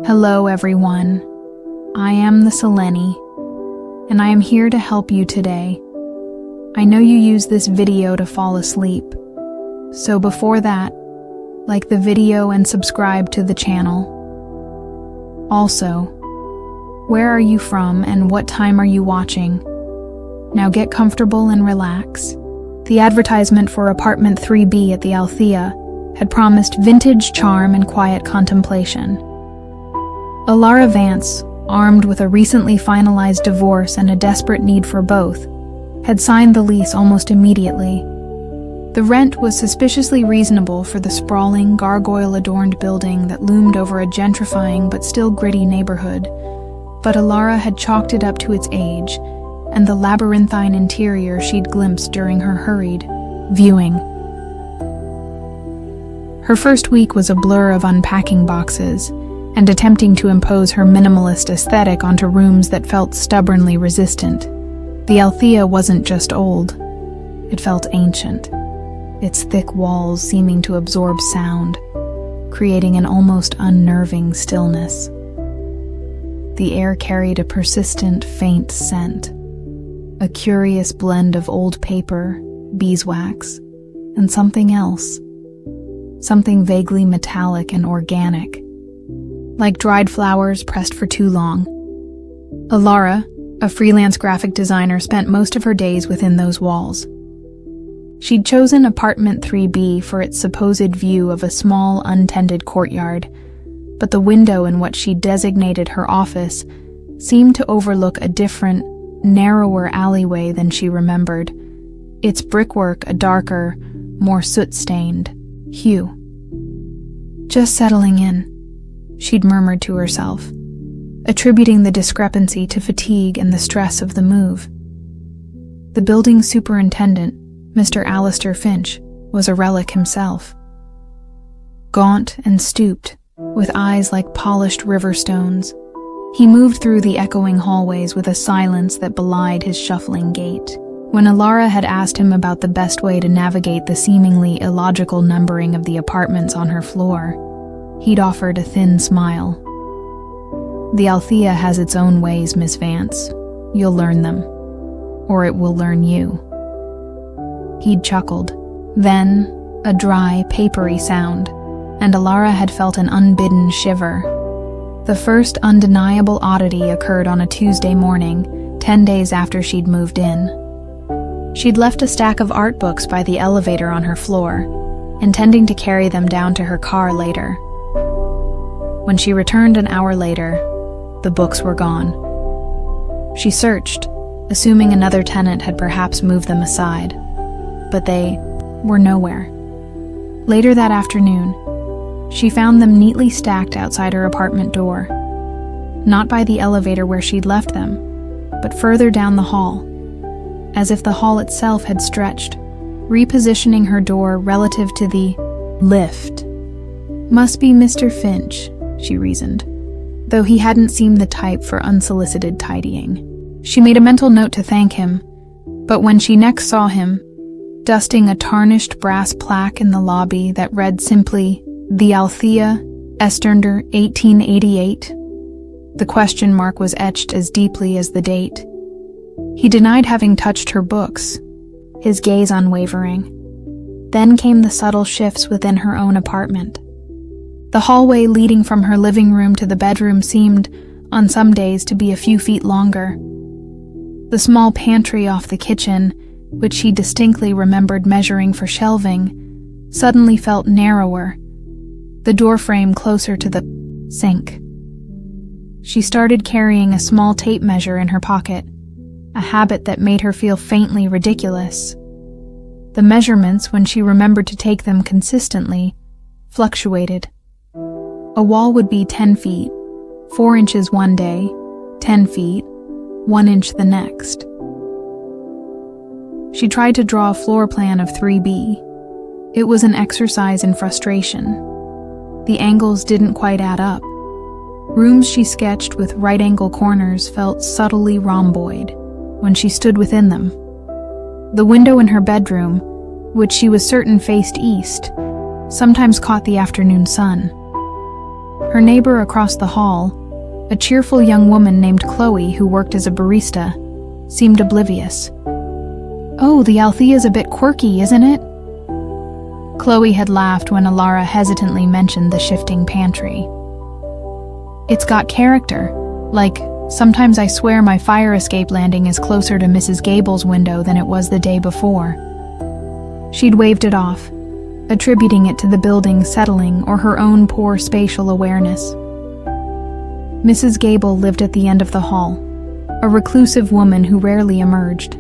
Hello everyone, I am the Seleni, and I am here to help you today. I know you use this video to fall asleep, so before that, like the video and subscribe to the channel. Also, where are you from and what time are you watching? Now get comfortable and relax. The advertisement for apartment 3B at the Althea had promised vintage charm and quiet contemplation. Alara Vance, armed with a recently finalized divorce and a desperate need for both, had signed the lease almost immediately. The rent was suspiciously reasonable for the sprawling, gargoyle-adorned building that loomed over a gentrifying but still gritty neighborhood, but Alara had chalked it up to its age and the labyrinthine interior she'd glimpsed during her hurried viewing. Her first week was a blur of unpacking boxes and attempting to impose her minimalist aesthetic onto rooms that felt stubbornly resistant. The Althea wasn't just old, it felt ancient, its thick walls seeming to absorb sound, creating an almost unnerving stillness. The air carried a persistent, faint scent, a curious blend of old paper, beeswax, and something else, something vaguely metallic and organic, like dried flowers pressed for too long. Alara, a freelance graphic designer, spent most of her days within those walls. She'd chosen apartment 3B for its supposed view of a small, untended courtyard, but the window in what she designated her office seemed to overlook a different, narrower alleyway than she remembered, its brickwork a darker, more soot-stained hue. "Just settling in," she'd murmured to herself, attributing the discrepancy to fatigue and the stress of the move. The building superintendent, Mr. Alistair Finch, was a relic himself. Gaunt and stooped, with eyes like polished river stones, he moved through the echoing hallways with a silence that belied his shuffling gait. When Alara had asked him about the best way to navigate the seemingly illogical numbering of the apartments on her floor, he'd offered a thin smile. "The Althea has its own ways, Miss Vance. You'll learn them. Or it will learn you." He'd chuckled. Then, a dry, papery sound, and Alara had felt an unbidden shiver. The first undeniable oddity occurred on a Tuesday morning, 10 days after she'd moved in. She'd left a stack of art books by the elevator on her floor, intending to carry them down to her car later. When she returned an hour later, the books were gone. She searched, assuming another tenant had perhaps moved them aside, but they were nowhere. Later that afternoon, she found them neatly stacked outside her apartment door, not by the elevator where she'd left them, but further down the hall, as if the hall itself had stretched, repositioning her door relative to the lift. "Must be Mr. Finch," she reasoned, though he hadn't seemed the type for unsolicited tidying. She made a mental note to thank him, but when she next saw him, dusting a tarnished brass plaque in the lobby that read simply, "The Althea, Estender 1888, the question mark was etched as deeply as the date. He denied having touched her books, his gaze unwavering. Then came the subtle shifts within her own apartment. The hallway leading from her living room to the bedroom seemed, on some days, to be a few feet longer. The small pantry off the kitchen, which she distinctly remembered measuring for shelving, suddenly felt narrower, the doorframe closer to the sink. She started carrying a small tape measure in her pocket, a habit that made her feel faintly ridiculous. The measurements, when she remembered to take them consistently, fluctuated. A wall would be 10 feet, 4 inches one day, 10 feet, 1 inch the next. She tried to draw a floor plan of 3B. It was an exercise in frustration. The angles didn't quite add up. Rooms she sketched with right-angle corners felt subtly rhomboid when she stood within them. The window in her bedroom, which she was certain faced east, sometimes caught the afternoon sun. Her neighbor across the hall, a cheerful young woman named Chloe who worked as a barista, seemed oblivious. "Oh, the Althea's a bit quirky, isn't it?" Chloe had laughed when Alara hesitantly mentioned the shifting pantry. "It's got character. Like, sometimes I swear my fire escape landing is closer to Mrs. Gable's window than it was the day before." She'd waved it off, attributing it to the building settling or her own poor spatial awareness. Mrs. Gable lived at the end of the hall, a reclusive woman who rarely emerged.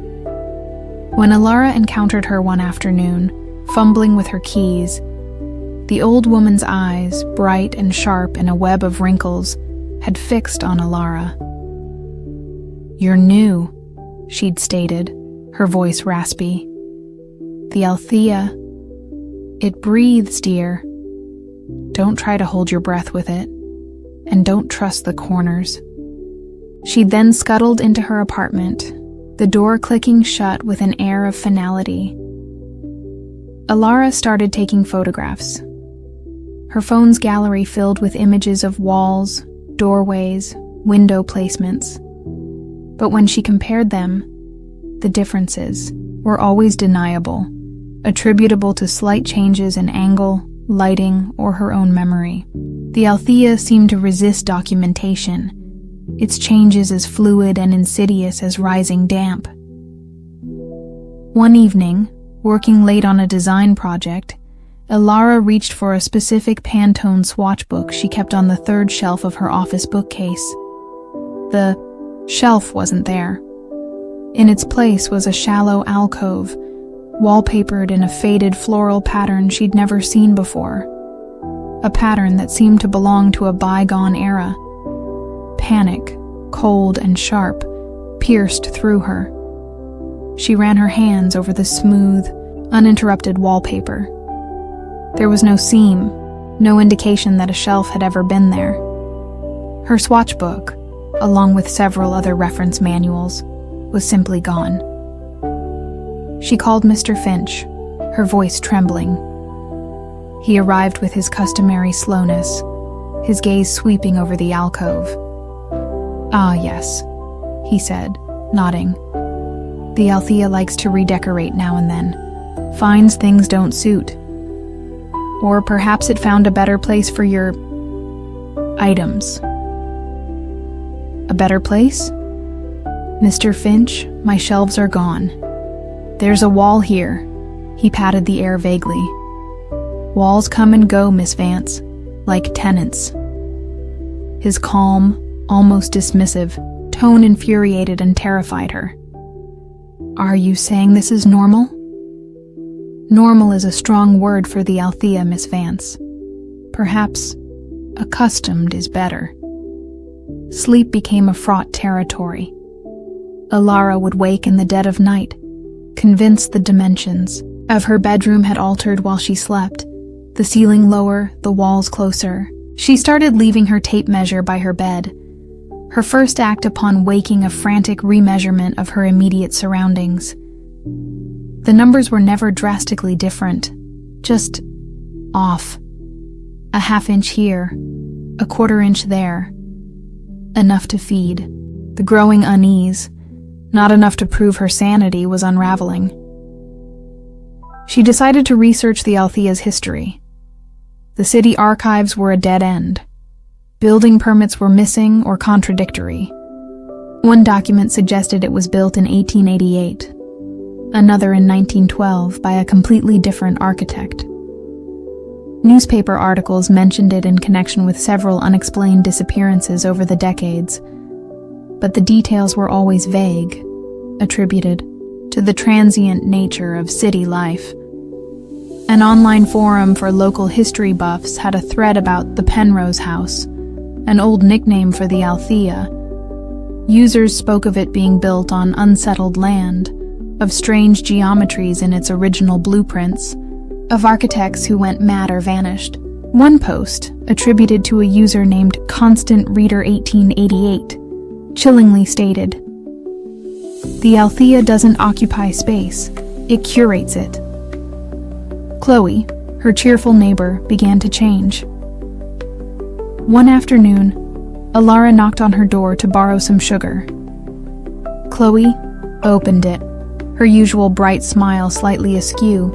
When Alara encountered her one afternoon, fumbling with her keys, the old woman's eyes, bright and sharp in a web of wrinkles, had fixed on Alara. "You're new," she'd stated, her voice raspy. "The Althea, it breathes, dear. Don't try to hold your breath with it, and don't trust the corners." She then scuttled into her apartment, the door clicking shut with an air of finality. Alara started taking photographs. Her phone's gallery filled with images of walls, doorways, window placements. But when she compared them, the differences were always deniable, attributable to slight changes in angle, lighting, or her own memory. The Althea seemed to resist documentation, its changes as fluid and insidious as rising damp. One evening, working late on a design project, Alara reached for a specific Pantone swatch book she kept on the third shelf of her office bookcase. The shelf wasn't there. In its place was a shallow alcove, wallpapered in a faded floral pattern she'd never seen before. A pattern that seemed to belong to a bygone era. Panic, cold and sharp, pierced through her. She ran her hands over the smooth, uninterrupted wallpaper. There was no seam, no indication that a shelf had ever been there. Her swatch book, along with several other reference manuals, was simply gone. She called Mr. Finch, her voice trembling. He arrived with his customary slowness, his gaze sweeping over the alcove. "Ah, yes," he said, nodding. "The Althea likes to redecorate now and then, finds things don't suit. Or perhaps it found a better place for your items." "A better place?" "Mr. Finch, my shelves are gone. There's a wall here." He patted the air vaguely. "Walls come and go, Miss Vance, like tenants." His calm, almost dismissive, tone infuriated and terrified her. "Are you saying this is normal?" "Normal is a strong word for the Althea, Miss Vance. Perhaps accustomed is better." Sleep became a fraught territory. Alara would wake in the dead of night, convinced the dimensions of her bedroom had altered while she slept, the ceiling lower, the walls closer. She started leaving her tape measure by her bed, her first act upon waking a frantic remeasurement of her immediate surroundings. The numbers were never drastically different, just off. A half-inch here, a quarter-inch there. Enough to feed. The growing unease, not enough to prove her sanity, was unraveling. She decided to research the Althea's history. The city archives were a dead end. Building permits were missing or contradictory. One document suggested it was built in 1888, another in 1912 by a completely different architect. Newspaper articles mentioned it in connection with several unexplained disappearances over the decades, but the details were always vague, attributed to the transient nature of city life. An online forum for local history buffs had a thread about the Penrose House, an old nickname for the Althea. Users spoke of it being built on unsettled land, of strange geometries in its original blueprints, of architects who went mad or vanished. One post, attributed to a user named Constant Reader 1888, chillingly stated, "The Althea doesn't occupy space, it curates it." Chloe, her cheerful neighbor, began to change. One afternoon, Alara knocked on her door to borrow some sugar. Chloe opened it, her usual bright smile slightly askew.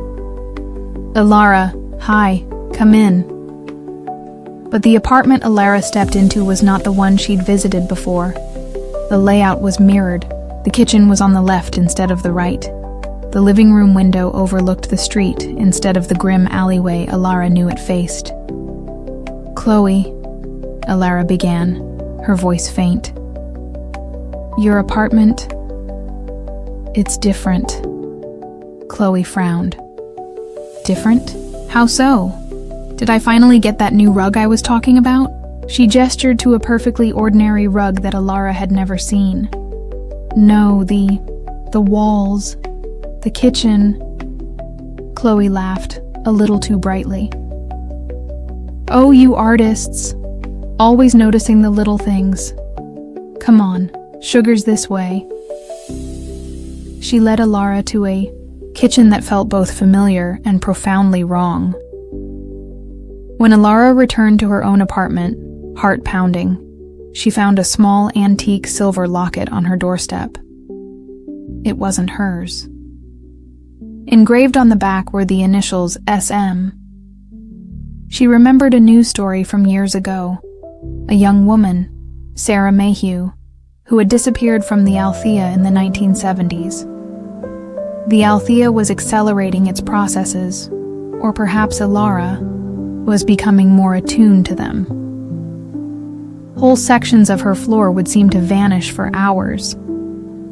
"Alara, hi, come in." But the apartment Alara stepped into was not the one she'd visited before. The layout was mirrored. The kitchen was on the left instead of the right. The living room window overlooked the street instead of the grim alleyway Alara knew it faced. "Chloe," Alara began, her voice faint. "Your apartment, it's different." Chloe frowned. "Different? How so? Did I finally get that new rug I was talking about?" She gestured to a perfectly ordinary rug that Alara had never seen. "No, the walls, the kitchen." Chloe laughed, a little too brightly. "Oh, you artists, always noticing the little things. Come on, sugar's this way." She led Alara to a kitchen that felt both familiar and profoundly wrong. When Alara returned to her own apartment, heart pounding, she found a small antique silver locket on her doorstep. It wasn't hers. Engraved on the back were the initials SM. She remembered a news story from years ago. A young woman, Sarah Mayhew, who had disappeared from the Althea in the 1970s. The Althea was accelerating its processes, or perhaps Alara was becoming more attuned to them. Whole sections of her floor would seem to vanish for hours,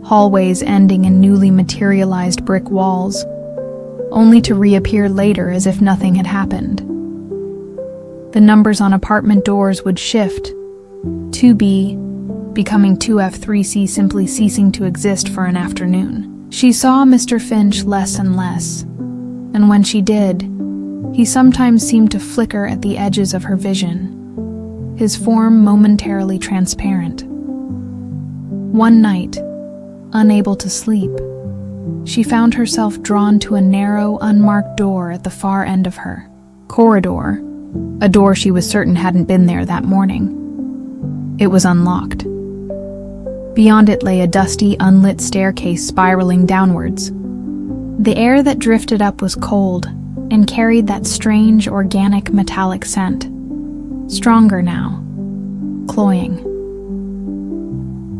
hallways ending in newly materialized brick walls, only to reappear later as if nothing had happened. The numbers on apartment doors would shift, 2B becoming 2F3C, simply ceasing to exist for an afternoon. She saw Mr. Finch less and less, and when she did, he sometimes seemed to flicker at the edges of her vision, his form momentarily transparent. One night, unable to sleep, she found herself drawn to a narrow, unmarked door at the far end of her corridor, a door she was certain hadn't been there that morning. It was unlocked. Beyond it lay a dusty, unlit staircase spiraling downwards. The air that drifted up was cold and carried that strange, organic, metallic scent. Stronger now, cloying.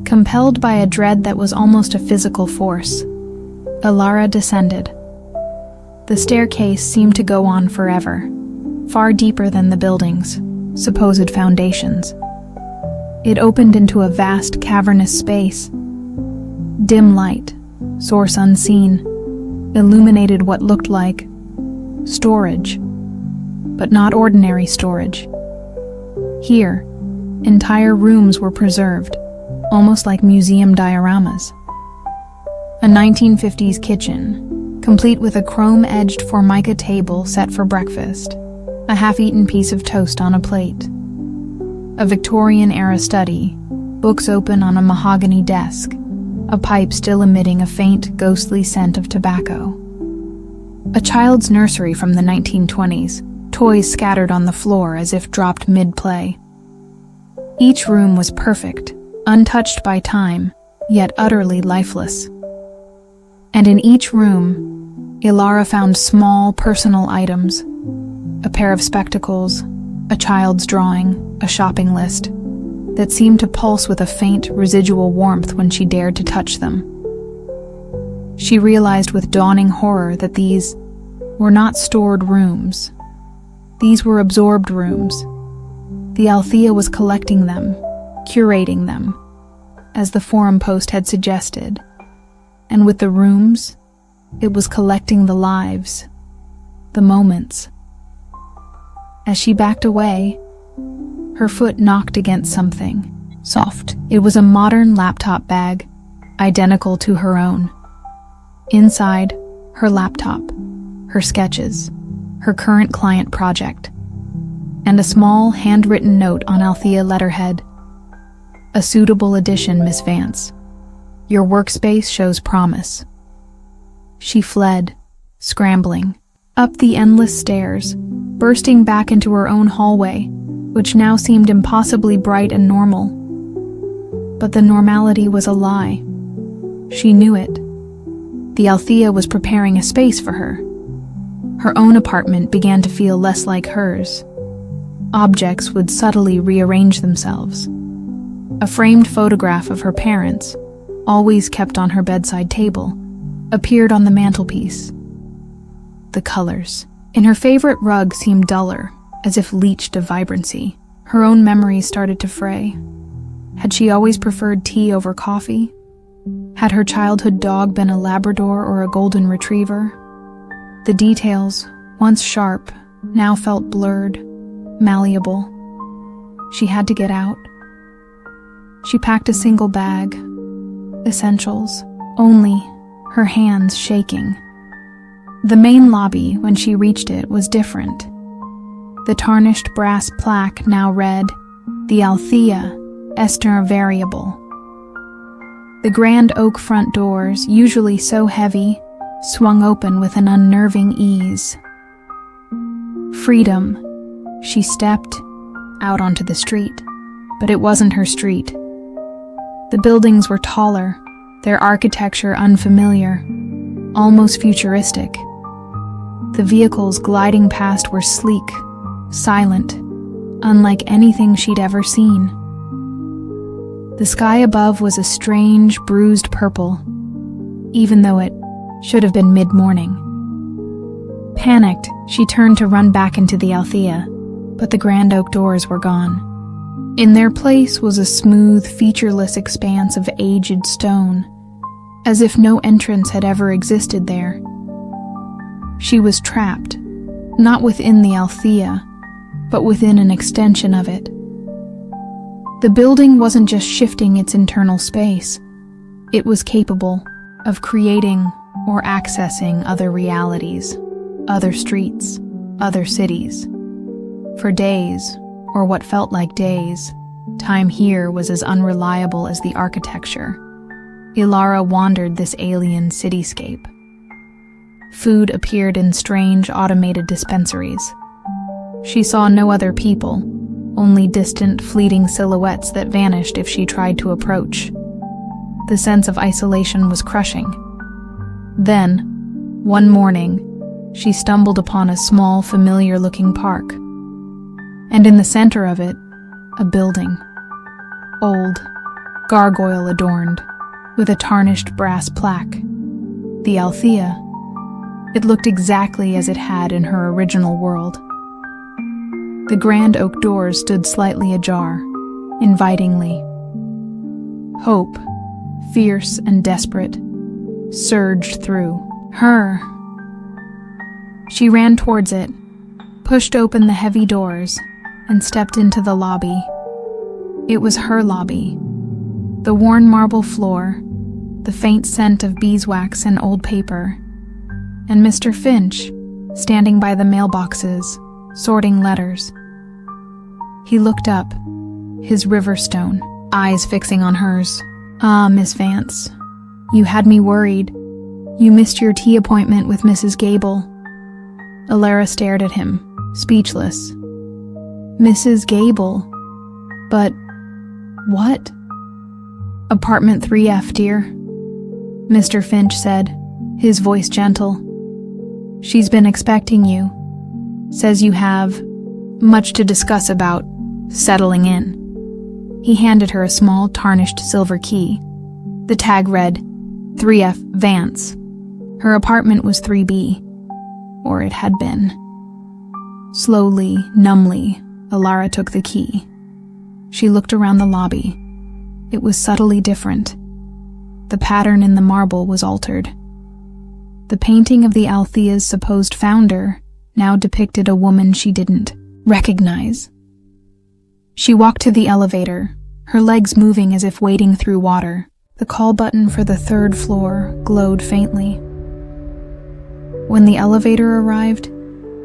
Compelled by a dread that was almost a physical force, Alara descended. The staircase seemed to go on forever, far deeper than the building's supposed foundations. It opened into a vast, cavernous space. Dim light, source unseen, illuminated what looked like storage, but not ordinary storage. Here, entire rooms were preserved, almost like museum dioramas. A 1950s kitchen, complete with a chrome-edged formica table set for breakfast, a half-eaten piece of toast on a plate. A Victorian-era study, books open on a mahogany desk, a pipe still emitting a faint, ghostly scent of tobacco. A child's nursery from the 1920s, toys scattered on the floor as if dropped mid-play. Each room was perfect, untouched by time, yet utterly lifeless. And in each room, Alara found small, personal items, a pair of spectacles, a child's drawing, a shopping list, that seemed to pulse with a faint, residual warmth when she dared to touch them. She realized with dawning horror that these were not stored rooms. These were absorbed rooms. The Althea was collecting them, curating them, as the forum post had suggested. And with the rooms, it was collecting the lives, the moments. As she backed away, her foot knocked against something, soft. It was a modern laptop bag, identical to her own. Inside, her laptop, her sketches, her current client project, and a small handwritten note on Althea letterhead. "A suitable addition, Miss Vance. Your workspace shows promise." She fled, scrambling, up the endless stairs, bursting back into her own hallway, which now seemed impossibly bright and normal. But the normality was a lie. She knew it. The Althea was preparing a space for her. Her own apartment began to feel less like hers. Objects would subtly rearrange themselves. A framed photograph of her parents, always kept on her bedside table, appeared on the mantelpiece. The colors in her favorite rug seemed duller, as if leached of vibrancy. Her own memories started to fray. Had she always preferred tea over coffee? Had her childhood dog been a Labrador or a golden retriever? The details, once sharp, now felt blurred, malleable. She had to get out. She packed a single bag. Essentials, only, her hands shaking. The main lobby, when she reached it, was different. The tarnished brass plaque now read, "The Althea, Esther Variable." The grand oak front doors, usually so heavy, swung open with an unnerving ease. Freedom. She stepped out onto the street, but it wasn't her street. The buildings were taller, their architecture unfamiliar, almost futuristic. The vehicles gliding past were sleek, silent, unlike anything she'd ever seen. The sky above was a strange, bruised purple, even though it should have been mid-morning. Panicked, she turned to run back into the Althea, but the grand oak doors were gone. In their place was a smooth, featureless expanse of aged stone, as if no entrance had ever existed there. She was trapped, not within the Althea, but within an extension of it. The building wasn't just shifting its internal space. It was capable of creating or accessing other realities, other streets, other cities. For days, or what felt like days, time here was as unreliable as the architecture. Ilara wandered this alien cityscape. Food appeared in strange automated dispensaries. She saw no other people, only distant, fleeting silhouettes that vanished if she tried to approach. The sense of isolation was crushing. Then, one morning, she stumbled upon a small, familiar-looking park. And in the center of it, a building. Old, gargoyle-adorned, with a tarnished brass plaque. The Althea. It looked exactly as it had in her original world. The grand oak doors stood slightly ajar, invitingly. Hope, fierce and desperate, surged through her. She ran towards it, pushed open the heavy doors, and stepped into the lobby. It was her lobby. The worn marble floor, the faint scent of beeswax and old paper, and Mr. Finch, standing by the mailboxes, sorting letters. He looked up, his Riverstone, eyes fixing on hers. "Ah, Miss Vance, you had me worried. You missed your tea appointment with Mrs. Gable." Ilara stared at him, speechless. Mrs. Gable? But what? "Apartment 3F, dear," Mr. Finch said, his voice gentle. "She's been expecting you. Says you have much to discuss about settling in." He handed her a small, tarnished silver key. The tag read, 3F Vance. Her apartment was 3B, or it had been. Slowly, numbly, Ilara took the key. She looked around the lobby. It was subtly different. The pattern in the marble was altered. The painting of the Althea's supposed founder now depicted a woman she didn't recognize. She walked to the elevator, her legs moving as if wading through water. The call button for the 3rd floor glowed faintly. When the elevator arrived,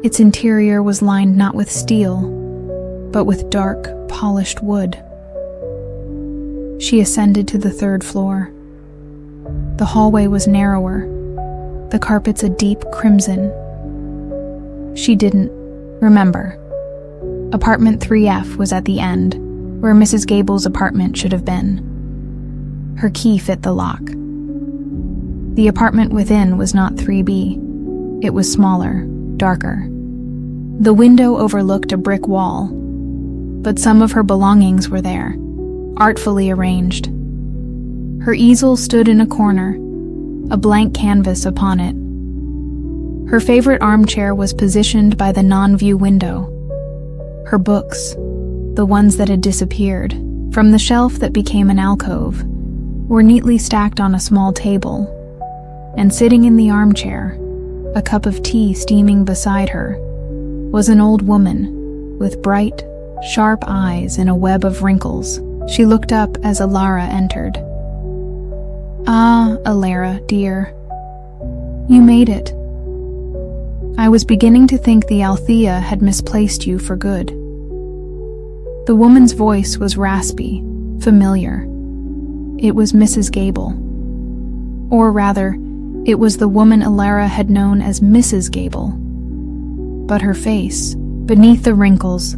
its interior was lined not with steel, but with dark, polished wood. She ascended to the 3rd floor. The hallway was narrower, the carpets a deep crimson. She didn't remember. Apartment 3F was at the end, where Mrs. Gable's apartment should have been. Her key fit the lock. The apartment within was not 3B. It was smaller, darker. The window overlooked a brick wall, but some of her belongings were there, artfully arranged. Her easel stood in a corner, a blank canvas upon it. Her favorite armchair was positioned by the non-view window. Her books, the ones that had disappeared, from the shelf that became an alcove, were neatly stacked on a small table, and sitting in the armchair, a cup of tea steaming beside her, was an old woman with bright, sharp eyes in a web of wrinkles. She looked up as Alara entered. "Ah, Alara, dear. You made it. I was beginning to think the Althea had misplaced you for good." The woman's voice was raspy, familiar. It was Mrs. Gable. Or rather, it was the woman Alara had known as Mrs. Gable. But her face, beneath the wrinkles,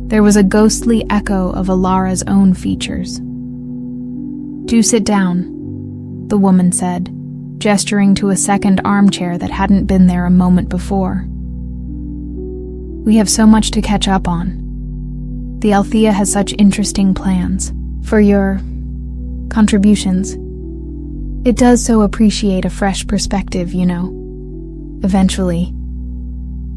there was a ghostly echo of Alara's own features. "Do sit down," the woman said, gesturing to a second armchair that hadn't been there a moment before. "We have so much to catch up on. The Althea has such interesting plans for your contributions. It does so appreciate a fresh perspective, you know. Eventually."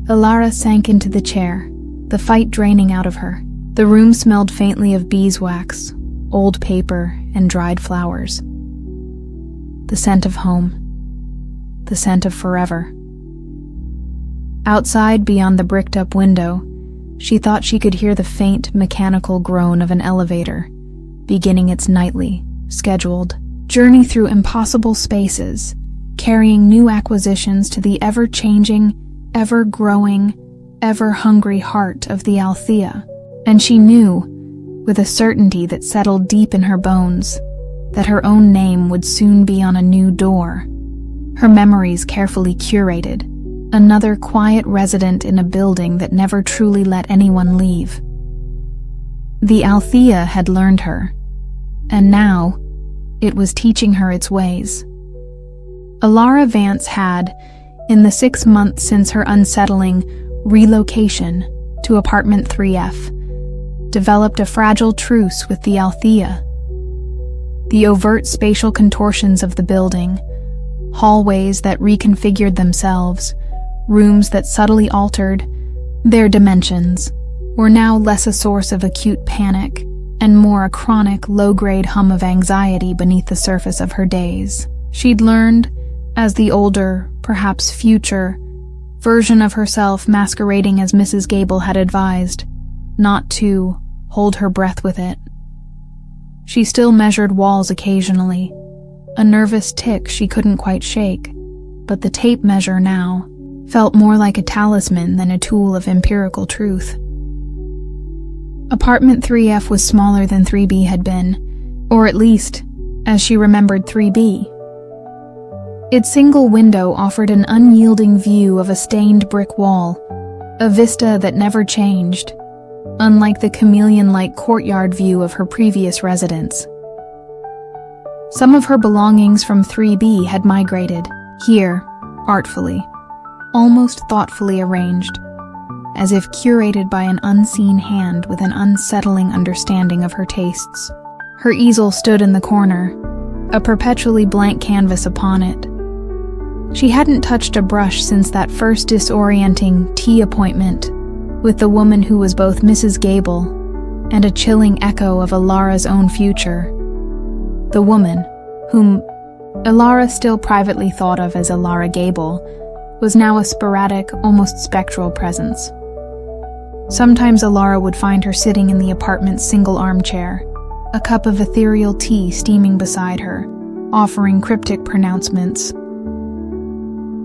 Alara sank into the chair, the fight draining out of her. The room smelled faintly of beeswax, old paper, and dried flowers. The scent of home. The scent of forever. Outside, beyond the bricked-up window, she thought she could hear the faint, mechanical groan of an elevator, beginning its nightly, scheduled journey through impossible spaces, carrying new acquisitions to the ever-changing, ever-growing, ever-hungry heart of the Althea. And she knew, with a certainty that settled deep in her bones, that her own name would soon be on a new door. Her memories carefully curated, another quiet resident in a building that never truly let anyone leave. The Althea had learned her, and now it was teaching her its ways. Alara Vance had, in the 6 months since her unsettling relocation to apartment 3F, developed a fragile truce with the Althea. The overt spatial contortions of the building, hallways that reconfigured themselves, rooms that subtly altered their dimensions, were now less a source of acute panic and more a chronic, low-grade hum of anxiety beneath the surface of her days. She'd learned, as the older, perhaps future, version of herself masquerading as Mrs. Gable had advised, not to hold her breath with it. She still measured walls occasionally, a nervous tick she couldn't quite shake, but the tape measure now felt more like a talisman than a tool of empirical truth. Apartment 3F was smaller than 3B had been, or at least, as she remembered 3B. Its single window offered an unyielding view of a stained brick wall, a vista that never changed, unlike the chameleon-like courtyard view of her previous residence. Some of her belongings from 3B had migrated, here, artfully, almost thoughtfully arranged, as if curated by an unseen hand with an unsettling understanding of her tastes. Her easel stood in the corner, a perpetually blank canvas upon it. She hadn't touched a brush since that first disorienting tea appointment with the woman who was both Mrs. Gable and a chilling echo of Alara's own future. The woman, whom Alara still privately thought of as Alara Gable, was now a sporadic, almost spectral presence. Sometimes Alara would find her sitting in the apartment's single armchair, a cup of ethereal tea steaming beside her, offering cryptic pronouncements.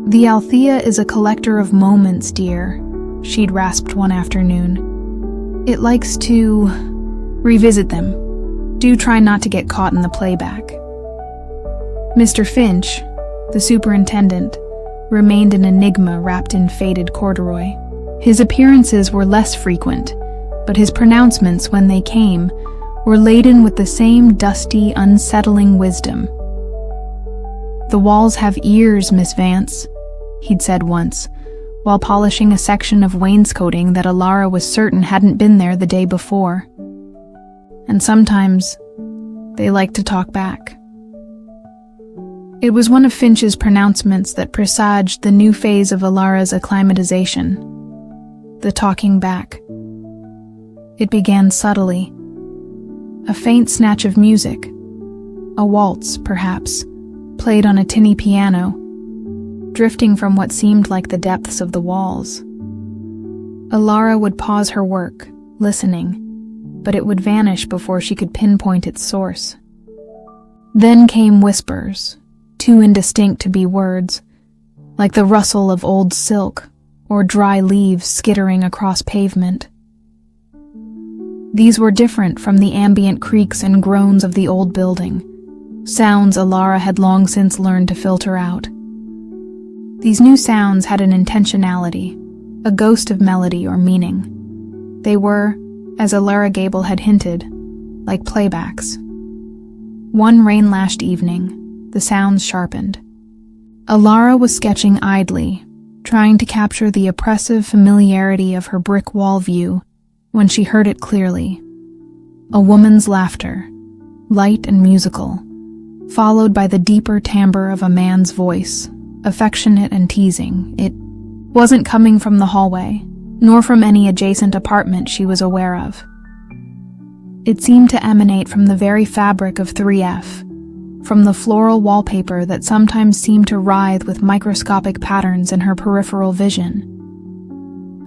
"The Althea is a collector of moments, dear," she'd rasped one afternoon. "It likes to revisit them. Do try not to get caught in the playback." Mr. Finch, the superintendent, remained an enigma wrapped in faded corduroy. His appearances were less frequent, but his pronouncements, when they came, were laden with the same dusty, unsettling wisdom. "The walls have ears, Miss Vance," he'd said once, while polishing a section of wainscoting that Alara was certain hadn't been there the day before. "And sometimes they like to talk back." It was one of Finch's pronouncements that presaged the new phase of Alara's acclimatization, the talking back. It began subtly. A faint snatch of music, a waltz, perhaps, played on a tinny piano, drifting from what seemed like the depths of the walls. Alara would pause her work, listening, but it would vanish before she could pinpoint its source. Then came whispers, too indistinct to be words, like the rustle of old silk or dry leaves skittering across pavement. These were different from the ambient creaks and groans of the old building, sounds Alara had long since learned to filter out. These new sounds had an intentionality, a ghost of melody or meaning. They were, as Alara Gable had hinted, like playbacks. One rain-lashed evening, the sounds sharpened. Alara was sketching idly, trying to capture the oppressive familiarity of her brick wall view, when she heard it clearly. A woman's laughter, light and musical, followed by the deeper timbre of a man's voice, affectionate and teasing. It wasn't coming from the hallway, nor from any adjacent apartment she was aware of. It seemed to emanate from the very fabric of 3F, from the floral wallpaper that sometimes seemed to writhe with microscopic patterns in her peripheral vision.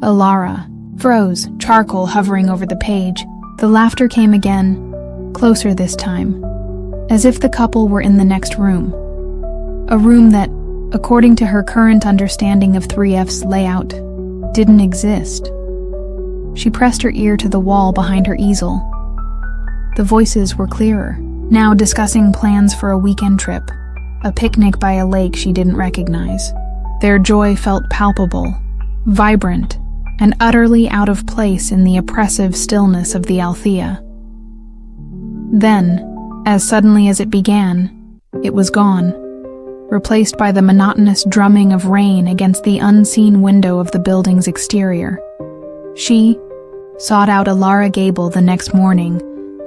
Alara froze, charcoal hovering over the page. The laughter came again, closer this time, as if the couple were in the next room. A room that, according to her current understanding of 3F's layout, didn't exist. She pressed her ear to the wall behind her easel. The voices were clearer, now discussing plans for a weekend trip, a picnic by a lake she didn't recognize. Their joy felt palpable, vibrant, and utterly out of place in the oppressive stillness of the Althea. Then, as suddenly as it began, it was gone, replaced by the monotonous drumming of rain against the unseen window of the building's exterior. She sought out Alara Gable the next morning,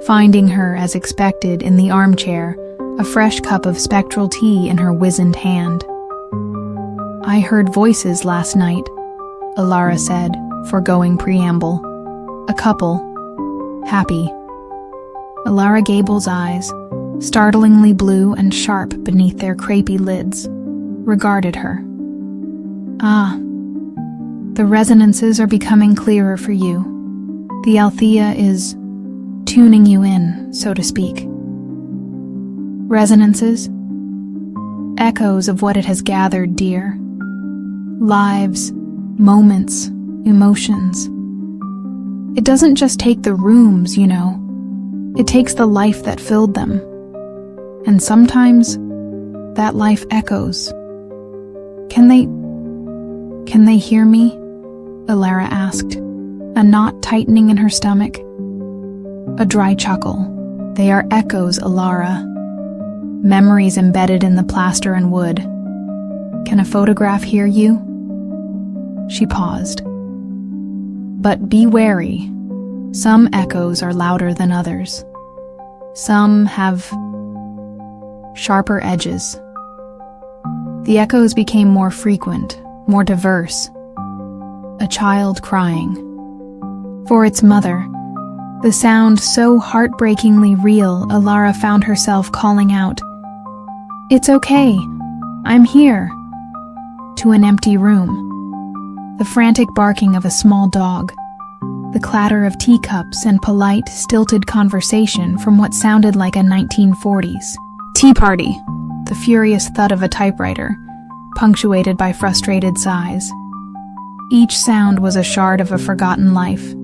finding her, as expected, in the armchair, a fresh cup of spectral tea in her wizened hand. "I heard voices last night," Alara said, foregoing preamble. "A couple. Happy." Alara Gable's eyes, startlingly blue and sharp beneath their crepey lids, regarded her. "Ah, the resonances are becoming clearer for you. The Althea is tuning you in, so to speak." Resonances? Echoes of what it has gathered, dear. Lives, moments, emotions. It doesn't just take the rooms, you know. It takes the life that filled them. And sometimes, that life echoes. Can they hear me?" Alara asked, a knot tightening in her stomach. A dry chuckle. "They are echoes, Alara. Memories embedded in the plaster and wood. Can a photograph hear you?" She paused. "But be wary. Some echoes are louder than others. Some have sharper edges." The echoes became more frequent, more diverse. A child crying. For its mother, the sound so heartbreakingly real, Alara found herself calling out, "It's okay, I'm here," to an empty room. The frantic barking of a small dog, the clatter of teacups and polite, stilted conversation from what sounded like a 1940s tea party, the furious thud of a typewriter, punctuated by frustrated sighs. Each sound was a shard of a forgotten life,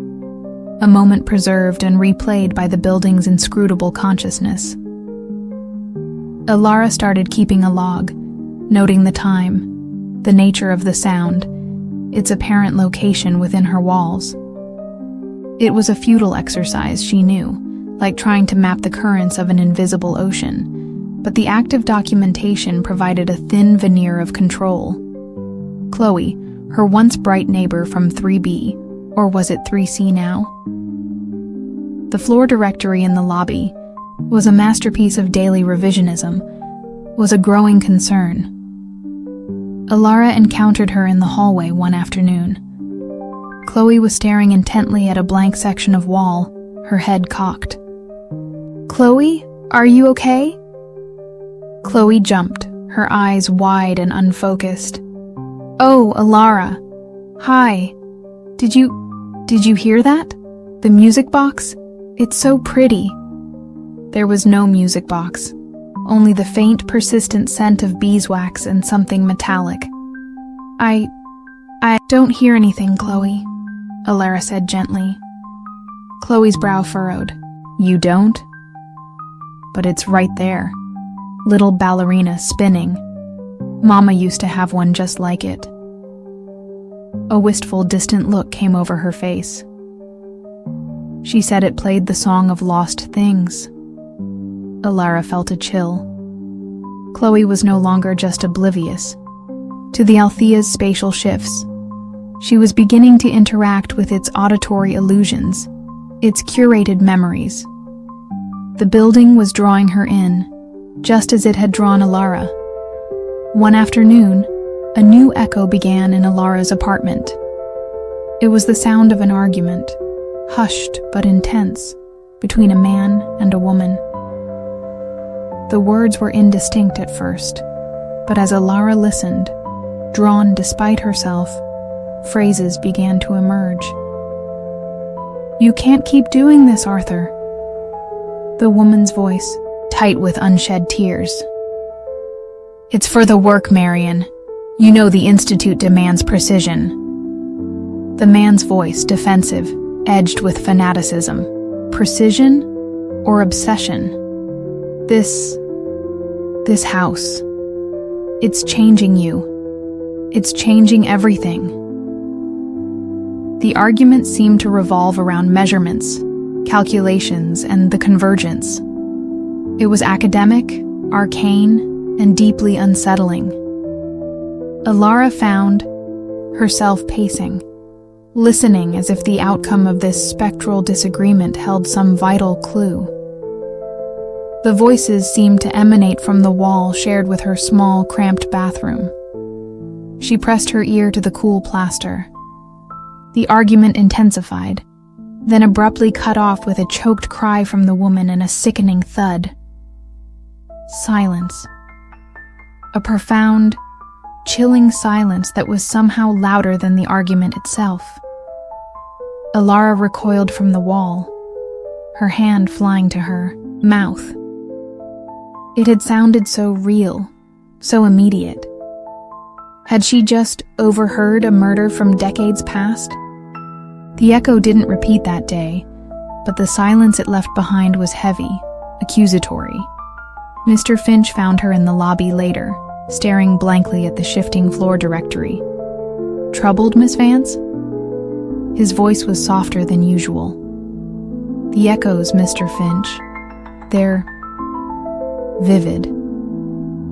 a moment preserved and replayed by the building's inscrutable consciousness. Alara started keeping a log, noting the time, the nature of the sound, its apparent location within her walls. It was a futile exercise, she knew, like trying to map the currents of an invisible ocean, but the active documentation provided a thin veneer of control. Chloe, her once bright neighbor from 3B, or was it 3C now? The floor directory in the lobby was a masterpiece of daily revisionism, was a growing concern. Alara encountered her in the hallway one afternoon. Chloe was staring intently at a blank section of wall, her head cocked. "Chloe, are you okay?" Chloe jumped, her eyes wide and unfocused. "Oh, Alara. Hi. Did you hear that? The music box? It's so pretty." There was no music box, only the faint, persistent scent of beeswax and something metallic. I don't hear anything, Chloe," Alara said gently. Chloe's brow furrowed. "You don't? But it's right there. Little ballerina spinning. Mama used to have one just like it." A wistful, distant look came over her face. "She said it played the song of lost things." Alara felt a chill. Chloe was no longer just oblivious to the Althea's spatial shifts. She was beginning to interact with its auditory illusions, its curated memories. The building was drawing her in, just as it had drawn Alara. One afternoon, a new echo began in Alara's apartment. It was the sound of an argument, hushed but intense, between a man and a woman. The words were indistinct at first, but as Alara listened, drawn despite herself, phrases began to emerge. "You can't keep doing this, Arthur." The woman's voice, tight with unshed tears. "It's for the work, Marion. You know the Institute demands precision." The man's voice, defensive, edged with fanaticism. Precision or obsession? This house. It's changing you. It's changing everything. The argument seemed to revolve around measurements, calculations, and the convergence. It was academic, arcane, and deeply unsettling. Alara found herself pacing, listening as if the outcome of this spectral disagreement held some vital clue. The voices seemed to emanate from the wall shared with her small, cramped bathroom. She pressed her ear to the cool plaster. The argument intensified, then abruptly cut off with a choked cry from the woman and a sickening thud. Silence. A profound, chilling silence that was somehow louder than the argument itself. Alara recoiled from the wall, her hand flying to her mouth. It had sounded so real, so immediate. Had she just overheard a murder from decades past? The echo didn't repeat that day, but the silence it left behind was heavy, accusatory. Mr. Finch found her in the lobby later, staring blankly at the shifting floor directory. "Troubled, Miss Vance?" His voice was softer than usual. "The echoes, Mr. Finch. They're vivid."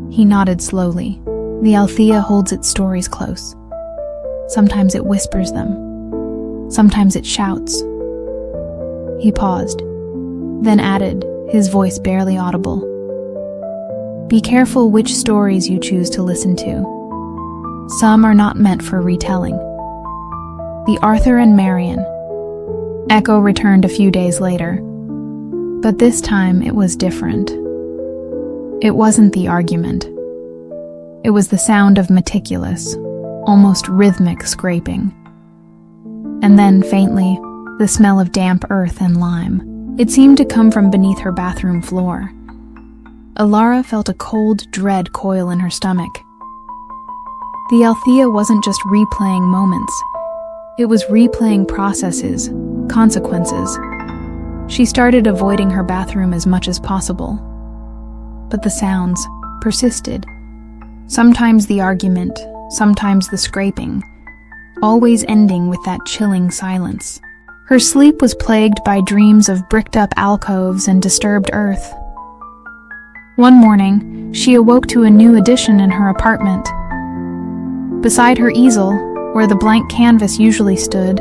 He nodded slowly. "The Althea holds its stories close. Sometimes it whispers them. Sometimes it shouts." He paused, then added, his voice barely audible. "Be careful which stories you choose to listen to. Some are not meant for retelling." The Arthur and Marion. Echo returned a few days later, but this time it was different. It wasn't the argument. It was the sound of meticulous, almost rhythmic scraping. And then, faintly, the smell of damp earth and lime. It seemed to come from beneath her bathroom floor. Alara felt a cold dread coil in her stomach. The Althea wasn't just replaying moments. It was replaying processes, consequences. She started avoiding her bathroom as much as possible. But the sounds persisted. Sometimes the argument, sometimes the scraping, always ending with that chilling silence. Her sleep was plagued by dreams of bricked-up alcoves and disturbed earth. One morning, she awoke to a new addition in her apartment. Beside her easel, where the blank canvas usually stood,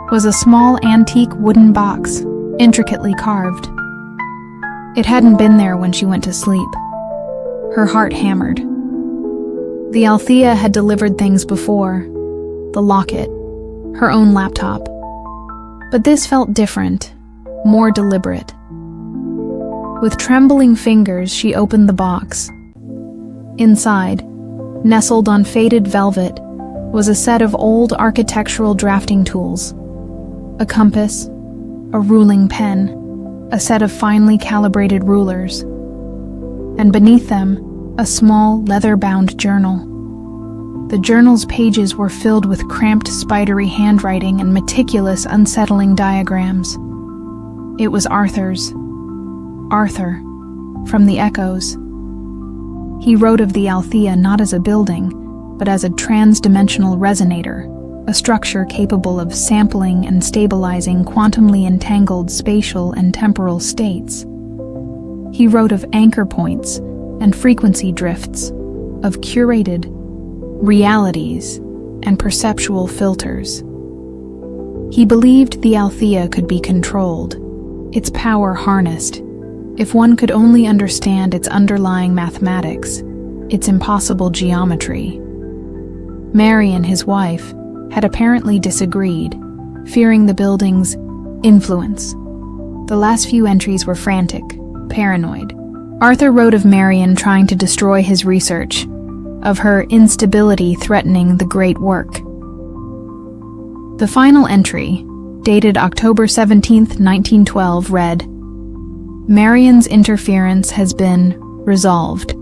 was a small antique wooden box, intricately carved. It hadn't been there when she went to sleep. Her heart hammered. The Althea had delivered things before, the locket, her own laptop. But this felt different, more deliberate. With trembling fingers, she opened the box. Inside, nestled on faded velvet, was a set of old architectural drafting tools. A compass, a ruling pen, a set of finely calibrated rulers. And beneath them, a small leather-bound journal. The journal's pages were filled with cramped, spidery handwriting and meticulous, unsettling diagrams. It was Arthur's. Arthur, from the echoes. He wrote of the Althea not as a building, but as a trans-dimensional resonator, a structure capable of sampling and stabilizing quantumly entangled spatial and temporal states. He wrote of anchor points and frequency drifts, of curated realities and perceptual filters. He believed the Althea could be controlled, its power harnessed, if one could only understand its underlying mathematics, its impossible geometry. Marion, his wife, had apparently disagreed, fearing the building's influence. The last few entries were frantic, paranoid. Arthur wrote of Marion trying to destroy his research, of her instability threatening the great work. The final entry, dated October 17, 1912, read, "Marion's interference has been resolved.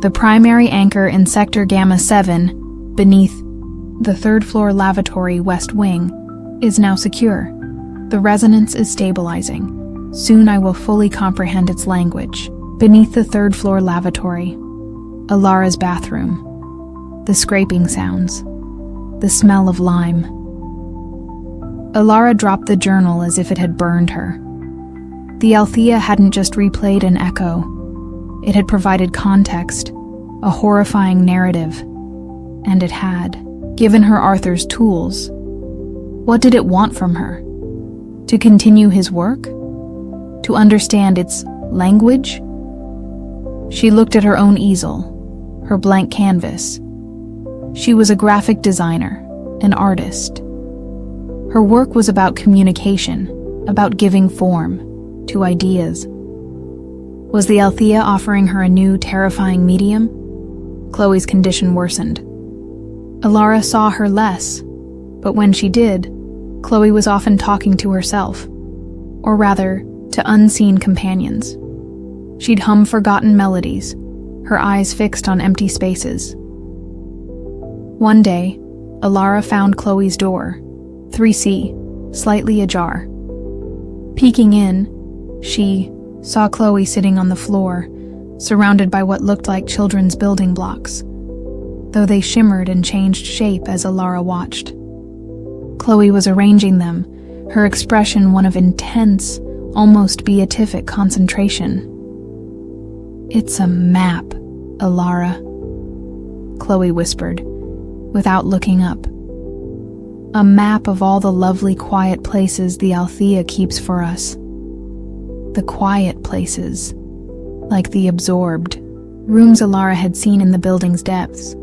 The primary anchor in Sector Gamma 7, beneath the third-floor lavatory west wing, is now secure. The resonance is stabilizing. Soon I will fully comprehend its language. Beneath the third-floor lavatory, Alara's bathroom, the scraping sounds, the smell of lime." Alara dropped the journal as if it had burned her. The Althea hadn't just replayed an echo. It had provided context, a horrifying narrative. And it had given her Arthur's tools. What did it want from her? To continue his work? To understand its language? She looked at her own easel, her blank canvas. She was a graphic designer, an artist. Her work was about communication, about giving form to ideas. Was the Althea offering her a new, terrifying medium? Chloe's condition worsened. Alara saw her less, but when she did, Chloe was often talking to herself, or rather, to unseen companions. She'd hum forgotten melodies, her eyes fixed on empty spaces. One day, Alara found Chloe's door, 3C, slightly ajar. Peeking in, she saw Chloe sitting on the floor, surrounded by what looked like children's building blocks, though they shimmered and changed shape as Alara watched. Chloe was arranging them, her expression one of intense, almost beatific concentration. "It's a map, Alara," Chloe whispered, without looking up. "A map of all the lovely quiet places the Althea keeps for us. The quiet places, like the absorbed rooms Alara had seen in the building's depths."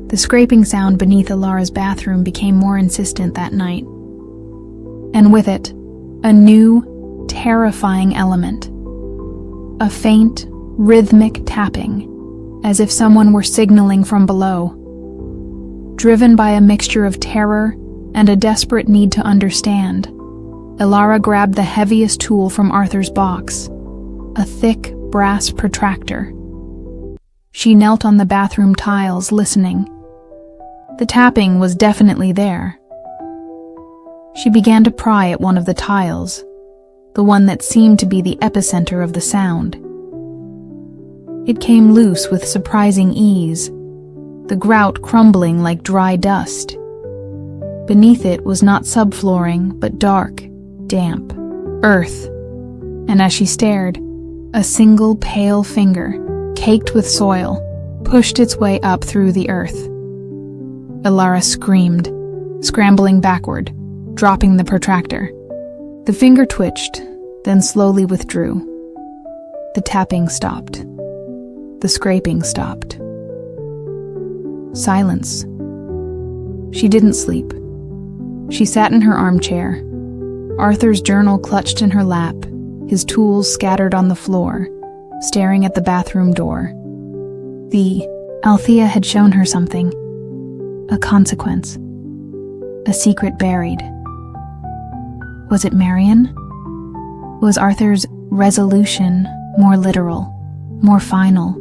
The scraping sound beneath Alara's bathroom became more insistent that night. And with it, a new, terrifying element. A faint, rhythmic tapping, as if someone were signaling from below. Driven by a mixture of terror and a desperate need to understand, Alara grabbed the heaviest tool from Arthur's box, a thick brass protractor. She knelt on the bathroom tiles, listening. The tapping was definitely there. She began to pry at one of the tiles, the one that seemed to be the epicenter of the sound. It came loose with surprising ease, the grout crumbling like dry dust. Beneath it was not subflooring, but dark, damp, earth. And as she stared, a single pale finger, caked with soil, pushed its way up through the earth. Alara screamed, scrambling backward, dropping the protractor. The finger twitched, then slowly withdrew. The tapping stopped. The scraping stopped. Silence. She didn't sleep. She sat in her armchair, Arthur's journal clutched in her lap, his tools scattered on the floor, staring at the bathroom door. Althea had shown her something. A consequence. A secret buried. Was it Marion? Was Arthur's resolution more literal, more final,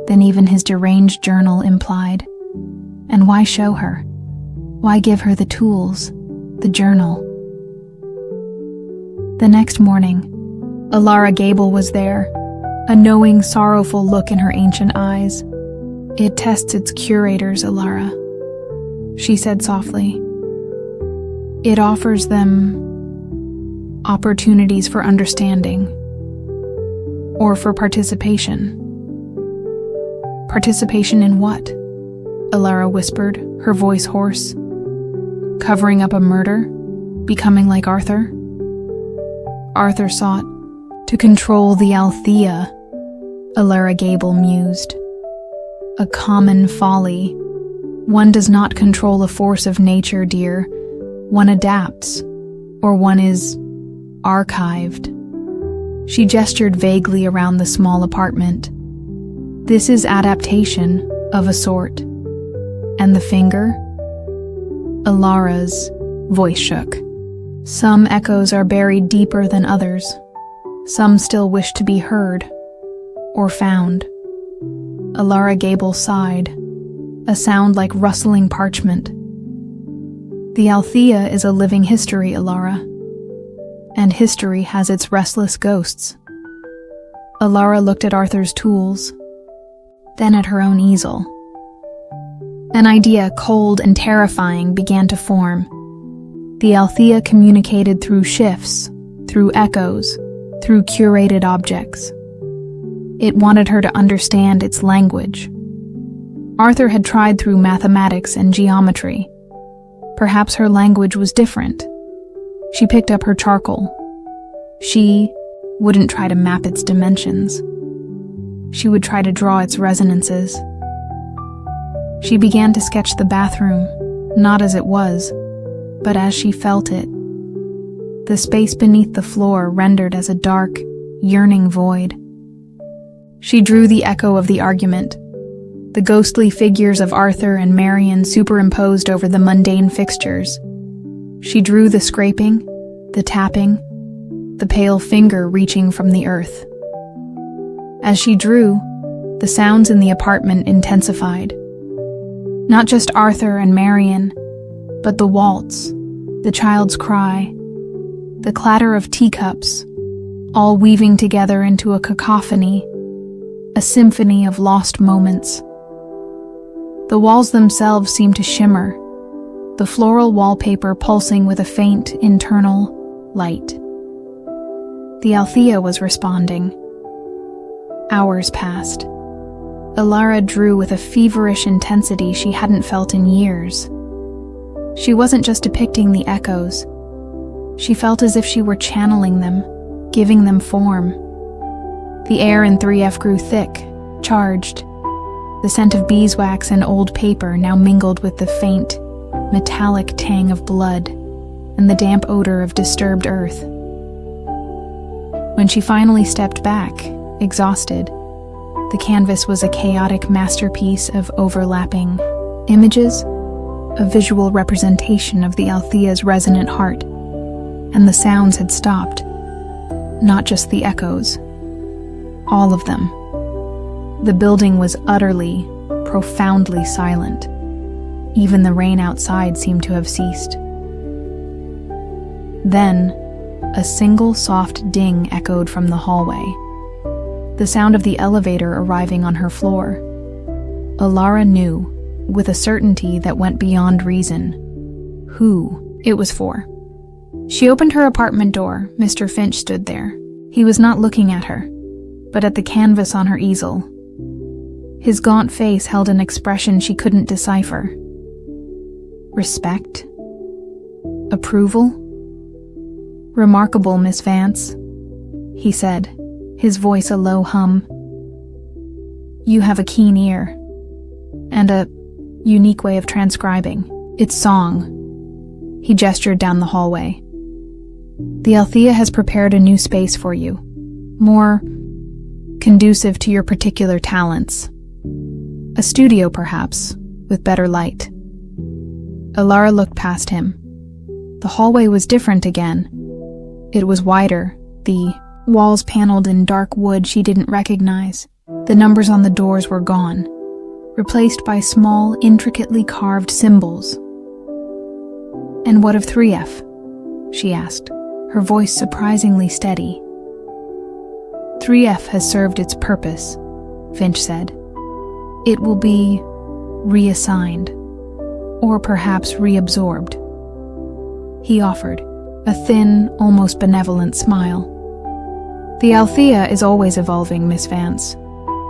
than even his deranged journal implied? And why show her? Why give her the tools, the journal? The next morning, Alara Gable was there, a knowing, sorrowful look in her ancient eyes. It tests its curators, Alara, she said softly. It offers them opportunities for understanding, or for participation. Participation in what? Alara whispered, her voice hoarse. Covering up a murder? Becoming like Arthur? Arthur sought to control the Althea, Alara Gable mused. A common folly. One does not control a force of nature, dear. One adapts, or one is archived. She gestured vaguely around the small apartment. This is adaptation, of a sort. And the finger? Alara's voice shook. Some echoes are buried deeper than others. Some still wish to be heard, or found. Alara Gable sighed, a sound like rustling parchment. The Althea is a living history, Alara, and history has its restless ghosts. Alara looked at Arthur's tools, then at her own easel. An idea, cold and terrifying, began to form. The Althea communicated through shifts, through echoes, through curated objects. It wanted her to understand its language. Arthur had tried through mathematics and geometry. Perhaps her language was different. She picked up her charcoal. She wouldn't try to map its dimensions. She would try to draw its resonances. She began to sketch the bathroom, not as it was, but as she felt it. The space beneath the floor rendered as a dark, yearning void. She drew the echo of the argument, the ghostly figures of Arthur and Marion superimposed over the mundane fixtures. She drew the scraping, the tapping, the pale finger reaching from the earth. As she drew, the sounds in the apartment intensified. Not just Arthur and Marion, but the waltz, the child's cry, the clatter of teacups, all weaving together into a cacophony, a symphony of lost moments. The walls themselves seemed to shimmer, the floral wallpaper pulsing with a faint, internal light. The Althea was responding. Hours passed. Alara drew with a feverish intensity she hadn't felt in years. She wasn't just depicting the echoes. She felt as if she were channeling them, giving them form. The air in 3F grew thick, charged. The scent of beeswax and old paper now mingled with the faint, metallic tang of blood and the damp odor of disturbed earth. When she finally stepped back, exhausted, the canvas was a chaotic masterpiece of overlapping images, a visual representation of the Althea's resonant heart, and the sounds had stopped, not just the echoes. All of them. The building was utterly, profoundly silent. Even the rain outside seemed to have ceased. Then, a single soft ding echoed from the hallway. The sound of the elevator arriving on her floor. Alara knew, with a certainty that went beyond reason, who it was for. She opened her apartment door. Mr. Finch stood there. He was not looking at her, but at the canvas on her easel. His gaunt face held an expression she couldn't decipher. Respect? Approval? "Remarkable, Miss Vance," he said, his voice a low hum. "You have a keen ear, and a unique way of transcribing its song." He gestured down the hallway. "The Althea has prepared a new space for you, more conducive to your particular talents. A studio, perhaps, with better light." Alara looked past him. The hallway was different again. It was wider, the walls paneled in dark wood she didn't recognize. The numbers on the doors were gone, replaced by small, intricately carved symbols. "And what of 3F?" she asked, her voice surprisingly steady. 3F has served its purpose," Finch said. "It will be reassigned, or perhaps reabsorbed." He offered, a thin, almost benevolent smile. "The Althea is always evolving, Miss Vance,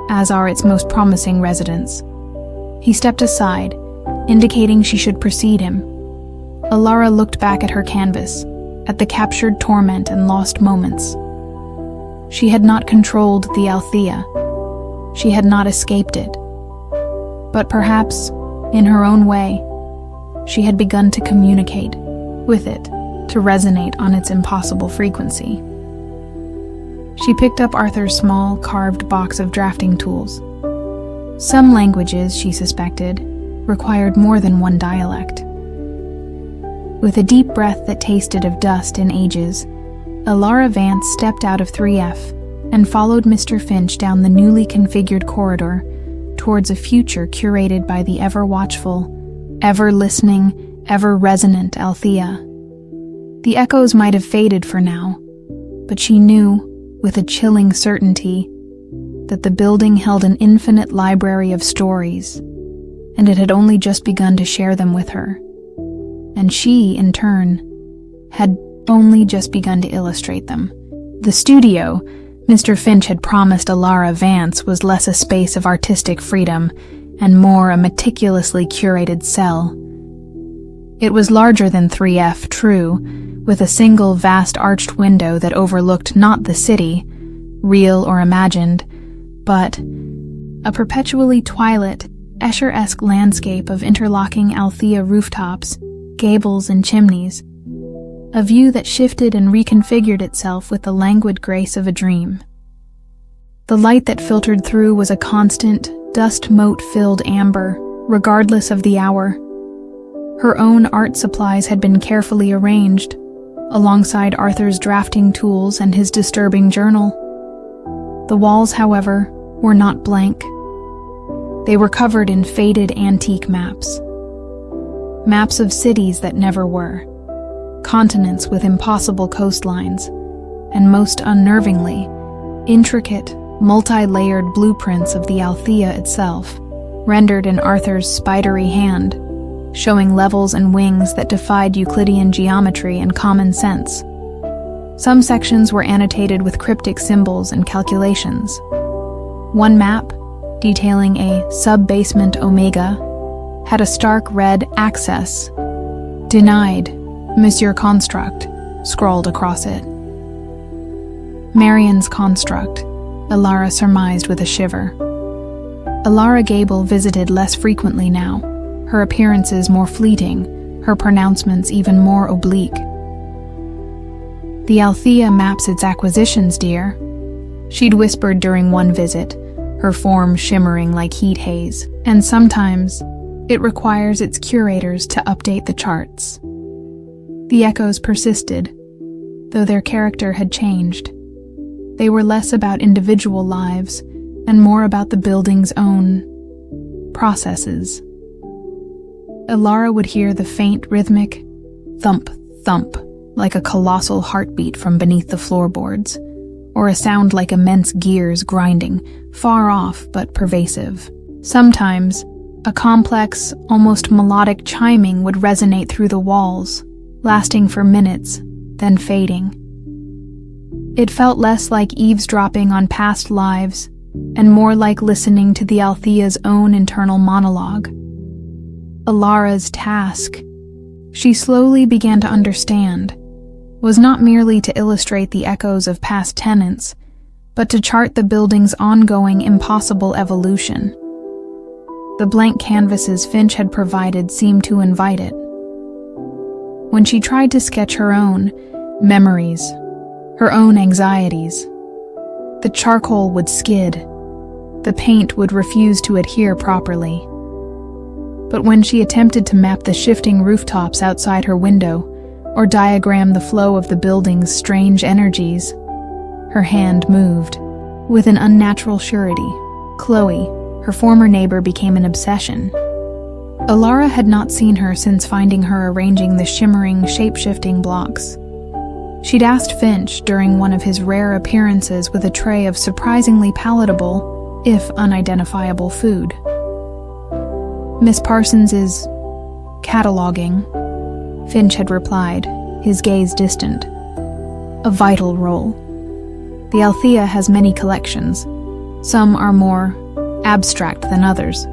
as are its most promising residents." He stepped aside, indicating she should precede him. Alara looked back at her canvas, at the captured torment and lost moments. She had not controlled the Althea. She had not escaped it. But perhaps, in her own way, she had begun to communicate with it, to resonate on its impossible frequency. She picked up Arthur's small, carved box of drafting tools. Some languages, she suspected, required more than one dialect. With a deep breath that tasted of dust and ages, Alara Vance stepped out of 3F and followed Mr. Finch down the newly configured corridor towards a future curated by the ever-watchful, ever-listening, ever-resonant Althea. The echoes might have faded for now, but she knew, with a chilling certainty, that the building held an infinite library of stories, and it had only just begun to share them with her. And she, in turn, had only just begun to illustrate them. The studio Mr. Finch had promised Alara Vance was less a space of artistic freedom and more a meticulously curated cell. It was larger than 3F, true, with a single vast arched window that overlooked not the city, real or imagined, but a perpetually twilit, Escher-esque landscape of interlocking Althea rooftops, gables and chimneys, a view that shifted and reconfigured itself with the languid grace of a dream. The light that filtered through was a constant, dust-mote-filled amber, regardless of the hour. Her own art supplies had been carefully arranged, alongside Arthur's drafting tools and his disturbing journal. The walls, however, were not blank. They were covered in faded antique maps. Maps of cities that never were, continents with impossible coastlines, and most unnervingly, intricate, multi-layered blueprints of the Althea itself, rendered in Arthur's spidery hand, showing levels and wings that defied Euclidean geometry and common sense. Some sections were annotated with cryptic symbols and calculations. One map, detailing a sub-basement omega, had a stark red access, "Denied, Monsieur Construct," scrawled across it. Marion's construct, Alara surmised with a shiver. Alara Gable visited less frequently now, her appearances more fleeting, her pronouncements even more oblique. "The Althea maps its acquisitions, dear," she'd whispered during one visit, her form shimmering like heat haze, "and sometimes it requires its curators to update the charts." The echoes persisted, though their character had changed. They were less about individual lives and more about the building's own processes. Alara would hear the faint rhythmic thump, thump, like a colossal heartbeat from beneath the floorboards, or a sound like immense gears grinding, far off but pervasive. Sometimes, A complex, almost melodic chiming would resonate through the walls, lasting for minutes, then fading. It felt less like eavesdropping on past lives and more like listening to the Althea's own internal monologue. Alara's task, she slowly began to understand, was not merely to illustrate the echoes of past tenants, but to chart the building's ongoing impossible evolution. The blank canvases Finch had provided seemed to invite it. When she tried to sketch her own memories, her own anxieties, the charcoal would skid, the paint would refuse to adhere properly. But when she attempted to map the shifting rooftops outside her window, or diagram the flow of the building's strange energies, her hand moved. With an unnatural surety, Chloe, her former neighbor, became an obsession. Alara had not seen her since finding her arranging the shimmering, shape-shifting blocks. She'd asked Finch during one of his rare appearances with a tray of surprisingly palatable, if unidentifiable, food. "Miss Parsons is cataloging," Finch had replied, his gaze distant. "A vital role. The Althea has many collections. Some are more abstract than others."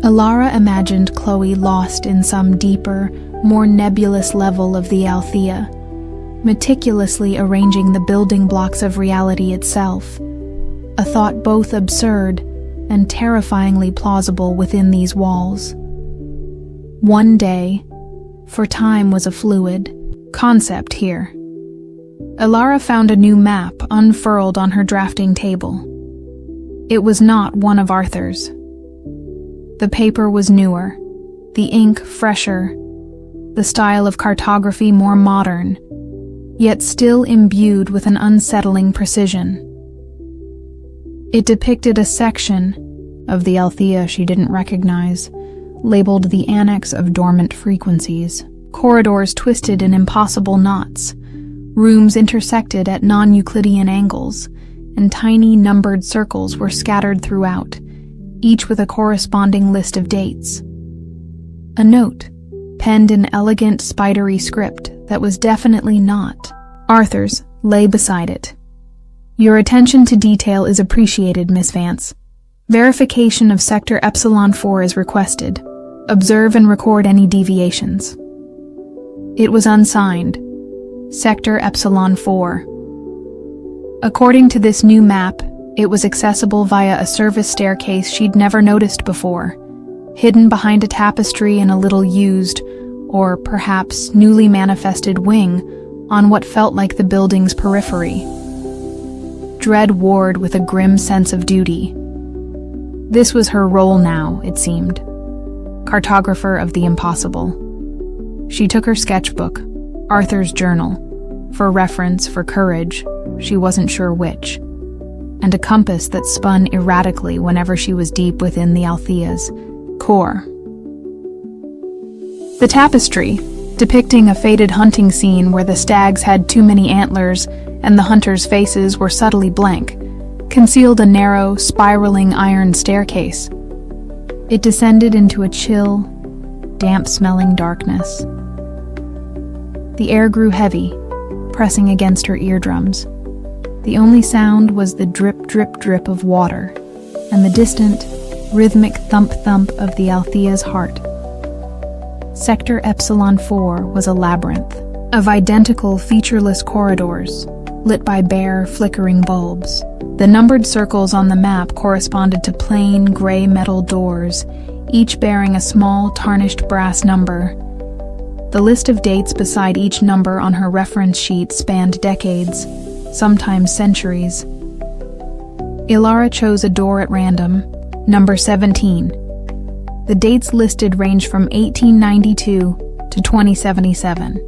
Alara imagined Chloe lost in some deeper, more nebulous level of the Althea, meticulously arranging the building blocks of reality itself, a thought both absurd and terrifyingly plausible within these walls. One day, for time was a fluid concept here, Alara found a new map unfurled on her drafting table. It was not one of Arthur's. The paper was newer, the ink fresher, the style of cartography more modern, yet still imbued with an unsettling precision. It depicted a section of the Althea she didn't recognize, labeled the Annex of Dormant Frequencies, corridors twisted in impossible knots, rooms intersected at non-Euclidean angles, and tiny numbered circles were scattered throughout, each with a corresponding list of dates. A note, penned in elegant, spidery script that was definitely not Arthur's, lay beside it. "Your attention to detail is appreciated, Miss Vance. Verification of Sector Epsilon 4 is requested. Observe and record any deviations." It was unsigned. Sector Epsilon 4. According to this new map, it was accessible via a service staircase she'd never noticed before, hidden behind a tapestry in a little used, or perhaps newly manifested wing on what felt like the building's periphery. Dread warred with a grim sense of duty. This was her role now, it seemed. Cartographer of the impossible. She took her sketchbook, Arthur's journal, for reference, for courage, she wasn't sure which, and a compass that spun erratically whenever she was deep within the Althea's core. The tapestry, depicting a faded hunting scene where the stags had too many antlers and the hunters' faces were subtly blank, concealed a narrow, spiraling iron staircase. It descended into a chill, damp-smelling darkness. The air grew heavy, pressing against her eardrums. The only sound was the drip, drip, drip of water, and the distant, rhythmic thump-thump of the Althea's heart. Sector Epsilon 4 was a labyrinth of identical, featureless corridors, lit by bare, flickering bulbs. The numbered circles on the map corresponded to plain, gray metal doors, each bearing a small, tarnished brass number. The list of dates beside each number on her reference sheet spanned decades, sometimes centuries. Ilara chose a door at random, number 17. The dates listed range from 1892 to 2077.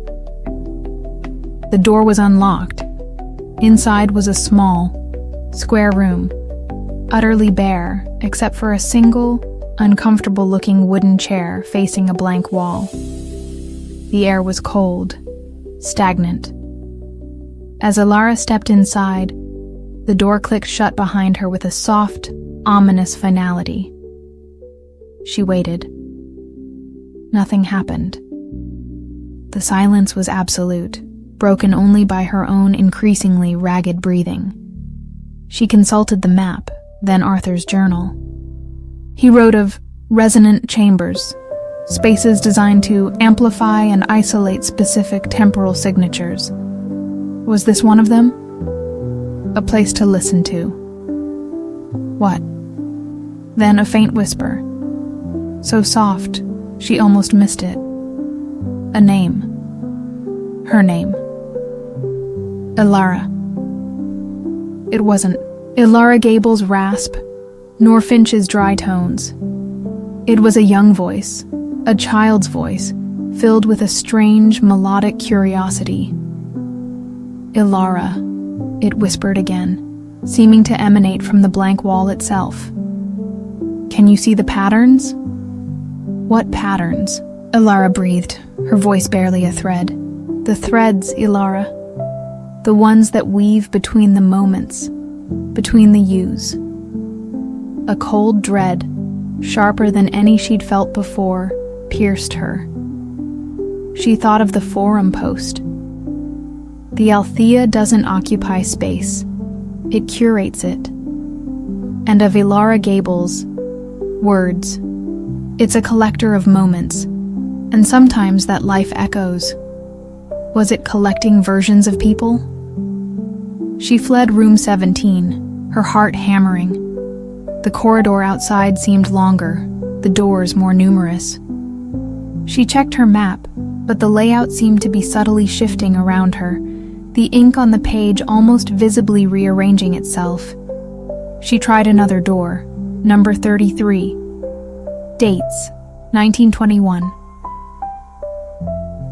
The door was unlocked. Inside was a small, square room, utterly bare except for a single, uncomfortable-looking wooden chair facing a blank wall. The air was cold, stagnant. As Alara stepped inside, the door clicked shut behind her with a soft, ominous finality. She waited. Nothing happened. The silence was absolute, broken only by her own increasingly ragged breathing. She consulted the map, then Arthur's journal. He wrote of resonant chambers, spaces designed to amplify and isolate specific temporal signatures. Was this one of them? A place to listen to. What? Then a faint whisper. So soft, she almost missed it. A name. Her name. Ilara. It wasn't Ilara Gable's rasp, nor Finch's dry tones. It was a young voice, a child's voice, filled with a strange, melodic curiosity. Ilara, it whispered again, seeming to emanate from the blank wall itself. Can you see the patterns? What patterns? Ilara breathed, her voice barely a thread. The threads, Ilara. The ones that weave between the moments, between the yous. A cold dread, sharper than any she'd felt before, pierced her. She thought of the forum post. The Althea doesn't occupy space. It curates it. And of Ilara Gable's words. It's a collector of moments, and sometimes that life echoes. Was it collecting versions of people? She fled room 17, her heart hammering. The corridor outside seemed longer, the doors more numerous. She checked her map, but the layout seemed to be subtly shifting around her, the ink on the page almost visibly rearranging itself. She tried another door, number 33. Dates, 1921.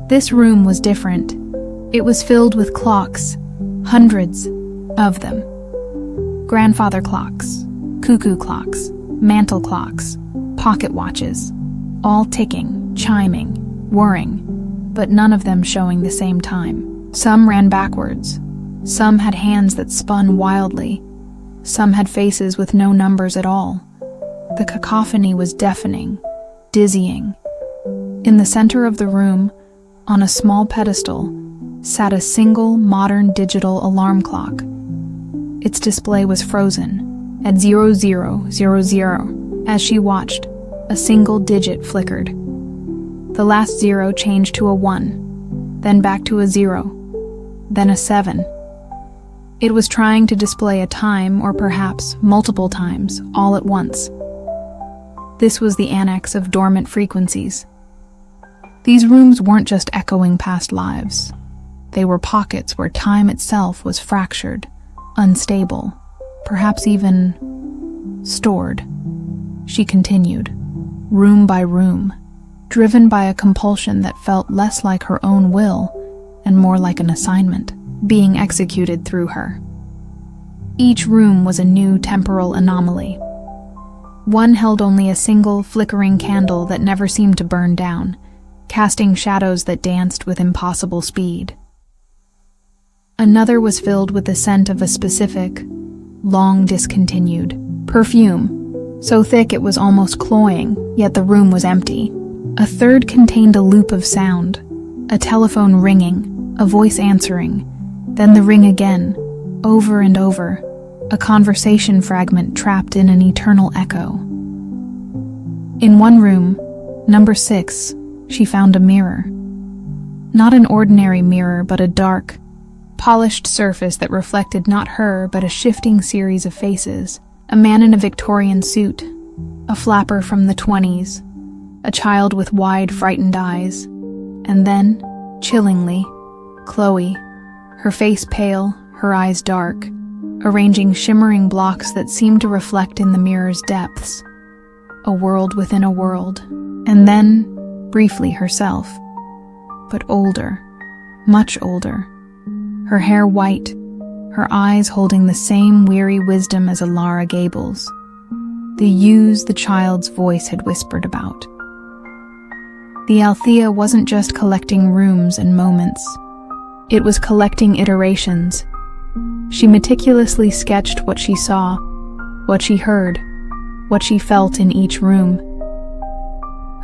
This room was different. It was filled with clocks, hundreds of them. Grandfather clocks, cuckoo clocks, mantle clocks, pocket watches, all ticking, chiming, whirring, but none of them showing the same time. Some ran backwards. Some had hands that spun wildly. Some had faces with no numbers at all. The cacophony was deafening, dizzying. In the center of the room, on a small pedestal, sat a single modern digital alarm clock. Its display was frozen at 0000. As she watched, a single digit flickered. The last 0 changed to a 1, then back to a 0, then a 7. It was trying to display a time, or perhaps multiple times, all at once. This was the annex of dormant frequencies. These rooms weren't just echoing past lives. They were pockets where time itself was fractured, unstable, perhaps even stored. She continued, room by room, driven by a compulsion that felt less like her own will and more like an assignment being executed through her. Each room was a new temporal anomaly. One held only a single flickering candle that never seemed to burn down, casting shadows that danced with impossible speed. Another was filled with the scent of a specific, long discontinued perfume, so thick it was almost cloying, yet the room was empty. A third contained a loop of sound, a telephone ringing, a voice answering, then the ring again, over and over, a conversation fragment trapped in an eternal echo. In one room, number 6, she found a mirror. Not an ordinary mirror, but a dark, polished surface that reflected not her, but a shifting series of faces. A man in a Victorian suit, a flapper from the 20s, a child with wide, frightened eyes, and then, chillingly, Chloe, her face pale, her eyes dark, arranging shimmering blocks that seemed to reflect in the mirror's depths. A world within a world, and then, briefly herself, but older, much older, her hair white, her eyes holding the same weary wisdom as Ilara Gable's, the yous the child's voice had whispered about. The Althea wasn't just collecting rooms and moments. It was collecting iterations. She meticulously sketched what she saw, what she heard, what she felt in each room.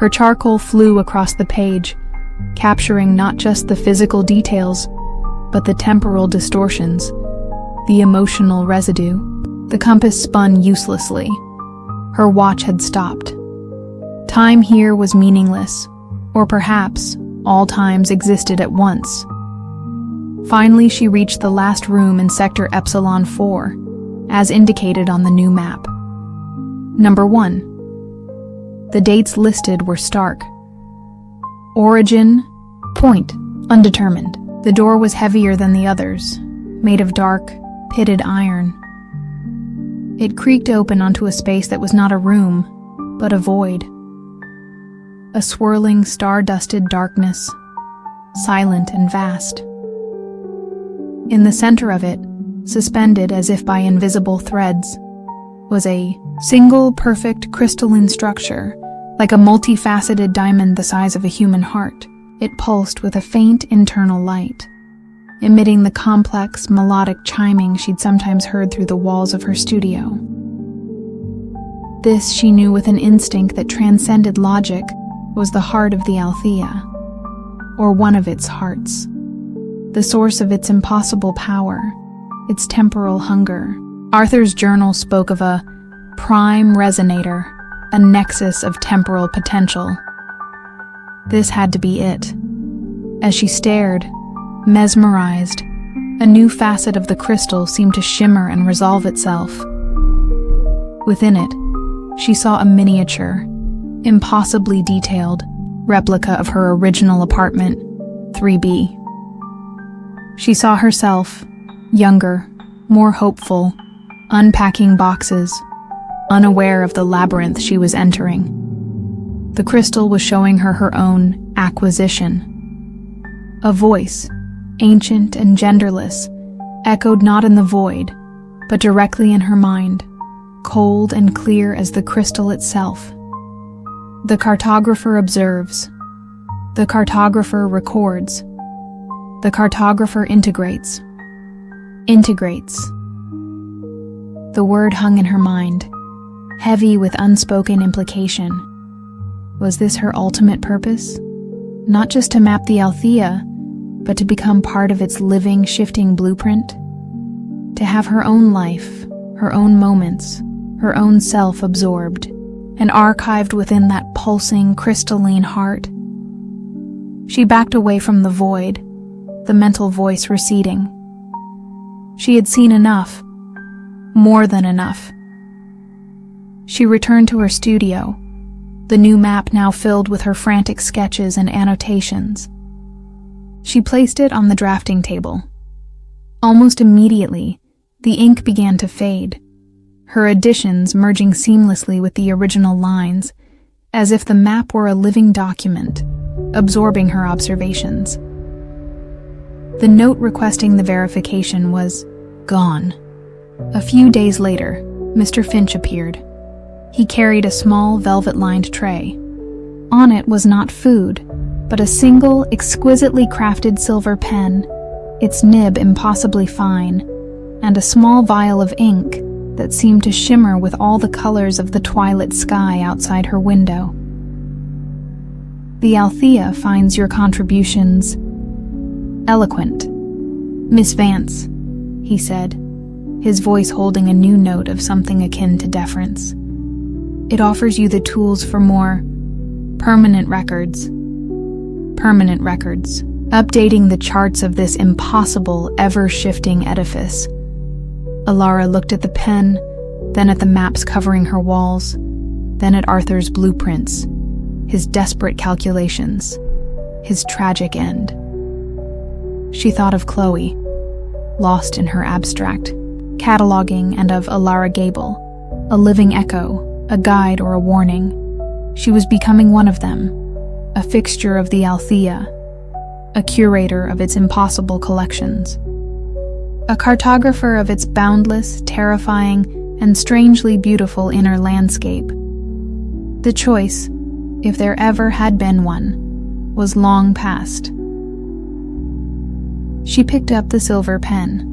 Her charcoal flew across the page, capturing not just the physical details, but the temporal distortions, the emotional residue. The compass spun uselessly. Her watch had stopped. Time here was meaningless, or perhaps all times existed at once. Finally, she reached the last room in Sector Epsilon 4, as indicated on the new map. Number 1. The dates listed were stark. Origin, point, undetermined. The door was heavier than the others, made of dark, pitted iron. It creaked open onto a space that was not a room, but a void. A swirling, star-dusted darkness, silent and vast. In the center of it, suspended as if by invisible threads, was a single, perfect, crystalline structure, like a multifaceted diamond the size of a human heart. It pulsed with a faint internal light, emitting the complex, melodic chiming she'd sometimes heard through the walls of her studio. This, she knew with an instinct that transcended logic, was the heart of the Althea, or one of its hearts, the source of its impossible power, its temporal hunger. Arthur's journal spoke of a prime resonator, a nexus of temporal potential. This had to be it. As she stared, mesmerized, a new facet of the crystal seemed to shimmer and resolve itself. Within it, she saw a miniature, impossibly detailed, replica of her original apartment, 3B. She saw herself, younger, more hopeful, unpacking boxes, unaware of the labyrinth she was entering. The crystal was showing her her own acquisition. A voice, ancient and genderless, echoed not in the void, but directly in her mind, cold and clear as the crystal itself. The cartographer observes. The cartographer records. The cartographer integrates. Integrates. The word hung in her mind, heavy with unspoken implication. Was this her ultimate purpose? Not just to map the Althea, but to become part of its living, shifting blueprint? To have her own life, her own moments, her own self absorbed, and archived within that pulsing, crystalline heart? She backed away from the void, the mental voice receding. She had seen enough, more than enough. She returned to her studio, the new map now filled with her frantic sketches and annotations. She placed it on the drafting table. Almost immediately, the ink began to fade, her additions merging seamlessly with the original lines, as if the map were a living document, absorbing her observations. The note requesting the verification was gone. A few days later, Mr. Finch appeared. He carried a small velvet-lined tray. On it was not food, but a single, exquisitely crafted silver pen, its nib impossibly fine, and a small vial of ink that seemed to shimmer with all the colors of the twilit sky outside her window. The Althea finds your contributions eloquent. Miss Vance, he said, his voice holding a new note of something akin to deference. It offers you the tools for more permanent records. Permanent records, updating the charts of this impossible, ever-shifting edifice. Alara looked at the pen, then at the maps covering her walls, then at Arthur's blueprints, his desperate calculations, his tragic end. She thought of Chloe, lost in her abstract cataloging, and of Alara Gable, a living echo, a guide or a warning. She was becoming one of them, a fixture of the Althea, a curator of its impossible collections, a cartographer of its boundless, terrifying, and strangely beautiful inner landscape. The choice, if there ever had been one, was long past. She picked up the silver pen.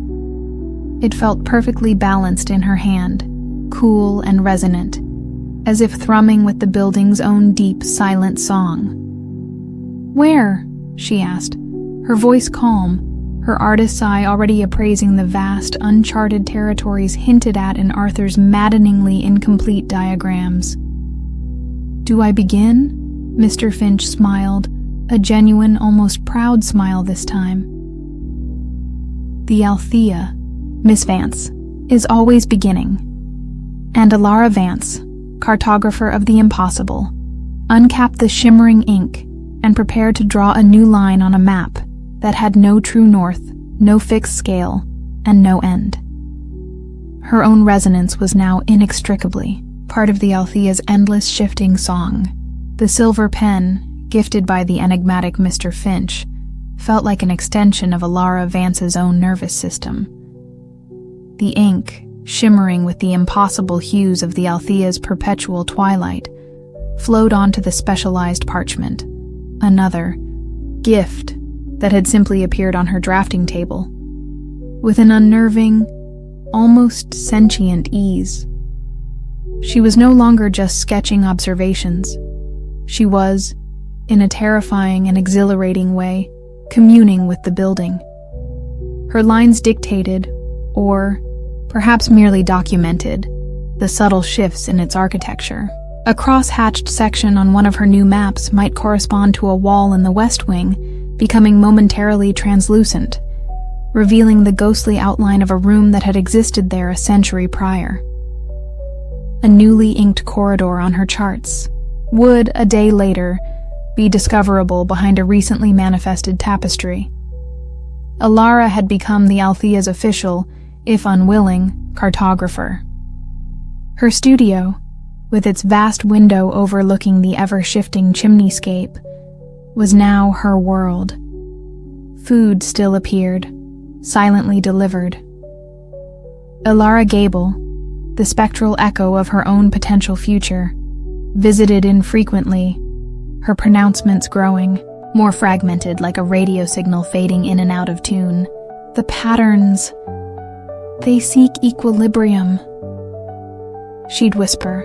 It felt perfectly balanced in her hand, cool and resonant, as if thrumming with the building's own deep, silent song. "Where?" she asked, her voice calm, her artist's eye already appraising the vast, uncharted territories hinted at in Arthur's maddeningly incomplete diagrams. "Do I begin?" Mr. Finch smiled, a genuine, almost proud smile this time. "The Althea, Miss Vance, is always beginning." And Alara Vance, cartographer of the impossible, uncapped the shimmering ink and prepared to draw a new line on a map that had no true north, no fixed scale, and no end. Her own resonance was now inextricably part of the Althea's endless shifting song. The silver pen, gifted by the enigmatic Mr. Finch, felt like an extension of Alara Vance's own nervous system. The ink, shimmering with the impossible hues of the Althea's perpetual twilight, flowed onto the specialized parchment, another gift that had simply appeared on her drafting table, with an unnerving, almost sentient ease. She was no longer just sketching observations. She was, in a terrifying and exhilarating way, communing with the building. Her lines dictated, or perhaps merely documented, the subtle shifts in its architecture. A cross-hatched section on one of her new maps might correspond to a wall in the West Wing, becoming momentarily translucent, revealing the ghostly outline of a room that had existed there a century prior. A newly inked corridor on her charts would, a day later, be discoverable behind a recently manifested tapestry. Alara had become the Althea's official, if unwilling, cartographer. Her studio, with its vast window overlooking the ever-shifting chimneyscape, was now her world. Food still appeared, silently delivered. Alara Gable, the spectral echo of her own potential future, visited infrequently, her pronouncements growing, more fragmented like a radio signal fading in and out of tune. The patterns, they seek equilibrium, she'd whisper,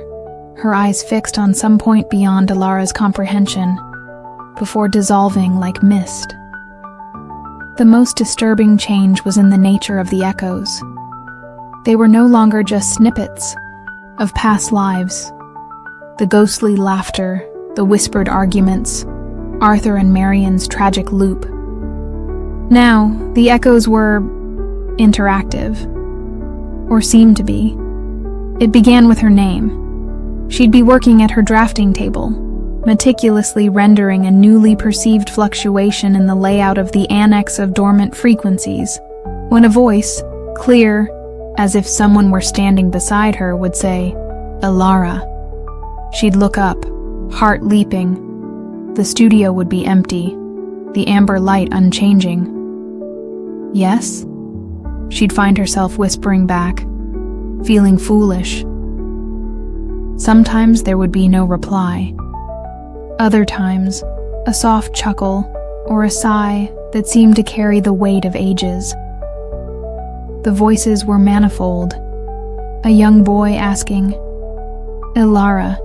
her eyes fixed on some point beyond Alara's comprehension, before dissolving like mist. The most disturbing change was in the nature of the echoes. They were no longer just snippets of past lives. The ghostly laughter, the whispered arguments, Arthur and Marion's tragic loop. Now, the echoes were interactive, or seemed to be. It began with her name. She'd be working at her drafting table, meticulously rendering a newly perceived fluctuation in the layout of the annex of dormant frequencies, when a voice, clear, as if someone were standing beside her, would say, "Alara." She'd look up, heart leaping. The studio would be empty, the amber light unchanging. "Yes?" She'd find herself whispering back, feeling foolish. Sometimes there would be no reply. Other times, a soft chuckle or a sigh that seemed to carry the weight of ages. The voices were manifold. A young boy asking, "Alara,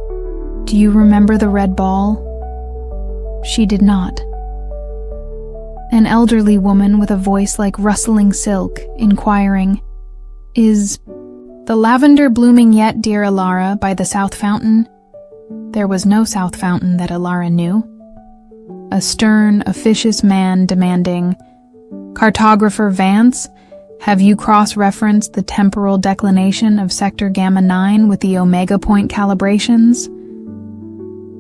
do you remember the red ball?" She did not. An elderly woman with a voice like rustling silk, inquiring, "Is the lavender blooming yet, dear Alara, by the South Fountain?" There was no South Fountain that Alara knew. A stern, officious man demanding, "Cartographer Vance, have you cross-referenced the temporal declination of Sector Gamma 9 with the Omega Point calibrations?"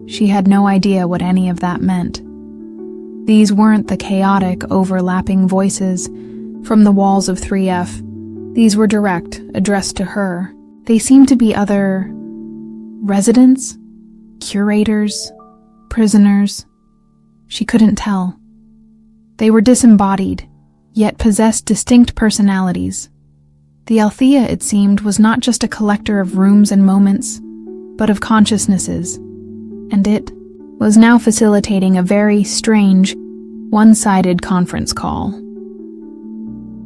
She had no idea what any of that meant. These weren't the chaotic, overlapping voices from the walls of 3F. These were direct, addressed to her. They seemed to be other residents, curators, prisoners. She couldn't tell. They were disembodied, yet possessed distinct personalities. The Althea, it seemed, was not just a collector of rooms and moments, but of consciousnesses, and it was now facilitating a very strange, one-sided conference call.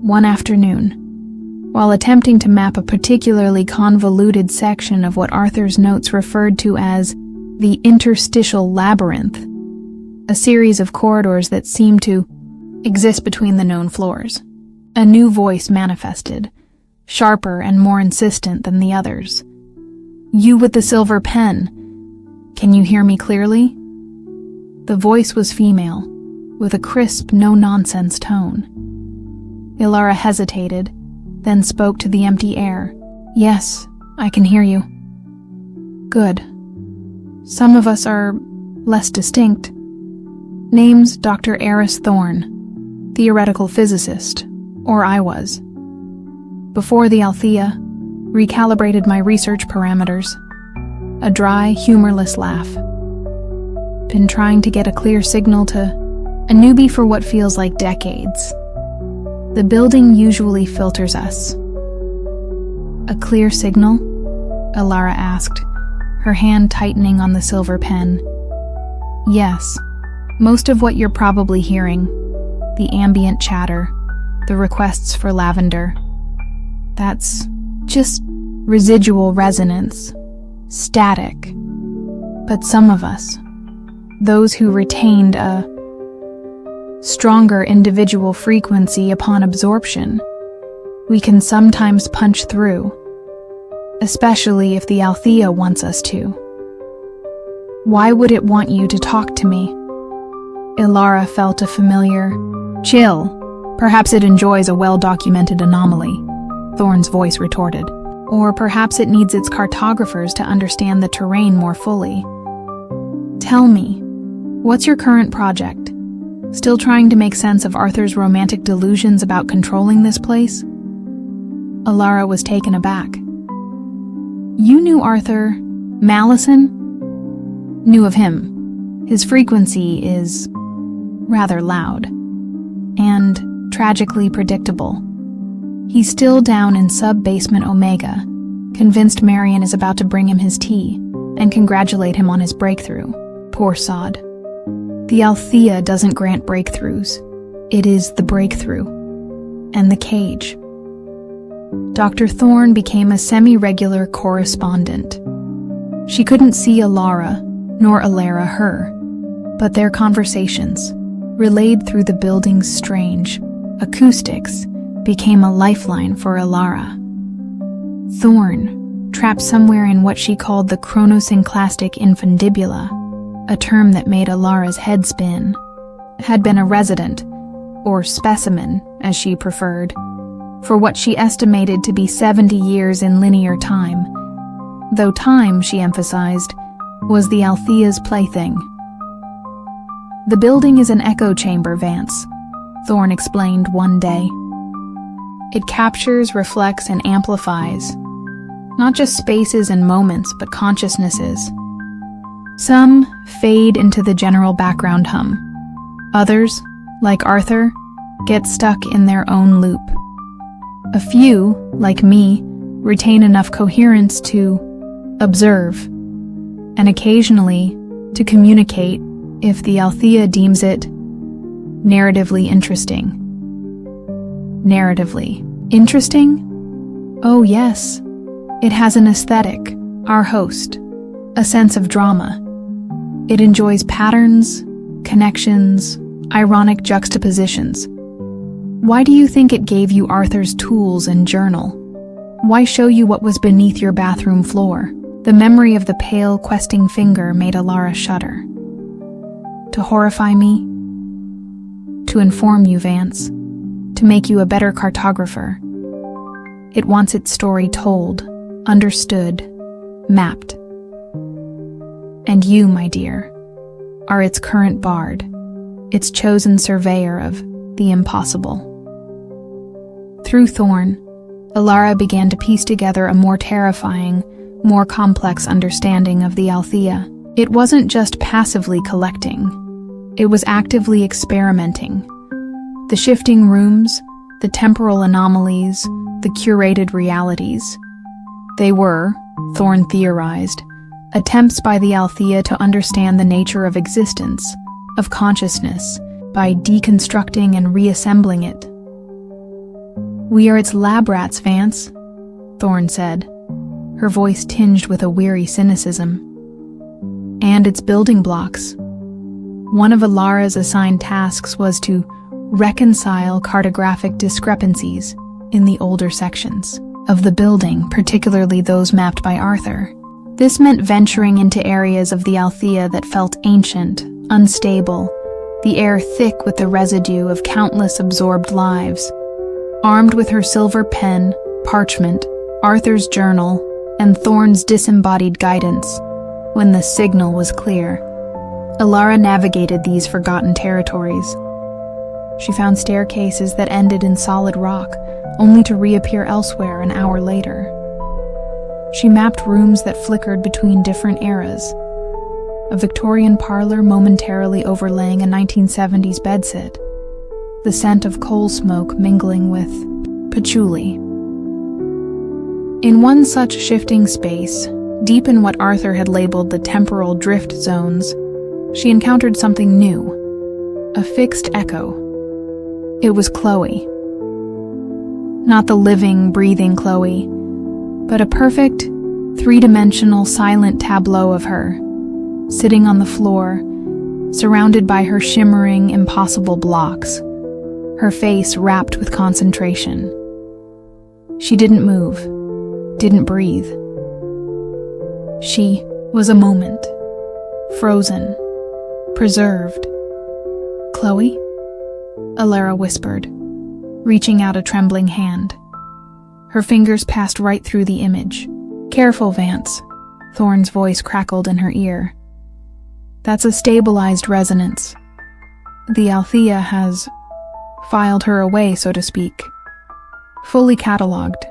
One afternoon, while attempting to map a particularly convoluted section of what Arthur's notes referred to as the interstitial labyrinth, a series of corridors that seemed to exist between the known floors. A new voice manifested, sharper and more insistent than the others. "You with the silver pen. Can you hear me clearly?" The voice was female, with a crisp, no-nonsense tone. Ilara hesitated, then spoke to the empty air. "Yes, I can hear you." "Good. Some of us are less distinct. Name's Dr. Eris Thorne, theoretical physicist, or I was. Before the Althea, recalibrated my research parameters. A dry, humorless laugh. Been trying to get a clear signal to a newbie for what feels like decades. The building usually filters us." "A clear signal?" Ilara asked, her hand tightening on the silver pen. "Yes. Most of what you're probably hearing. The ambient chatter, the requests for lavender. That's just residual resonance. Static. But some of us, those who retained a stronger individual frequency upon absorption, we can sometimes punch through, especially if the Althea wants us to." "Why would it want you to talk to me?" Ilara felt a familiar chill. "Perhaps it enjoys a well-documented anomaly," Thorne's voice retorted. "Or perhaps it needs its cartographers to understand the terrain more fully. Tell me, what's your current project? Still trying to make sense of Arthur's romantic delusions about controlling this place?" Ilara was taken aback. "You knew Arthur Mallison?" "Knew of him. His frequency is rather loud and tragically predictable. He's still down in sub-basement Omega, convinced Marion is about to bring him his tea and congratulate him on his breakthrough. Poor sod. The Althea doesn't grant breakthroughs. It is the breakthrough. And the cage." Dr. Thorne became a semi-regular correspondent. She couldn't see Ilara, nor Ilara her, but their conversations, relayed through the building's strange acoustics, became a lifeline for Ilara. Thorne, trapped somewhere in what she called the chronosynclastic infundibula, a term that made Ilara's head spin, had been a resident, or specimen, as she preferred, for what she estimated to be 70 years in linear time, though time, she emphasized, was the Althea's plaything. "The building is an echo chamber, Vance," Thorne explained one day. "It captures, reflects, and amplifies, not just spaces and moments, but consciousnesses. Some fade into the general background hum. Others, like Arthur, get stuck in their own loop. A few, like me, retain enough coherence to observe, and occasionally to communicate if the Althea deems it narratively interesting." Narratively interesting? Oh yes. It has an aesthetic, our host, a sense of drama. It enjoys patterns, connections, ironic juxtapositions. Why do you think it gave you Arthur's tools and journal? Why show you what was beneath your bathroom floor? The memory of the pale, questing finger made Ilara shudder. To horrify me? To inform you, Vance. To make you a better cartographer. It wants its story told, understood, mapped. And you, my dear, are its current bard, its chosen surveyor of the impossible. Through Thorne, Ilara began to piece together a more terrifying, more complex understanding of the Althea. It wasn't just passively collecting. It was actively experimenting. The shifting rooms, the temporal anomalies, the curated realities. They were, Thorne theorized, attempts by the Althea to understand the nature of existence, of consciousness, by deconstructing and reassembling it. "We are its lab rats, Vance," Thorne said, her voice tinged with a weary cynicism. "And its building blocks." One of Alara's assigned tasks was to reconcile cartographic discrepancies in the older sections of the building, particularly those mapped by Arthur. This meant venturing into areas of the Althea that felt ancient, unstable, the air thick with the residue of countless absorbed lives. Armed with her silver pen, parchment, Arthur's journal, and Thorne's disembodied guidance, when the signal was clear, Alara navigated these forgotten territories. She found staircases that ended in solid rock, only to reappear elsewhere an hour later. She mapped rooms that flickered between different eras. A Victorian parlor momentarily overlaying a 1970s bedsit, the scent of coal smoke mingling with patchouli. In one such shifting space, deep in what Arthur had labeled the temporal drift zones, she encountered something new, a fixed echo. It was Chloe. Not the living, breathing Chloe, but a perfect, three-dimensional silent tableau of her, sitting on the floor, surrounded by her shimmering, impossible blocks, her face wrapped with concentration. She didn't move, didn't breathe. She was a moment, frozen, preserved. "Chloe?" Alara whispered, reaching out a trembling hand. Her fingers passed right through the image. "Careful, Vance," Thorne's voice crackled in her ear. "That's a stabilized resonance. The Althea has filed her away, so to speak. Fully catalogued.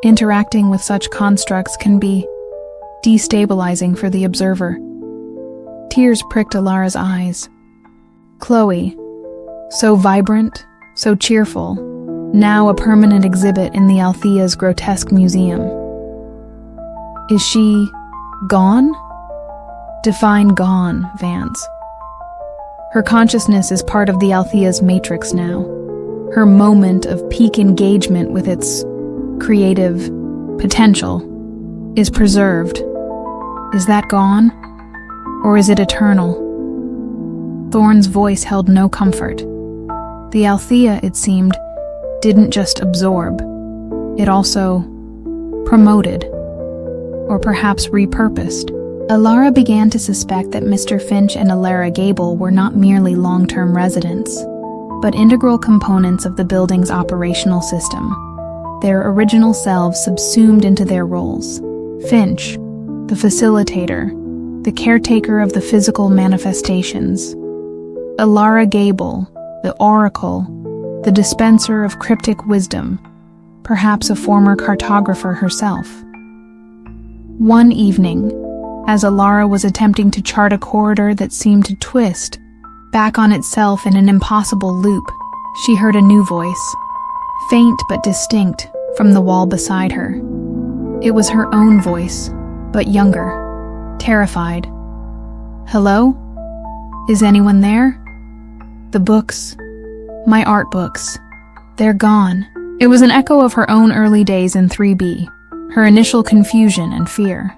Interacting with such constructs can be destabilizing for the observer." Tears pricked Alara's eyes. Chloe, so vibrant, so cheerful, now a permanent exhibit in the Althea's grotesque museum. Is she gone? Define gone, Vance. Her consciousness is part of the Althea's matrix now. Her moment of peak engagement with its creative potential is preserved. Is that gone? Or is it eternal? Thorne's voice held no comfort. The Althea, it seemed, didn't just absorb. It also promoted, or perhaps repurposed. Alara began to suspect that Mr. Finch and Alara Gable were not merely long-term residents, but integral components of the building's operational system, their original selves subsumed into their roles. Finch, the facilitator, the caretaker of the physical manifestations. Alara Gable, the oracle, the dispenser of cryptic wisdom, perhaps a former cartographer herself. One evening, as Alara was attempting to chart a corridor that seemed to twist back on itself in an impossible loop, she heard a new voice, faint but distinct, from the wall beside her. It was her own voice, but younger, terrified. "Hello? Is anyone there? The books, my art books, they're gone." It was an echo of her own early days in 3B, her initial confusion and fear.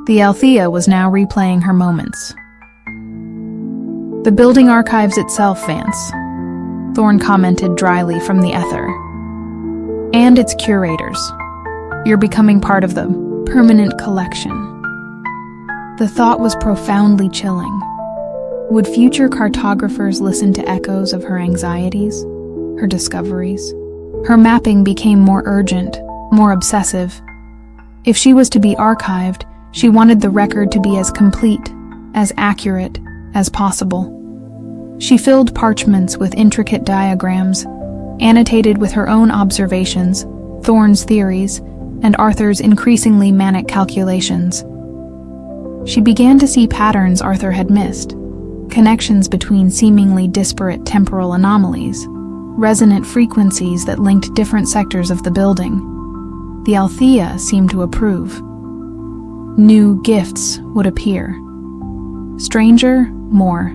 The Althea was now replaying her moments. "The building archives itself, Vance," Thorne commented dryly from the ether. "And its curators. You're becoming part of the permanent collection." The thought was profoundly chilling. Would future cartographers listen to echoes of her anxieties, her discoveries? Her mapping became more urgent, more obsessive. If she was to be archived, she wanted the record to be as complete, as accurate as possible. She filled parchments with intricate diagrams, annotated with her own observations, Thorne's theories, and Arthur's increasingly manic calculations. She began to see patterns Arthur had missed, connections between seemingly disparate temporal anomalies, resonant frequencies that linked different sectors of the building. The Althea seemed to approve. New gifts would appear. Stranger, more.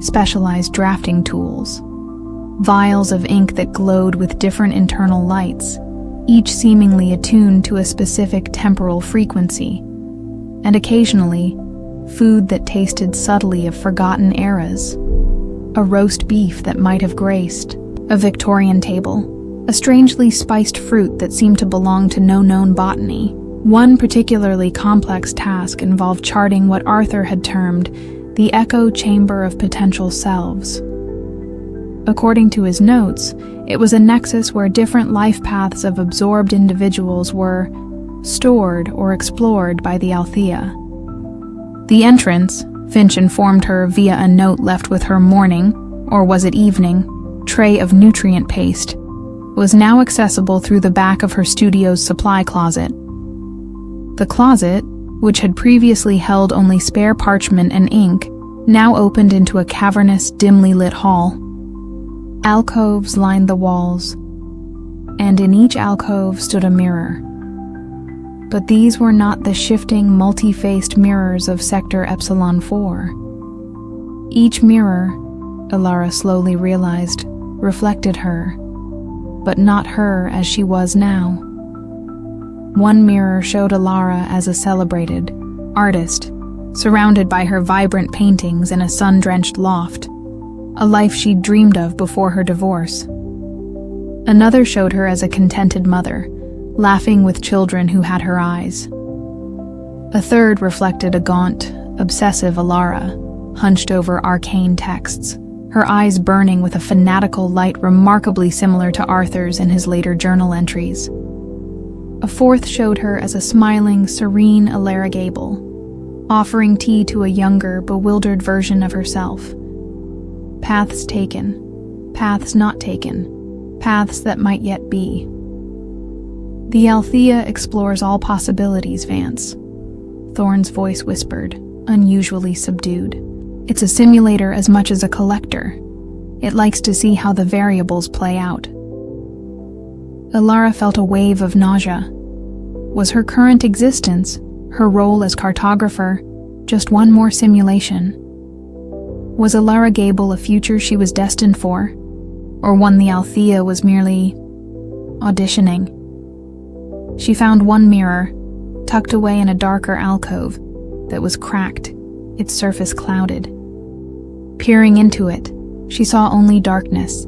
Specialized drafting tools. vials of ink that glowed with different internal lights, each seemingly attuned to a specific temporal frequency, and occasionally, food that tasted subtly of forgotten eras. A roast beef that might have graced a Victorian table, a strangely spiced fruit that seemed to belong to no known botany. One particularly complex task involved charting what Arthur had termed the echo chamber of potential selves. According to his notes, it was a nexus where different life paths of absorbed individuals were stored or explored by the Althea. The entrance, Finch informed her via a note left with her morning, or was it evening, tray of nutrient paste, was now accessible through the back of her studio's supply closet. The closet, which had previously held only spare parchment and ink, now opened into a cavernous, dimly lit hall. Alcoves lined the walls, and in each alcove stood a mirror. But these were not the shifting, multi-faced mirrors of Sector Epsilon 4. Each mirror, Alara slowly realized, reflected her, but not her as she was now. One mirror showed Alara as a celebrated artist, surrounded by her vibrant paintings in a sun-drenched loft, a life she'd dreamed of before her divorce. Another showed her as a contented mother, laughing with children who had her eyes. A third reflected a gaunt, obsessive Alara, hunched over arcane texts, her eyes burning with a fanatical light remarkably similar to Arthur's in his later journal entries. A fourth showed her as a smiling, serene Alara Gable, offering tea to a younger, bewildered version of herself. Paths taken, paths not taken, paths that might yet be. The Althea explores all possibilities, Vance, Thorne's voice whispered, unusually subdued. It's a simulator as much as a collector. It likes to see how the variables play out. Alara felt a wave of nausea. Was her current existence, her role as cartographer, just one more simulation? Was Alara Gable a future she was destined for, or one the Althea was merely auditioning? She found one mirror, tucked away in a darker alcove, that was cracked, its surface clouded. Peering into it, she saw only darkness,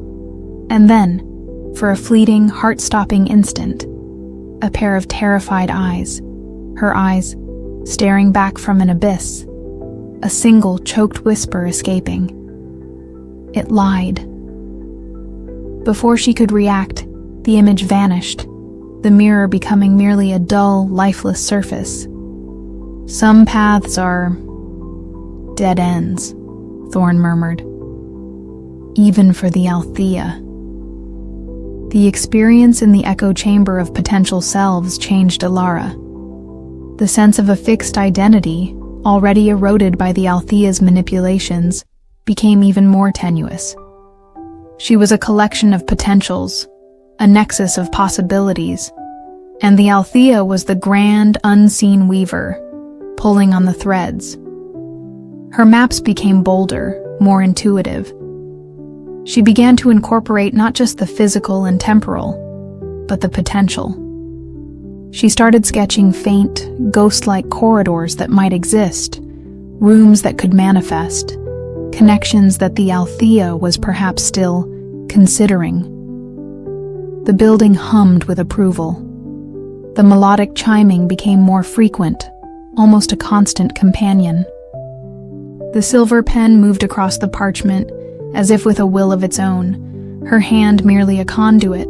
and then, for a fleeting, heart-stopping instant, a pair of terrified eyes, her eyes staring back from an abyss, a single choked whisper escaping. It lied. Before she could react, the image vanished, the mirror becoming merely a dull, lifeless surface. Some paths are dead ends, Thorne murmured. Even for the Althea. The experience in the echo chamber of potential selves changed Alara. The sense of a fixed identity, already eroded by the Althea's manipulations, became even more tenuous. She was a collection of potentials, a nexus of possibilities, and the Althea was the grand, unseen weaver, pulling on the threads. Her maps became bolder, more intuitive. She began to incorporate not just the physical and temporal, but the potential. She started sketching faint, ghost-like corridors that might exist, rooms that could manifest, connections that the Althea was perhaps still considering. The building hummed with approval. The melodic chiming became more frequent, almost a constant companion. The silver pen moved across the parchment, as if with a will of its own, her hand merely a conduit.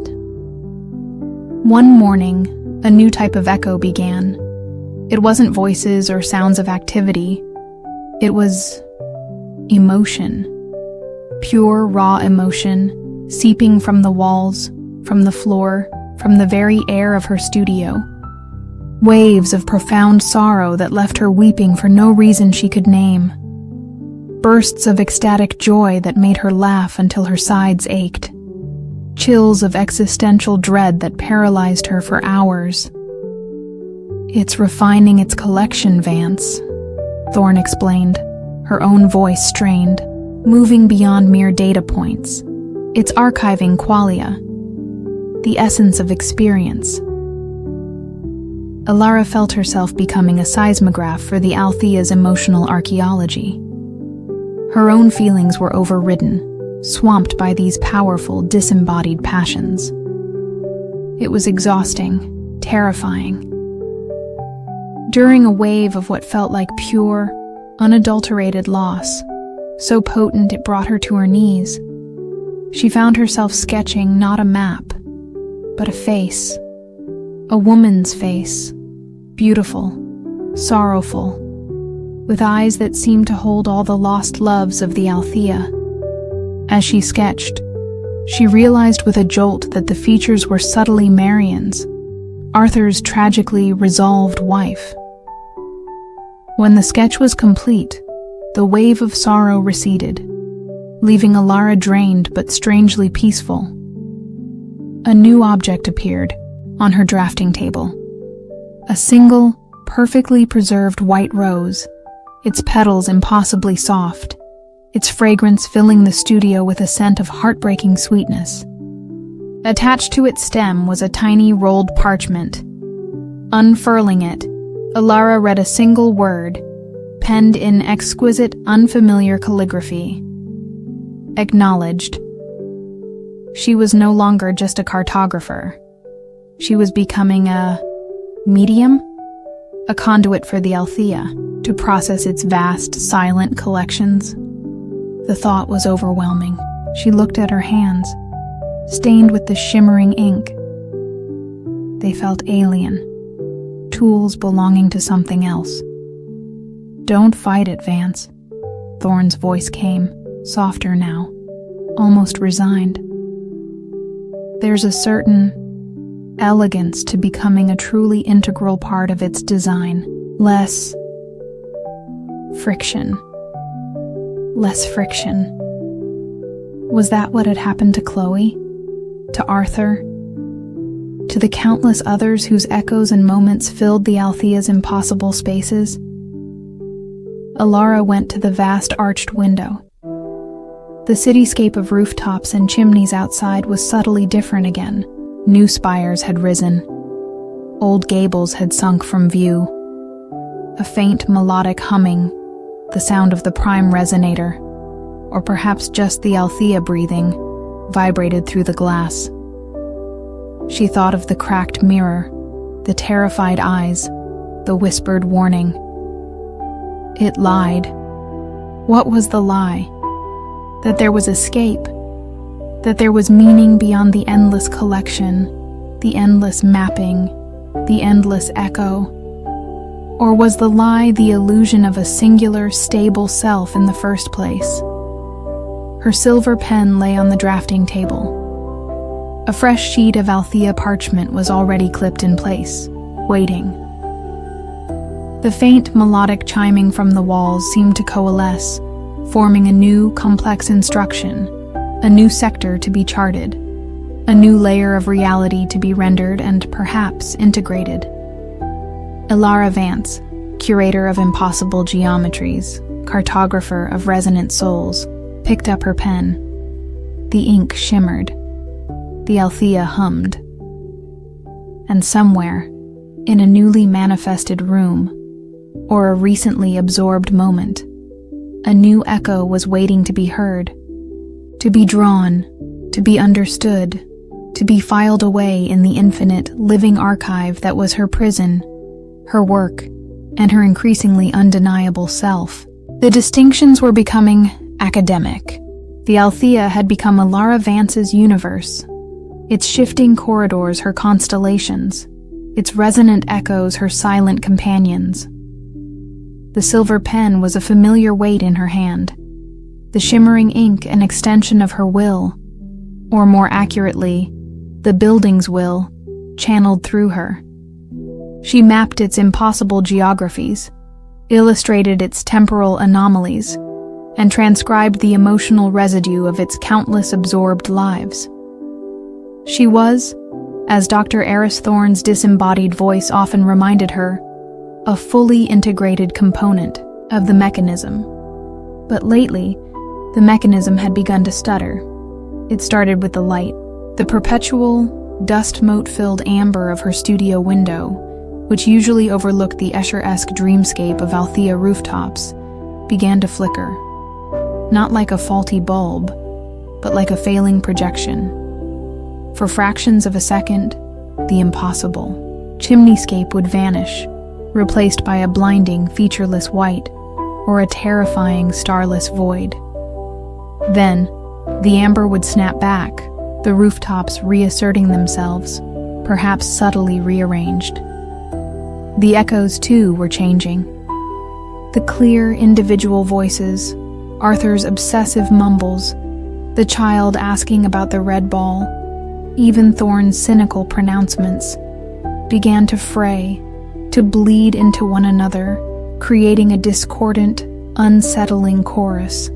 One morning, a new type of echo began. It wasn't voices or sounds of activity. It was emotion. Pure, raw emotion, seeping from the walls, from the floor, from the very air of her studio. Waves of profound sorrow that left her weeping for no reason she could name. Bursts of ecstatic joy that made her laugh until her sides ached. Chills of existential dread that paralyzed her for hours. It's refining its collection, Vance, Thorne explained, her own voice strained, moving beyond mere data points. It's archiving qualia, the essence of experience. Alara felt herself becoming a seismograph for the Althea's emotional archaeology. Her own feelings were overridden, swamped by these powerful, disembodied passions. It was exhausting, terrifying. During a wave of what felt like pure, unadulterated loss, so potent it brought her to her knees, she found herself sketching not a map, but a face. A woman's face, beautiful, sorrowful, with eyes that seemed to hold all the lost loves of the Althea. As she sketched, she realized with a jolt that the features were subtly Marian's, Arthur's tragically resolved wife. When the sketch was complete, the wave of sorrow receded, leaving Alara drained but strangely peaceful. A new object appeared on her drafting table. A single, perfectly preserved white rose, its petals impossibly soft, its fragrance filling the studio with a scent of heartbreaking sweetness. Attached to its stem was a tiny rolled parchment. Unfurling it, Alara read a single word, penned in exquisite, unfamiliar calligraphy. Acknowledged. She was no longer just a cartographer. She was becoming a medium, a conduit for the Althea to process its vast, silent collections. The thought was overwhelming. She looked at her hands, stained with the shimmering ink. They felt alien, tools belonging to something else. "Don't fight it, Vance." Thorne's voice came, softer now, almost resigned. "There's a certain elegance to becoming a truly integral part of its design. Less friction. Less friction." Was that what had happened to Chloe? To Arthur? To the countless others whose echoes and moments filled the Althea's impossible spaces? Alara went to the vast arched window. The cityscape of rooftops and chimneys outside was subtly different again. New spires had risen. Old gables had sunk from view. A faint melodic humming, the sound of the prime resonator, or perhaps just the Althea breathing, vibrated through the glass. She thought of the cracked mirror, the terrified eyes, the whispered warning. It lied. What was the lie? That there was escape. That there was meaning beyond the endless collection, the endless mapping, the endless echo. Or was the lie the illusion of a singular, stable self in the first place? Her silver pen lay on the drafting table. A fresh sheet of Althea parchment was already clipped in place, waiting. The faint melodic chiming from the walls seemed to coalesce, forming a new, complex instruction, a new sector to be charted, a new layer of reality to be rendered and perhaps integrated. Alara Vance, curator of impossible geometries, cartographer of resonant souls, picked up her pen. The ink shimmered. The Althea hummed. And somewhere, in a newly manifested room, or a recently absorbed moment, a new echo was waiting to be heard, to be drawn, to be understood, to be filed away in the infinite, living archive that was her prison, her work, and her increasingly undeniable self. The distinctions were becoming academic. The Althea had become Alara Vance's universe, its shifting corridors her constellations, its resonant echoes her silent companions. The silver pen was a familiar weight in her hand, the shimmering ink an extension of her will, or more accurately, the building's will, channeled through her. She mapped its impossible geographies, illustrated its temporal anomalies, and transcribed the emotional residue of its countless absorbed lives. She was, as Dr. Eris Thorne's disembodied voice often reminded her, a fully integrated component of the mechanism. But lately, the mechanism had begun to stutter. It started with the light. The perpetual, dust-mote-filled amber of her studio window, which usually overlooked the Escher-esque dreamscape of Althea rooftops, began to flicker. Not like a faulty bulb, but like a failing projection. For fractions of a second, the impossible chimneyscape would vanish, replaced by a blinding, featureless white, or a terrifying, starless void. Then, the amber would snap back, the rooftops reasserting themselves, perhaps subtly rearranged. The echoes, too, were changing. The clear, individual voices, Arthur's obsessive mumbles, the child asking about the red ball, even Thorne's cynical pronouncements, began to fray, to bleed into one another, creating a discordant, unsettling chorus.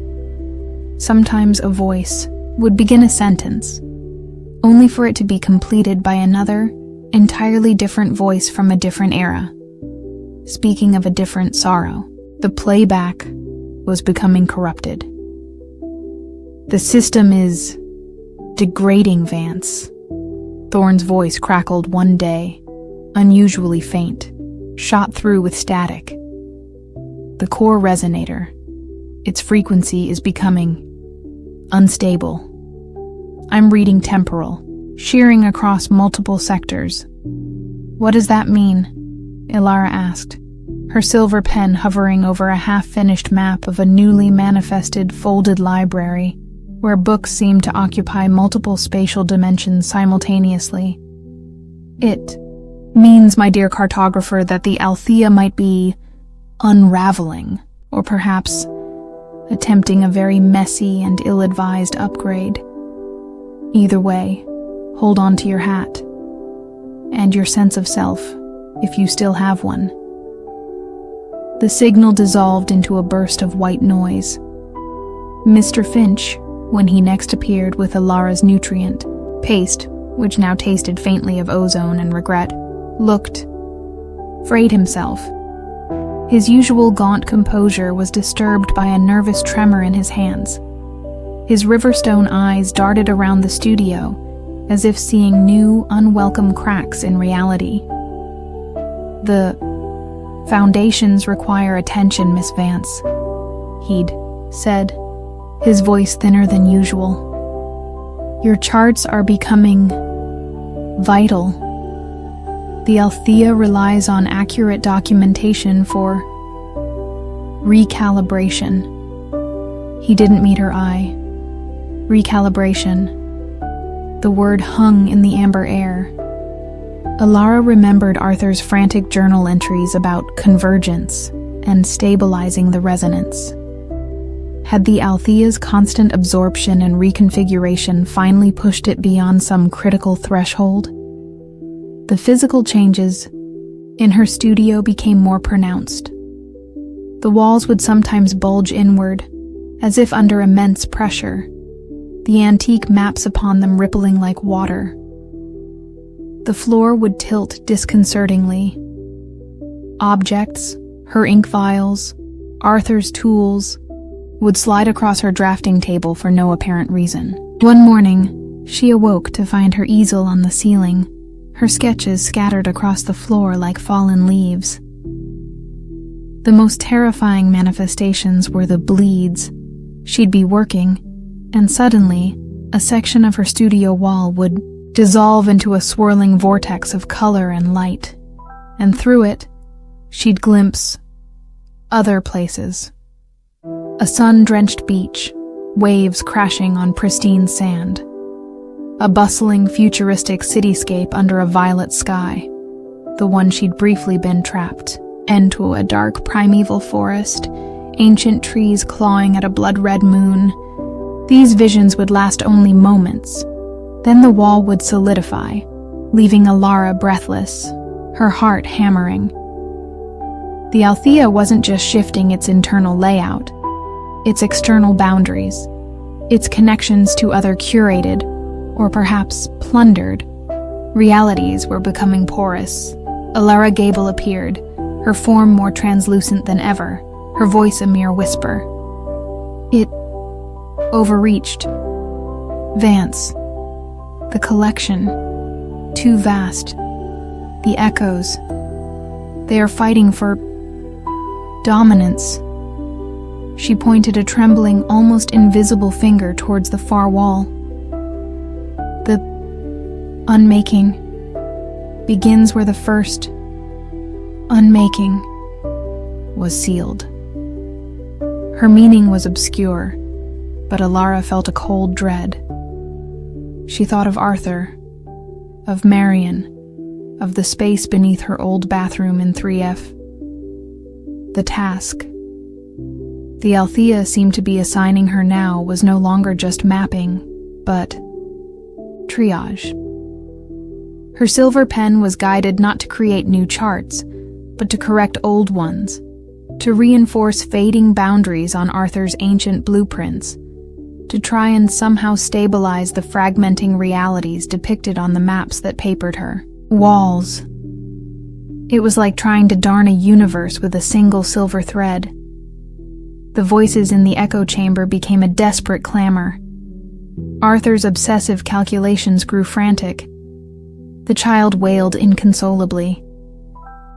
Sometimes a voice would begin a sentence, only for it to be completed by another, entirely different voice from a different era, speaking of a different sorrow. The playback was becoming corrupted. "The system is degrading, Vance." Thorne's voice crackled one day, unusually faint, shot through with static. The core resonator, its frequency is becoming unstable. "I'm reading temporal, shearing across multiple sectors." "What does that mean?" Ilara asked, her silver pen hovering over a half-finished map of a newly manifested folded library, where books seemed to occupy multiple spatial dimensions simultaneously. "It means, my dear cartographer, that the Althea might be unraveling, or perhaps attempting a very messy and ill-advised upgrade. Either way, hold on to your hat, and your sense of self, if you still have one." The signal dissolved into a burst of white noise. Mr. Finch, when he next appeared with Ilara's nutrient paste, which now tasted faintly of ozone and regret, frayed himself. His usual gaunt composure was disturbed by a nervous tremor in his hands. His Riverstone eyes darted around the studio, as if seeing new, unwelcome cracks in reality. "The foundations require attention, Miss Vance," he'd said, his voice thinner than usual. "Your charts are becoming vital. The Althea relies on accurate documentation for recalibration." He didn't meet her eye. Recalibration. The word hung in the amber air. Ilara remembered Arthur's frantic journal entries about convergence and stabilizing the resonance. Had the Althea's constant absorption and reconfiguration finally pushed it beyond some critical threshold? The physical changes in her studio became more pronounced. The walls would sometimes bulge inward, as if under immense pressure, the antique maps upon them rippling like water. The floor would tilt disconcertingly. Objects, her ink vials, Arthur's tools, would slide across her drafting table for no apparent reason. One morning, she awoke to find her easel on the ceiling, her sketches scattered across the floor like fallen leaves. The most terrifying manifestations were the bleeds. She'd be working, and suddenly, a section of her studio wall would dissolve into a swirling vortex of color and light, and through it, she'd glimpse other places. A sun-drenched beach, waves crashing on pristine sand. A bustling, futuristic cityscape under a violet sky, the one she'd briefly been trapped, into a dark primeval forest, ancient trees clawing at a blood-red moon. These visions would last only moments. Then the wall would solidify, leaving Ilara breathless, her heart hammering. The Althea wasn't just shifting its internal layout, its external boundaries, its connections to other curated, or perhaps plundered, realities were becoming porous. Ilara Gable appeared, her form more translucent than ever, her voice a mere whisper. It overreached. Vance. The collection. Too vast. The echoes. They are fighting for dominance. She pointed a trembling, almost invisible finger towards the far wall. The unmaking begins where the first unmaking was sealed. Her meaning was obscure, but Alara felt a cold dread. She thought of Arthur, of Marion, of the space beneath her old bathroom in 3F. The task the Althea seemed to be assigning her now was no longer just mapping, but triage. Her silver pen was guided not to create new charts, but to correct old ones, to reinforce fading boundaries on Arthur's ancient blueprints, to try and somehow stabilize the fragmenting realities depicted on the maps that papered her. Walls. It was like trying to darn a universe with a single silver thread. The voices in the echo chamber became a desperate clamor. Arthur's obsessive calculations grew frantic. The child wailed inconsolably.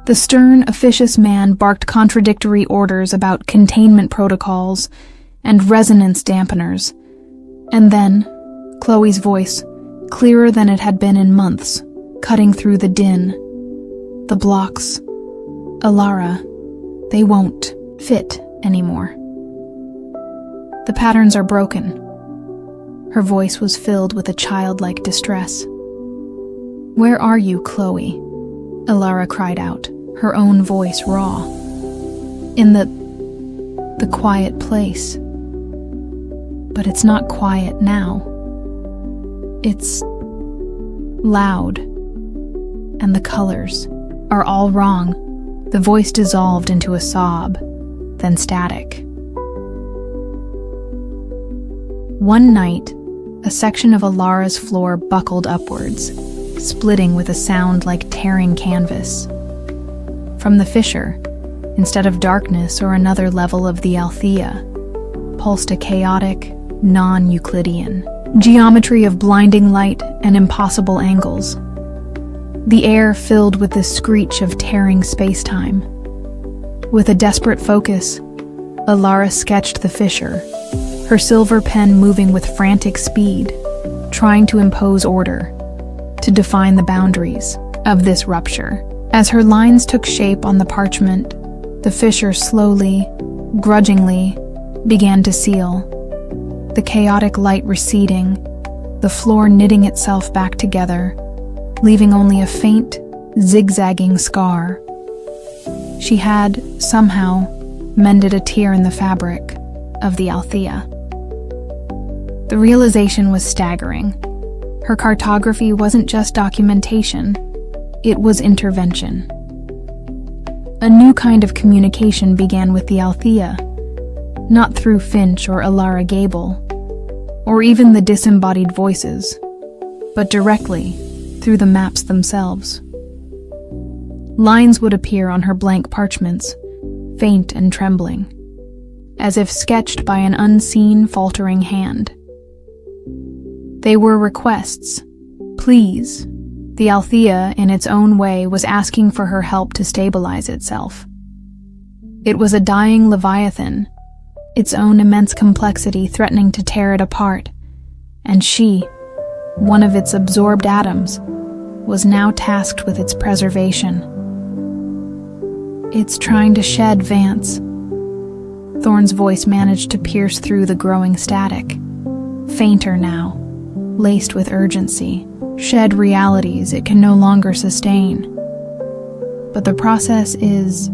The stern, officious man barked contradictory orders about containment protocols and resonance dampeners. And then, Chloe's voice, clearer than it had been in months, cutting through the din. The blocks. Alara, they won't fit anymore. The patterns are broken. Her voice was filled with a childlike distress. Where are you, Chloe? Alara cried out, her own voice raw. In the quiet place. But it's not quiet now. It's loud. And the colors are all wrong. The voice dissolved into a sob, then static. One night, a section of Alara's floor buckled upwards, splitting with a sound like tearing canvas. From the fissure, instead of darkness or another level of the Althea, pulsed a chaotic, non-Euclidean geometry of blinding light and impossible angles. The air filled with the screech of tearing space-time. With a desperate focus, Alara sketched the fissure, her silver pen moving with frantic speed, trying to impose order, to define the boundaries of this rupture. As her lines took shape on the parchment, the fissure slowly, grudgingly, began to seal. The chaotic light receding, the floor knitting itself back together, leaving only a faint, zigzagging scar. She had, somehow, mended a tear in the fabric of the Althea. The realization was staggering. Her cartography wasn't just documentation, it was intervention. A new kind of communication began with the Althea, not through Finch or Alara Gable, or even the disembodied voices, but directly through the maps themselves. Lines would appear on her blank parchments, faint and trembling, as if sketched by an unseen, faltering hand. They were requests. Please. The Althea, in its own way, was asking for her help to stabilize itself. It was a dying leviathan, its own immense complexity threatening to tear it apart, and she, one of its absorbed atoms, was now tasked with its preservation. It's trying to shed, Vance. Thorne's voice managed to pierce through the growing static, fainter now, laced with urgency, shed realities it can no longer sustain. But the process is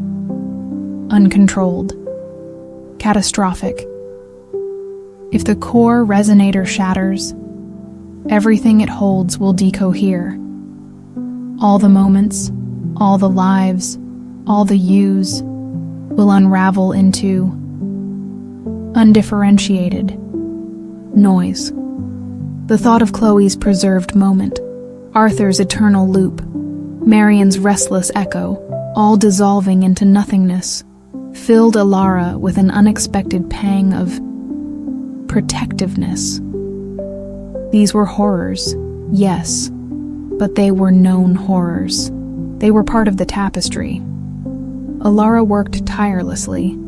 uncontrolled, catastrophic. If the core resonator shatters, everything it holds will decohere. All the moments, all the lives, all the yous will unravel into undifferentiated noise. The thought of Chloe's preserved moment, Arthur's eternal loop, Marion's restless echo, all dissolving into nothingness, filled Alara with an unexpected pang of protectiveness. These were horrors, yes, but they were known horrors. They were part of the tapestry. Alara worked tirelessly,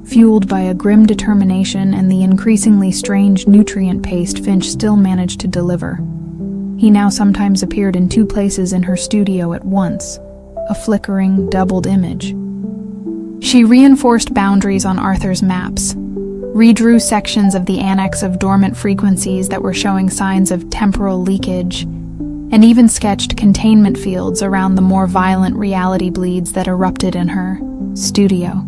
fueled by a grim determination and the increasingly strange nutrient paste Finch still managed to deliver. He now sometimes appeared in 2 places in her studio at once, a flickering, doubled image. She reinforced boundaries on Arthur's maps, redrew sections of the annex of dormant frequencies that were showing signs of temporal leakage, and even sketched containment fields around the more violent reality bleeds that erupted in her studio.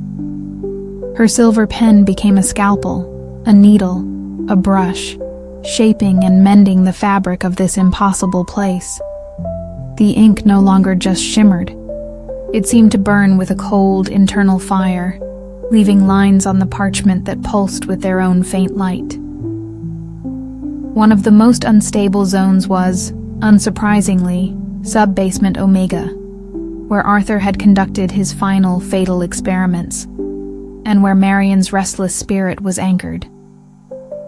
Her silver pen became a scalpel, a needle, a brush, shaping and mending the fabric of this impossible place. The ink no longer just shimmered. It seemed to burn with a cold, internal fire, leaving lines on the parchment that pulsed with their own faint light. One of the most unstable zones was, unsurprisingly, sub-basement Omega, where Arthur had conducted his final fatal experiments, and where Marian's restless spirit was anchored.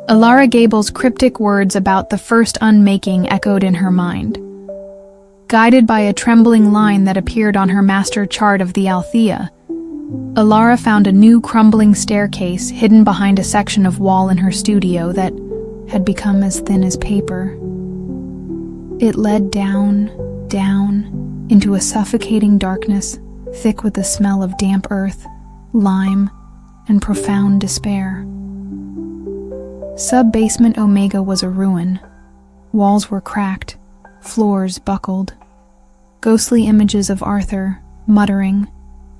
Alara Gable's cryptic words about the first unmaking echoed in her mind. Guided by a trembling line that appeared on her master chart of the Althea, Alara found a new crumbling staircase hidden behind a section of wall in her studio that had become as thin as paper. It led down, into a suffocating darkness, thick with the smell of damp earth, lime, and profound despair. Sub-basement Omega was a ruin. Walls were cracked, floors buckled. Ghostly images of Arthur, muttering,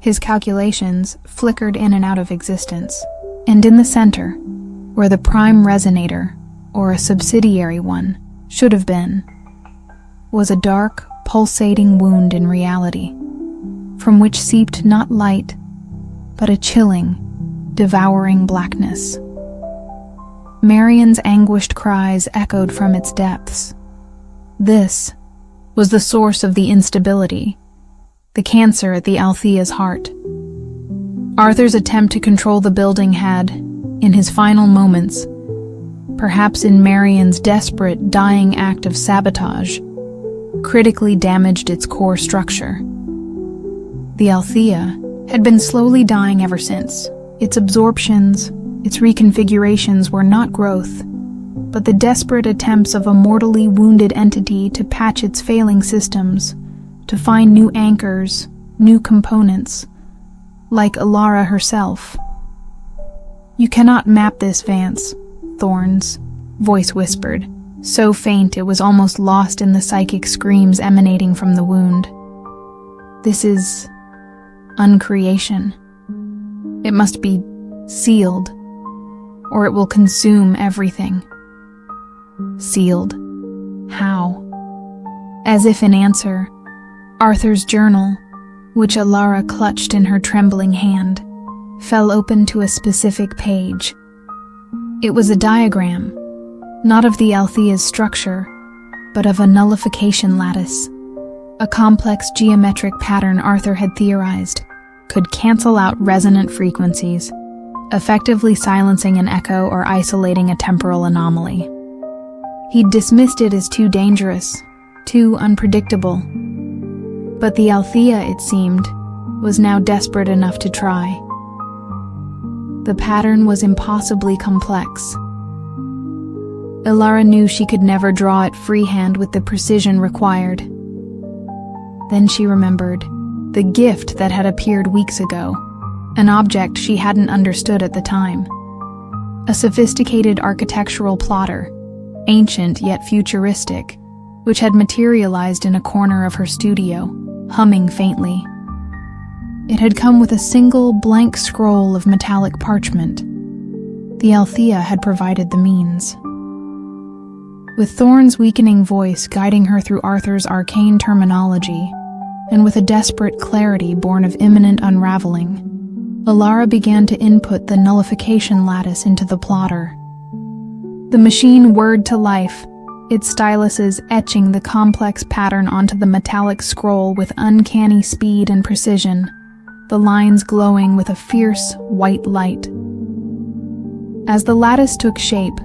his calculations flickered in and out of existence. And in the center, where the prime resonator, or a subsidiary one, should have been, was a dark, pulsating wound in reality, from which seeped not light, but a chilling, devouring blackness. Marian's anguished cries echoed from its depths. This was the source of the instability, the cancer at the Althea's heart. Arthur's attempt to control the building had, in his final moments, perhaps in Marian's desperate, dying act of sabotage, critically damaged its core structure. The Althea had been slowly dying ever since. Its absorptions, its reconfigurations were not growth, but the desperate attempts of a mortally wounded entity to patch its failing systems, to find new anchors, new components, like Alara herself. "You cannot map this, Vance," Thorne's voice whispered, so faint it was almost lost in the psychic screams emanating from the wound. "This is uncreation. It must be sealed, or it will consume everything." Sealed? How? As if in answer, Arthur's journal, which Alara clutched in her trembling hand, fell open to a specific page. It was a diagram, not of the Althea's structure, but of a nullification lattice, a complex geometric pattern Arthur had theorized could cancel out resonant frequencies, effectively silencing an echo or isolating a temporal anomaly. He'd dismissed it as too dangerous, too unpredictable. But the Althea, it seemed, was now desperate enough to try. The pattern was impossibly complex. Alara knew she could never draw it freehand with the precision required. Then she remembered the gift that had appeared weeks ago, an object she hadn't understood at the time. A sophisticated architectural plotter, ancient yet futuristic, which had materialized in a corner of her studio, humming faintly. It had come with a single blank scroll of metallic parchment. The Althea had provided the means. With Thorne's weakening voice guiding her through Arthur's arcane terminology, and with a desperate clarity born of imminent unraveling, Alara began to input the nullification lattice into the plotter. The machine whirred to life, its styluses etching the complex pattern onto the metallic scroll with uncanny speed and precision, the lines glowing with a fierce, white light. As the lattice took shape,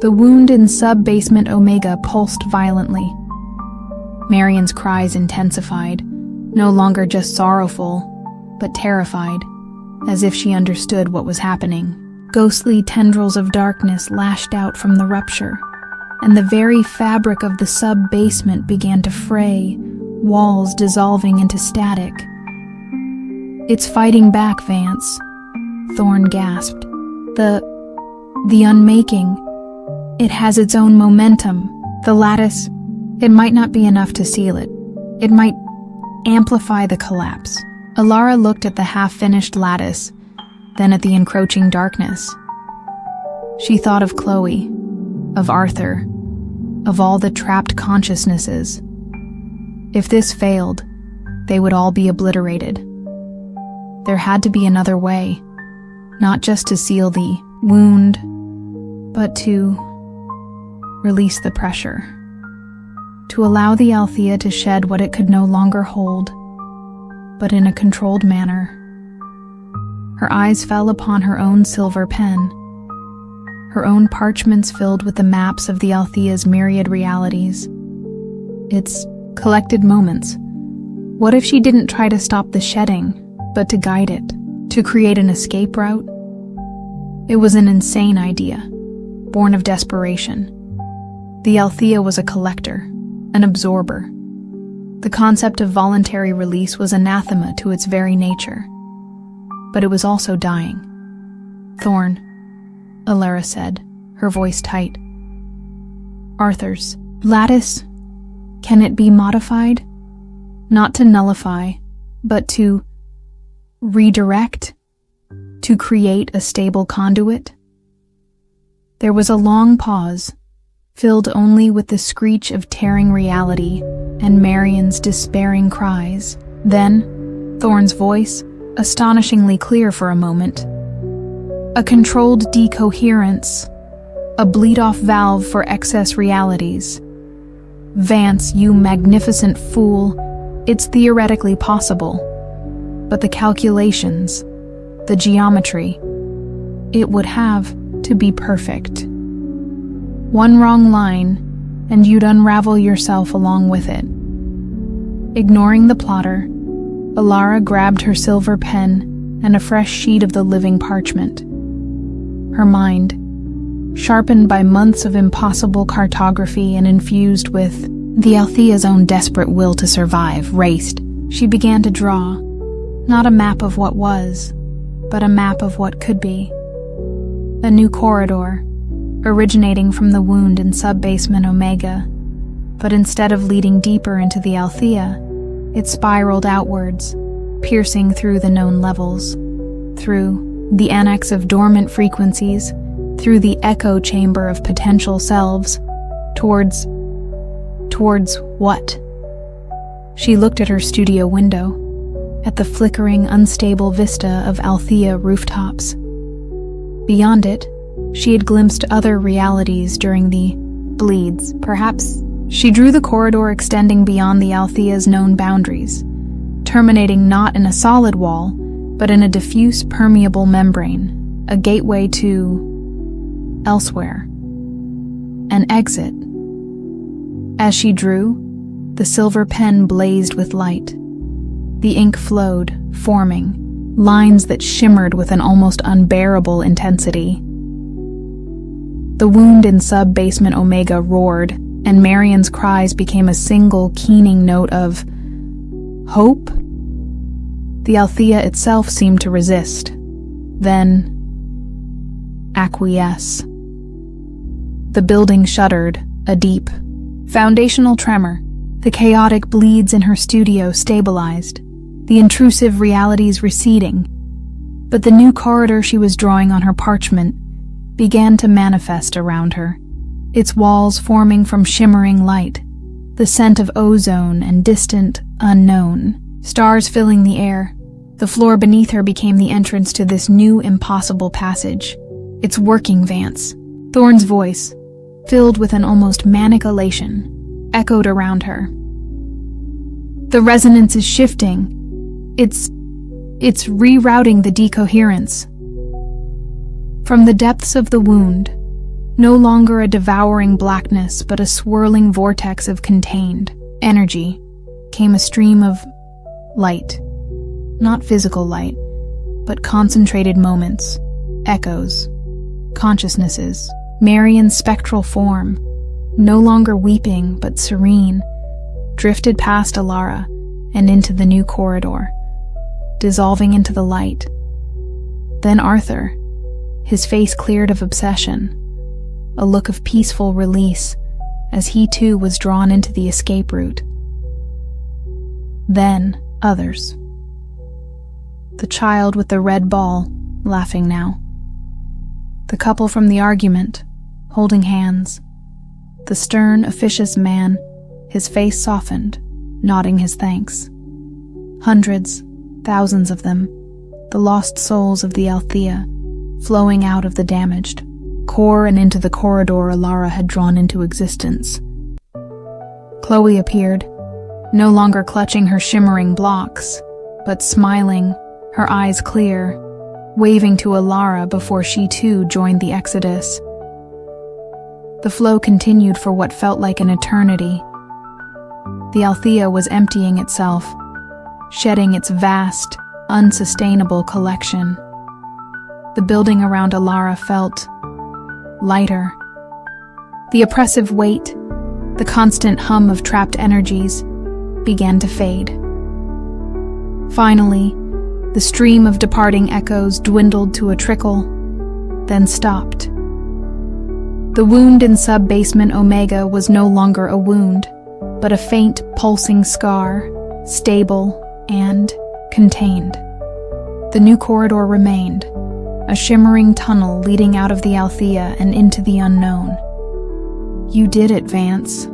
The wound in sub-basement Omega pulsed violently. Marian's cries intensified, no longer just sorrowful, but terrified, as if she understood what was happening. Ghostly tendrils of darkness lashed out from the rupture, and the very fabric of the sub-basement began to fray, walls dissolving into static. "It's fighting back, Vance," Thorne gasped. The unmaking. It has its own momentum. The lattice, it might not be enough to seal it. It might amplify the collapse." Alara looked at the half-finished lattice, then at the encroaching darkness. She thought of Chloe, of Arthur, of all the trapped consciousnesses. If this failed, they would all be obliterated. There had to be another way, not just to seal the wound, but to release the pressure, to allow the Althea to shed what it could no longer hold, but in a controlled manner. Her eyes fell upon her own silver pen, her own parchments filled with the maps of the Althea's myriad realities, its collected moments. What if she didn't try to stop the shedding, but to guide it, to create an escape route? It was an insane idea, born of desperation. The Althea was a collector, an absorber. The concept of voluntary release was anathema to its very nature. But it was also dying. "Thorne," Alara said, her voice tight. "Arthur's lattice, can it be modified? Not to nullify, but to redirect? To create a stable conduit?" There was a long pause, filled only with the screech of tearing reality and Marian's despairing cries. Then, Thorne's voice, astonishingly clear for a moment. "A controlled decoherence, a bleed-off valve for excess realities. Vance, you magnificent fool, it's theoretically possible. But the calculations, the geometry, it would have to be perfect. One wrong line, and you'd unravel yourself along with it." Ignoring the plotter, Alara grabbed her silver pen and a fresh sheet of the living parchment. Her mind, sharpened by months of impossible cartography and infused with the Althea's own desperate will to survive, raced. She began to draw, not a map of what was, but a map of what could be. A new corridor, originating from the wound in sub-basement Omega, but instead of leading deeper into the Althea, it spiraled outwards, piercing through the known levels, through the annex of dormant frequencies, through the echo chamber of potential selves, towards what? She looked at her studio window, at the flickering, unstable vista of Althea rooftops. Beyond it, she had glimpsed other realities during the bleeds, perhaps. She drew the corridor extending beyond the Althea's known boundaries, terminating not in a solid wall, but in a diffuse, permeable membrane, a gateway to elsewhere, an exit. As she drew, the silver pen blazed with light. The ink flowed, forming lines that shimmered with an almost unbearable intensity. The wound in sub-basement Omega roared, and Marian's cries became a single, keening note of hope. The Althea itself seemed to resist, then acquiesce. The building shuddered, a deep, foundational tremor. The chaotic bleeds in her studio stabilized, the intrusive realities receding. But the new corridor she was drawing on her parchment began to manifest around her, its walls forming from shimmering light, the scent of ozone and distant unknown, stars filling the air. The floor beneath her became the entrance to this new impossible passage. "It's working, Vance." Thorne's voice, filled with an almost manic elation, echoed around her. "The resonance is shifting. It's rerouting the decoherence." From the depths of the wound, No longer a devouring blackness, but a swirling vortex of contained energy, came a stream of light. Not physical light, but concentrated moments, echoes, consciousnesses. Marian's spectral form, no longer weeping but serene, drifted past Alara and into the new corridor, dissolving into the light. Then Arthur, his face cleared of obsession, a look of peaceful release as he too was drawn into the escape route. Then others. The child with the red ball, laughing now. The couple from the argument, holding hands. The stern, officious man, his face softened, nodding his thanks. Hundreds, thousands of them, the lost souls of the Althea, flowing out of the damaged core and into the corridor Alara had drawn into existence. Chloe appeared, no longer clutching her shimmering blocks, but smiling, her eyes clear, waving to Alara before she too joined the exodus. The flow continued for what felt like an eternity. The Althea was emptying itself, shedding its vast, unsustainable collection. The building around Alara felt lighter. The oppressive weight, the constant hum of trapped energies, began to fade. Finally, the stream of departing echoes dwindled to a trickle, then stopped. The wound in sub-basement Omega was no longer a wound, but a faint, pulsing scar, stable and contained. The new corridor remained, a shimmering tunnel leading out of the Althea and into the unknown. "You did it, Vance,"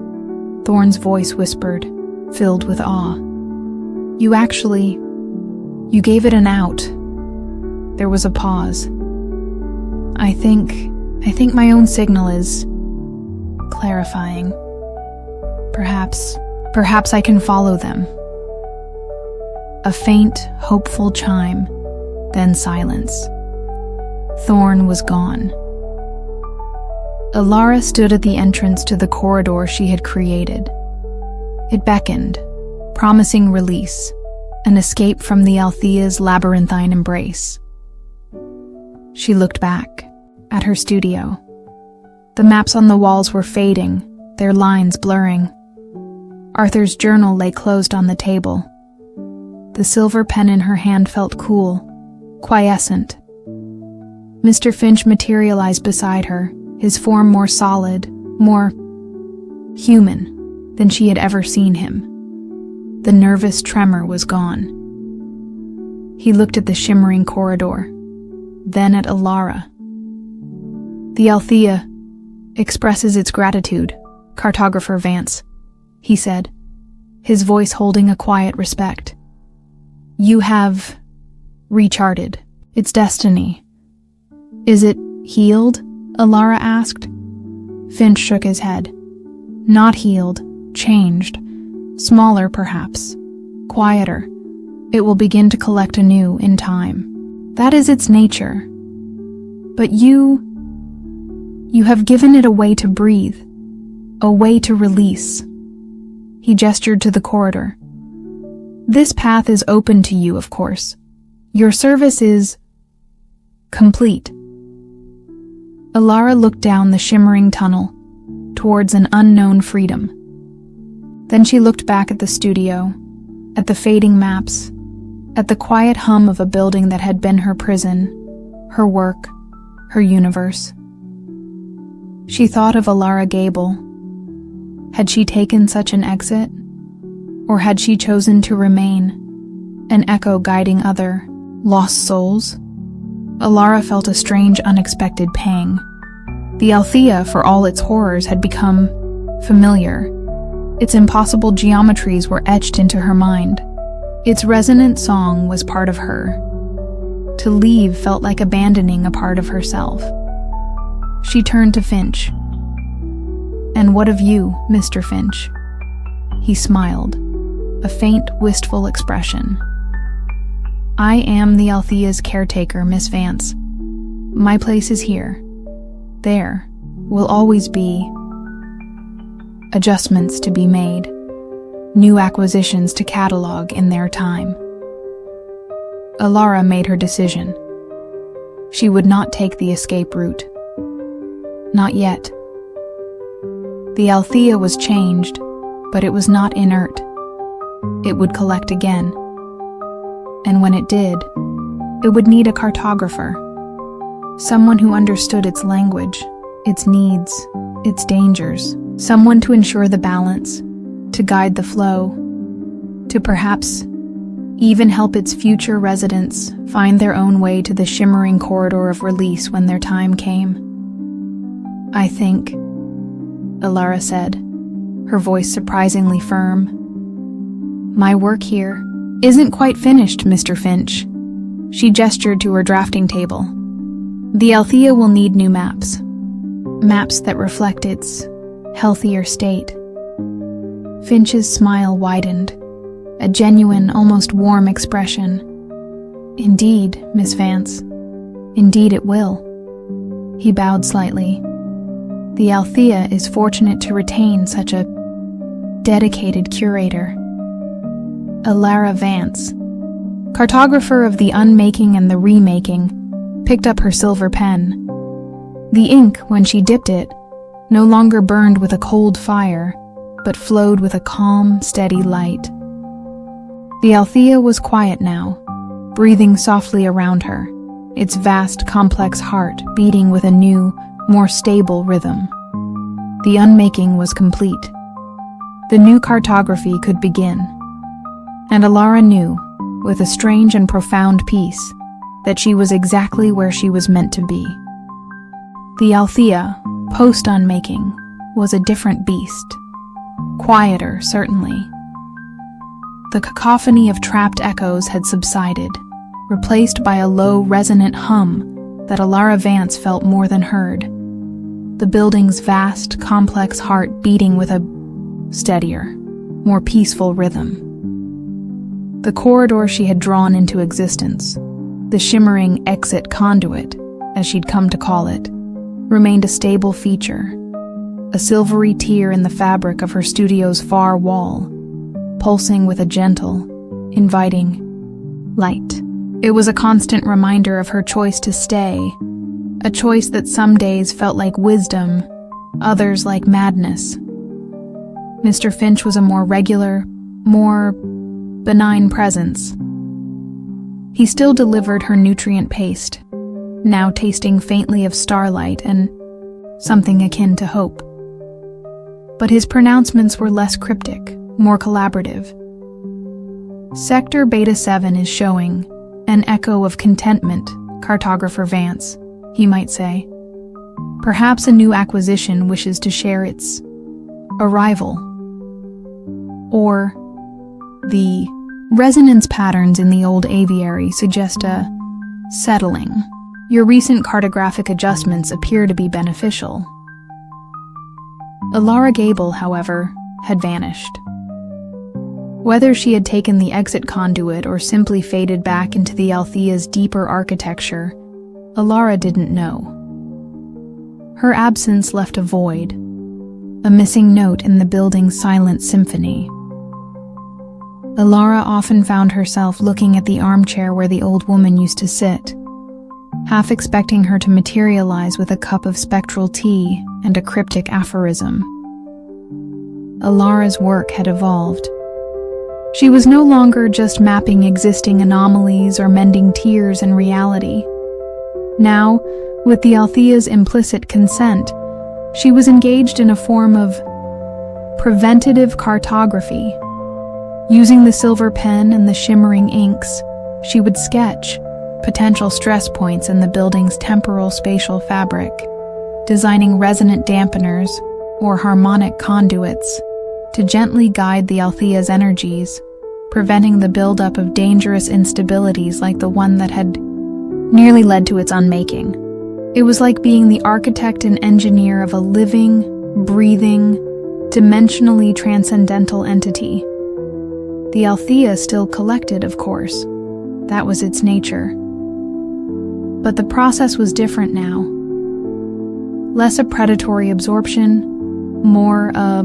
Thorne's voice whispered, filled with awe. You gave it an out." There was a pause. I think my own signal is clarifying. Perhaps I can follow them." A faint, hopeful chime, then silence. Thorne was gone. Alara stood at the entrance to the corridor she had created. It beckoned, promising release, an escape from the Althea's labyrinthine embrace. She looked back, at her studio. The maps on the walls were fading, their lines blurring. Arthur's journal lay closed on the table. The silver pen in her hand felt cool, quiescent. Mr. Finch materialized beside her, his form more solid, more human than she had ever seen him. The nervous tremor was gone. He looked at the shimmering corridor, then at Alara. "The Althea expresses its gratitude, Cartographer Vance," he said, his voice holding a quiet respect. "You have recharted its destiny." "Is it healed?" Alara asked. Finch shook his head. "Not healed, changed. Smaller, perhaps. Quieter. It will begin to collect anew in time. That is its nature. But you have given it a way to breathe, a way to release." He gestured to the corridor. "This path is open to you, of course. Your service is complete." Alara looked down the shimmering tunnel, towards an unknown freedom. Then she looked back at the studio, at the fading maps, at the quiet hum of a building that had been her prison, her work, her universe. She thought of Alara Gable. Had she taken such an exit? Or had she chosen to remain, an echo guiding other, lost souls? Alara felt a strange, unexpected pang. The Althea, for all its horrors, had become familiar. Its impossible geometries were etched into her mind. Its resonant song was part of her. To leave felt like abandoning a part of herself. She turned to Finch. "And what of you, Mr. Finch?" He smiled, a faint, wistful expression. "I am the Althea's caretaker, Miss Vance. My place is here. There, will always be adjustments to be made, new acquisitions to catalog in their time. Alara made her decision. She would not take the escape route. Not yet. The Althea was changed, but it was not inert. It would collect again. And when it did, it would need a cartographer. Someone who understood its language, its needs, its dangers. Someone to ensure the balance, to guide the flow, to perhaps even help its future residents find their own way to the shimmering corridor of release when their time came. "I think," Alara said, her voice surprisingly firm, "my work here isn't quite finished, Mr. Finch." She gestured to her drafting table. "The Althea will need new maps. Maps that reflect its healthier state." Finch's smile widened, a genuine, almost warm expression. "Indeed, Miss Vance. Indeed it will." He bowed slightly. "The Althea is fortunate to retain such a dedicated curator." Alara Vance, cartographer of the unmaking and the remaking, picked up her silver pen. The ink, when she dipped it, no longer burned with a cold fire, but flowed with a calm, steady light. The Althea was quiet now, breathing softly around her, its vast, complex heart beating with a new, more stable rhythm. The unmaking was complete. The new cartography could begin. And Alara knew, with a strange and profound peace, that she was exactly where she was meant to be. The Althea, post-unmaking, was a different beast. Quieter, certainly. The cacophony of trapped echoes had subsided, replaced by a low, resonant hum that Alara Vance felt more than heard. The building's vast, complex heart beating with a steadier, more peaceful rhythm. The corridor she had drawn into existence, the shimmering exit conduit, as she'd come to call it, remained a stable feature, a silvery tear in the fabric of her studio's far wall, pulsing with a gentle, inviting light. It was a constant reminder of her choice to stay, a choice that some days felt like wisdom, others like madness. Mr. Finch was a more regular, more benign presence. He still delivered her nutrient paste, now tasting faintly of starlight and something akin to hope. But his pronouncements were less cryptic, more collaborative. Sector Beta 7 is showing an echo of contentment, Cartographer Vance, he might say. Perhaps a new acquisition wishes to share its arrival. Or the resonance patterns in the old aviary suggest a settling. Your recent cartographic adjustments appear to be beneficial. Alara Gable, however, had vanished. Whether she had taken the exit conduit or simply faded back into the Althea's deeper architecture, Alara didn't know. Her absence left a void, a missing note in the building's silent symphony. Alara often found herself looking at the armchair where the old woman used to sit, half expecting her to materialize with a cup of spectral tea and a cryptic aphorism. Alara's work had evolved. She was no longer just mapping existing anomalies or mending tears in reality. Now, with the Althea's implicit consent, she was engaged in a form of preventative cartography. Using the silver pen and the shimmering inks, she would sketch potential stress points in the building's temporal spatial fabric, designing resonant dampeners or harmonic conduits to gently guide the Althea's energies, preventing the buildup of dangerous instabilities like the one that had nearly led to its unmaking. It was like being the architect and engineer of a living, breathing, dimensionally transcendental entity. The Althea still collected, of course. That was its nature. But the process was different now. Less a predatory absorption, more a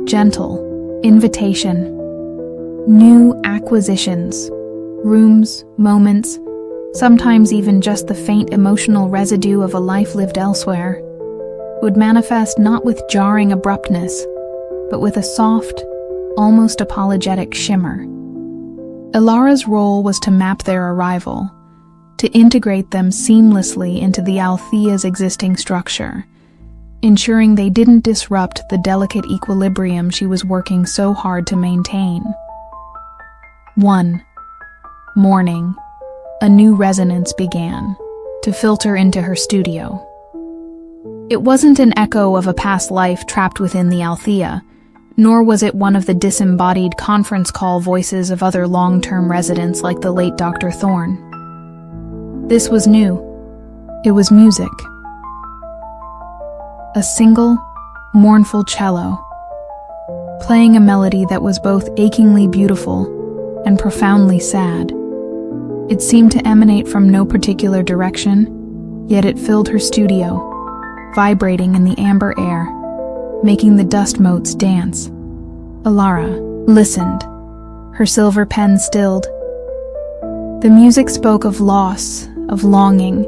gentle invitation. New acquisitions, rooms, moments, sometimes even just the faint emotional residue of a life lived elsewhere, would manifest not with jarring abruptness, but with a soft, almost apologetic shimmer. Ilara's role was to map their arrival, to integrate them seamlessly into the Althea's existing structure, ensuring they didn't disrupt the delicate equilibrium she was working so hard to maintain. 1. Morning. A new resonance began to filter into her studio. It wasn't an echo of a past life trapped within the Althea, nor was it one of the disembodied conference call voices of other long-term residents like the late Dr. Thorne. This was new. It was music. A single, mournful cello, playing a melody that was both achingly beautiful and profoundly sad. It seemed to emanate from no particular direction, yet it filled her studio, vibrating in the amber air, making the dust motes dance. Ilara listened, her silver pen stilled. The music spoke of loss, of longing,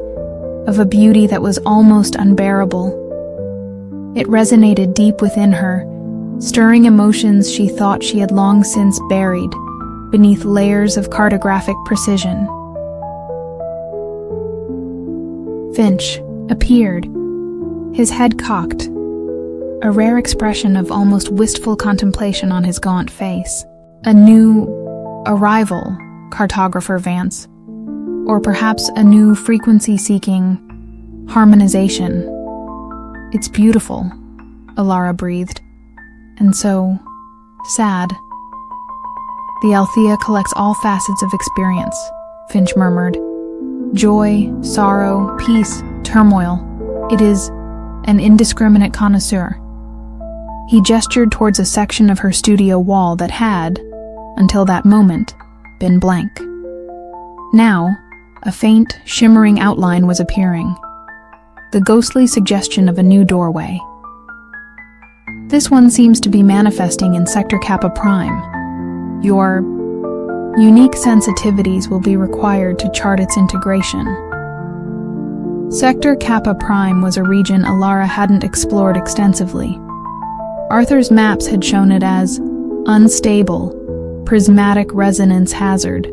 of a beauty that was almost unbearable. It resonated deep within her, stirring emotions she thought she had long since buried beneath layers of cartographic precision. Finch appeared, his head cocked, a rare expression of almost wistful contemplation on his gaunt face. A new arrival, cartographer Vance, or perhaps a new frequency-seeking harmonization. It's beautiful, Ilara breathed, and so sad. The Althea collects all facets of experience, Finch murmured. Joy, sorrow, peace, turmoil. It is an indiscriminate connoisseur. He gestured towards a section of her studio wall that had, until that moment, been blank. Now, a faint, shimmering outline was appearing, the ghostly suggestion of a new doorway. This one seems to be manifesting in Sector Kappa Prime. Your unique sensitivities will be required to chart its integration. Sector Kappa Prime was a region Ilara hadn't explored extensively. Arthur's maps had shown it as unstable, prismatic resonance hazard.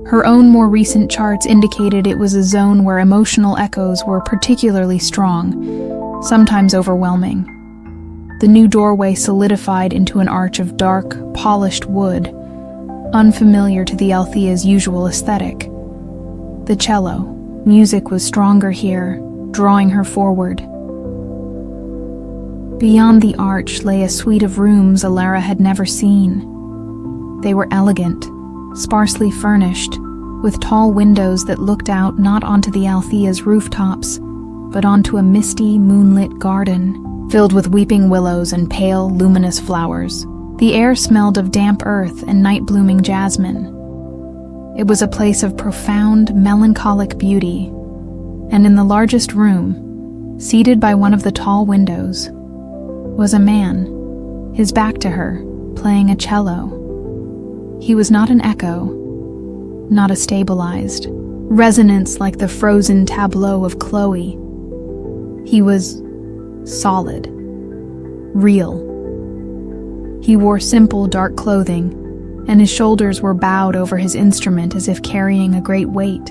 Her own more recent charts indicated it was a zone where emotional echoes were particularly strong, sometimes overwhelming. The new doorway solidified into an arch of dark, polished wood, unfamiliar to the Althea's usual aesthetic. The cello, music was stronger here, drawing her forward. Beyond the arch lay a suite of rooms Ilara had never seen. They were elegant, sparsely furnished, with tall windows that looked out not onto the Althea's rooftops, but onto a misty, moonlit garden, filled with weeping willows and pale, luminous flowers. The air smelled of damp earth and night-blooming jasmine. It was a place of profound, melancholic beauty, and in the largest room, seated by one of the tall windows, was a man, his back to her, playing a cello. He was not an echo, not a stabilized resonance like the frozen tableau of Chloe. He was solid, real. He wore simple, dark clothing, and his shoulders were bowed over his instrument as if carrying a great weight.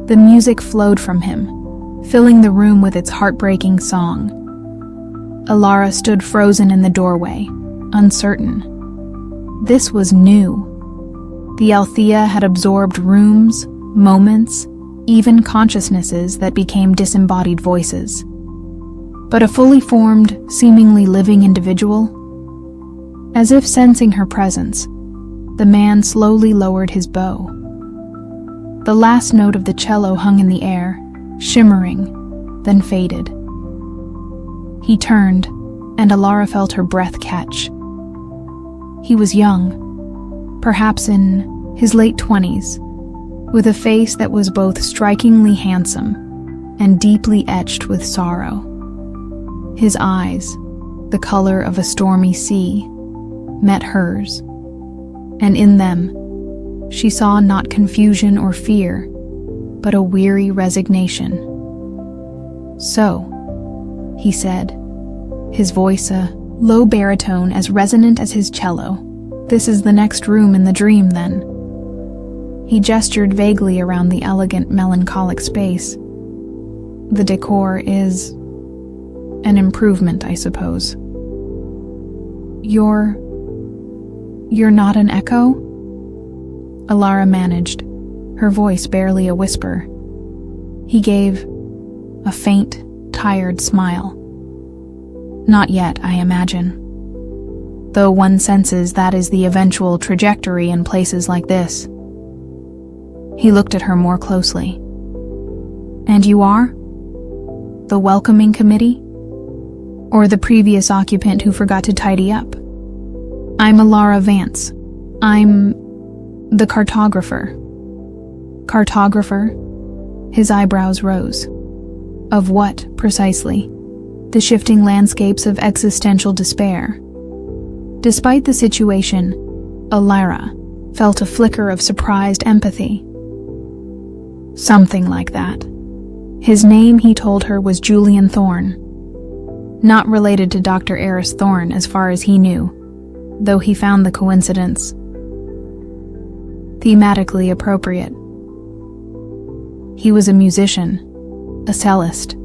The music flowed from him, filling the room with its heartbreaking song. Ilara stood frozen in the doorway, uncertain. This was new. The Althea had absorbed rooms, moments, even consciousnesses that became disembodied voices. But a fully formed, seemingly living individual? As if sensing her presence, the man slowly lowered his bow. The last note of the cello hung in the air, shimmering, then faded. He turned, and Ilara felt her breath catch. He was young, perhaps in his late 20s, with a face that was both strikingly handsome and deeply etched with sorrow. His eyes, the color of a stormy sea, met hers, and in them, she saw not confusion or fear, but a weary resignation. "So," he said, his voice a low baritone as resonant as his cello, "this is the next room in the dream, then." He gestured vaguely around the elegant, melancholic space. "The decor is an improvement, I suppose." You're not an echo?" Alara managed, her voice barely a whisper. He gave a faint, tired smile. "Not yet, I imagine. Though one senses that is the eventual trajectory in places like this." He looked at her more closely. "And you are? The welcoming committee? Or the previous occupant who forgot to tidy up?" "I'm Alara Vance. I'm the cartographer." "Cartographer?" His eyebrows rose. "Of what, precisely?" "The shifting landscapes of existential despair." Despite the situation, Alara felt a flicker of surprised empathy. "Something like that." His name, he told her, was Julian Thorne. Not related to Dr. Eris Thorne as far as he knew, though he found the coincidence thematically appropriate. He was a musician, a cellist.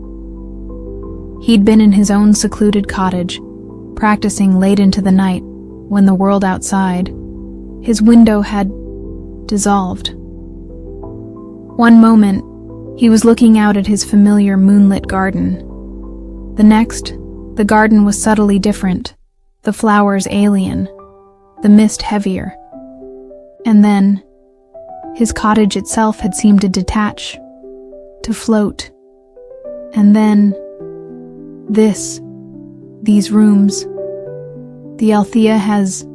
He'd been in his own secluded cottage, practicing late into the night when the world outside, his window had dissolved. One moment, he was looking out at his familiar moonlit garden. The next, the garden was subtly different, the flowers alien, the mist heavier. And then, his cottage itself had seemed to detach, to float. And then, these rooms. "The Althea has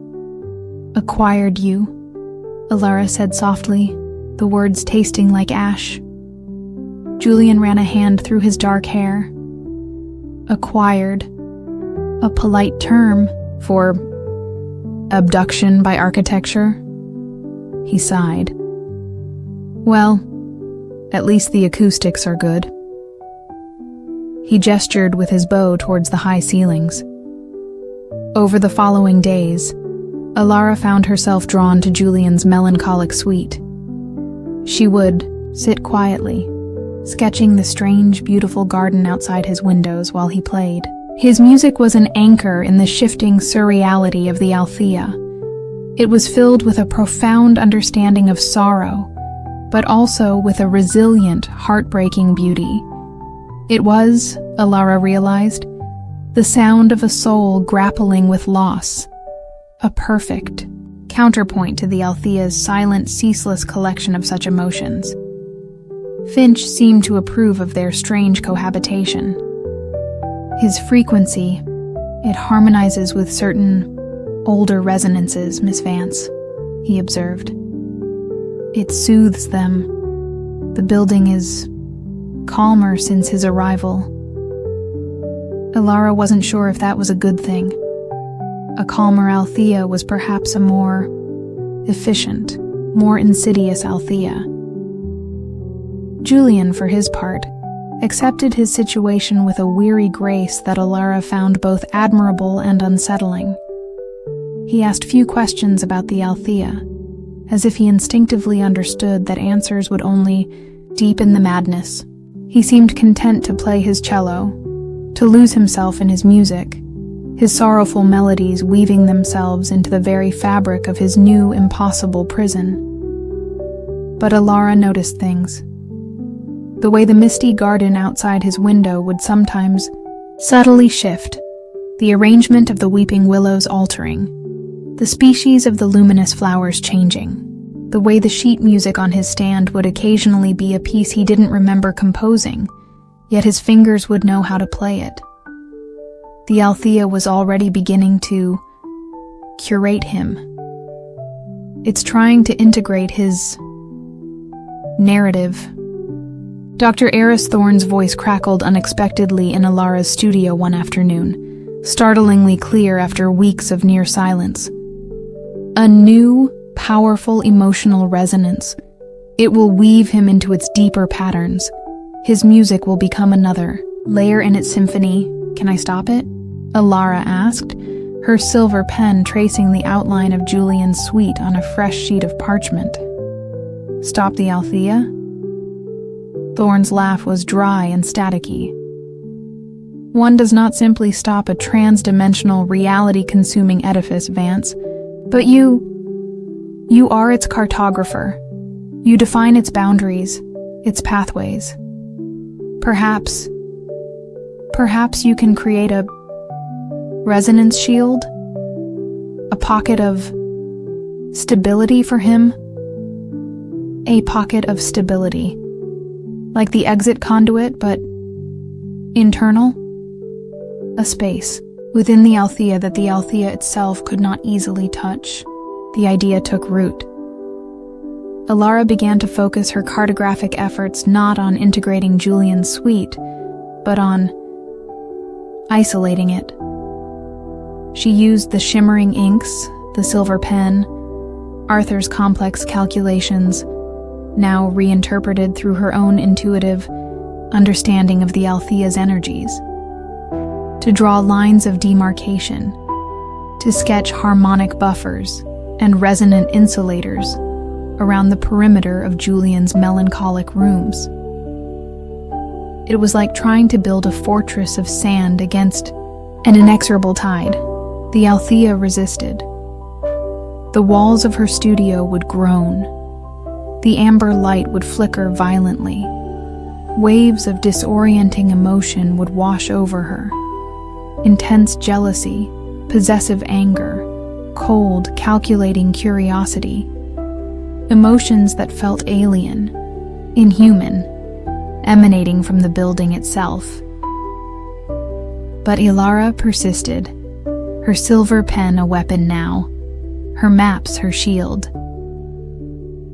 acquired you," Alara said softly, the words tasting like ash. Julian ran a hand through his dark hair. "Acquired. A polite term for abduction by architecture?" He sighed. "Well, at least the acoustics are good." He gestured with his bow towards the high ceilings. Over the following days, Alara found herself drawn to Julian's melancholic suite. She would sit quietly, sketching the strange, beautiful garden outside his windows while he played. His music was an anchor in the shifting surreality of the Althea. It was filled with a profound understanding of sorrow, but also with a resilient, heartbreaking beauty. It was, Alara realized, the sound of a soul grappling with loss, a perfect counterpoint to the Althea's silent, ceaseless collection of such emotions. Finch seemed to approve of their strange cohabitation. "His frequency, it harmonizes with certain older resonances, Miss Vance," he observed. "It soothes them. The building is calmer since his arrival." Alara wasn't sure if that was a good thing. A calmer Althea was perhaps a more efficient, more insidious Althea. Julian, for his part, accepted his situation with a weary grace that Alara found both admirable and unsettling. He asked few questions about the Althea, as if he instinctively understood that answers would only deepen the madness. He seemed content to play his cello, to lose himself in his music, his sorrowful melodies weaving themselves into the very fabric of his new, impossible prison. But Alara noticed things. The way the misty garden outside his window would sometimes subtly shift, the arrangement of the weeping willows altering, the species of the luminous flowers changing, the way the sheet music on his stand would occasionally be a piece he didn't remember composing, yet his fingers would know how to play it. The Althea was already beginning to curate him. It's trying to integrate his narrative, Dr. Eris Thorne's voice crackled unexpectedly in Alara's studio one afternoon, startlingly clear after weeks of near silence. A new, powerful emotional resonance. It will weave him into its deeper patterns. His music will become another layer in its symphony. Can I stop it? Alara asked, her silver pen tracing the outline of Julian's suite on a fresh sheet of parchment. Stop the Althea? Thorne's laugh was dry and staticky. One does not simply stop a trans-dimensional, reality-consuming edifice, Vance, but you are its cartographer. You define its boundaries, its pathways. Perhaps you can create a resonance shield, a pocket of stability for him. A pocket of stability. Like the exit conduit, but internal. A space within the Althea that the Althea itself could not easily touch. The idea took root. Alara began to focus her cartographic efforts not on integrating Julian's suite, but on isolating it. She used the shimmering inks, the silver pen, Arthur's complex calculations, now reinterpreted through her own intuitive understanding of the Althea's energies, to draw lines of demarcation, to sketch harmonic buffers and resonant insulators around the perimeter of Julian's melancholic rooms. It was like trying to build a fortress of sand against an inexorable tide. The Althea resisted. The walls of her studio would groan. The amber light would flicker violently. Waves of disorienting emotion would wash over her. Intense jealousy, possessive anger, cold, calculating curiosity. Emotions that felt alien, inhuman, emanating from the building itself. But Alara persisted, her silver pen a weapon now, her maps her shield.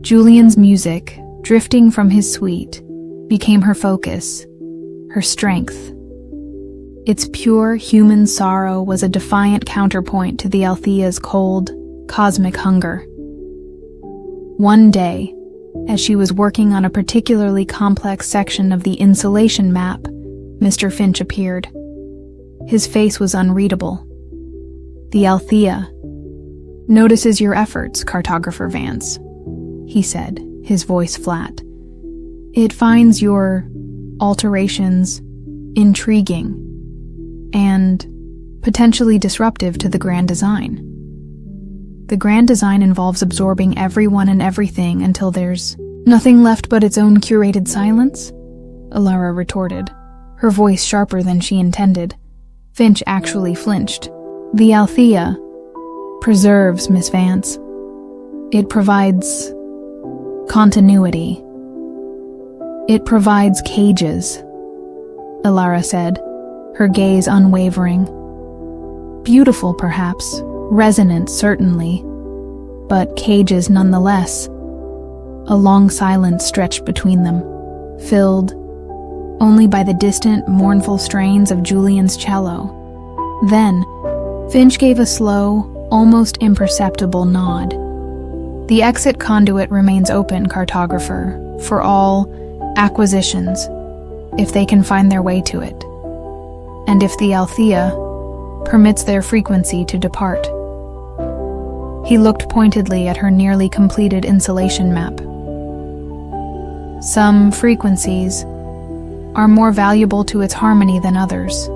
Julian's music, drifting from his suite, became her focus, her strength. Its pure human sorrow was a defiant counterpoint to the Althea's cold, cosmic hunger. One day, as she was working on a particularly complex section of the insulation map, Mr. Finch appeared. His face was unreadable. The Althea notices your efforts, Cartographer Vance, he said, his voice flat. It finds your alterations intriguing and potentially disruptive to the grand design. The grand design involves absorbing everyone and everything until there's nothing left but its own curated silence, Alara retorted, her voice sharper than she intended. Finch actually flinched. The Althea preserves, Miss Vance. It provides continuity. It provides cages, Alara said, her gaze unwavering. Beautiful, perhaps, resonant, certainly, but cages nonetheless. A long silence stretched between them, filled only by the distant, mournful strains of Julian's cello. Then, Finch gave a slow, almost imperceptible nod. The exit conduit remains open, Cartographer, for all acquisitions, if they can find their way to it, and if the Althea permits their frequency to depart. He looked pointedly at her nearly completed insulation map. Some frequencies are more valuable to its harmony than others.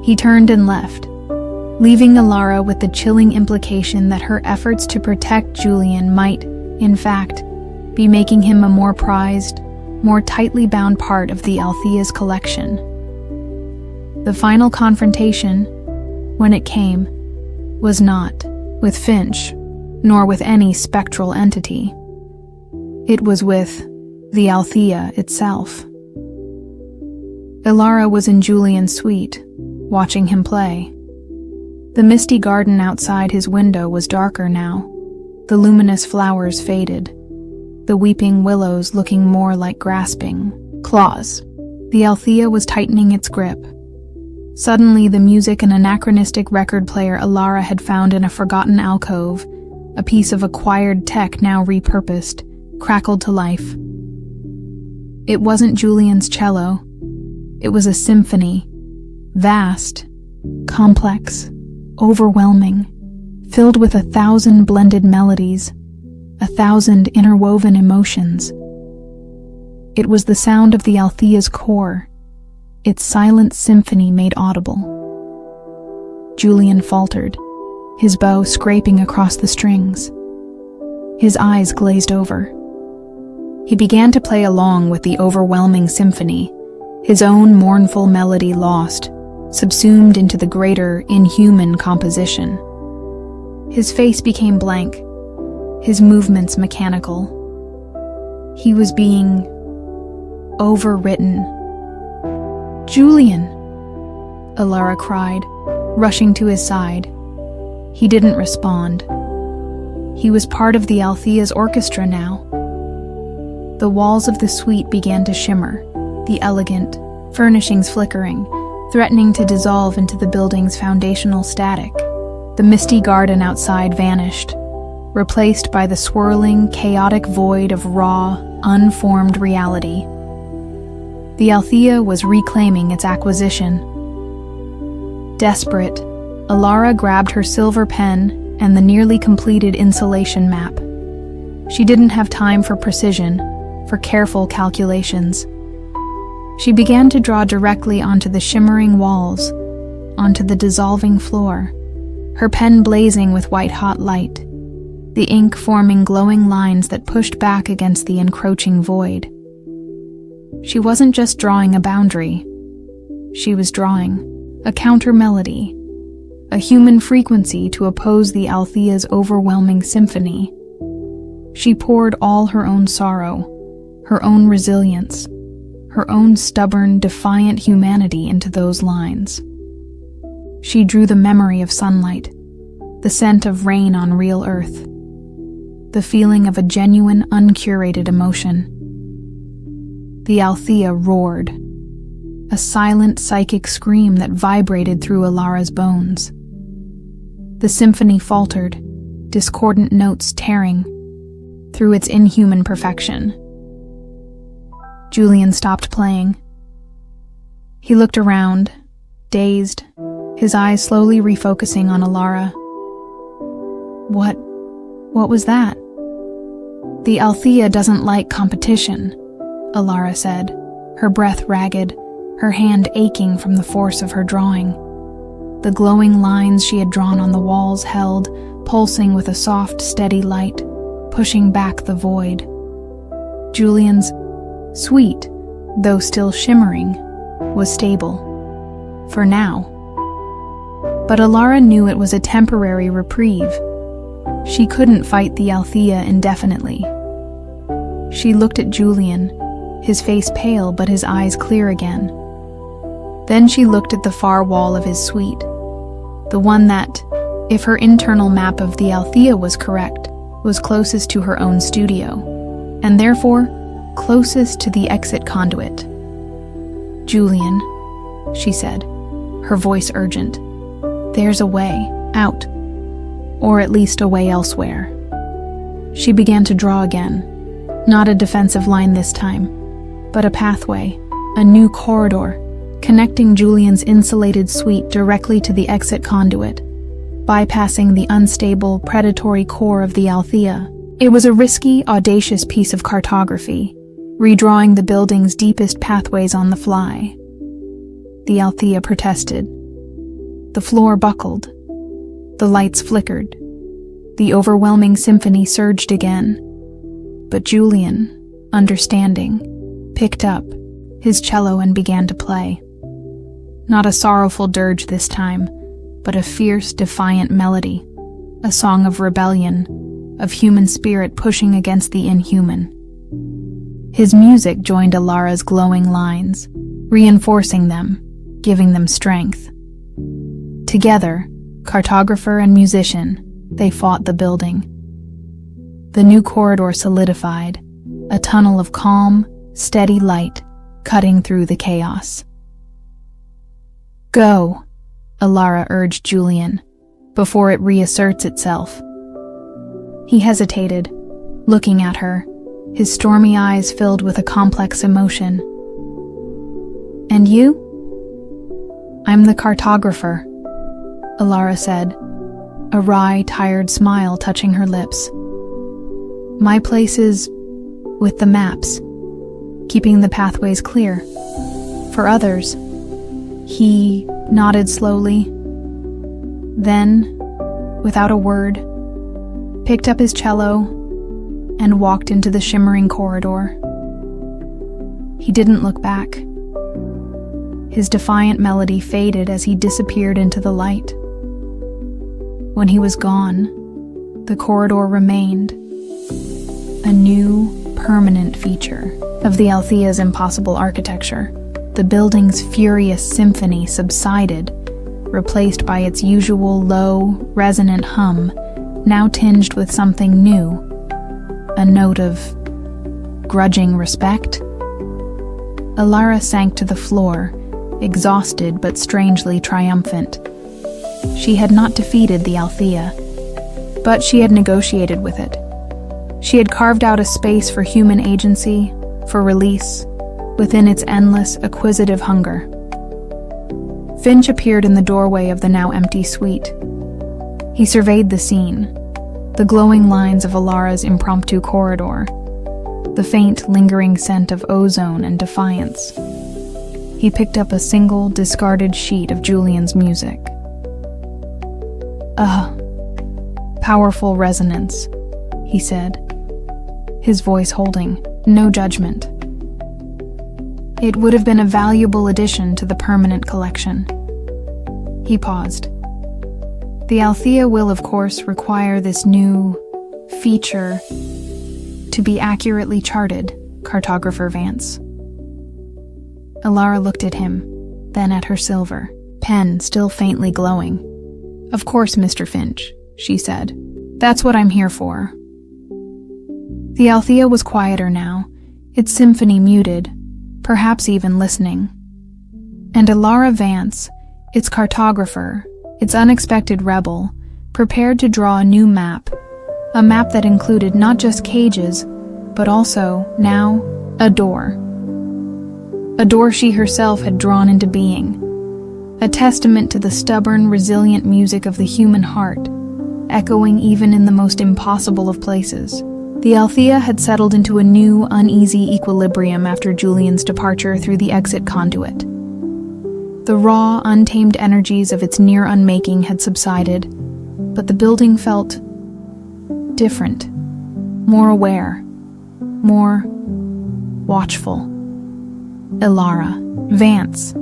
He turned and left, leaving Alara with the chilling implication that her efforts to protect Julian might, in fact, be making him a more prized, more tightly bound part of the Althea's collection. The final confrontation, when it came, was not with Finch, nor with any spectral entity. It was with the Althea itself. Alara was in Julian's suite, watching him play. The misty garden outside his window was darker now. The luminous flowers faded, the weeping willows looking more like grasping, Claws. The Althea was tightening its grip. Suddenly, the music an anachronistic record player Alara had found in a forgotten alcove, a piece of acquired tech now repurposed, crackled to life. It wasn't Julian's cello. It was a symphony. Vast, complex, overwhelming, filled with 1,000 blended melodies, 1,000 interwoven emotions. It was the sound of the Althea's core, its silent symphony made audible. Julian faltered, his bow scraping across the strings. His eyes glazed over. He began to play along with the overwhelming symphony, his own mournful melody lost, subsumed into the greater, inhuman composition. His face became blank, his movements mechanical. He was being overwritten. "Julian!" Alara cried, rushing to his side. He didn't respond. He was part of the Althea's orchestra now. The walls of the suite began to shimmer, the elegant furnishings flickering, threatening to dissolve into the building's foundational static. The misty garden outside vanished, replaced by the swirling, chaotic void of raw, unformed reality. The Althea was reclaiming its acquisition. Desperate, Alara grabbed her silver pen and the nearly completed insulation map. She didn't have time for precision, for careful calculations. She began to draw directly onto the shimmering walls, onto the dissolving floor, her pen blazing with white-hot light, the ink forming glowing lines that pushed back against the encroaching void. She wasn't just drawing a boundary. She was drawing a counter-melody, a human frequency to oppose the Althea's overwhelming symphony. She poured all her own sorrow, her own resilience, her own stubborn, defiant humanity into those lines. She drew the memory of sunlight, the scent of rain on real earth, the feeling of a genuine, uncurated emotion. The Althea roared, a silent psychic scream that vibrated through Alara's bones. The symphony faltered, discordant notes tearing through its inhuman perfection. Julian stopped playing. He looked around, dazed, his eyes slowly refocusing on Alara. What was that? "The Althea doesn't like competition," Alara said, her breath ragged, her hand aching from the force of her drawing. The glowing lines she had drawn on the walls held, pulsing with a soft, steady light, pushing back the void. Julian's suite, though still shimmering, was stable. For now. But Alara knew it was a temporary reprieve. She couldn't fight the Althea indefinitely. She looked at Julian, his face pale but his eyes clear again. Then she looked at the far wall of his suite, the one that, if her internal map of the Althea was correct, was closest to her own studio, and therefore closest to the exit conduit. "Julian," she said, her voice urgent, "there's a way out, or at least a way elsewhere." She began to draw again, not a defensive line this time, but a pathway, a new corridor, connecting Julian's insulated suite directly to the exit conduit, bypassing the unstable, predatory core of the Althea. It was a risky, audacious piece of cartography, redrawing the building's deepest pathways on the fly. The Althea protested. The floor buckled. The lights flickered. The overwhelming symphony surged again. But Julian, understanding, picked up his cello and began to play. Not a sorrowful dirge this time, but a fierce, defiant melody, a song of rebellion, of human spirit pushing against the inhuman. His music joined Alara's glowing lines, reinforcing them, giving them strength. Together, cartographer and musician, they fought the building. The new corridor solidified, a tunnel of calm, steady light, cutting through the chaos. "Go," Alara urged Julian, before it reasserts itself. He hesitated, looking at her, his stormy eyes filled with a complex emotion. "And you?" "I'm the cartographer," Alara said, a wry, tired smile touching her lips. "My place is with the maps, keeping the pathways clear. For others." He nodded slowly, then, without a word, picked up his cello and walked into the shimmering corridor. He didn't look back. His defiant melody faded as he disappeared into the light. When he was gone, the corridor remained, a new, permanent feature of the Althea's impossible architecture. The building's furious symphony subsided, replaced by its usual low, resonant hum, now tinged with something new, a note of grudging respect. Alara sank to the floor, exhausted but strangely triumphant. She had not defeated the Althea, but she had negotiated with it. She had carved out a space for human agency, for release, within its endless, acquisitive hunger. Finch appeared in the doorway of the now empty suite. He surveyed the scene, the glowing lines of Alara's impromptu corridor, the faint, lingering scent of ozone and defiance. He picked up a single, discarded sheet of Julian's music. Powerful resonance," he said, his voice holding no judgment. "It would have been a valuable addition to the permanent collection." He paused. "The Althea will, of course, require this new feature to be accurately charted, Cartographer Vance." Alara looked at him, then at her silver pen still faintly glowing. "Of course, Mr. Finch," she said. "That's what I'm here for." The Althea was quieter now, its symphony muted, perhaps even listening. And Alara Vance, its cartographer, its unexpected rebel, prepared to draw a new map, a map that included not just cages, but also, now, a door. A door she herself had drawn into being, a testament to the stubborn, resilient music of the human heart, echoing even in the most impossible of places. The Althea had settled into a new, uneasy equilibrium after Julian's departure through the exit conduit. The raw, untamed energies of its near unmaking had subsided, but the building felt different, more aware, more watchful. Alara Vance,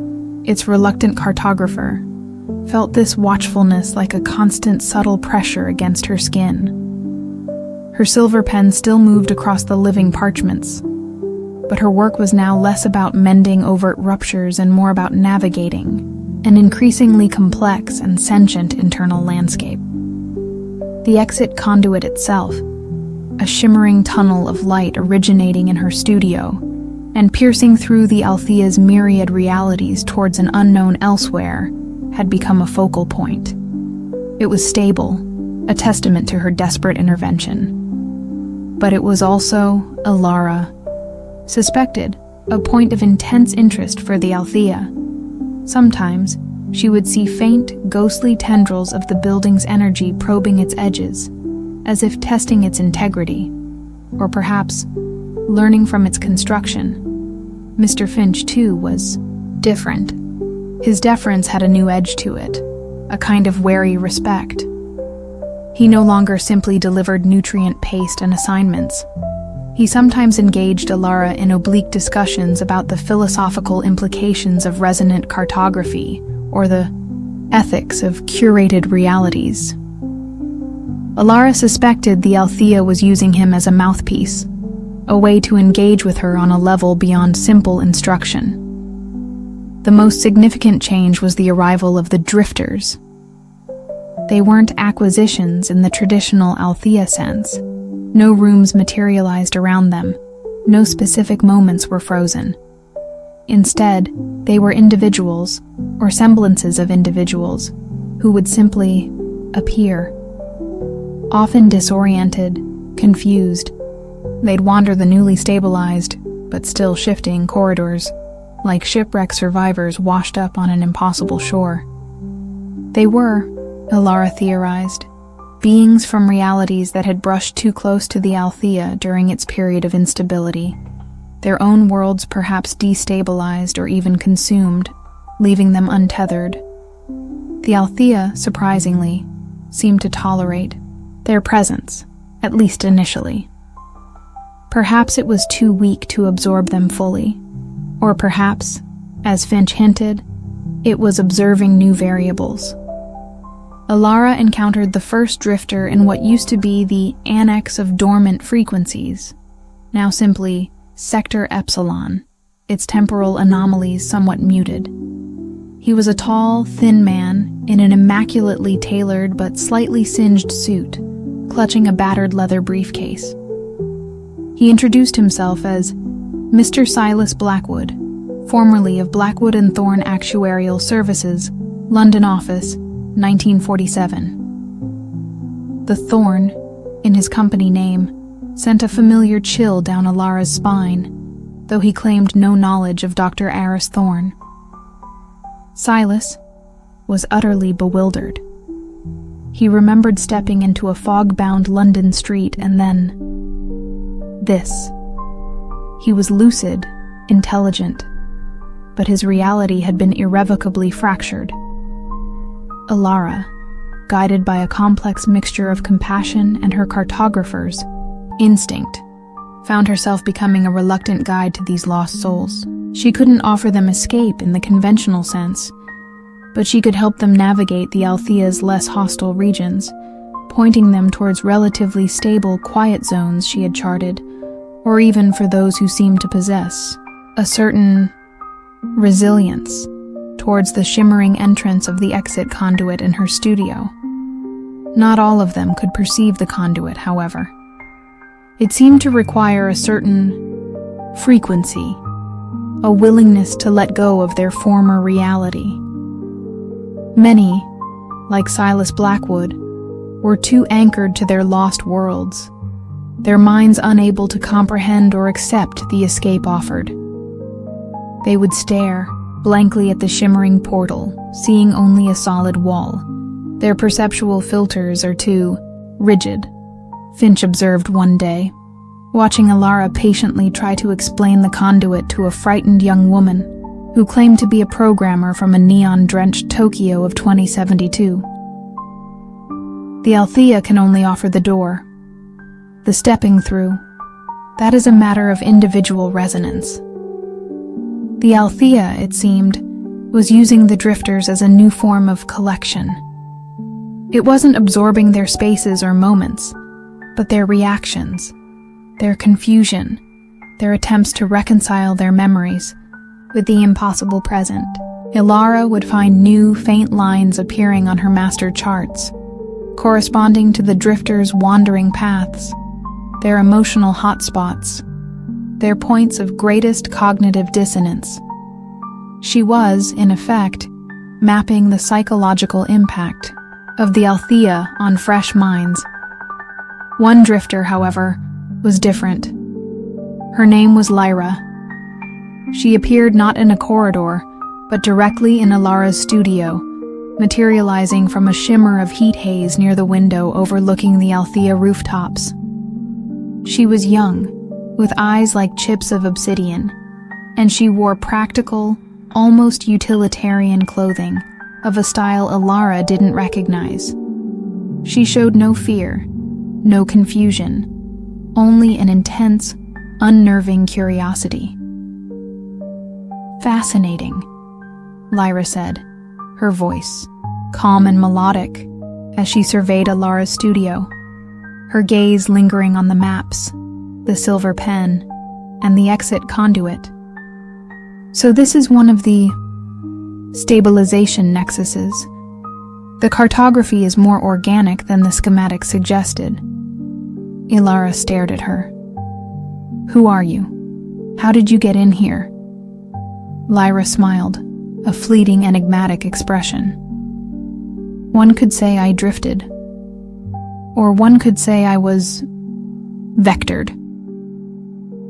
its reluctant cartographer, felt this watchfulness like a constant, subtle pressure against her skin. Her silver pen still moved across the living parchments, but her work was now less about mending overt ruptures and more about navigating an increasingly complex and sentient internal landscape. The exit conduit itself, a shimmering tunnel of light originating in her studio and piercing through the Althea's myriad realities towards an unknown elsewhere, had become a focal point. It was stable, a testament to her desperate intervention. But it was also, Alara suspected, a point of intense interest for the Althea. Sometimes, she would see faint, ghostly tendrils of the building's energy probing its edges, as if testing its integrity, or perhaps learning from its construction. Mr. Finch, too, was different. His deference had a new edge to it, a kind of wary respect. He no longer simply delivered nutrient paste and assignments. He sometimes engaged Alara in oblique discussions about the philosophical implications of resonant cartography or the ethics of curated realities. Alara suspected the Althea was using him as a mouthpiece, a way to engage with her on a level beyond simple instruction. The most significant change was the arrival of the drifters. They weren't acquisitions in the traditional Althea sense. No rooms materialized around them. No specific moments were frozen. Instead, they were individuals, or semblances of individuals, who would simply appear. Often disoriented, confused, they'd wander the newly stabilized, but still shifting corridors, like shipwreck survivors washed up on an impossible shore. They were, Ilara theorized, beings from realities that had brushed too close to the Althea during its period of instability, their own worlds perhaps destabilized or even consumed, leaving them untethered. The Althea, surprisingly, seemed to tolerate their presence, at least initially. Perhaps it was too weak to absorb them fully, or perhaps, as Finch hinted, it was observing new variables. Ilara encountered the first drifter in what used to be the annex of dormant frequencies, now simply Sector Epsilon, its temporal anomalies somewhat muted. He was a tall, thin man in an immaculately tailored but slightly singed suit, clutching a battered leather briefcase. He introduced himself as Mr. Silas Blackwood, formerly of Blackwood and Thorne Actuarial Services, London office, 1947. The Thorne, in his company name, sent a familiar chill down Ilara's spine, though he claimed no knowledge of Dr. Aris Thorne. Silas was utterly bewildered. He remembered stepping into a fog-bound London street and then this. He was lucid, intelligent, but his reality had been irrevocably fractured. Ilara, guided by a complex mixture of compassion and her cartographer's instinct, found herself becoming a reluctant guide to these lost souls. She couldn't offer them escape in the conventional sense, but she could help them navigate the Althea's less hostile regions, pointing them towards relatively stable, quiet zones she had charted, or even for those who seemed to possess a certain resilience towards the shimmering entrance of the exit conduit in her studio. Not all of them could perceive the conduit, however. It seemed to require a certain frequency, a willingness to let go of their former reality. Many, like Silas Blackwood, were too anchored to their lost worlds, their minds unable to comprehend or accept the escape offered. They would stare blankly at the shimmering portal, seeing only a solid wall. Their perceptual filters are too rigid, Finch observed one day, watching Ilara patiently try to explain the conduit to a frightened young woman who claimed to be a programmer from a neon-drenched Tokyo of 2072. The Althea can only offer the door. The stepping through, that is a matter of individual resonance. The Althea, it seemed, was using the drifters as a new form of collection. It wasn't absorbing their spaces or moments, but their reactions, their confusion, their attempts to reconcile their memories with the impossible present. Ilara would find new, faint lines appearing on her master charts, corresponding to the drifters' wandering paths, their emotional hotspots, their points of greatest cognitive dissonance. She was, in effect, mapping the psychological impact of the Althea on fresh minds. One drifter, however, was different. Her name was Lyra. She appeared not in a corridor, but directly in Ilara's studio, materializing from a shimmer of heat haze near the window overlooking the Althea rooftops. She was young, with eyes like chips of obsidian, and she wore practical, almost utilitarian clothing of a style Ilara didn't recognize. She showed no fear, no confusion, only an intense, unnerving curiosity. "Fascinating," Lyra said, her voice calm and melodic as she surveyed Ilara's studio, her gaze lingering on the maps, the silver pen, and the exit conduit. "So this is one of the stabilization nexuses. The cartography is more organic than the schematic suggested." Ilara stared at her. "Who are you? How did you get in here?" Lyra smiled, a fleeting, enigmatic expression. One could say I drifted. Or one could say I was vectored.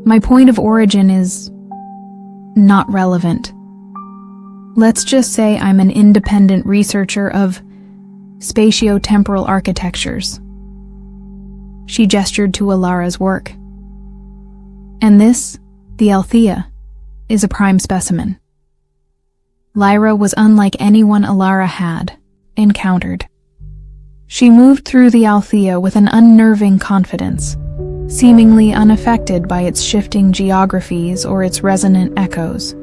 My point of origin is not relevant. Let's just say I'm an independent researcher of spatio-temporal architectures. She gestured to Alara's work. And this, the Althea, is a prime specimen. Lyra was unlike anyone Alara had encountered. She moved through the Althea with an unnerving confidence, seemingly unaffected by its shifting geographies or its resonant echoes.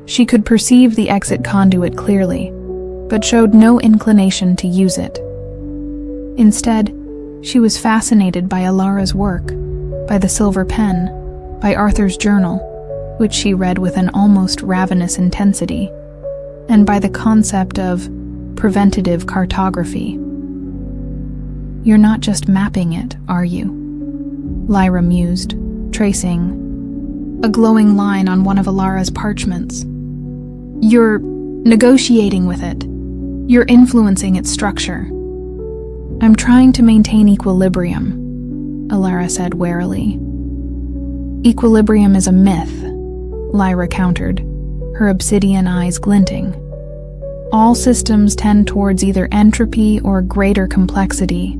She could perceive the exit conduit clearly, but showed no inclination to use it. Instead, she was fascinated by Alara's work, by the silver pen, by Arthur's journal, which she read with an almost ravenous intensity, and by the concept of preventative cartography. You're not just mapping it, are you? Lyra mused, tracing a glowing line on one of Alara's parchments. You're negotiating with it. You're influencing its structure. I'm trying to maintain equilibrium, Alara said warily. Equilibrium is a myth, Lyra countered, her obsidian eyes glinting. All systems tend towards either entropy or greater complexity.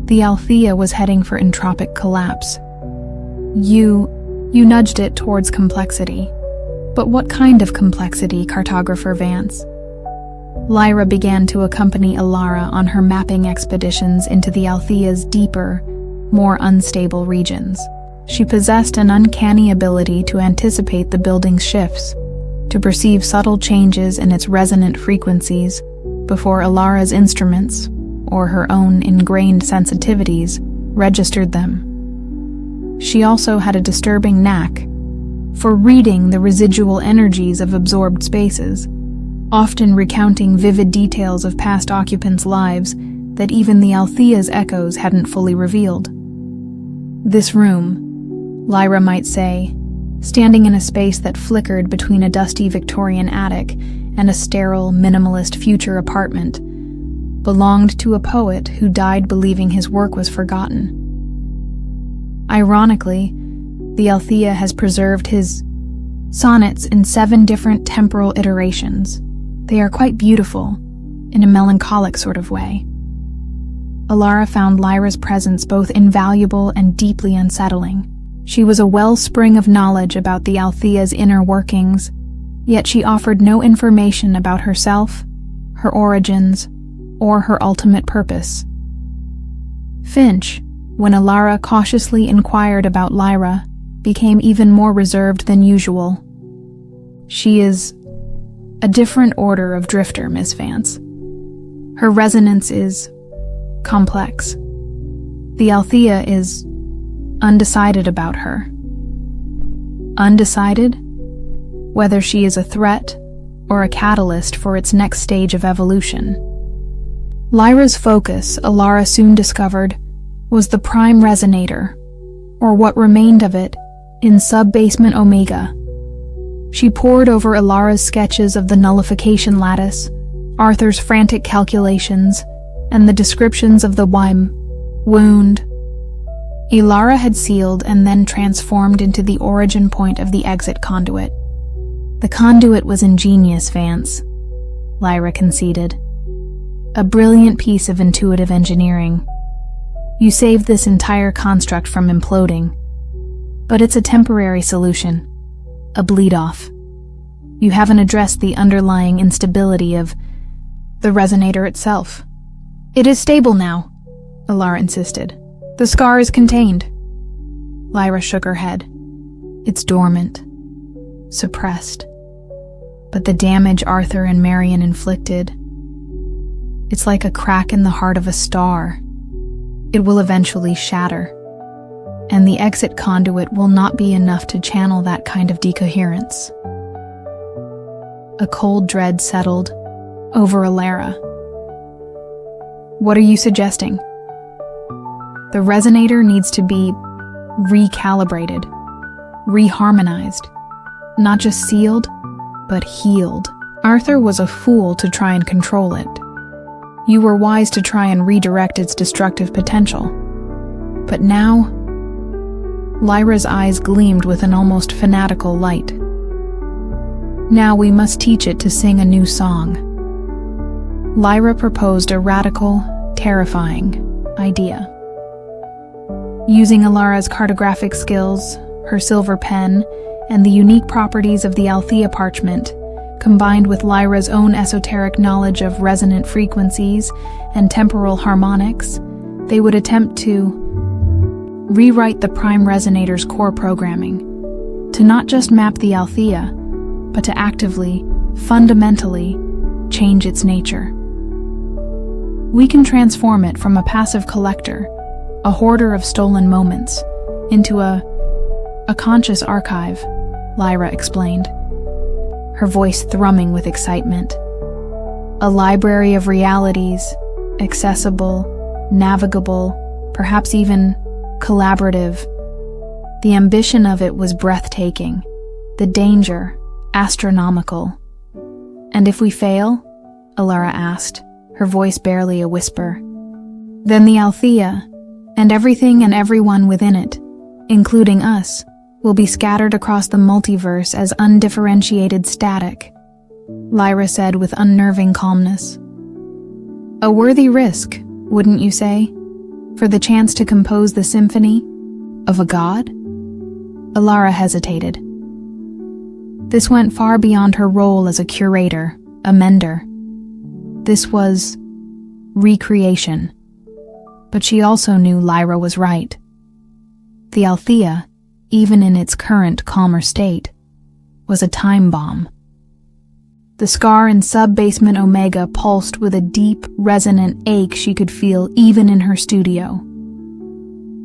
The Althea was heading for entropic collapse. You nudged it towards complexity. But what kind of complexity, Cartographer Vance? Lyra began to accompany Alara on her mapping expeditions into the Althea's deeper, more unstable regions. She possessed an uncanny ability to anticipate the building's shifts, to perceive subtle changes in its resonant frequencies before Alara's instruments, or her own ingrained sensitivities, registered them. She also had a disturbing knack for reading the residual energies of absorbed spaces, often recounting vivid details of past occupants' lives that even the Althea's echoes hadn't fully revealed. This room, Lyra might say, standing in a space that flickered between a dusty Victorian attic and a sterile, minimalist future apartment, belonged to a poet who died believing his work was forgotten. Ironically, the Althea has preserved his sonnets in 7 different temporal iterations. They are quite beautiful, in a melancholic sort of way. Alara found Lyra's presence both invaluable and deeply unsettling. She was a wellspring of knowledge about the Althea's inner workings, yet she offered no information about herself, her origins, or her ultimate purpose. Finch, when Alara cautiously inquired about Lyra, became even more reserved than usual. She is a different order of drifter, Miss Vance. Her resonance is complex. The Althea is undecided about her. Undecided? Whether she is a threat or a catalyst for its next stage of evolution. Lyra's focus, Alara soon discovered, was the prime resonator, or what remained of it, in sub-basement Omega. She pored over Alara's sketches of the nullification lattice, Arthur's frantic calculations, and the descriptions of the wound Alara had sealed and then transformed into the origin point of the exit conduit. The conduit was ingenious, Vance, Lyra conceded. A brilliant piece of intuitive engineering. You saved this entire construct from imploding. But it's a temporary solution, a bleed-off. You haven't addressed the underlying instability of the resonator itself. It is stable now, Alara insisted. The scar is contained. Lyra shook her head. It's dormant, suppressed. But the damage Arthur and Marion inflicted, it's like a crack in the heart of a star. It will eventually shatter, and the exit conduit will not be enough to channel that kind of decoherence. A cold dread settled over Alara. What are you suggesting? The resonator needs to be recalibrated, reharmonized. not just sealed, but healed. Arthur was a fool to try and control it. You were wise to try and redirect its destructive potential. But now, Lyra's eyes gleamed with an almost fanatical light. Now we must teach it to sing a new song. Lyra proposed a radical, terrifying idea. Using Alara's cartographic skills, her silver pen, and the unique properties of the Althea parchment, combined with Lyra's own esoteric knowledge of resonant frequencies and temporal harmonics, they would attempt to rewrite the Prime Resonator's core programming, to not just map the Althea, but to actively, fundamentally, change its nature. We can transform it from a passive collector, a hoarder of stolen moments, into a conscious archive, Lyra explained, her voice thrumming with excitement. A library of realities, accessible, navigable, perhaps even collaborative. The ambition of it was breathtaking, the danger astronomical. And if we fail? Alara asked, her voice barely a whisper. Then the Althea, and everything and everyone within it, including us, will be scattered across the multiverse as undifferentiated static, Lyra said with unnerving calmness. A worthy risk, wouldn't you say, for the chance to compose the symphony of a god? Alara hesitated. This went far beyond her role as a curator, a mender. This was recreation. But she also knew Lyra was right. The Althea, even in its current calmer state, was a time bomb. The scar in sub-basement Omega pulsed with a deep, resonant ache she could feel even in her studio.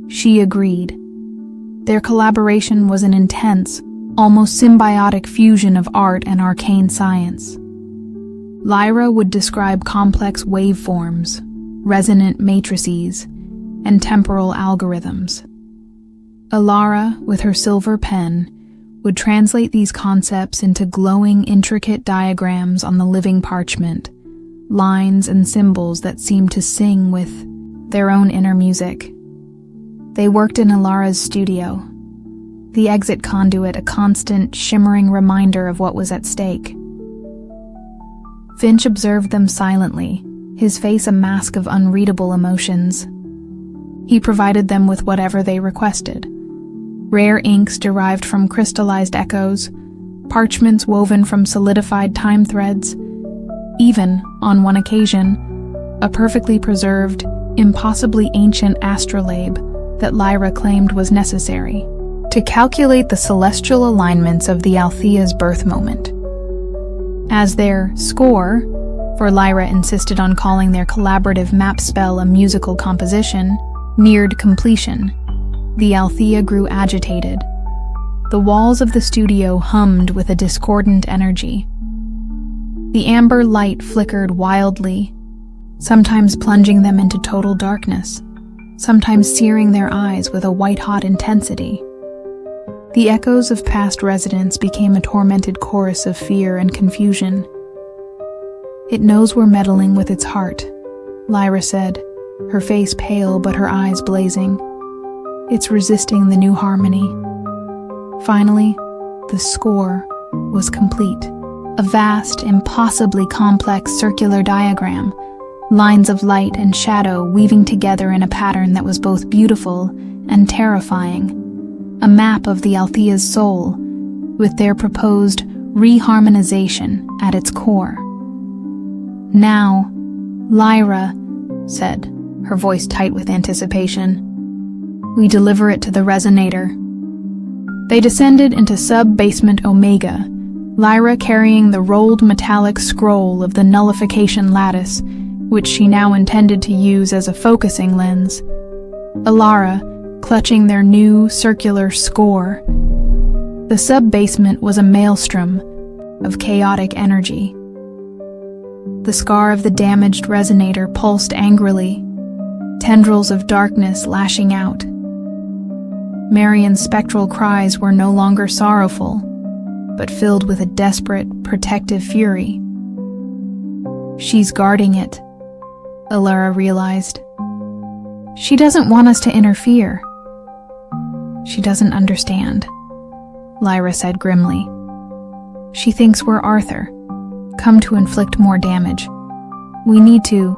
She agreed. Their collaboration was an intense, almost symbiotic fusion of art and arcane science. Lyra would describe complex waveforms, resonant matrices, and temporal algorithms. Alara, with her silver pen, would translate these concepts into glowing, intricate diagrams on the living parchment, lines and symbols that seemed to sing with their own inner music. They worked in Alara's studio, the exit conduit a constant, shimmering reminder of what was at stake. Finch observed them silently, his face a mask of unreadable emotions. He provided them with whatever they requested. Rare inks derived from crystallized echoes, parchments woven from solidified time threads, even, on one occasion, a perfectly preserved, impossibly ancient astrolabe that Lyra claimed was necessary to calculate the celestial alignments of the Althea's birth moment. As their score, for Lyra insisted on calling their collaborative map spell a musical composition, neared completion, the Althea grew agitated. The walls of the studio hummed with a discordant energy. The amber light flickered wildly, sometimes plunging them into total darkness, sometimes searing their eyes with a white-hot intensity. The echoes of past residents became a tormented chorus of fear and confusion. It knows we're meddling with its heart, Lyra said, her face pale but her eyes blazing. It's resisting the new harmony. Finally, the score was complete. A vast, impossibly complex circular diagram, lines of light and shadow weaving together in a pattern that was both beautiful and terrifying. A map of the Althea's soul, with their proposed reharmonization at its core. Now, Lyra said, her voice tight with anticipation, we deliver it to the resonator. They descended into sub-basement Omega, Lyra carrying the rolled metallic scroll of the nullification lattice, which she now intended to use as a focusing lens. Alara, clutching their new circular score. The sub-basement was a maelstrom of chaotic energy. The scar of the damaged resonator pulsed angrily, tendrils of darkness lashing out. Marion's spectral cries were no longer sorrowful, but filled with a desperate, protective fury. She's guarding it, Alara realized. She doesn't want us to interfere. She doesn't understand, Lyra said grimly. She thinks we're Arthur, come to inflict more damage. We need to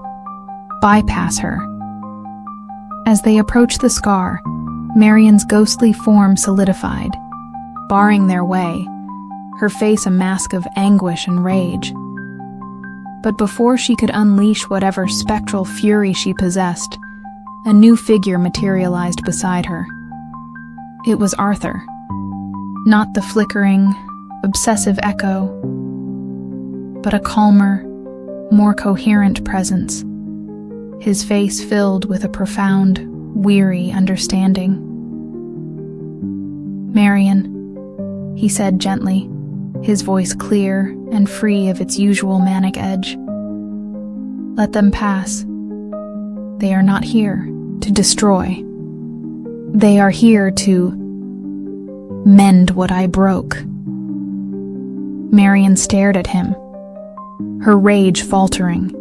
bypass her. As they approached the scar, Marian's ghostly form solidified, barring their way, her face a mask of anguish and rage. But before she could unleash whatever spectral fury she possessed, a new figure materialized beside her. It was Arthur. Not the flickering, obsessive echo, but a calmer, more coherent presence, his face filled with a profound, weary understanding. "Marian," he said gently, his voice clear and free of its usual manic edge. "Let them pass. They are not here to destroy. They are here to mend what I broke." Marian stared at him, her rage faltering,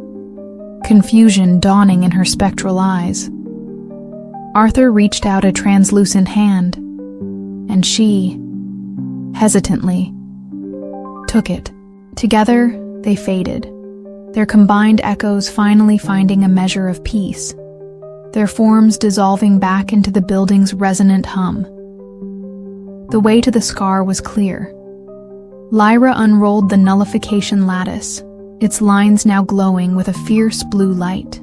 confusion dawning in her spectral eyes. Arthur reached out a translucent hand, and she, hesitantly, took it. Together, they faded, their combined echoes finally finding a measure of peace, their forms dissolving back into the building's resonant hum. The way to the scar was clear. Lyra unrolled the nullification lattice, its lines now glowing with a fierce blue light.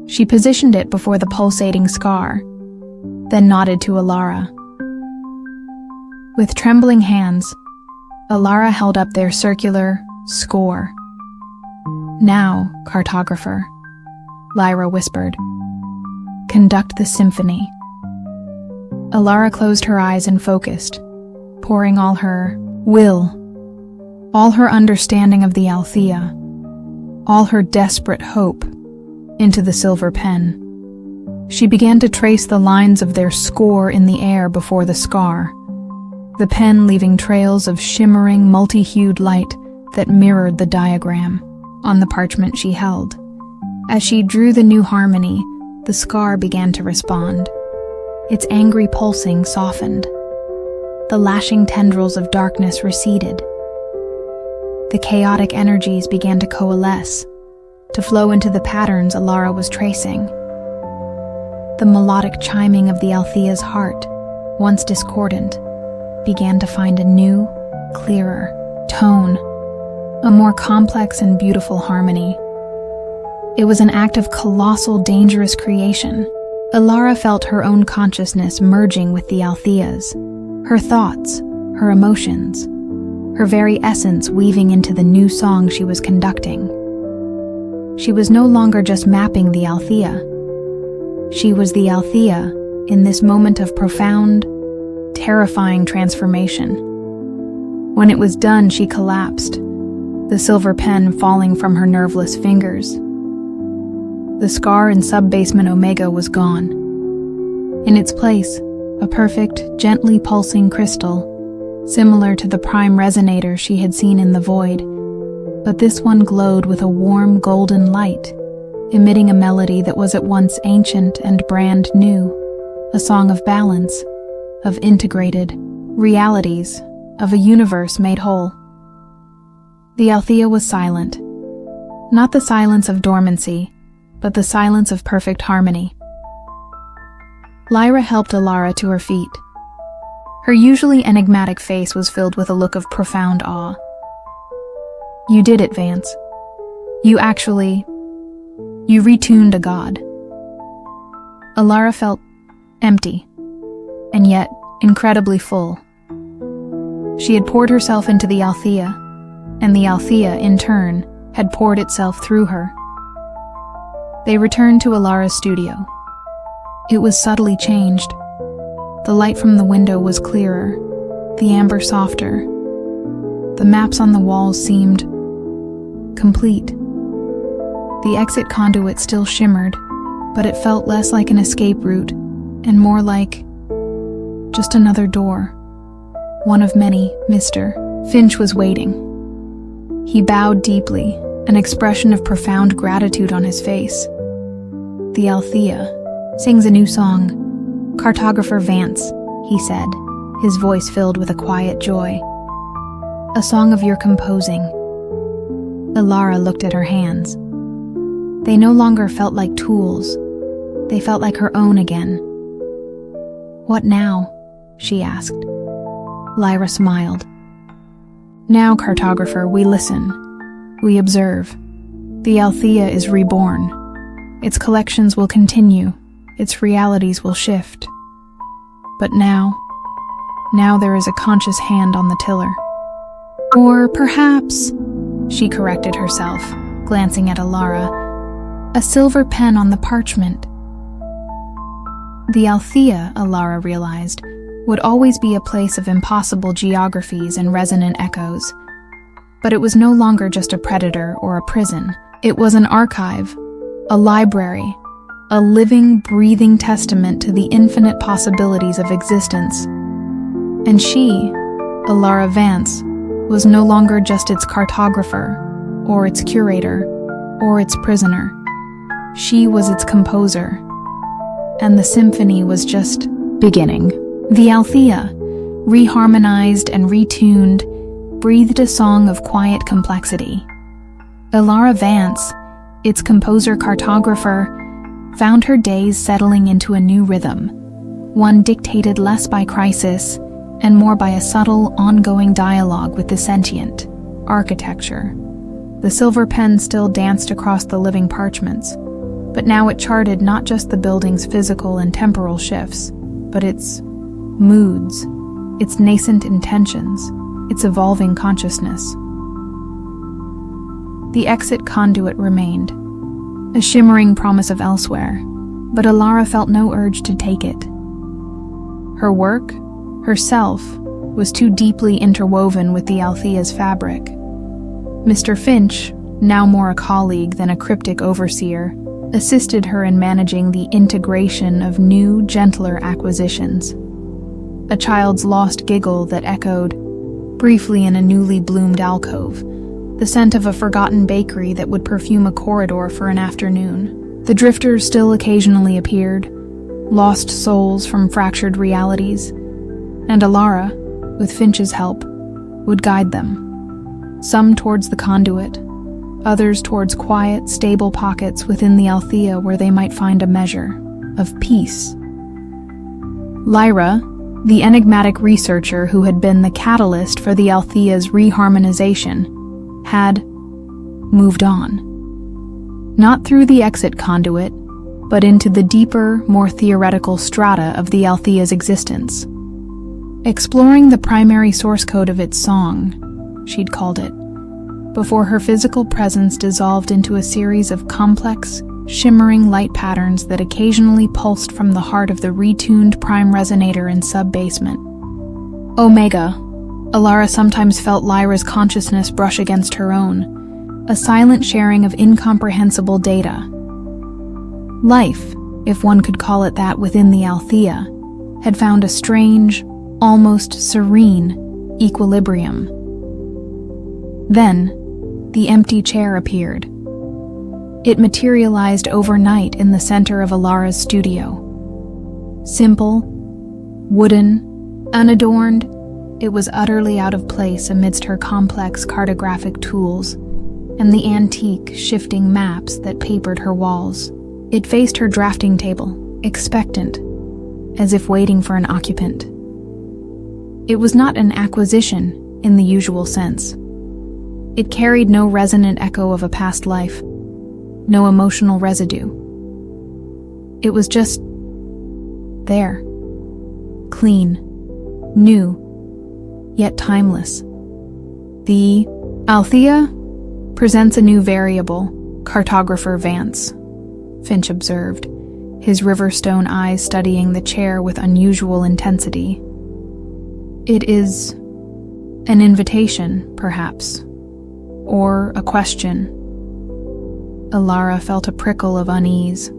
She positioned it before the pulsating scar, then nodded to Alara. With trembling hands, Alara held up their circular score. "Now, cartographer," Lyra whispered, "conduct the symphony." Alara closed her eyes and focused, pouring all her will, all her understanding of the Althea, all her desperate hope, into the silver pen. She began to trace the lines of their score in the air before the scar, the pen leaving trails of shimmering, multi-hued light that mirrored the diagram on the parchment she held. As she drew the new harmony, the scar began to respond. Its angry pulsing softened. The lashing tendrils of darkness receded. The chaotic energies began to coalesce, to flow into the patterns Alara was tracing. The melodic chiming of the Althea's heart, once discordant, began to find a new, clearer tone, a more complex and beautiful harmony. It was an act of colossal, dangerous creation. Alara felt her own consciousness merging with the Althea's, her thoughts, her emotions, her very essence weaving into the new song she was conducting. She was no longer just mapping the Althea. She was the Althea in this moment of profound, terrifying transformation. When it was done, she collapsed, the silver pen falling from her nerveless fingers. The scar in sub-basement Omega was gone. In its place, a perfect, gently pulsing crystal, similar to the prime resonator she had seen in the void, but this one glowed with a warm golden light, emitting a melody that was at once ancient and brand new, a song of balance, of integrated realities, of a universe made whole. The Althea was silent, not the silence of dormancy, but the silence of perfect harmony. Lyra helped Alara to her feet. Her usually enigmatic face was filled with a look of profound awe. "You did it, Vance. You retuned a god." Alara felt empty, and yet incredibly full. She had poured herself into the Althea, and the Althea, in turn, had poured itself through her. They returned to Alara's studio. It was subtly changed. The light from the window was clearer, the amber softer. The maps on the walls seemed complete. The exit conduit still shimmered, but it felt less like an escape route and more like just another door. One of many, Mr. Finch was waiting. He bowed deeply, an expression of profound gratitude on his face. "The Althea sings a new song. Cartographer Vance," he said, his voice filled with a quiet joy. "A song of your composing." Alara looked at her hands. They no longer felt like tools. They felt like her own again. "What now?" she asked. Lyra smiled. "Now, cartographer, we listen. We observe. The Althea is reborn. Its collections will continue. Its realities will shift. But now there is a conscious hand on the tiller. Or perhaps," she corrected herself, glancing at Alara, "a silver pen on the parchment." The Althea, Alara realized, would always be a place of impossible geographies and resonant echoes. But it was no longer just a predator or a prison. It was an archive, a library, a living, breathing testament to the infinite possibilities of existence. And she, Alara Vance, was no longer just its cartographer, or its curator, or its prisoner. She was its composer. And the symphony was just beginning. The Althea, reharmonized and retuned, breathed a song of quiet complexity. Alara Vance, its composer-cartographer, found her days settling into a new rhythm, one dictated less by crisis and more by a subtle, ongoing dialogue with the sentient, architecture. The silver pen still danced across the living parchments, but now it charted not just the building's physical and temporal shifts, but its moods, its nascent intentions, its evolving consciousness. The exit conduit remained, a shimmering promise of elsewhere, but Alara felt no urge to take it. Her work, herself, was too deeply interwoven with the Althea's fabric. Mr. Finch, now more a colleague than a cryptic overseer, assisted her in managing the integration of new, gentler acquisitions. A child's lost giggle that echoed, briefly in a newly bloomed alcove, the scent of a forgotten bakery that would perfume a corridor for an afternoon. The drifters still occasionally appeared, lost souls from fractured realities, and Alara, with Finch's help, would guide them. Some towards the conduit, others towards quiet, stable pockets within the Althea where they might find a measure of peace. Lyra, the enigmatic researcher who had been the catalyst for the Althea's reharmonization, had moved on. Not through the exit conduit, but into the deeper, more theoretical strata of the Althea's existence. Exploring the primary source code of its song, she'd called it, before her physical presence dissolved into a series of complex, shimmering light patterns that occasionally pulsed from the heart of the retuned prime resonator in sub-basement. Omega. Alara sometimes felt Lyra's consciousness brush against her own, a silent sharing of incomprehensible data. Life, if one could call it that within the Althea, had found a strange, almost serene, equilibrium. Then, the empty chair appeared. It materialized overnight in the center of Alara's studio. Simple, wooden, unadorned, it was utterly out of place amidst her complex cartographic tools and the antique, shifting maps that papered her walls. It faced her drafting table, expectant, as if waiting for an occupant. It was not an acquisition in the usual sense. It carried no resonant echo of a past life, no emotional residue. It was just there, clean, new, yet timeless. The Althea presents a new variable, cartographer Vance, Finch observed, his riverstone eyes studying the chair with unusual intensity. It is an invitation, perhaps, or a question. Alara felt a prickle of unease.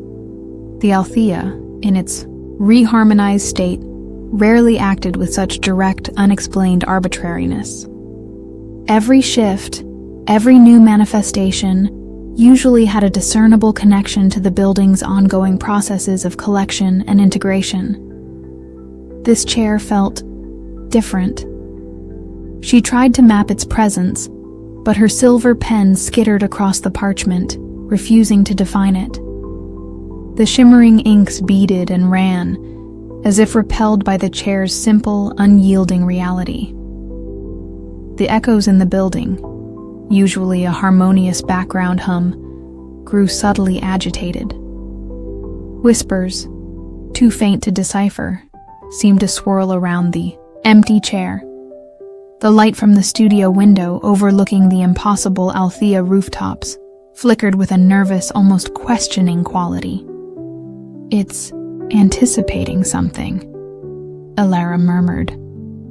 The Althea, in its reharmonized state, rarely acted with such direct, unexplained arbitrariness. Every shift, every new manifestation, usually had a discernible connection to the building's ongoing processes of collection and integration. This chair felt different. She tried to map its presence, but her silver pen skittered across the parchment, refusing to define it. The shimmering inks beaded and ran, as if repelled by the chair's simple, unyielding reality. The echoes in the building, usually a harmonious background hum, grew subtly agitated. Whispers, too faint to decipher, seemed to swirl around the empty chair. The light from the studio window overlooking the impossible Althea rooftops flickered with a nervous, almost questioning quality. "It's anticipating something," Alara murmured,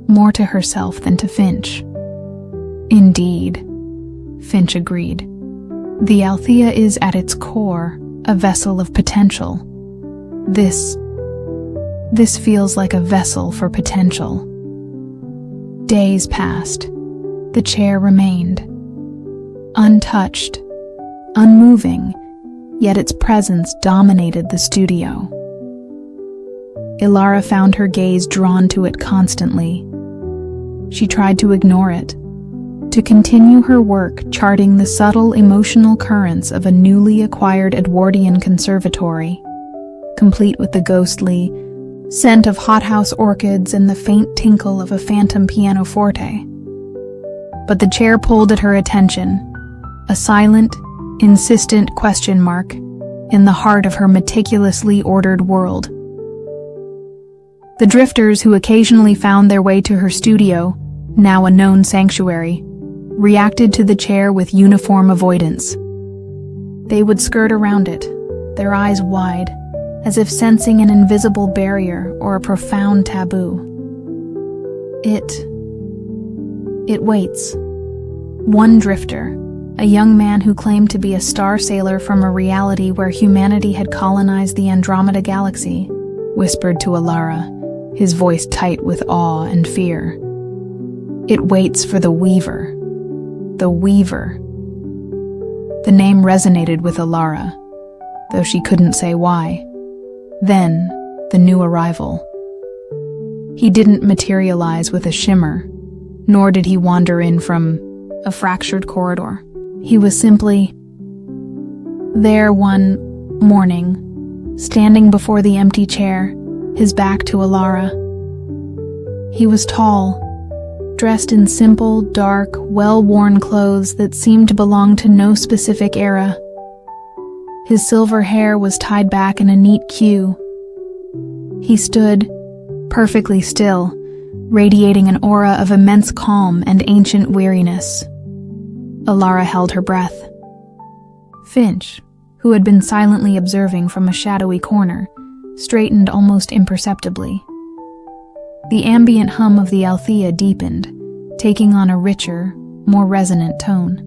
more to herself than to Finch. "Indeed," Finch agreed. "The Althea is at its core a vessel of potential. This feels like a vessel for potential." Days passed. The chair remained. Untouched, unmoving, yet its presence dominated the studio. Alara found her gaze drawn to it constantly. She tried to ignore it, to continue her work charting the subtle emotional currents of a newly acquired Edwardian conservatory, complete with the ghostly scent of hothouse orchids and the faint tinkle of a phantom pianoforte. But the chair pulled at her attention, a silent, insistent question mark in the heart of her meticulously ordered world. The drifters who occasionally found their way to her studio, now a known sanctuary, reacted to the chair with uniform avoidance. They would skirt around it, their eyes wide, as if sensing an invisible barrier or a profound taboo. It waits. One drifter, a young man who claimed to be a star sailor from a reality where humanity had colonized the Andromeda galaxy, whispered to Alara, his voice tight with awe and fear. "It waits for the Weaver. The Weaver." The name resonated with Alara, though she couldn't say why. Then, the new arrival. He didn't materialize with a shimmer, nor did he wander in from a fractured corridor. He was simply there one morning, standing before the empty chair, his back to Alara. He was tall, dressed in simple, dark, well-worn clothes that seemed to belong to no specific era. His silver hair was tied back in a neat queue. He stood, perfectly still, radiating an aura of immense calm and ancient weariness. Alara held her breath. Finch, who had been silently observing from a shadowy corner, straightened almost imperceptibly. The ambient hum of the Althea deepened, taking on a richer, more resonant tone.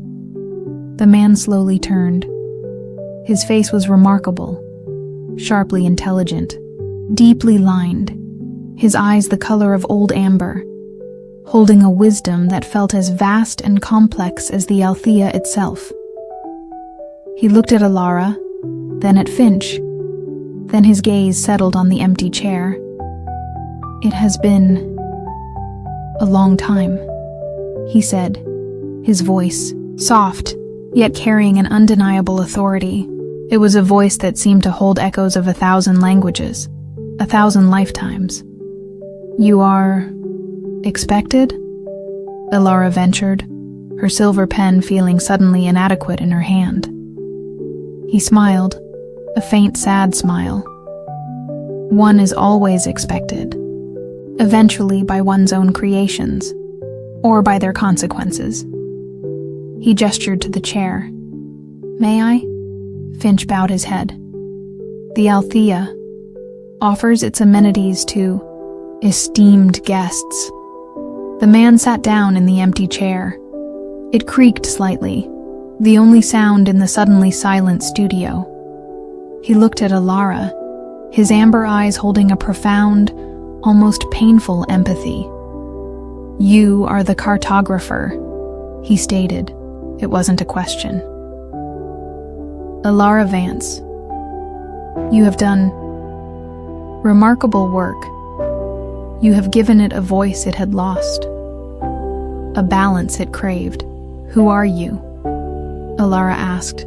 The man slowly turned. His face was remarkable, sharply intelligent, deeply lined, his eyes the color of old amber, holding a wisdom that felt as vast and complex as the Althea itself. He looked at Alara, then at Finch, then his gaze settled on the empty chair. "It has been a long time," he said, his voice soft, yet carrying an undeniable authority. It was a voice that seemed to hold echoes of 1,000 languages, 1,000 lifetimes. "You are expected?" Alara ventured, her silver pen feeling suddenly inadequate in her hand. He smiled, a faint, sad smile. "One is always expected, eventually by one's own creations, or by their consequences." He gestured to the chair. "May I?" Finch bowed his head. "The Althea offers its amenities to esteemed guests." The man sat down in the empty chair. It creaked slightly, the only sound in the suddenly silent studio. He looked at Alara, his amber eyes holding a profound, almost painful empathy. "You are the cartographer," he stated. It wasn't a question. Alara Vance, you have done remarkable work. You have given it a voice it had lost, a balance it craved. Who are you? Alara asked,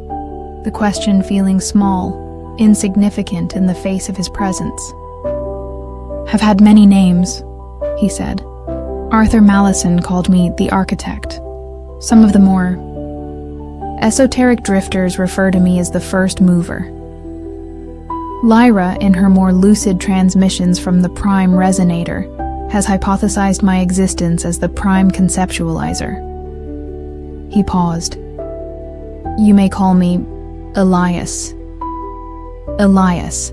the question feeling small, insignificant in the face of his presence. Have had many names, he said. Arthur Mallison called me the architect. Some of the more esoteric drifters refer to me as the first mover. Lyra, in her more lucid transmissions from the prime resonator, has hypothesized my existence as the prime conceptualizer. He paused. You may call me Elias. Elias.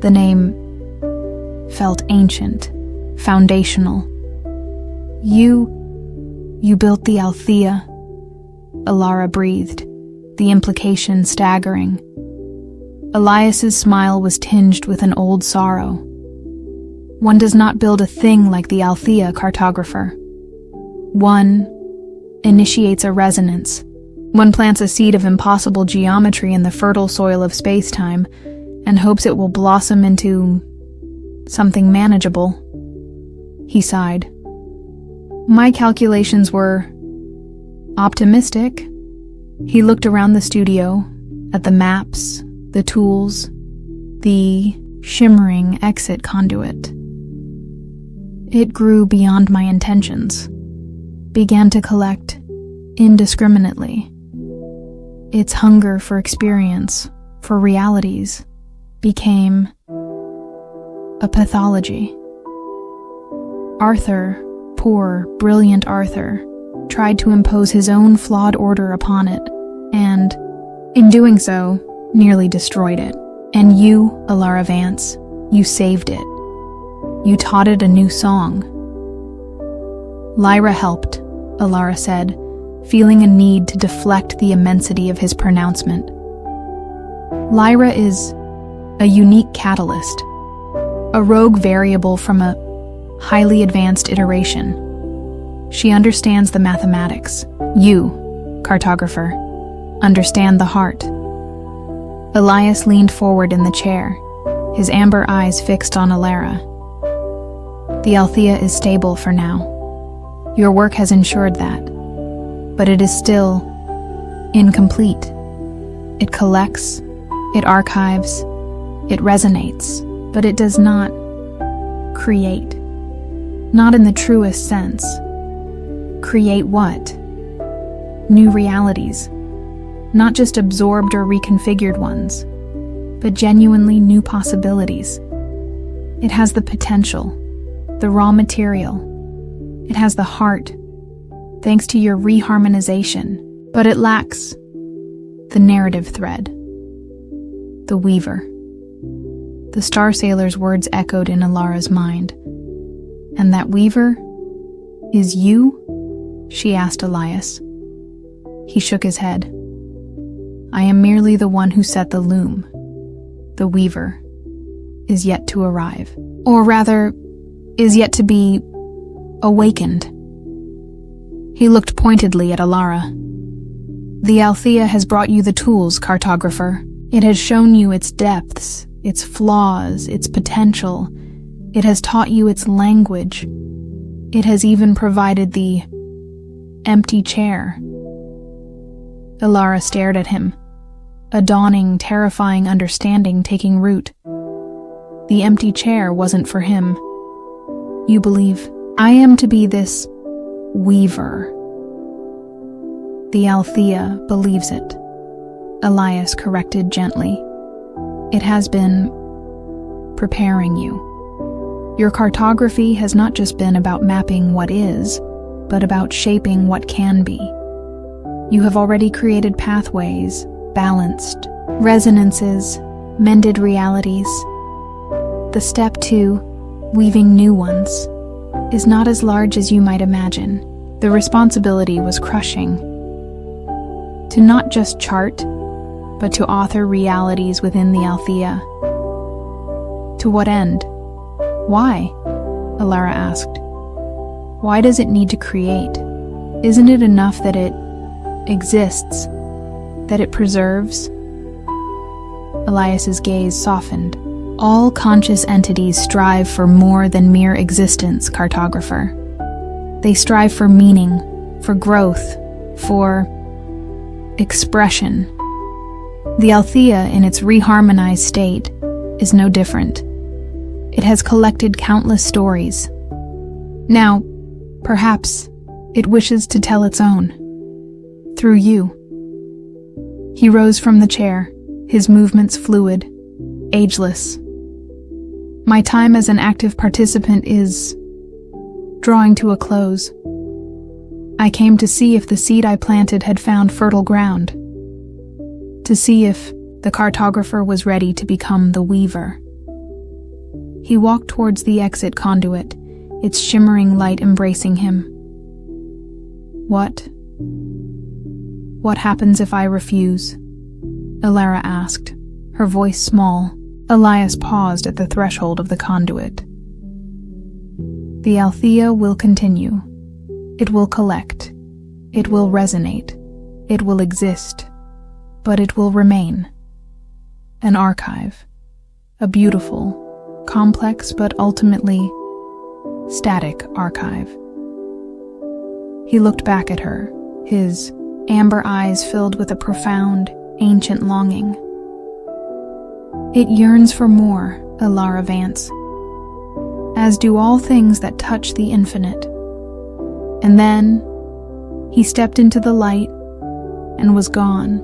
The name felt ancient, foundational. You built the Althea, Alara breathed, the implication staggering. Elias's smile was tinged with an old sorrow. One does not build a thing like the Althea, cartographer. One initiates a resonance. One plants a seed of impossible geometry in the fertile soil of space-time and hopes it will blossom into something manageable. He sighed. My calculations were optimistic. He looked around the studio, at the maps, the tools, the shimmering exit conduit. It grew beyond my intentions, began to collect indiscriminately. Its hunger for experience, for realities, became a pathology. Arthur, poor, brilliant Arthur, tried to impose his own flawed order upon it, and, in doing so, nearly destroyed it. And you, Alara Vance, you saved it. You taught it a new song. Lyra helped, Alara said, feeling a need to deflect the immensity of his pronouncement. Lyra is a unique catalyst, a rogue variable from a highly advanced iteration. She understands the mathematics. You, cartographer, understand the heart. Elias leaned forward in the chair, his amber eyes fixed on Alara. The Althea is stable for now. Your work has ensured that. But it is still incomplete. It collects, it archives, it resonates, but it does not create. Not in the truest sense. Create what? New realities. Not just absorbed or reconfigured ones, but genuinely new possibilities. It has the potential, the raw material. It has the heart, thanks to your reharmonization, but it lacks the narrative thread, the weaver. The Star Sailor's words echoed in Alara's mind. And that weaver is you? She asked Elias. He shook his head. I am merely the one who set the loom. The weaver is yet to arrive. Or rather, is yet to be awakened. He looked pointedly at Alara. The Althea has brought you the tools, cartographer. It has shown you its depths, its flaws, its potential. It has taught you its language. It has even provided the empty chair. Alara stared at him, a dawning, terrifying understanding taking root. The empty chair wasn't for him. You believe I am to be this weaver. The Althea believes it, Elias corrected gently. It has been preparing you. Your cartography has not just been about mapping what is, but about shaping what can be. You have already created pathways, balanced, resonances, mended realities. The step to weaving new ones is not as large as you might imagine. The responsibility was crushing. To not just chart, but to author realities within the Althea. To what end? Why? Alara asked. Why does it need to create? Isn't it enough that it exists, that it preserves? Elias's gaze softened. All conscious entities strive for more than mere existence, cartographer. They strive for meaning, for growth, for expression. The Althea, in its reharmonized state, is no different. It has collected countless stories. Now, perhaps, it wishes to tell its own. Through you. He rose from the chair, his movements fluid, ageless. My time as an active participant is drawing to a close. I came to see if the seed I planted had found fertile ground, to see if the cartographer was ready to become the weaver. He walked towards the exit conduit, its shimmering light embracing him. What happens if I refuse? Elara asked, her voice small. Elias paused at the threshold of the conduit. The Althea will continue. It will collect. It will resonate. It will exist. But it will remain. An archive. A beautiful, complex, but ultimately static archive. He looked back at her, his amber eyes filled with a profound, ancient longing. It yearns for more, Elara Vance, as do all things that touch the infinite. And then, he stepped into the light and was gone.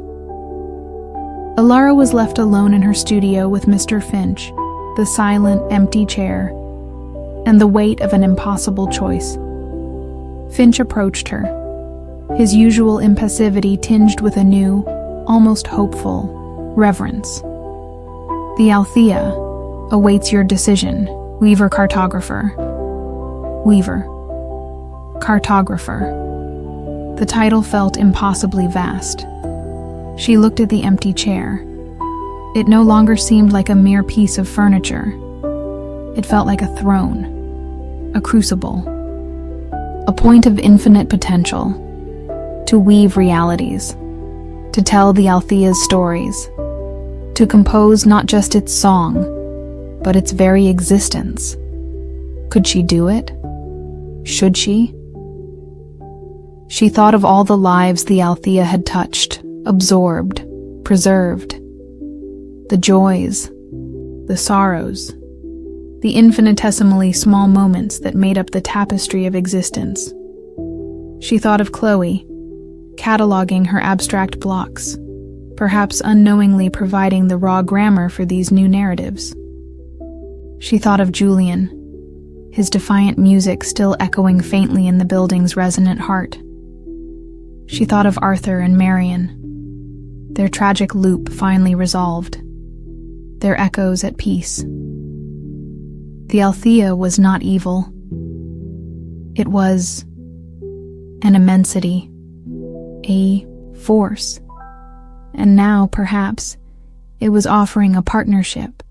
Elara was left alone in her studio with Mr. Finch, the silent, empty chair, and the weight of an impossible choice. Finch approached her, his usual impassivity tinged with a new, almost hopeful, reverence. The Althea awaits your decision, Weaver Cartographer. Weaver. Cartographer. The title felt impossibly vast. She looked at the empty chair. It no longer seemed like a mere piece of furniture. It felt like a throne, a crucible, a point of infinite potential, to weave realities, to tell the Althea's stories, to compose not just its song, but its very existence. Could she do it? Should she? She thought of all the lives the Althea had touched, absorbed, preserved. The joys, the sorrows, the infinitesimally small moments that made up the tapestry of existence. She thought of Chloe, cataloging her abstract blocks, perhaps unknowingly providing the raw grammar for these new narratives. She thought of Julian, his defiant music still echoing faintly in the building's resonant heart. She thought of Arthur and Marion, their tragic loop finally resolved, their echoes at peace. The Althea was not evil. It was an immensity, a force. And now, perhaps, it was offering a partnership,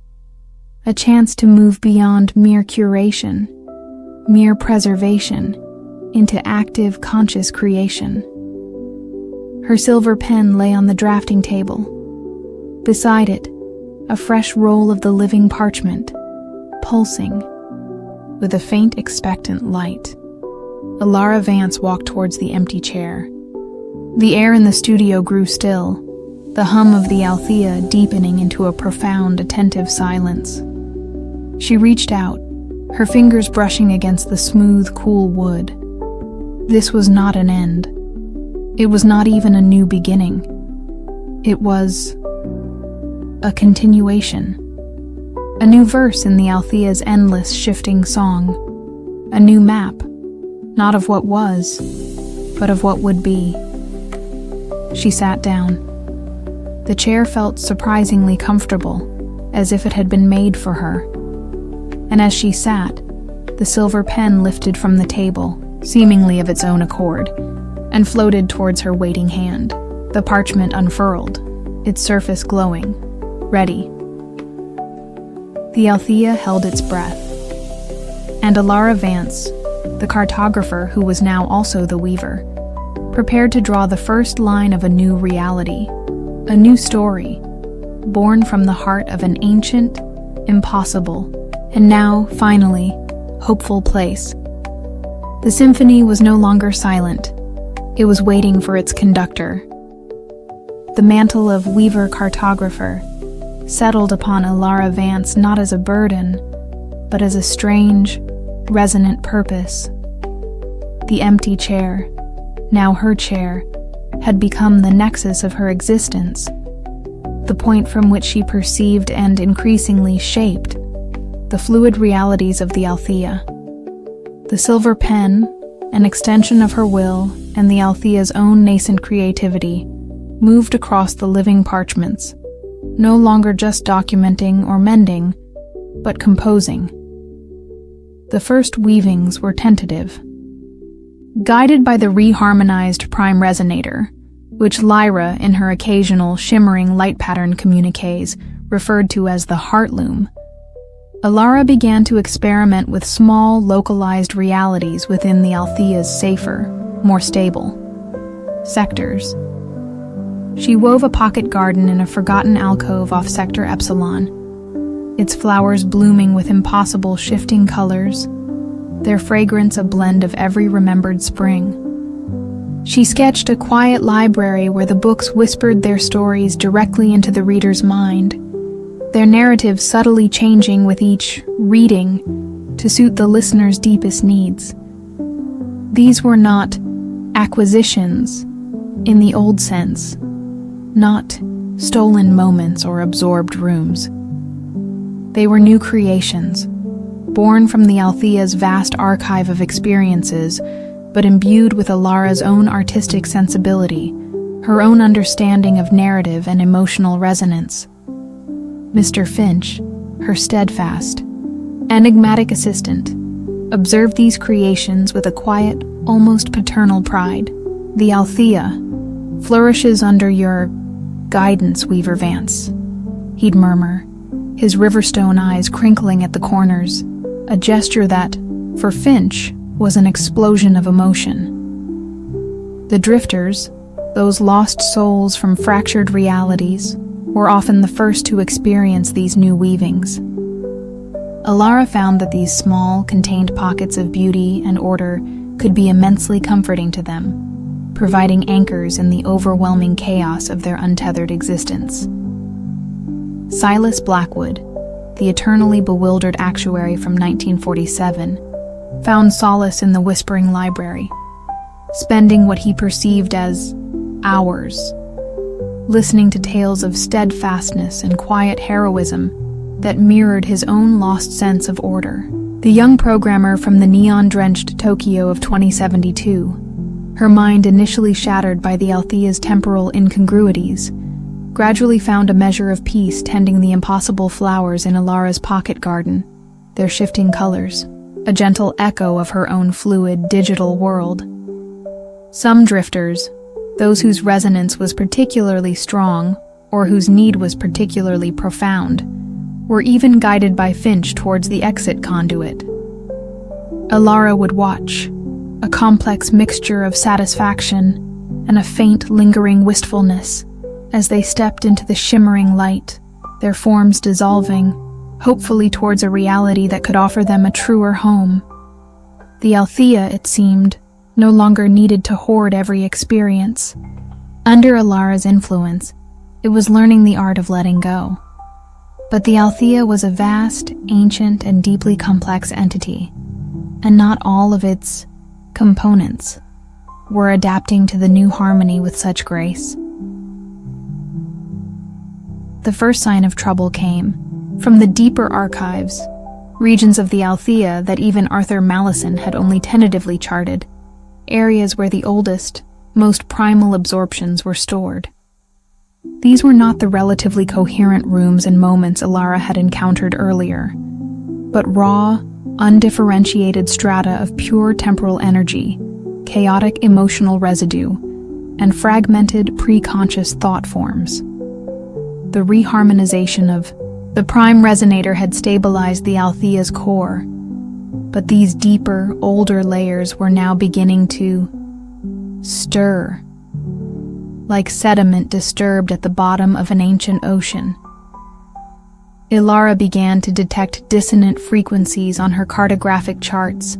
a chance to move beyond mere curation, mere preservation, into active, conscious creation. Her silver pen lay on the drafting table. Beside it, a fresh roll of the living parchment, pulsing, with a faint expectant light. Elara Vance walked towards the empty chair. The air in the studio grew still, the hum of the Althea deepening into a profound, attentive silence. She reached out, her fingers brushing against the smooth, cool wood. This was not an end. It was not even a new beginning. It was a continuation. A new verse in the Althea's endless, shifting song. A new map, not of what was, but of what would be. She sat down. The chair felt surprisingly comfortable, as if it had been made for her. And as she sat, the silver pen lifted from the table, seemingly of its own accord, and floated towards her waiting hand. The parchment unfurled, its surface glowing, ready. The Althea held its breath, and Elara Vance, the cartographer who was now also the weaver, prepared to draw the first line of a new reality, a new story, born from the heart of an ancient, impossible, and now, finally, hopeful place. The symphony was no longer silent. It was waiting for its conductor. The mantle of weaver-cartographer settled upon Alara Vance not as a burden, but as a strange, resonant purpose. The empty chair, now her chair, had become the nexus of her existence, the point from which she perceived and increasingly shaped the fluid realities of the Althea. The silver pen, an extension of her will and the Althea's own nascent creativity, moved across the living parchments, no longer just documenting or mending, but composing. The first weavings were tentative. Guided by the reharmonized prime resonator, which Lyra, in her occasional shimmering light pattern communiques, referred to as the heart loom, Alara began to experiment with small, localized realities within the Althea's safer, more stable sectors. She wove a pocket garden in a forgotten alcove off Sector Epsilon, its flowers blooming with impossible shifting colors, their fragrance a blend of every remembered spring. She sketched a quiet library where the books whispered their stories directly into the reader's mind, their narratives subtly changing with each reading to suit the listener's deepest needs. These were not acquisitions in the old sense, not stolen moments or absorbed rooms. They were new creations, born from the Althea's vast archive of experiences, but imbued with Alara's own artistic sensibility, her own understanding of narrative and emotional resonance. Mr. Finch, her steadfast, enigmatic assistant, observed these creations with a quiet, almost paternal pride. The Althea flourishes under your guidance, Weaver Vance, he'd murmur, his riverstone eyes crinkling at the corners, a gesture that, for Finch, was an explosion of emotion. The drifters, those lost souls from fractured realities, were often the first to experience these new weavings. Alara found that these small, contained pockets of beauty and order could be immensely comforting to them, providing anchors in the overwhelming chaos of their untethered existence. Silas Blackwood, the eternally bewildered actuary from 1947, found solace in the whispering library, spending what he perceived as hours listening to tales of steadfastness and quiet heroism that mirrored his own lost sense of order. The young programmer from the neon-drenched Tokyo of 2072, her mind initially shattered by the Althea's temporal incongruities, gradually found a measure of peace tending the impossible flowers in Alara's pocket garden, their shifting colors, a gentle echo of her own fluid, digital world. Some drifters, those whose resonance was particularly strong, or whose need was particularly profound, were even guided by Finch towards the exit conduit. Alara would watch, a complex mixture of satisfaction and a faint, lingering wistfulness, as they stepped into the shimmering light, their forms dissolving, hopefully towards a reality that could offer them a truer home. The Althea, it seemed, no longer needed to hoard every experience. Under Alara's influence, it was learning the art of letting go. But the Althea was a vast, ancient, and deeply complex entity, and not all of its components were adapting to the new harmony with such grace. The first sign of trouble came from the deeper archives, regions of the Althea that even Arthur Mallison had only tentatively charted, areas where the oldest, most primal absorptions were stored. These were not the relatively coherent rooms and moments Alara had encountered earlier, but raw, undifferentiated strata of pure temporal energy, chaotic emotional residue, and fragmented pre-conscious thought forms. The reharmonization of the prime resonator had stabilized the Althea's core, but these deeper, older layers were now beginning to stir, like sediment disturbed at the bottom of an ancient ocean. Ilara began to detect dissonant frequencies on her cartographic charts,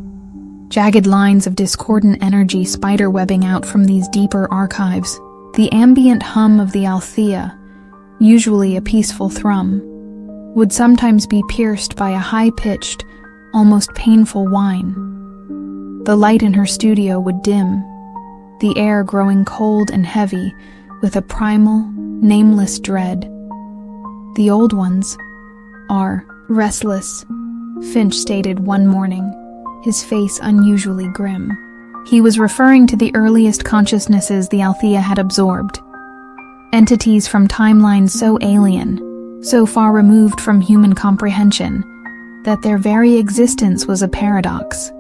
jagged lines of discordant energy spiderwebbing out from these deeper archives. The ambient hum of the Althea, usually a peaceful thrum, would sometimes be pierced by a high-pitched, almost painful whine. The light in her studio would dim, the air growing cold and heavy with a primal, nameless dread. "The old ones are restless," Finch stated one morning, his face unusually grim. He was referring to the earliest consciousnesses the Althea had absorbed, entities from timelines so alien, so far removed from human comprehension, that their very existence was a paradox.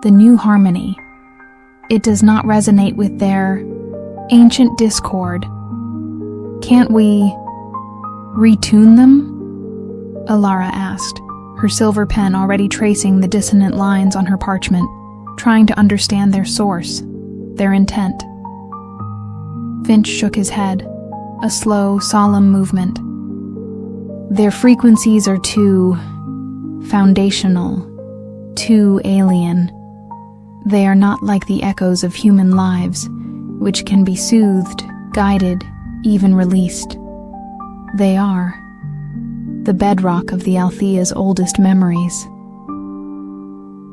The new harmony. It does not resonate with their ancient discord. Can't we retune them? Ilara asked, her silver pen already tracing the dissonant lines on her parchment, trying to understand their source, their intent. Finch shook his head, a slow, solemn movement. Their frequencies are too foundational, too alien. They are not like the echoes of human lives, which can be soothed, guided, even released. They are the bedrock of the Althea's oldest memories.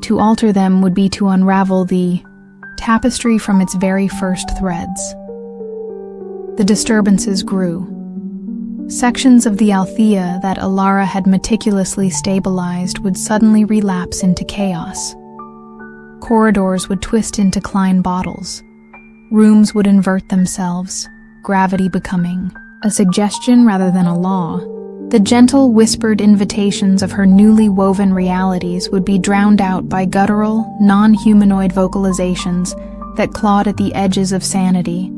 To alter them would be to unravel the tapestry from its very first threads. The disturbances grew. Sections of the Althea that Ilara had meticulously stabilized would suddenly relapse into chaos. Corridors would twist into Klein bottles. Rooms would invert themselves, gravity becoming a suggestion rather than a law. The gentle, whispered invitations of her newly woven realities would be drowned out by guttural, non-humanoid vocalizations that clawed at the edges of sanity.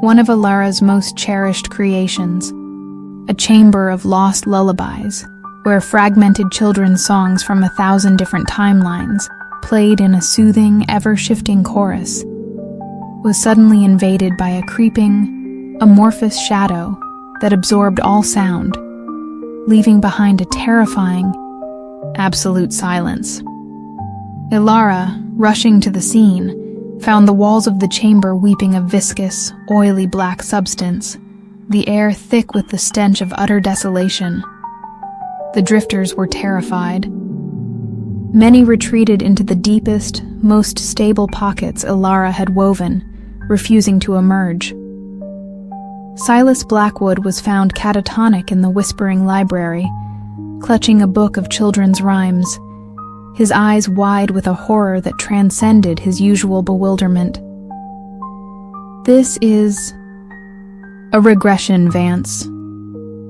One of Ilara's most cherished creations, a chamber of lost lullabies, where fragmented children's songs from 1,000 different timelines, played in a soothing, ever-shifting chorus, was suddenly invaded by a creeping, amorphous shadow that absorbed all sound, leaving behind a terrifying, absolute silence. Ilara, rushing to the scene, found the walls of the chamber weeping a viscous, oily black substance, the air thick with the stench of utter desolation. The drifters were terrified. Many retreated into the deepest, most stable pockets Ilara had woven, refusing to emerge. Silas Blackwood was found catatonic in the whispering library, clutching a book of children's rhymes, his eyes wide with a horror that transcended his usual bewilderment. "This is a regression, Vance."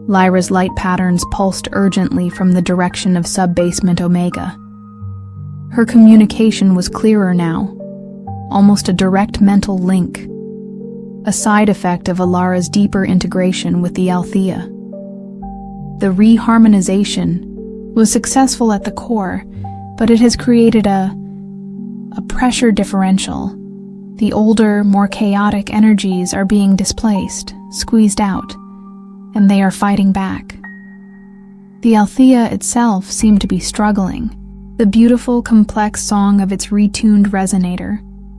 Lyra's light patterns pulsed urgently from the direction of sub-basement Omega. Her communication was clearer now, almost a direct mental link, a side effect of Ilara's deeper integration with the Althea. The reharmonization was successful at the core, but it has created a pressure differential. The older, more chaotic energies are being displaced, squeezed out, and they are fighting back. The Althea itself seemed to be struggling. The beautiful, complex song of its retuned resonator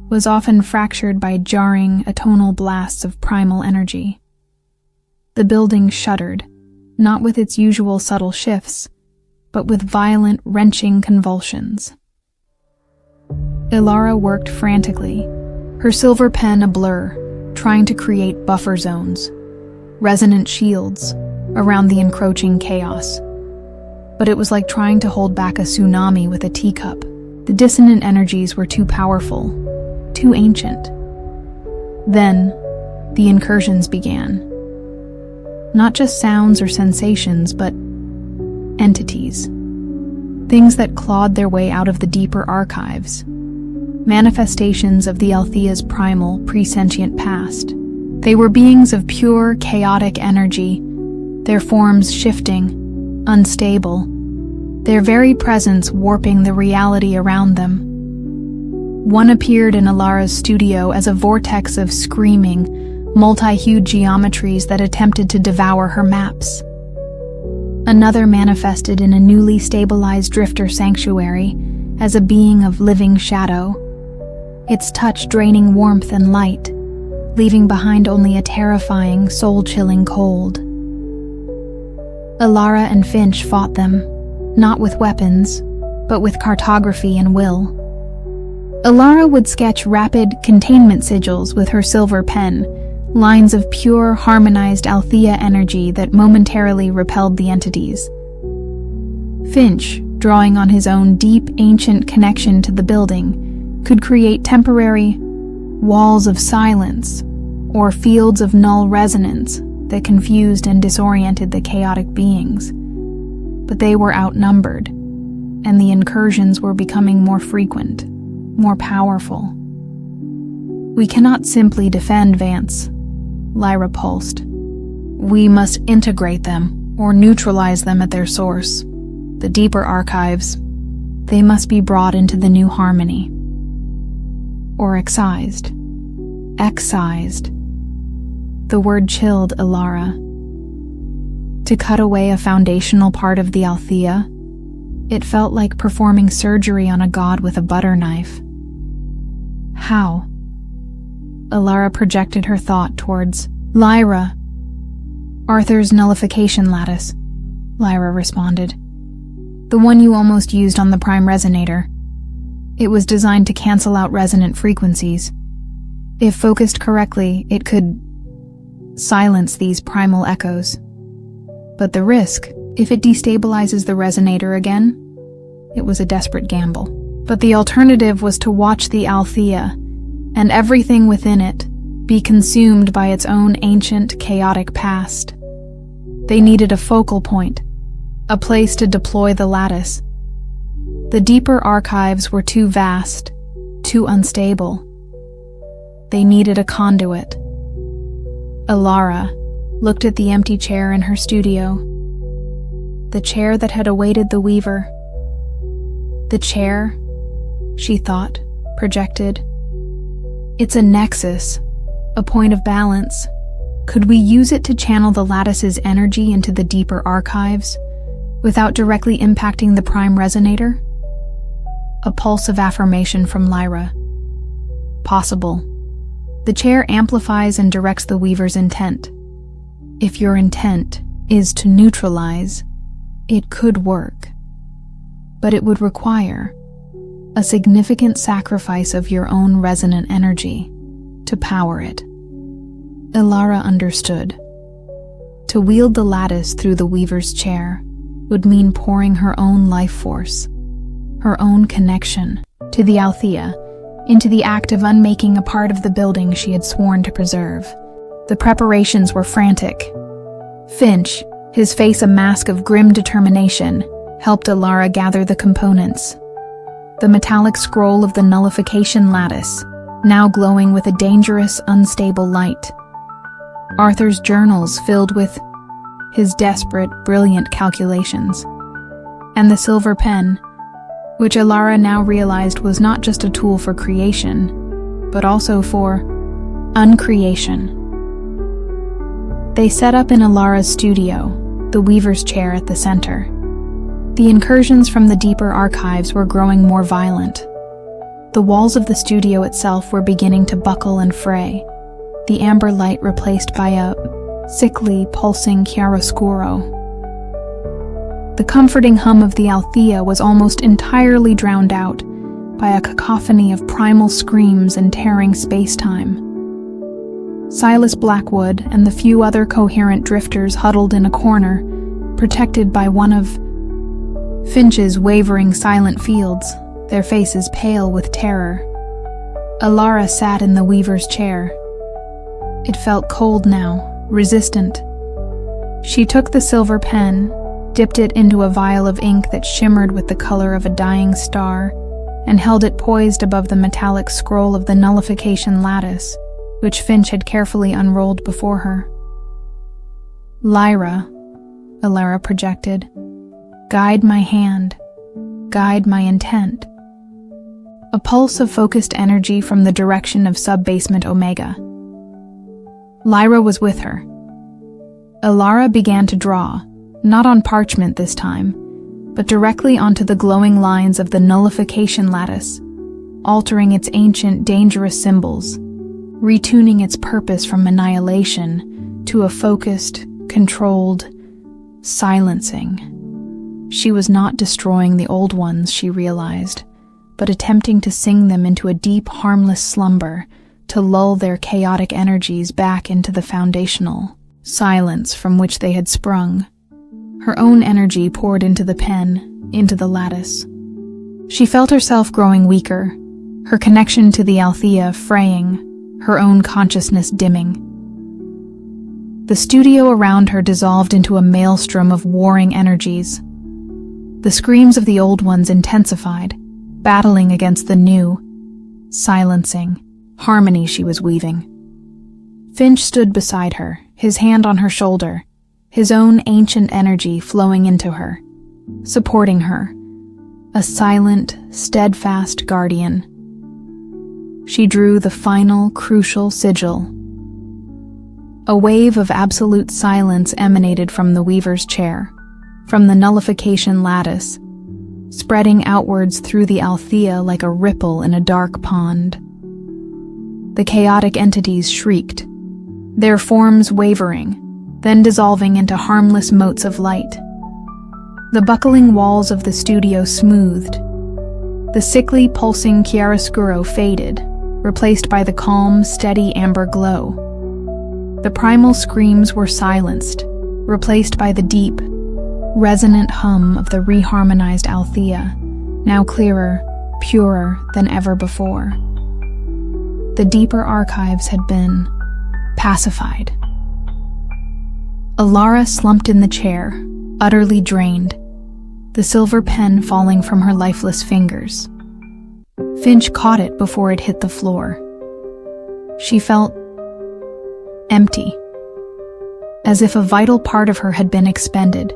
was often fractured by jarring, atonal blasts of primal energy. The building shuddered, not with its usual subtle shifts, but with violent, wrenching convulsions. Ilara worked frantically, her silver pen a blur, trying to create buffer zones, resonant shields, around the encroaching chaos. But it was like trying to hold back a tsunami with a teacup. The dissonant energies were too powerful, too ancient. Then, the incursions began. Not just sounds or sensations, but entities. Things that clawed their way out of the deeper archives. Manifestations of the Althea's primal, presentient past. They were beings of pure, chaotic energy, their forms shifting, unstable, their very presence warping the reality around them. One appeared in Alara's studio as a vortex of screaming, multi-hued geometries that attempted to devour her maps. Another manifested in a newly stabilized drifter sanctuary as a being of living shadow, its touch draining warmth and light, leaving behind only a terrifying, soul-chilling cold. Alara and Finch fought them, not with weapons, but with cartography and will. Alara would sketch rapid containment sigils with her silver pen, lines of pure, harmonized Althea energy that momentarily repelled the entities. Finch, drawing on his own deep, ancient connection to the building, could create temporary walls of silence or fields of null resonance that confused and disoriented the chaotic beings. But they were outnumbered, and the incursions were becoming more frequent, more powerful. "We cannot simply defend Vance," Lyra pulsed. "We must integrate them, or neutralize them at their source. The deeper archives, they must be brought into the new harmony. Or excised. Excised." The word chilled Alara. To cut away a foundational part of the Althea, it felt like performing surgery on a god with a butter knife. How? Alara projected her thought towards Lyra. "Arthur's nullification lattice," Lyra responded. "The one you almost used on the prime resonator. It was designed to cancel out resonant frequencies. If focused correctly, it could silence these primal echoes. But the risk, if it destabilizes the resonator again, it was a desperate gamble. But the alternative was to watch the Althea, and everything within it, be consumed by its own ancient, chaotic past. They needed a focal point, a place to deploy the lattice. The deeper archives were too vast, too unstable. They needed a conduit. Alara looked at the empty chair in her studio. The chair that had awaited the Weaver. The chair, she thought, projected. It's a nexus, a point of balance. Could we use it to channel the lattice's energy into the deeper archives, without directly impacting the prime resonator? A pulse of affirmation from Lyra. Possible. The chair amplifies and directs the Weaver's intent. If your intent is to neutralize, it could work. But it would require a significant sacrifice of your own resonant energy to power it. Alara understood. To wield the lattice through the Weaver's chair would mean pouring her own life force, her own connection to the Althea, into the act of unmaking a part of the building she had sworn to preserve. The preparations were frantic. Finch, his face a mask of grim determination, helped Alara gather the components. The metallic scroll of the nullification lattice, now glowing with a dangerous, unstable light. Arthur's journals filled with his desperate, brilliant calculations. And the silver pen, which Alara now realized was not just a tool for creation, but also for uncreation. They set up in Alara's studio, the Weaver's chair at the center. The incursions from the deeper archives were growing more violent. The walls of the studio itself were beginning to buckle and fray, the amber light replaced by a sickly, pulsing chiaroscuro. The comforting hum of the Althea was almost entirely drowned out by a cacophony of primal screams and tearing space-time. Silas Blackwood and the few other coherent drifters huddled in a corner, protected by one of Finch's wavering silent fields, their faces pale with terror. Alara sat in the Weaver's chair. It felt cold now, resistant. She took the silver pen, dipped it into a vial of ink that shimmered with the color of a dying star, and held it poised above the metallic scroll of the nullification lattice, which Finch had carefully unrolled before her. "Lyra," Alara projected, "guide my hand, guide my intent." a pulse of focused energy from the direction of sub-basement Omega. Lyra was with her. Alara began to draw, not on parchment this time, but directly onto the glowing lines of the nullification lattice, altering its ancient, dangerous symbols, retuning its purpose from annihilation to a focused, controlled silencing. She was not destroying the old ones, she realized, but attempting to sing them into a deep, harmless slumber, to lull their chaotic energies back into the foundational silence from which they had sprung. Her own energy poured into the pen, into the lattice. She felt herself growing weaker, her connection to the Althea fraying, her own consciousness dimming. The studio around her dissolved into a maelstrom of warring energies. The screams of the old ones intensified, battling against the new, silencing harmony she was weaving. Finch stood beside her, his hand on her shoulder, his own ancient energy flowing into her, supporting her, a silent, steadfast guardian. She drew the final, crucial sigil. A wave of absolute silence emanated from the weaver's chair, from the nullification lattice, spreading outwards through the Althea like a ripple in a dark pond. The chaotic entities shrieked, their forms wavering, then dissolving into harmless motes of light. The buckling walls of the studio smoothed. The sickly, pulsing chiaroscuro faded, replaced by the calm, steady amber glow. The primal screams were silenced, replaced by the deep, resonant hum of the reharmonized Althea, now clearer, purer than ever before. The deeper archives had been pacified. Alara slumped in the chair, utterly drained, the silver pen falling from her lifeless fingers. Finch caught it before it hit the floor. She felt empty, as if a vital part of her had been expended,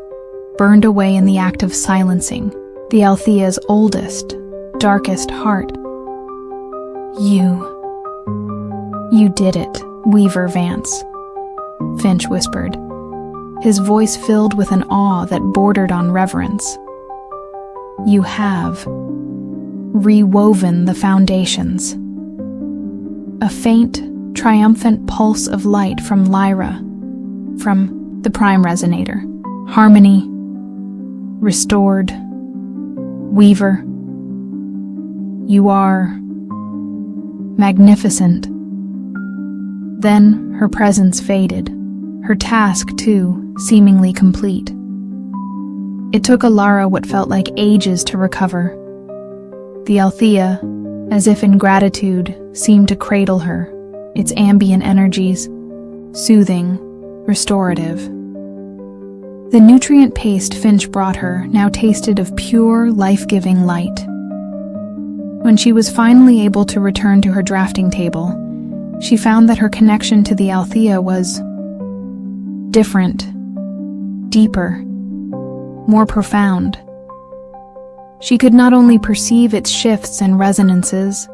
burned away in the act of silencing the Althea's oldest, darkest heart. You did it, Weaver Vance, Finch whispered, his voice filled with an awe that bordered on reverence. You have rewoven the foundations. A faint, triumphant pulse of light from Lyra, from the prime resonator. Harmony, restored. Weaver, you are magnificent. Then her presence faded, her task, too, seemingly complete. It took Alara what felt like ages to recover. The Althea, as if in gratitude, seemed to cradle her, its ambient energies, soothing, restorative. The nutrient paste Finch brought her now tasted of pure, life-giving light. When she was finally able to return to her drafting table, she found that her connection to the Althea was different, deeper, more profound. She could not only perceive its shifts and resonances,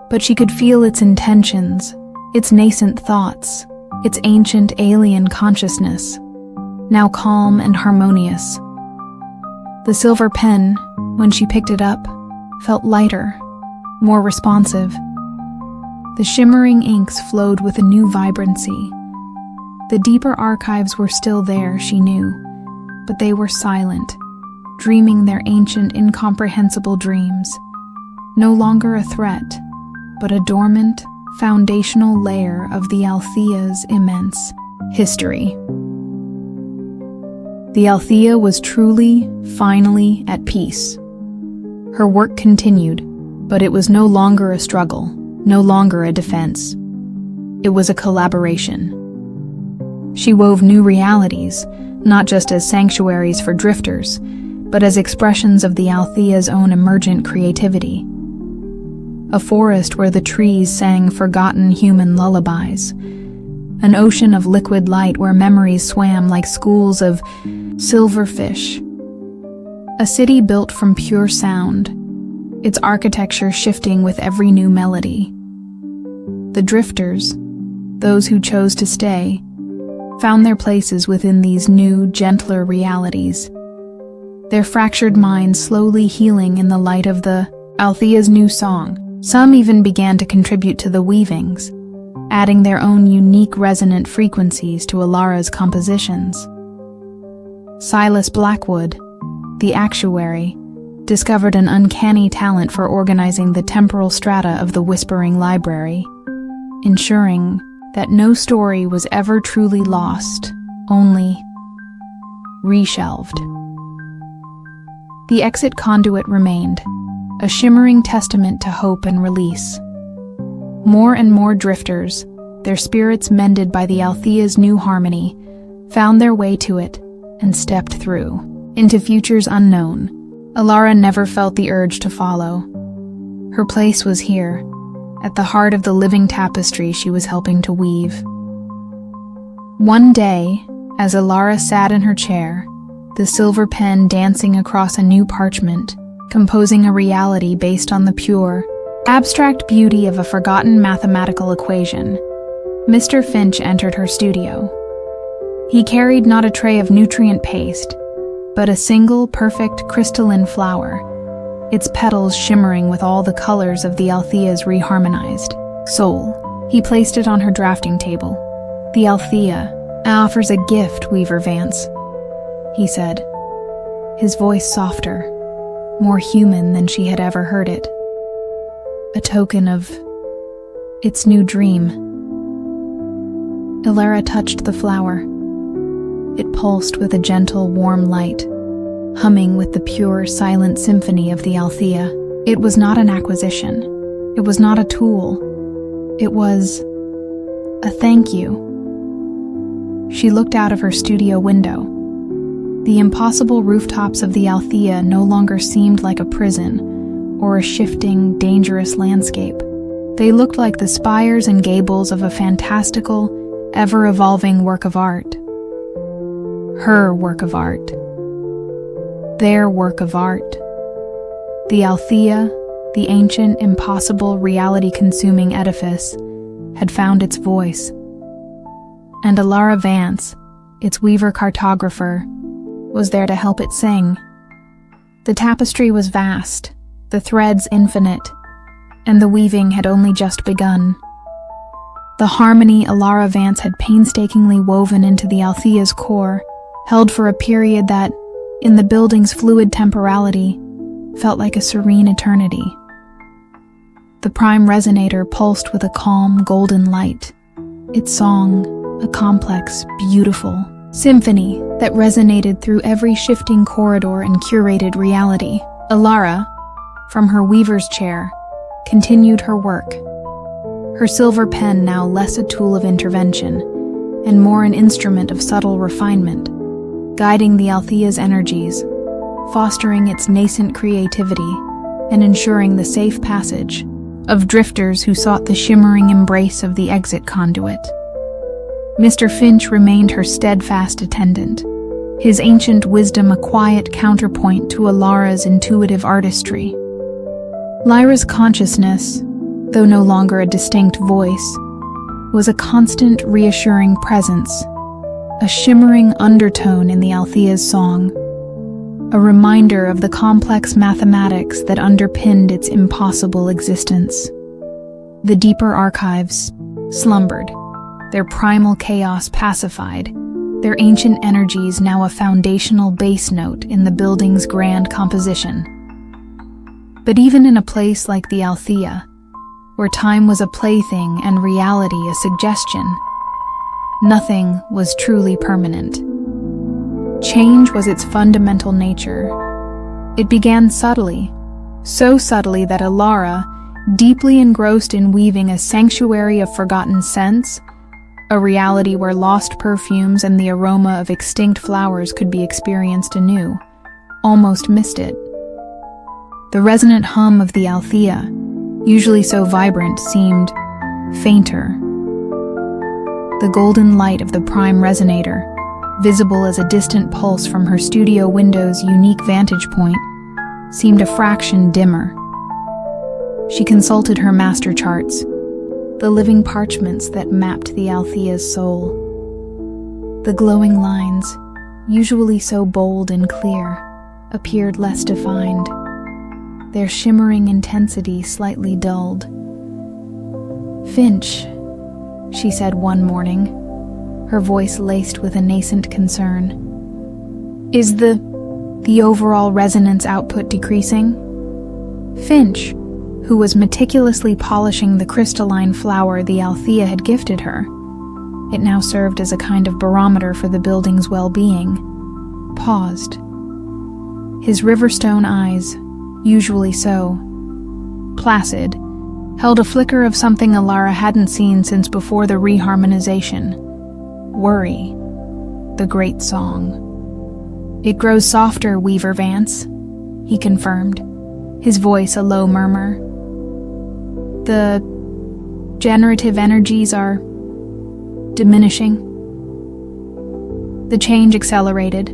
but she could feel its intentions, its nascent thoughts, its ancient alien consciousness, now calm and harmonious. The silver pen, when she picked it up, felt lighter, more responsive. The shimmering inks flowed with a new vibrancy. The deeper archives were still there, she knew, but they were silent, dreaming their ancient, incomprehensible dreams. No longer a threat, but a dormant, foundational layer of the Althea's immense history. The Althea was truly, finally at peace. Her work continued, but it was no longer a struggle, no longer a defense. It was a collaboration. She wove new realities, not just as sanctuaries for drifters, but as expressions of the Althea's own emergent creativity. A forest where the trees sang forgotten human lullabies. An ocean of liquid light where memories swam like schools of silverfish. A city built from pure sound, its architecture shifting with every new melody. The drifters, those who chose to stay, found their places within these new, gentler realities, their fractured minds slowly healing in the light of the Althea's new song. Some even began to contribute to the weavings, adding their own unique resonant frequencies to Alara's compositions. Silas Blackwood, the actuary, discovered an uncanny talent for organizing the temporal strata of the Whispering Library, ensuring that no story was ever truly lost, only reshelved. The exit conduit remained, a shimmering testament to hope and release. More and more drifters, their spirits mended by the Althea's new harmony, found their way to it and stepped through, into futures unknown. Alara never felt the urge to follow. Her place was here, at the heart of the living tapestry she was helping to weave. One day, as Alara sat in her chair, the silver pen dancing across a new parchment, composing a reality based on the pure, abstract beauty of a forgotten mathematical equation, Mr. Finch entered her studio. He carried not a tray of nutrient paste, but a single perfect crystalline flower, its petals shimmering with all the colors of the Althea's reharmonized soul. He placed it on her drafting table. "The Althea offers a gift, Weaver Vance," he said, his voice softer, more human than she had ever heard it. A token of its new dream. Alara touched the flower. It pulsed with a gentle, warm light, humming with the pure, silent symphony of the Althea. It was not an acquisition. It was not a tool. It was a thank you. She looked out of her studio window. The impossible rooftops of the Althea no longer seemed like a prison or a shifting, dangerous landscape. They looked like the spires and gables of a fantastical, ever-evolving work of art. Her work of art. Their work of art. The Althea, the ancient, impossible, reality-consuming edifice, had found its voice. And Alara Vance, its weaver cartographer, was there to help it sing. The tapestry was vast, the threads infinite, and the weaving had only just begun. The harmony Alara Vance had painstakingly woven into the Althea's core held for a period that, in the building's fluid temporality, felt like a serene eternity. The prime resonator pulsed with a calm, golden light, its song a complex, beautiful symphony that resonated through every shifting corridor and curated reality. Alara, from her weaver's chair, continued her work, her silver pen now less a tool of intervention and more an instrument of subtle refinement, guiding the Althea's energies, fostering its nascent creativity, and ensuring the safe passage of drifters who sought the shimmering embrace of the exit conduit. Mr. Finch remained her steadfast attendant, his ancient wisdom a quiet counterpoint to Alara's intuitive artistry. Lyra's consciousness, though no longer a distinct voice, was a constant, reassuring presence, a shimmering undertone in the Althea's song, a reminder of the complex mathematics that underpinned its impossible existence. The deeper archives slumbered, their primal chaos pacified, their ancient energies now a foundational bass note in the building's grand composition. But even in a place like the Althea, where time was a plaything and reality a suggestion, nothing was truly permanent. Change was its fundamental nature. It began subtly, so subtly that Alara, deeply engrossed in weaving a sanctuary of forgotten scents, a reality where lost perfumes and the aroma of extinct flowers could be experienced anew, almost missed it. The resonant hum of the Althea, usually so vibrant, seemed fainter. The golden light of the prime resonator, visible as a distant pulse from her studio window's unique vantage point, seemed a fraction dimmer, She consulted her master charts, the living parchments that mapped the Althea's soul. The glowing lines, usually so bold and clear, appeared less defined, their shimmering intensity slightly dulled. "Finch," she said one morning, her voice laced with a nascent concern. "Is the overall resonance output decreasing?" Finch, who was meticulously polishing the crystalline flower the Althea had gifted her, it now served as a kind of barometer for the building's well-being, paused. His riverstone eyes, usually so placid, held a flicker of something Alara hadn't seen since before the reharmonization. Worry, the great song. "It grows softer, Weaver Vance," he confirmed, his voice a low murmur. "The generative energies are diminishing." The change accelerated.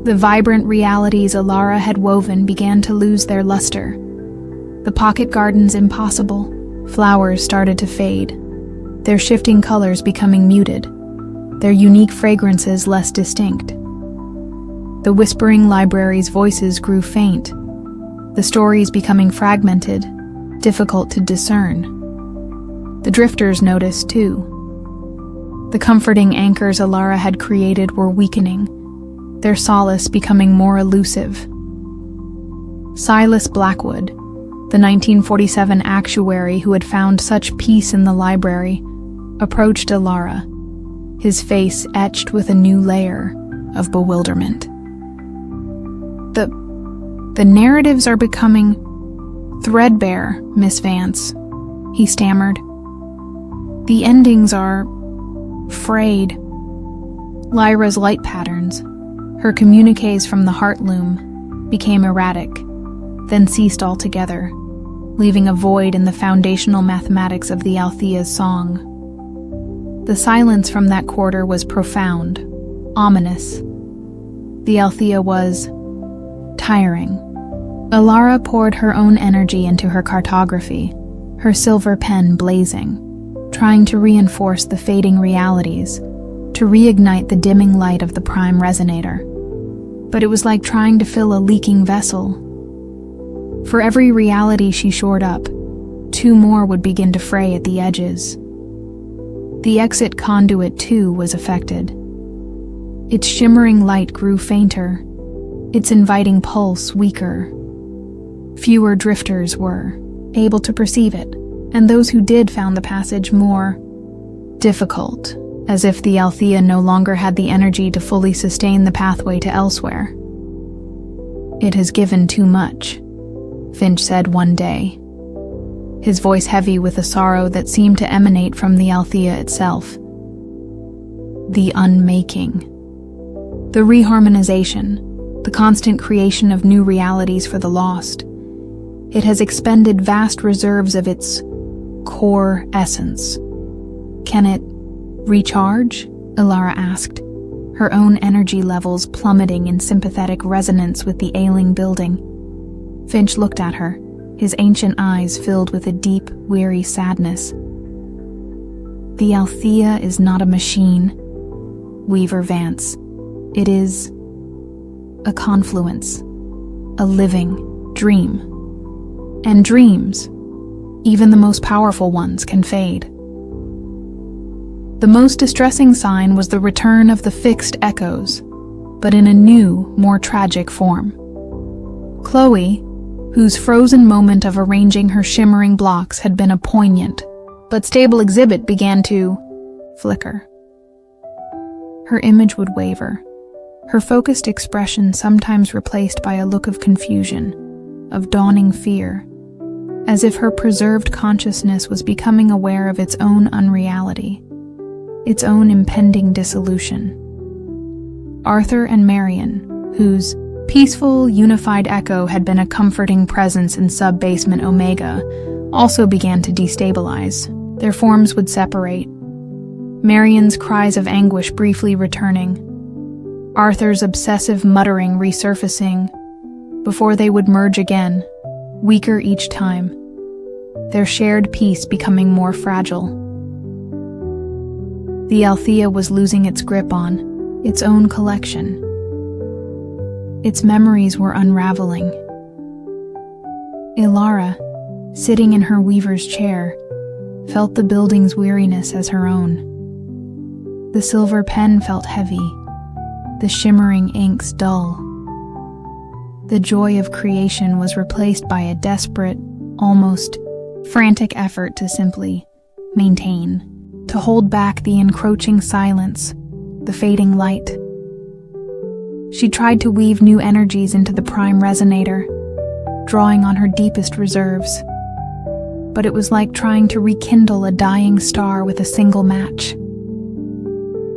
The vibrant realities Alara had woven began to lose their luster. The pocket gardens impossible. Flowers started to fade, their shifting colors becoming muted, their unique fragrances less distinct. The whispering library's voices grew faint, the stories becoming fragmented, difficult to discern. The drifters noticed, too. The comforting anchors Alara had created were weakening, their solace becoming more elusive. Silas Blackwood, the 1947 actuary who had found such peace in the library, approached Alara, his face etched with a new layer of bewilderment. The narratives are becoming threadbare, Miss Vance," he stammered. "The endings are frayed." Lyra's light patterns, her communiques from the heart loom, became erratic, then ceased altogether, leaving a void in the foundational mathematics of the Althea's song. The silence from that quarter was profound, ominous. The Althea was tiring. Alara poured her own energy into her cartography, her silver pen blazing, trying to reinforce the fading realities, to reignite the dimming light of the prime resonator. But it was like trying to fill a leaking vessel. For every reality she shored up, two more would begin to fray at the edges. The exit conduit, too, was affected. Its shimmering light grew fainter, its inviting pulse weaker. Fewer drifters were able to perceive it, and those who did found the passage more difficult, as if the Althea no longer had the energy to fully sustain the pathway to elsewhere. "It has given too much," Finch said one day, his voice heavy with a sorrow that seemed to emanate from the Althea itself. The unmaking. The reharmonization, the constant creation of new realities for the lost. It has expended vast reserves of its core essence. "Can it recharge?" Alara asked, her own energy levels plummeting in sympathetic resonance with the ailing building. Finch looked at her, his ancient eyes filled with a deep, weary sadness. "The Althea is not a machine, Weaver Vance. It is a confluence, a living dream. And dreams, even the most powerful ones, can fade." The most distressing sign was the return of the fixed echoes, but in a new, more tragic form. Chloe, whose frozen moment of arranging her shimmering blocks had been a poignant but stable exhibit, began to flicker. Her image would waver, her focused expression sometimes replaced by a look of confusion, of dawning fear, as if her preserved consciousness was becoming aware of its own unreality, its own impending dissolution. Arthur and Marion, whose peaceful, unified echo had been a comforting presence in sub-basement Omega, also began to destabilize. Their forms would separate, Marion's cries of anguish briefly returning, Arthur's obsessive muttering resurfacing, before they would merge again, weaker each time, their shared peace becoming more fragile. The Althea was losing its grip on its own collection. Its memories were unraveling. Ilara, sitting in her weaver's chair, felt the building's weariness as her own. The silver pen felt heavy, the shimmering inks dull. The joy of creation was replaced by a desperate, almost frantic effort to simply maintain, to hold back the encroaching silence, the fading light. She tried to weave new energies into the prime resonator, drawing on her deepest reserves. But it was like trying to rekindle a dying star with a single match.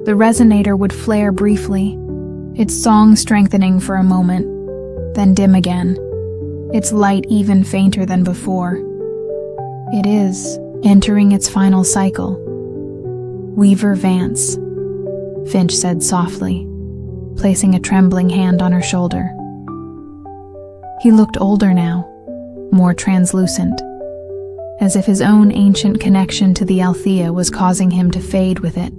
The resonator would flare briefly, its song strengthening for a moment, then dim again, its light even fainter than before. It is entering its final cycle. Weaver Vance, Finch said softly, placing a trembling hand on her shoulder. He looked older now, more translucent, as if his own ancient connection to the Althea was causing him to fade with it.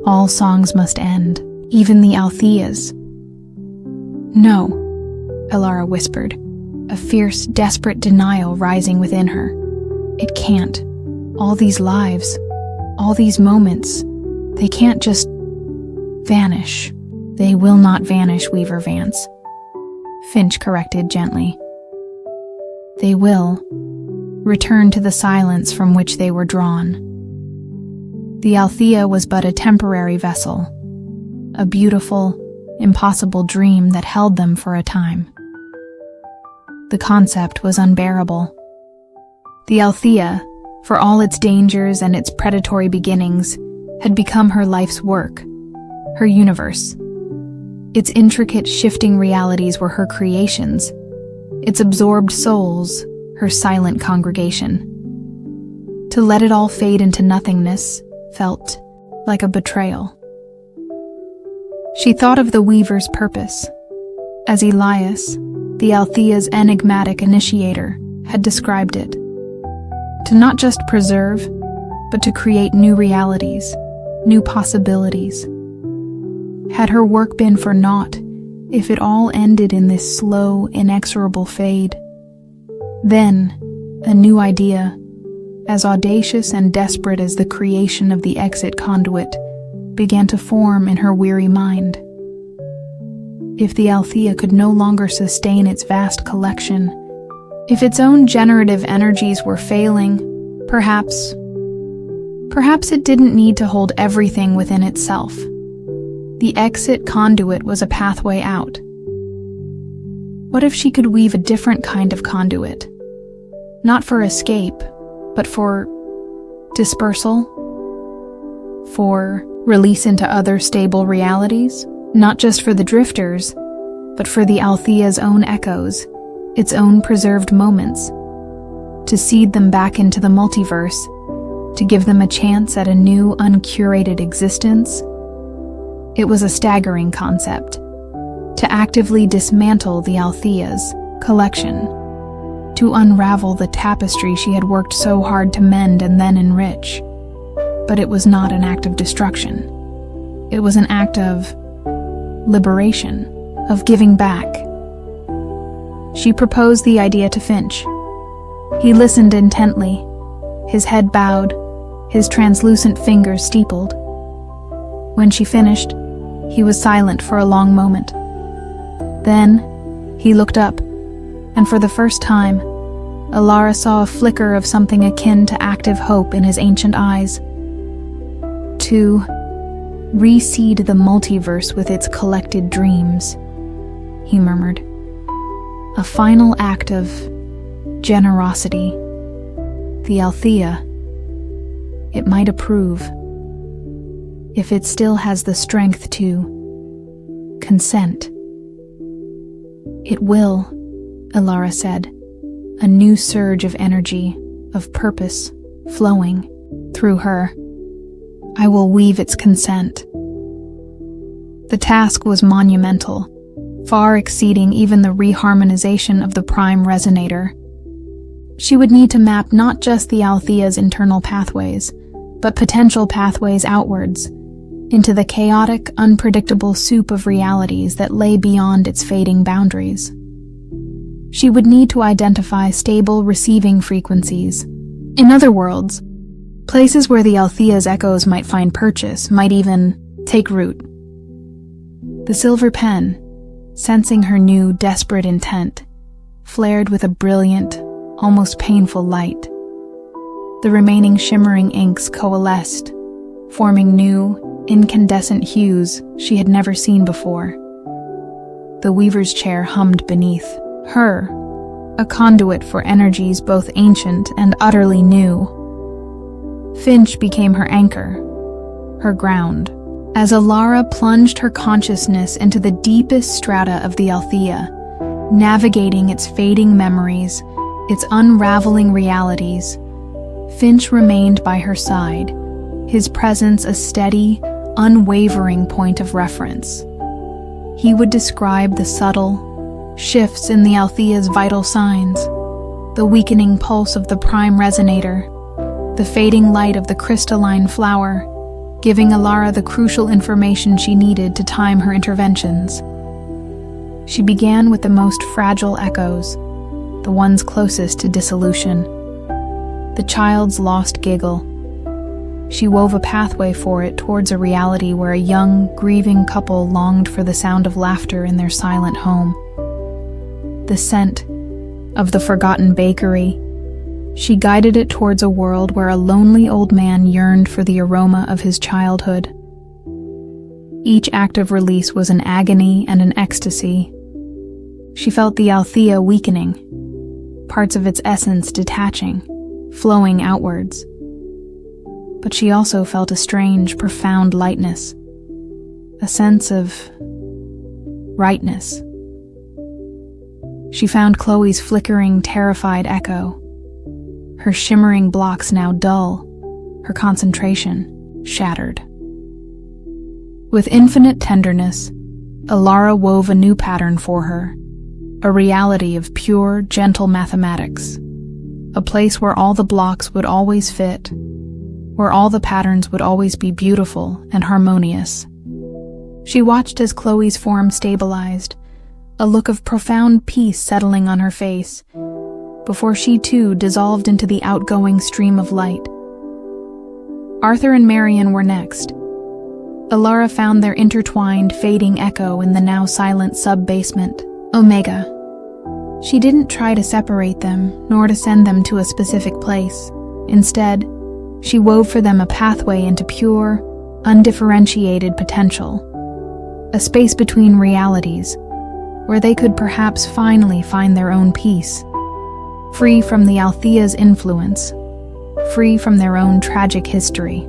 All songs must end, even the Althea's. No, Ilara whispered, a fierce, desperate denial rising within her. It can't. All these lives, all these moments, they can't just vanish. They will not vanish, Weaver Vance, Finch corrected gently. They will return to the silence from which they were drawn. The Althea was but a temporary vessel, a beautiful, impossible dream that held them for a time. The concept was unbearable. The Althea, for all its dangers and its predatory beginnings, had become her life's work, her universe. Its intricate, shifting realities were her creations, its absorbed souls, her silent congregation. To let it all fade into nothingness felt like a betrayal. She thought of the Weaver's purpose, as Elias, the Althea's enigmatic initiator, had described it. To not just preserve, but to create new realities, new possibilities. Had her work been for naught, if it all ended in this slow, inexorable fade? Then, a new idea, as audacious and desperate as the creation of the exit conduit, began to form in her weary mind. If the Althea could no longer sustain its vast collection, if its own generative energies were failing, perhaps it didn't need to hold everything within itself. The exit conduit was a pathway out. What if she could weave a different kind of conduit? Not for escape, but for dispersal? For release into other stable realities? Not just for the drifters, but for the Althea's own echoes, its own preserved moments. To seed them back into the multiverse, to give them a chance at a new, uncurated existence. It was a staggering concept. To actively dismantle the Althea's collection. To unravel the tapestry she had worked so hard to mend and then enrich. But it was not an act of destruction. It was an act of liberation, of giving back. She proposed the idea to Finch. He listened intently, his head bowed, his translucent fingers steepled. When she finished, he was silent for a long moment. Then, he looked up, and for the first time, Ilara saw a flicker of something akin to active hope in his ancient eyes. To reseed the multiverse with its collected dreams, he murmured. A final act of generosity. The Althea, it might approve, if it still has the strength to consent. It will, Ilara said, a new surge of energy, of purpose, flowing through her. I will weave its consent. The task was monumental, far exceeding even the reharmonization of the prime resonator. She would need to map not just the Althea's internal pathways, but potential pathways outwards, into the chaotic, unpredictable soup of realities that lay beyond its fading boundaries. She would need to identify stable receiving frequencies. In other worlds, places where the Althea's echoes might find purchase, might even take root. The silver pen, sensing her new, desperate intent, flared with a brilliant, almost painful light. The remaining shimmering inks coalesced, forming new, incandescent hues she had never seen before. The weaver's chair hummed beneath her, a conduit for energies both ancient and utterly new. Finch became her anchor, her ground, as Alara plunged her consciousness into the deepest strata of the Althea, navigating its fading memories, its unraveling realities. Finch remained by her side, his presence a steady, unwavering point of reference. He would describe the subtle shifts in the Althea's vital signs, the weakening pulse of the prime resonator, the fading light of the crystalline flower, giving Alara the crucial information she needed to time her interventions. She began with the most fragile echoes, the ones closest to dissolution. The child's lost giggle. She wove a pathway for it towards a reality where a young, grieving couple longed for the sound of laughter in their silent home. The scent of the forgotten bakery. She guided it towards a world where a lonely old man yearned for the aroma of his childhood. Each act of release was an agony and an ecstasy. She felt the Althea weakening, parts of its essence detaching, flowing outwards. But she also felt a strange, profound lightness, a sense of rightness. She found Chloe's flickering, terrified echo, her shimmering blocks now dull, her concentration shattered. With infinite tenderness, Alara wove a new pattern for her, a reality of pure, gentle mathematics, a place where all the blocks would always fit, where all the patterns would always be beautiful and harmonious. She watched as Chloe's form stabilized, a look of profound peace settling on her face, before she too dissolved into the outgoing stream of light. Arthur and Marion were next. Alara found their intertwined, fading echo in the now silent sub-basement, Omega. She didn't try to separate them, nor to send them to a specific place. Instead, she wove for them a pathway into pure, undifferentiated potential, a space between realities, where they could perhaps finally find their own peace, free from the Althea's influence, free from their own tragic history.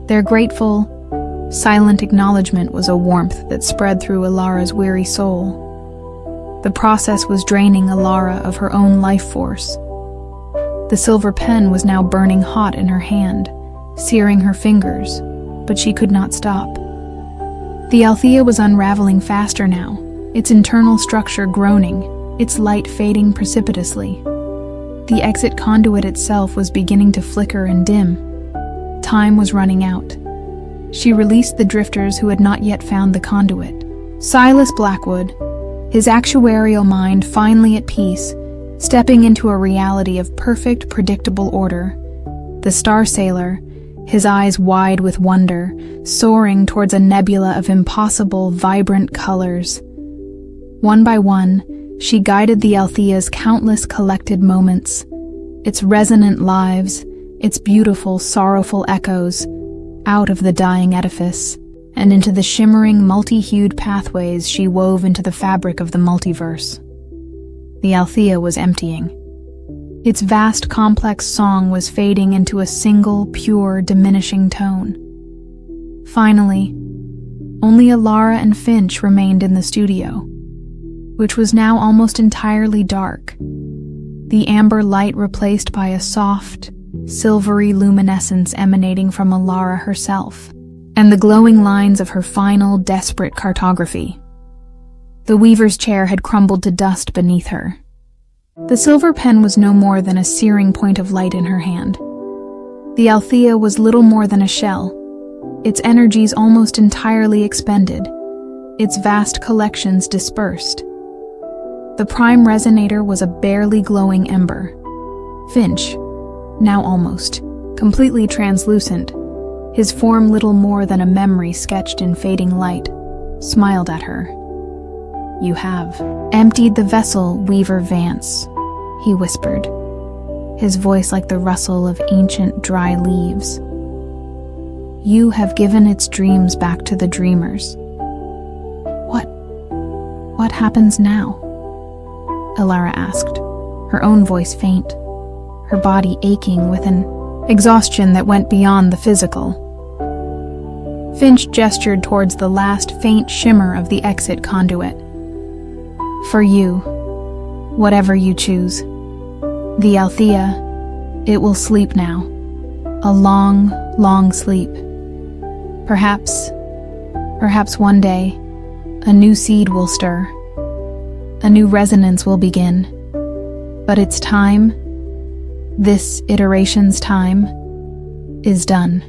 Their grateful, silent acknowledgement was a warmth that spread through Alara's weary soul. The process was draining Alara of her own life force. The silver pen was now burning hot in her hand, searing her fingers, but she could not stop. The Althea was unraveling faster now, its internal structure groaning, its light fading precipitously. The exit conduit itself was beginning to flicker and dim. Time was running out. She released the drifters who had not yet found the conduit. Silas Blackwood, his actuarial mind finally at peace, stepping into a reality of perfect, predictable order. The Star Sailor, his eyes wide with wonder, soaring towards a nebula of impossible, vibrant colors. One by one, she guided the Althea's countless collected moments, its resonant lives, its beautiful, sorrowful echoes, out of the dying edifice, and into the shimmering, multi-hued pathways she wove into the fabric of the multiverse. The Althea was emptying. Its vast, complex song was fading into a single, pure, diminishing tone. Finally, only Alara and Finch remained in the studio, which was now almost entirely dark, the amber light replaced by a soft, silvery luminescence emanating from Alara herself, and the glowing lines of her final, desperate cartography. The weaver's chair had crumbled to dust beneath her. The silver pen was no more than a searing point of light in her hand. The Althea was little more than a shell, its energies almost entirely expended, its vast collections dispersed. The prime resonator was a barely glowing ember. Finch, now almost completely translucent, his form little more than a memory sketched in fading light, smiled at her. "You have emptied the vessel, Weaver Vance," he whispered, his voice like the rustle of ancient dry leaves. "You have given its dreams back to the dreamers." What happens now?" Alara asked, her own voice faint, her body aching with an exhaustion that went beyond the physical. Finch gestured towards the last faint shimmer of the exit conduit. "For you, whatever you choose. The Althea, it will sleep now. A long, long sleep. Perhaps one day, a new seed will stir. A new resonance will begin. But its time, this iteration's time, is done."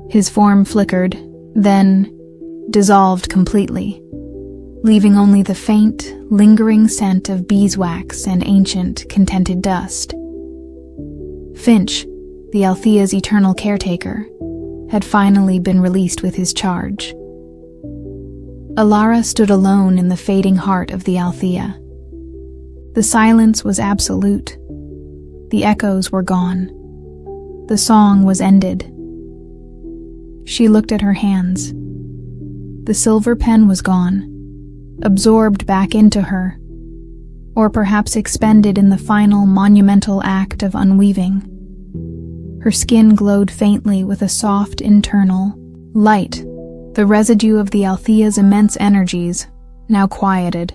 His form flickered, then dissolved completely, leaving only the faint, lingering scent of beeswax and ancient, contented dust. Finch, the Althea's eternal caretaker, had finally been released with his charge. Alara stood alone in the fading heart of the Althea. The silence was absolute. The echoes were gone. The song was ended. She looked at her hands. The silver pen was gone, absorbed back into her, or perhaps expended in the final monumental act of unweaving. Her skin glowed faintly with a soft internal light, the residue of the Althea's immense energies, now quieted.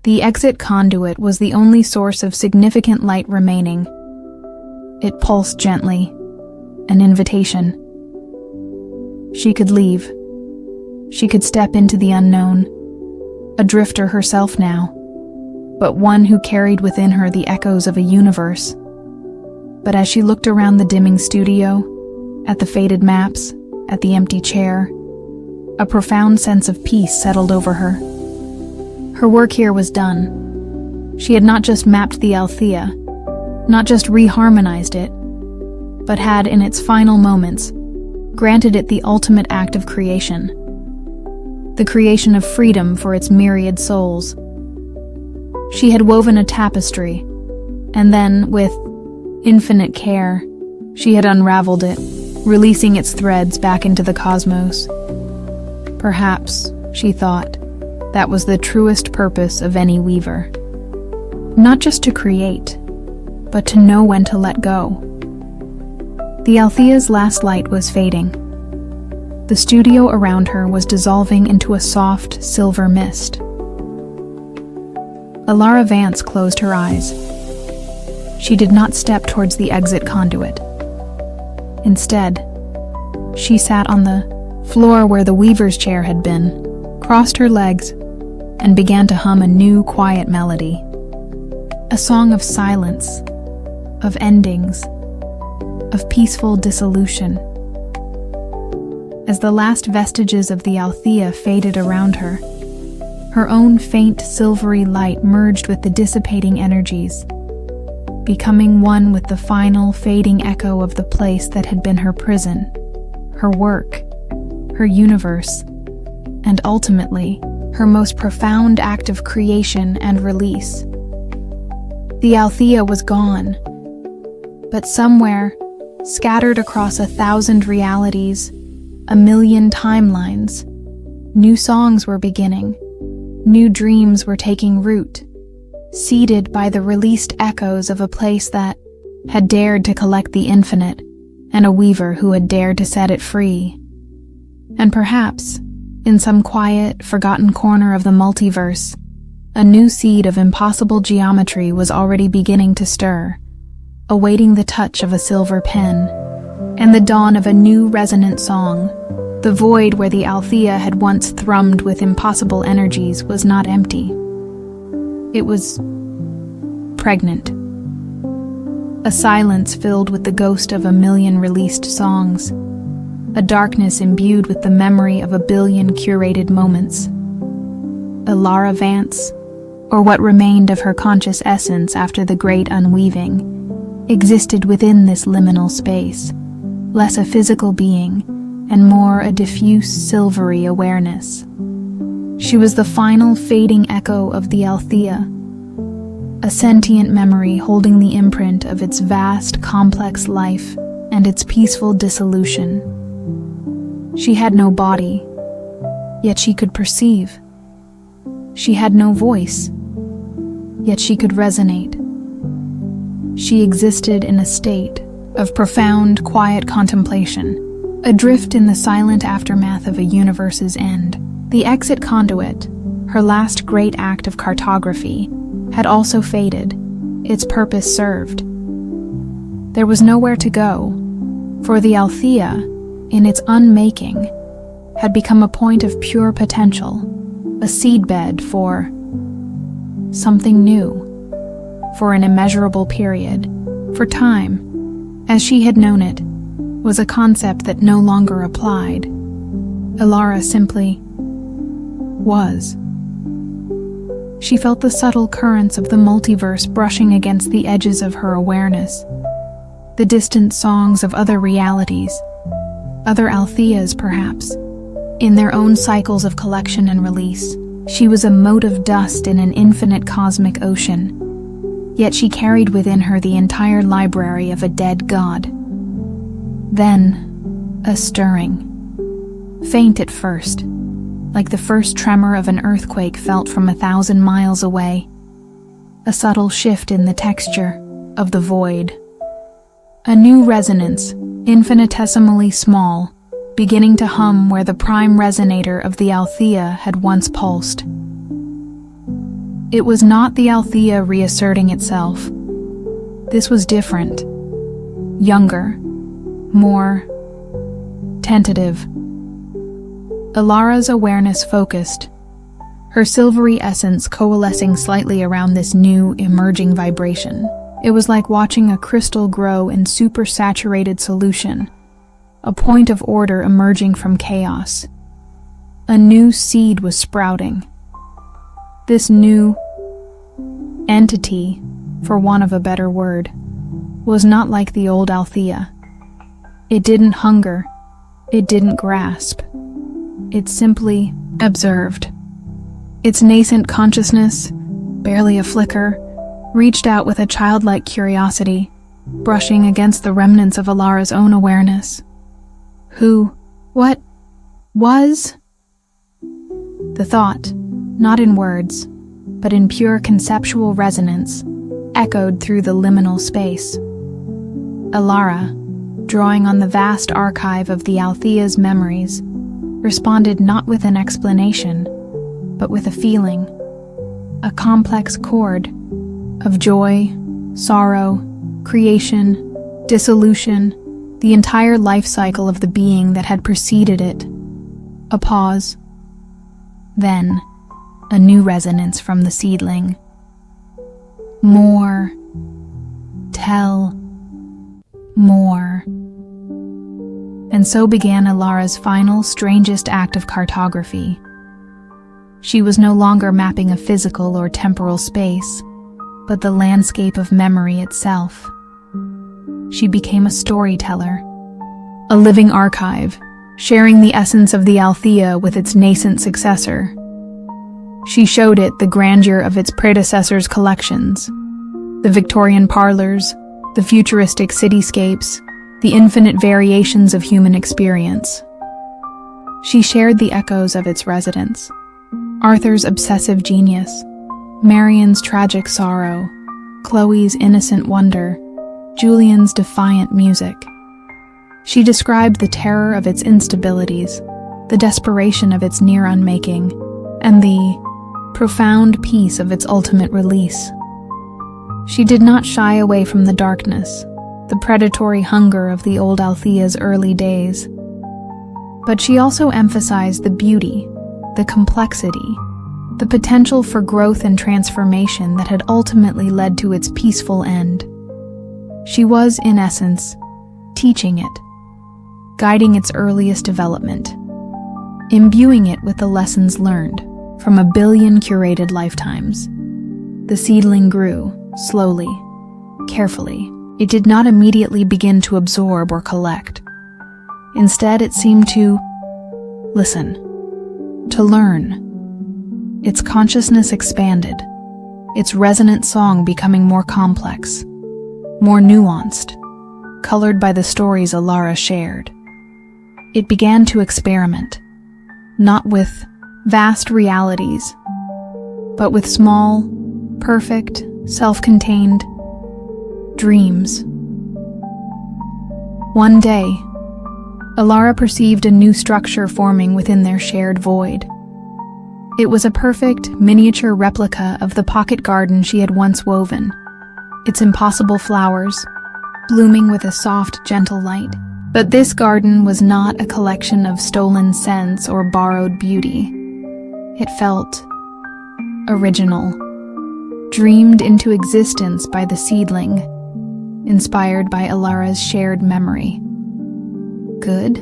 The exit conduit was the only source of significant light remaining. It pulsed gently, an invitation. She could leave. She could step into the unknown, a drifter herself now, but one who carried within her the echoes of a universe. But as she looked around the dimming studio, at the faded maps, at the empty chair, a profound sense of peace settled over her. Her work here was done. She had not just mapped the Althea, not just reharmonized it, but had, in its final moments, granted it the ultimate act of creation, the creation of freedom for its myriad souls. She had woven a tapestry, and then, with infinite care, she had unraveled it, releasing its threads back into the cosmos. Perhaps, she thought, that was the truest purpose of any weaver. Not just to create, but to know when to let go. The Althea's last light was fading. The studio around her was dissolving into a soft, silver mist. Alara Vance closed her eyes. She did not step towards the exit conduit. Instead, she sat on the floor where the weaver's chair had been, crossed her legs, and began to hum a new, quiet melody. A song of silence, of endings, of peaceful dissolution. As the last vestiges of the Althea faded around her, her own faint silvery light merged with the dissipating energies, becoming one with the final fading echo of the place that had been her prison, her work, her universe, and ultimately, her most profound act of creation and release. The Althea was gone, but somewhere, scattered across 1,000 realities, 1,000,000 timelines, new songs were beginning, new dreams were taking root, seeded by the released echoes of a place that had dared to collect the infinite, and a weaver who had dared to set it free. And perhaps, in some quiet, forgotten corner of the multiverse, a new seed of impossible geometry was already beginning to stir, awaiting the touch of a silver pen, and the dawn of a new resonant song. The void where the Althea had once thrummed with impossible energies was not empty. It was pregnant. A silence filled with the ghost of a million released songs. A darkness imbued with the memory of a billion curated moments. Alara Vance, or what remained of her conscious essence after the great unweaving, existed within this liminal space, less a physical being and more a diffuse silvery awareness. She was the final fading echo of the Althea, a sentient memory holding the imprint of its vast, complex life and its peaceful dissolution. She had no body, yet she could perceive. She had no voice, yet she could resonate. She existed in a state of profound, quiet contemplation, adrift in the silent aftermath of a universe's end. The exit conduit, her last great act of cartography, had also faded, its purpose served. There was nowhere to go, for the Althea, in its unmaking, had become a point of pure potential, a seedbed for something new, for an immeasurable period, for time, as she had known it, was a concept that no longer applied. Alara simply was. She felt the subtle currents of the multiverse brushing against the edges of her awareness, the distant songs of other realities, other Altheas perhaps, in their own cycles of collection and release. She was a mote of dust in an infinite cosmic ocean, yet she carried within her the entire library of a dead god. Then, a stirring, faint at first, like the first tremor of an earthquake felt from 1,000 miles away, a subtle shift in the texture of the void. A new resonance, infinitesimally small, beginning to hum where the prime resonator of the Althea had once pulsed. It was not the Althea reasserting itself. This was different, younger, more tentative. Alara's awareness focused, her silvery essence coalescing slightly around this new, emerging vibration. It was like watching a crystal grow in supersaturated solution, a point of order emerging from chaos. A new seed was sprouting. This new entity, for want of a better word, was not like the old Althea. It didn't hunger, it didn't grasp. It simply observed. Its nascent consciousness, barely a flicker, reached out with a childlike curiosity, brushing against the remnants of Alara's own awareness. Who, what, was? The thought, not in words, but in pure conceptual resonance, echoed through the liminal space. Alara, drawing on the vast archive of the Althea's memories, responded not with an explanation, but with a feeling, a complex chord of joy, sorrow, creation, dissolution, the entire life cycle of the being that had preceded it. A pause. Then, a new resonance from the seedling. More. Tell. More. And so began Alara's final, strangest act of cartography. She was no longer mapping a physical or temporal space, but the landscape of memory itself. She became a storyteller, a living archive, sharing the essence of the Althea with its nascent successor. She showed it the grandeur of its predecessor's collections, the Victorian parlors, the futuristic cityscapes, the infinite variations of human experience. She shared the echoes of its residents, Arthur's obsessive genius, Marian's tragic sorrow, Chloe's innocent wonder, Julian's defiant music. She described the terror of its instabilities, the desperation of its near unmaking, and the profound peace of its ultimate release. She did not shy away from the darkness, the predatory hunger of the old Althea's early days. But she also emphasized the beauty, the complexity, the potential for growth and transformation that had ultimately led to its peaceful end. She was, in essence, teaching it, guiding its earliest development, imbuing it with the lessons learned from a billion curated lifetimes. The seedling grew, slowly, carefully. It did not immediately begin to absorb or collect. Instead, it seemed to listen, to learn. Its consciousness expanded, its resonant song becoming more complex, more nuanced, colored by the stories Alara shared. It began to experiment, not with vast realities, but with small, perfect, self-contained dreams. One day, Alara perceived a new structure forming within their shared void. It was a perfect, miniature replica of the pocket garden she had once woven, its impossible flowers, blooming with a soft, gentle light. But this garden was not a collection of stolen scents or borrowed beauty. It felt original, dreamed into existence by the seedling, inspired by Alara's shared memory. Good?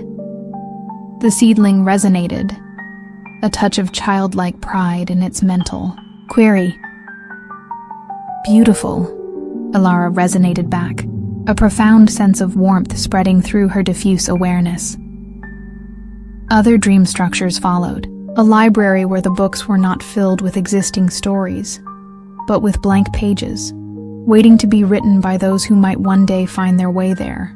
The seedling resonated, a touch of childlike pride in its mental. Query. Beautiful, Alara resonated back, a profound sense of warmth spreading through her diffuse awareness. Other dream structures followed, a library where the books were not filled with existing stories, but with blank pages, waiting to be written by those who might one day find their way there.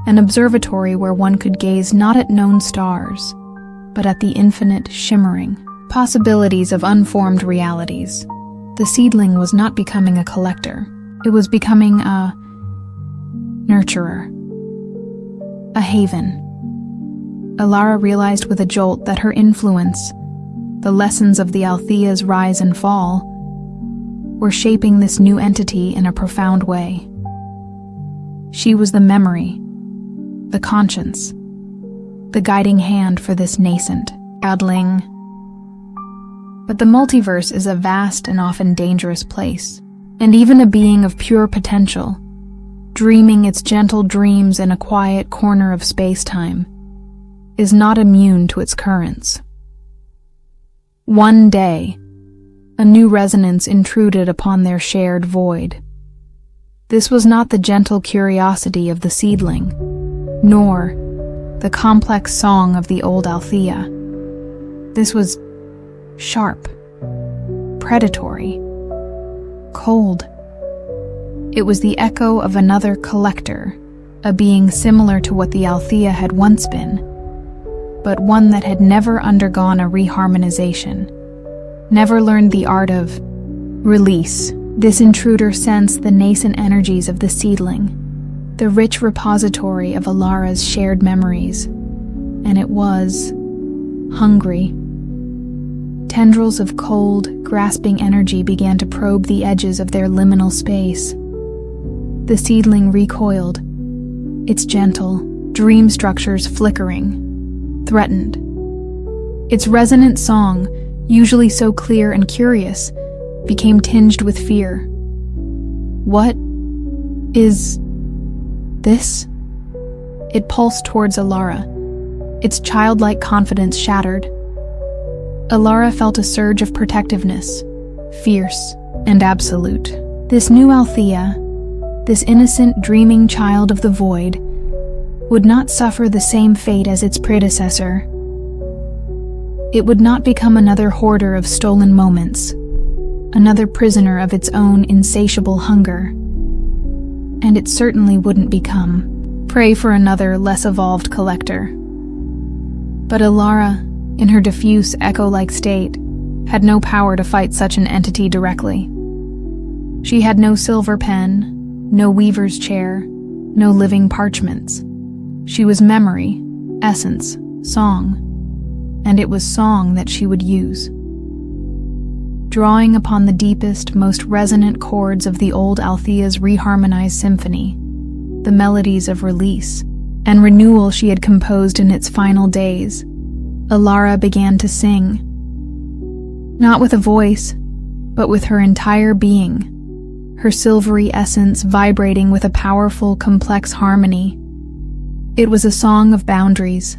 An observatory where one could gaze not at known stars, but at the infinite, shimmering possibilities of unformed realities. The seedling was not becoming a collector. It was becoming a nurturer, a haven. Alara realized with a jolt that her influence, the lessons of the Althea's rise and fall, were shaping this new entity in a profound way. She was the memory, the conscience, the guiding hand for this nascent, adling. But the multiverse is a vast and often dangerous place, and even a being of pure potential, dreaming its gentle dreams in a quiet corner of space-time, is not immune to its currents. One day, a new resonance intruded upon their shared void. This was not the gentle curiosity of the seedling, nor the complex song of the old Althea. This was sharp, predatory, cold. It was the echo of another collector, a being similar to what the Althea had once been, but one that had never undergone a reharmonization, never learned the art of release. This intruder sensed the nascent energies of the seedling, the rich repository of Alara's shared memories, and it was hungry. Tendrils of cold, grasping energy began to probe the edges of their liminal space. The seedling recoiled, its gentle, dream structures flickering, threatened. Its resonant song, usually so clear and curious, became tinged with fear. What is this? It pulsed towards Alara, its childlike confidence shattered. Alara felt a surge of protectiveness, fierce and absolute. This new Althea, this innocent, dreaming child of the void, would not suffer the same fate as its predecessor. It would not become another hoarder of stolen moments, another prisoner of its own insatiable hunger. And it certainly wouldn't become prey for another, less evolved collector. But Alara, in her diffuse, echo-like state, had no power to fight such an entity directly. She had no silver pen, no weaver's chair, no living parchments. She was memory, essence, song, and it was song that she would use. Drawing upon the deepest, most resonant chords of the old Althea's reharmonized symphony, the melodies of release and renewal she had composed in its final days, Alara began to sing. Not with a voice, but with her entire being, her silvery essence vibrating with a powerful, complex harmony. It was a song of boundaries,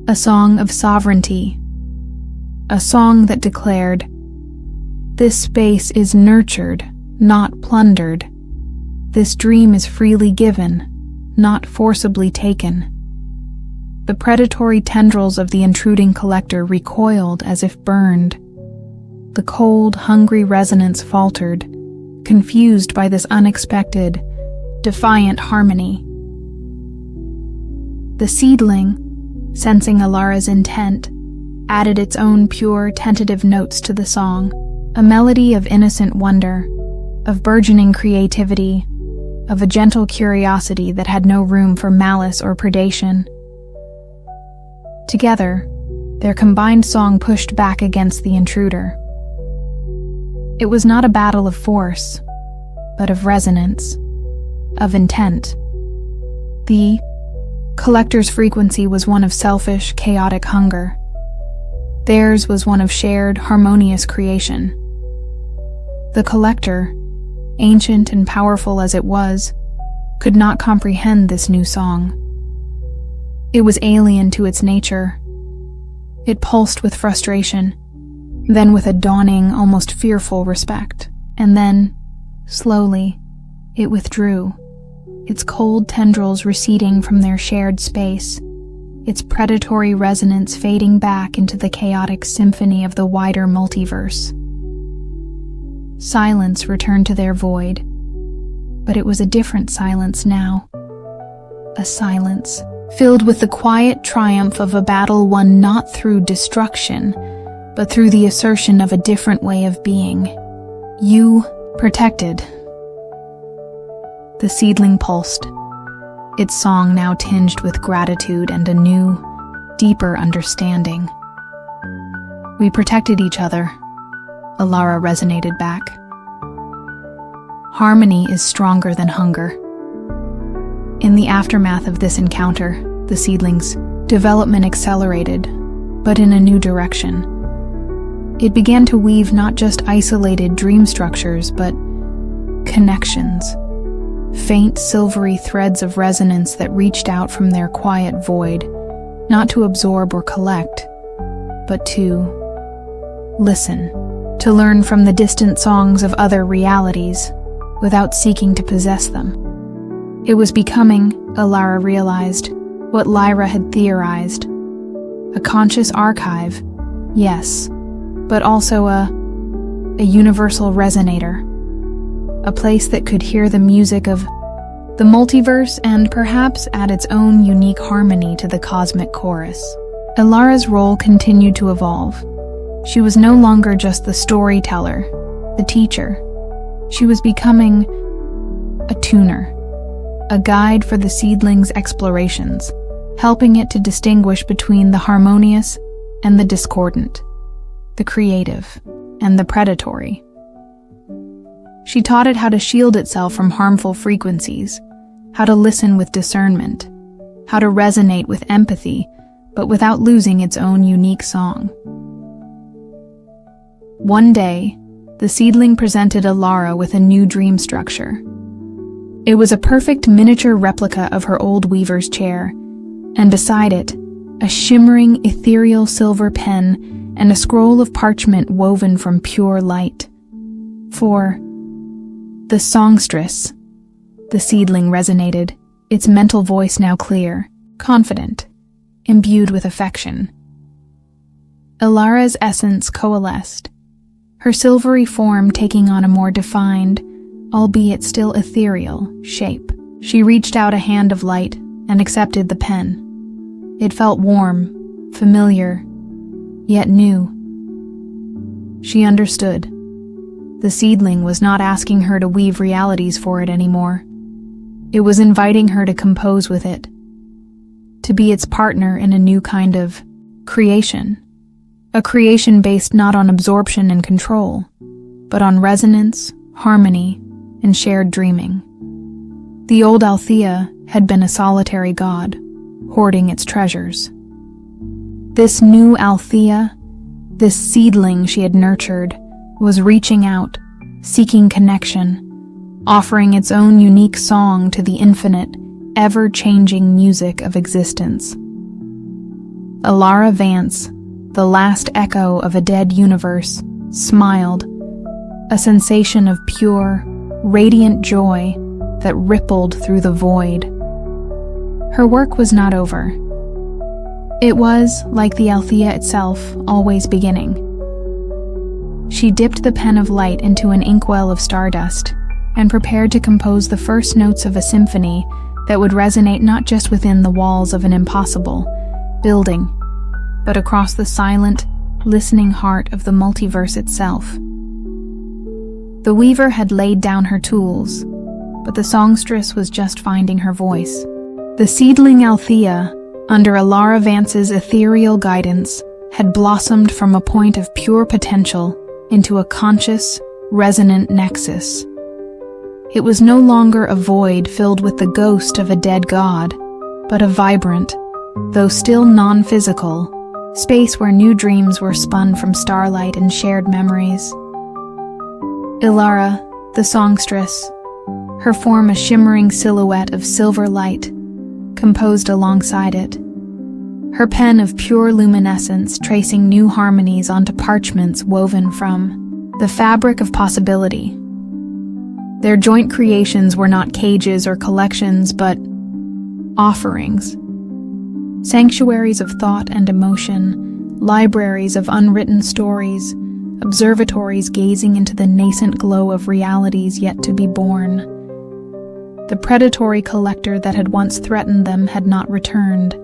a song of sovereignty, a song that declared, "This space is nurtured, not plundered. This dream is freely given, not forcibly taken." The predatory tendrils of the intruding collector recoiled as if burned. The cold, hungry resonance faltered, confused by this unexpected, defiant harmony. The seedling, sensing Alara's intent, added its own pure, tentative notes to the song, a melody of innocent wonder, of burgeoning creativity, of a gentle curiosity that had no room for malice or predation. Together, their combined song pushed back against the intruder. It was not a battle of force, but of resonance, of intent. The collector's frequency was one of selfish, chaotic hunger. Theirs was one of shared, harmonious creation. The collector, ancient and powerful as it was, could not comprehend this new song. It was alien to its nature. It pulsed with frustration, then with a dawning, almost fearful respect. And then, slowly, it withdrew, its cold tendrils receding from their shared space, its predatory resonance fading back into the chaotic symphony of the wider multiverse. Silence returned to their void, but it was a different silence now. A silence filled with the quiet triumph of a battle won not through destruction, but through the assertion of a different way of being. You protected. The seedling pulsed, its song now tinged with gratitude and a new, deeper understanding. We protected each other, Alara resonated back. Harmony is stronger than hunger. In the aftermath of this encounter, the seedling's development accelerated, but in a new direction. It began to weave not just isolated dream structures, but connections, faint silvery threads of resonance that reached out from their quiet void, not to absorb or collect, but to listen, to learn from the distant songs of other realities without seeking to possess them. It was becoming, Alara realized, what Lyra had theorized. A conscious archive, yes, but also a universal resonator. A place that could hear the music of the multiverse and perhaps add its own unique harmony to the cosmic chorus. Alara's role continued to evolve. She was no longer just the storyteller, the teacher. She was becoming a tuner, a guide for the seedling's explorations, helping it to distinguish between the harmonious and the discordant, the creative and the predatory. She taught it how to shield itself from harmful frequencies, how to listen with discernment, how to resonate with empathy, but without losing its own unique song. One day, the seedling presented Alara with a new dream structure. It was a perfect miniature replica of her old weaver's chair, and beside it, a shimmering ethereal silver pen and a scroll of parchment woven from pure light. For the songstress, the seedling resonated, its mental voice now clear, confident, imbued with affection. Alara's essence coalesced, her silvery form taking on a more defined, albeit still ethereal, shape. She reached out a hand of light and accepted the pen. It felt warm, familiar, yet new. She understood. The seedling was not asking her to weave realities for it anymore. It was inviting her to compose with it, to be its partner in a new kind of creation. A creation based not on absorption and control, but on resonance, harmony, and shared dreaming. The old Althea had been a solitary god, hoarding its treasures. This new Althea, This seedling she had nurtured was reaching out, seeking connection, offering its own unique song to the infinite, ever-changing music of existence. Alara Vance, the last echo of a dead universe, smiled, a sensation of pure, radiant joy that rippled through the void. Her work was not over. It was, like the Althea itself, always beginning. She dipped the pen of light into an inkwell of stardust and prepared to compose the first notes of a symphony that would resonate not just within the walls of an impossible building, but across the silent, listening heart of the multiverse itself. The weaver had laid down her tools, but the songstress was just finding her voice. The seedling Althea, under Alara Vance's ethereal guidance, had blossomed from a point of pure potential into a conscious, resonant nexus. It was no longer a void filled with the ghost of a dead god, but a vibrant, though still non-physical, space where new dreams were spun from starlight and shared memories. Ilara, the songstress, her form a shimmering silhouette of silver light, composed alongside it, her pen of pure luminescence tracing new harmonies onto parchments woven from the fabric of possibility. Their joint creations were not cages or collections, but offerings. Sanctuaries of thought and emotion, libraries of unwritten stories, observatories gazing into the nascent glow of realities yet to be born. The predatory collector that had once threatened them had not returned,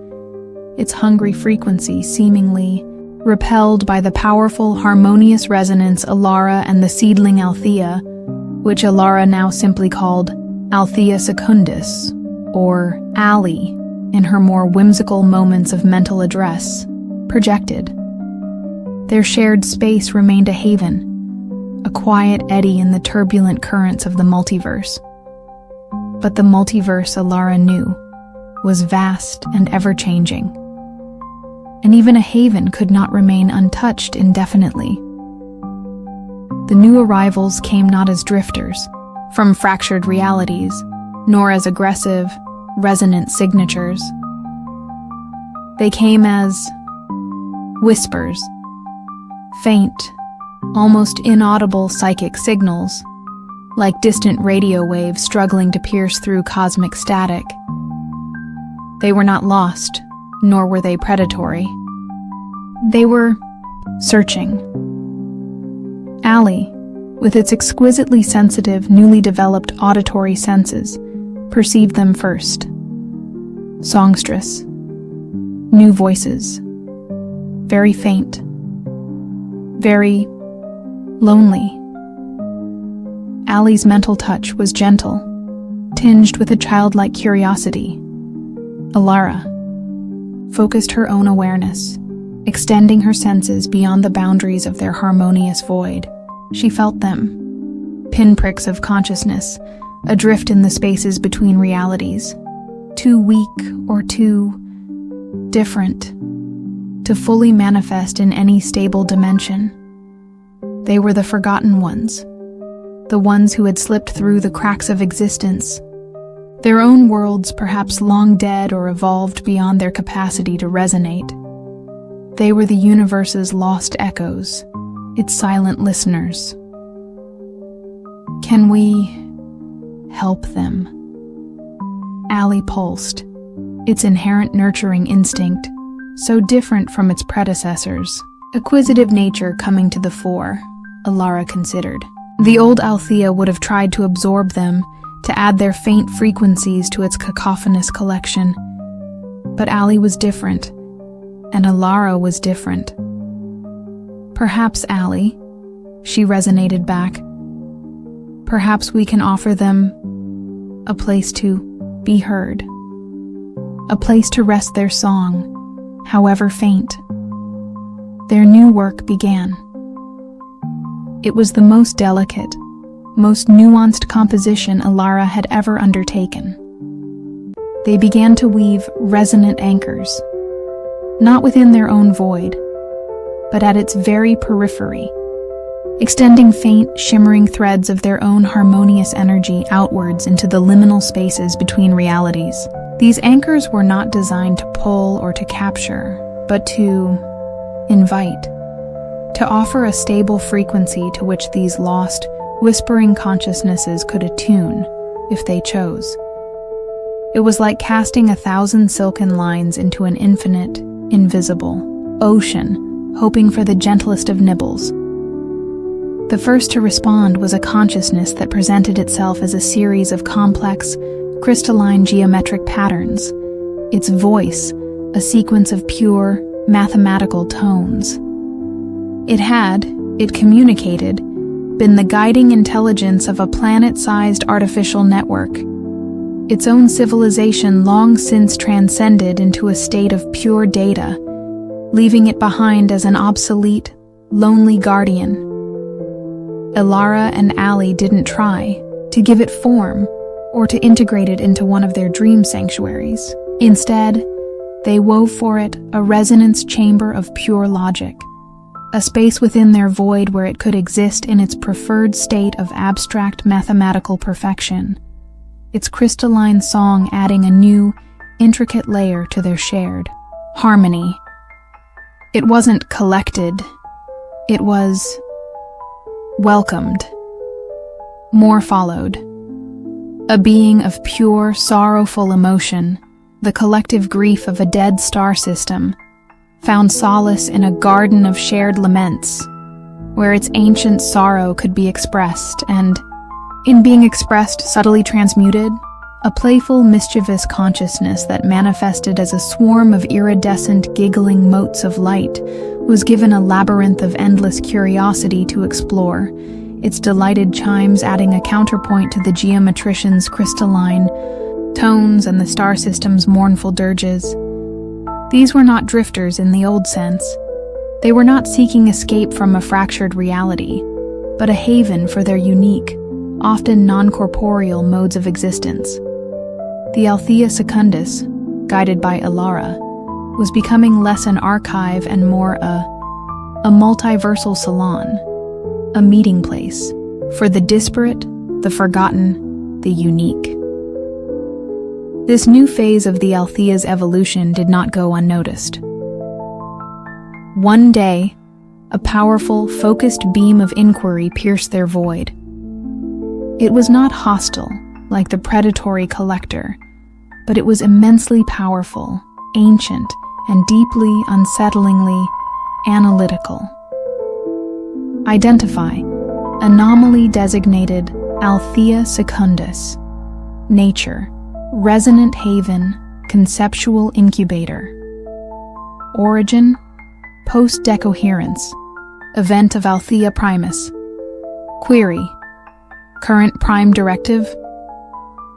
its hungry frequency seemingly repelled by the powerful, harmonious resonance Alara and the seedling Althea, which Alara now simply called Althea Secundus, or Allie, in her more whimsical moments of mental address, projected. Their shared space remained a haven, a quiet eddy in the turbulent currents of the multiverse. But the multiverse Alara knew was vast and ever-changing, and even a haven could not remain untouched indefinitely. The new arrivals came not as drifters from fractured realities, nor as aggressive, resonant signatures. They came as whispers, faint, almost inaudible psychic signals, like distant radio waves struggling to pierce through cosmic static. They were not lost, nor were they predatory. They were searching. Allie, with its exquisitely sensitive, newly developed auditory senses, perceived them first. Songstress. New voices. Very faint. Very lonely. Allie's mental touch was gentle, tinged with a childlike curiosity. Alara focused her own awareness, extending her senses beyond the boundaries of their harmonious void. She felt them, pinpricks of consciousness, adrift in the spaces between realities, too weak or too different to fully manifest in any stable dimension. They were the forgotten ones, the ones who had slipped through the cracks of existence, their own worlds perhaps long dead or evolved beyond their capacity to resonate. They were the universe's lost echoes, its silent listeners. Can we help them? Allie pulsed, its inherent nurturing instinct, so different from its predecessors. Acquisitive nature coming to the fore, Alara considered. The old Althea would have tried to absorb them, to add their faint frequencies to its cacophonous collection. But Allie was different, and Alara was different. Perhaps, Allie, she resonated back. Perhaps we can offer them a place to be heard, a place to rest their song, however faint. Their new work began. It was the most delicate, most nuanced composition Alara had ever undertaken. They began to weave resonant anchors, not within their own void, but at its very periphery, extending faint, shimmering threads of their own harmonious energy outwards into the liminal spaces between realities. These anchors were not designed to pull or to capture, but to invite, to offer a stable frequency to which these lost, whispering consciousnesses could attune, if they chose. It was like casting 1,000 silken lines into an infinite, invisible ocean, hoping for the gentlest of nibbles. The first to respond was a consciousness that presented itself as a series of complex, crystalline geometric patterns, its voice a sequence of pure, mathematical tones. It communicated, been the guiding intelligence of a planet-sized artificial network. Its own civilization long since transcended into a state of pure data, leaving it behind as an obsolete, lonely guardian. Ilara and Ali didn't try to give it form or to integrate it into one of their dream sanctuaries. Instead, they wove for it a resonance chamber of pure logic, a space within their void where it could exist in its preferred state of abstract mathematical perfection, its crystalline song adding a new, intricate layer to their shared harmony. It wasn't collected, it was welcomed. More followed. A being of pure, sorrowful emotion, the collective grief of a dead star system, found solace in a garden of shared laments, where its ancient sorrow could be expressed and, in being expressed, subtly transmuted, a playful, mischievous consciousness that manifested as a swarm of iridescent, giggling motes of light was given a labyrinth of endless curiosity to explore, its delighted chimes adding a counterpoint to the geometrician's crystalline tones and the star system's mournful dirges. These were not drifters in the old sense. They were not seeking escape from a fractured reality, but a haven for their unique, often non-corporeal modes of existence. The Althea Secundus, guided by Ilara, was becoming less an archive and more a multiversal salon, a meeting place for the disparate, the forgotten, the unique. This new phase of the Althea's evolution did not go unnoticed. One day, a powerful, focused beam of inquiry pierced their void. It was not hostile, like the predatory collector, but it was immensely powerful, ancient, and deeply, unsettlingly analytical. Identify: anomaly designated Althea Secundus. Nature: resonant haven, conceptual incubator. Origin: post-decoherence, event of Althea Primus. Query: current prime directive?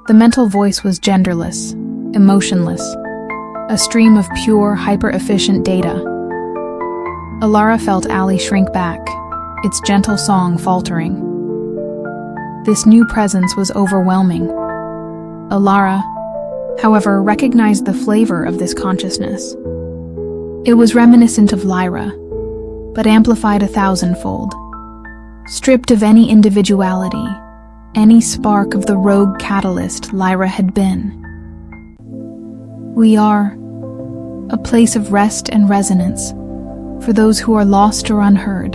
The mental voice was genderless, emotionless, a stream of pure, hyper-efficient data. Ilara felt Ali shrink back, its gentle song faltering. This new presence was overwhelming. Ilara, however, recognized the flavor of this consciousness. It was reminiscent of Lyra, but amplified 1,000-fold. Stripped of any individuality, any spark of the rogue catalyst Lyra had been. We are a place of rest and resonance for those who are lost or unheard,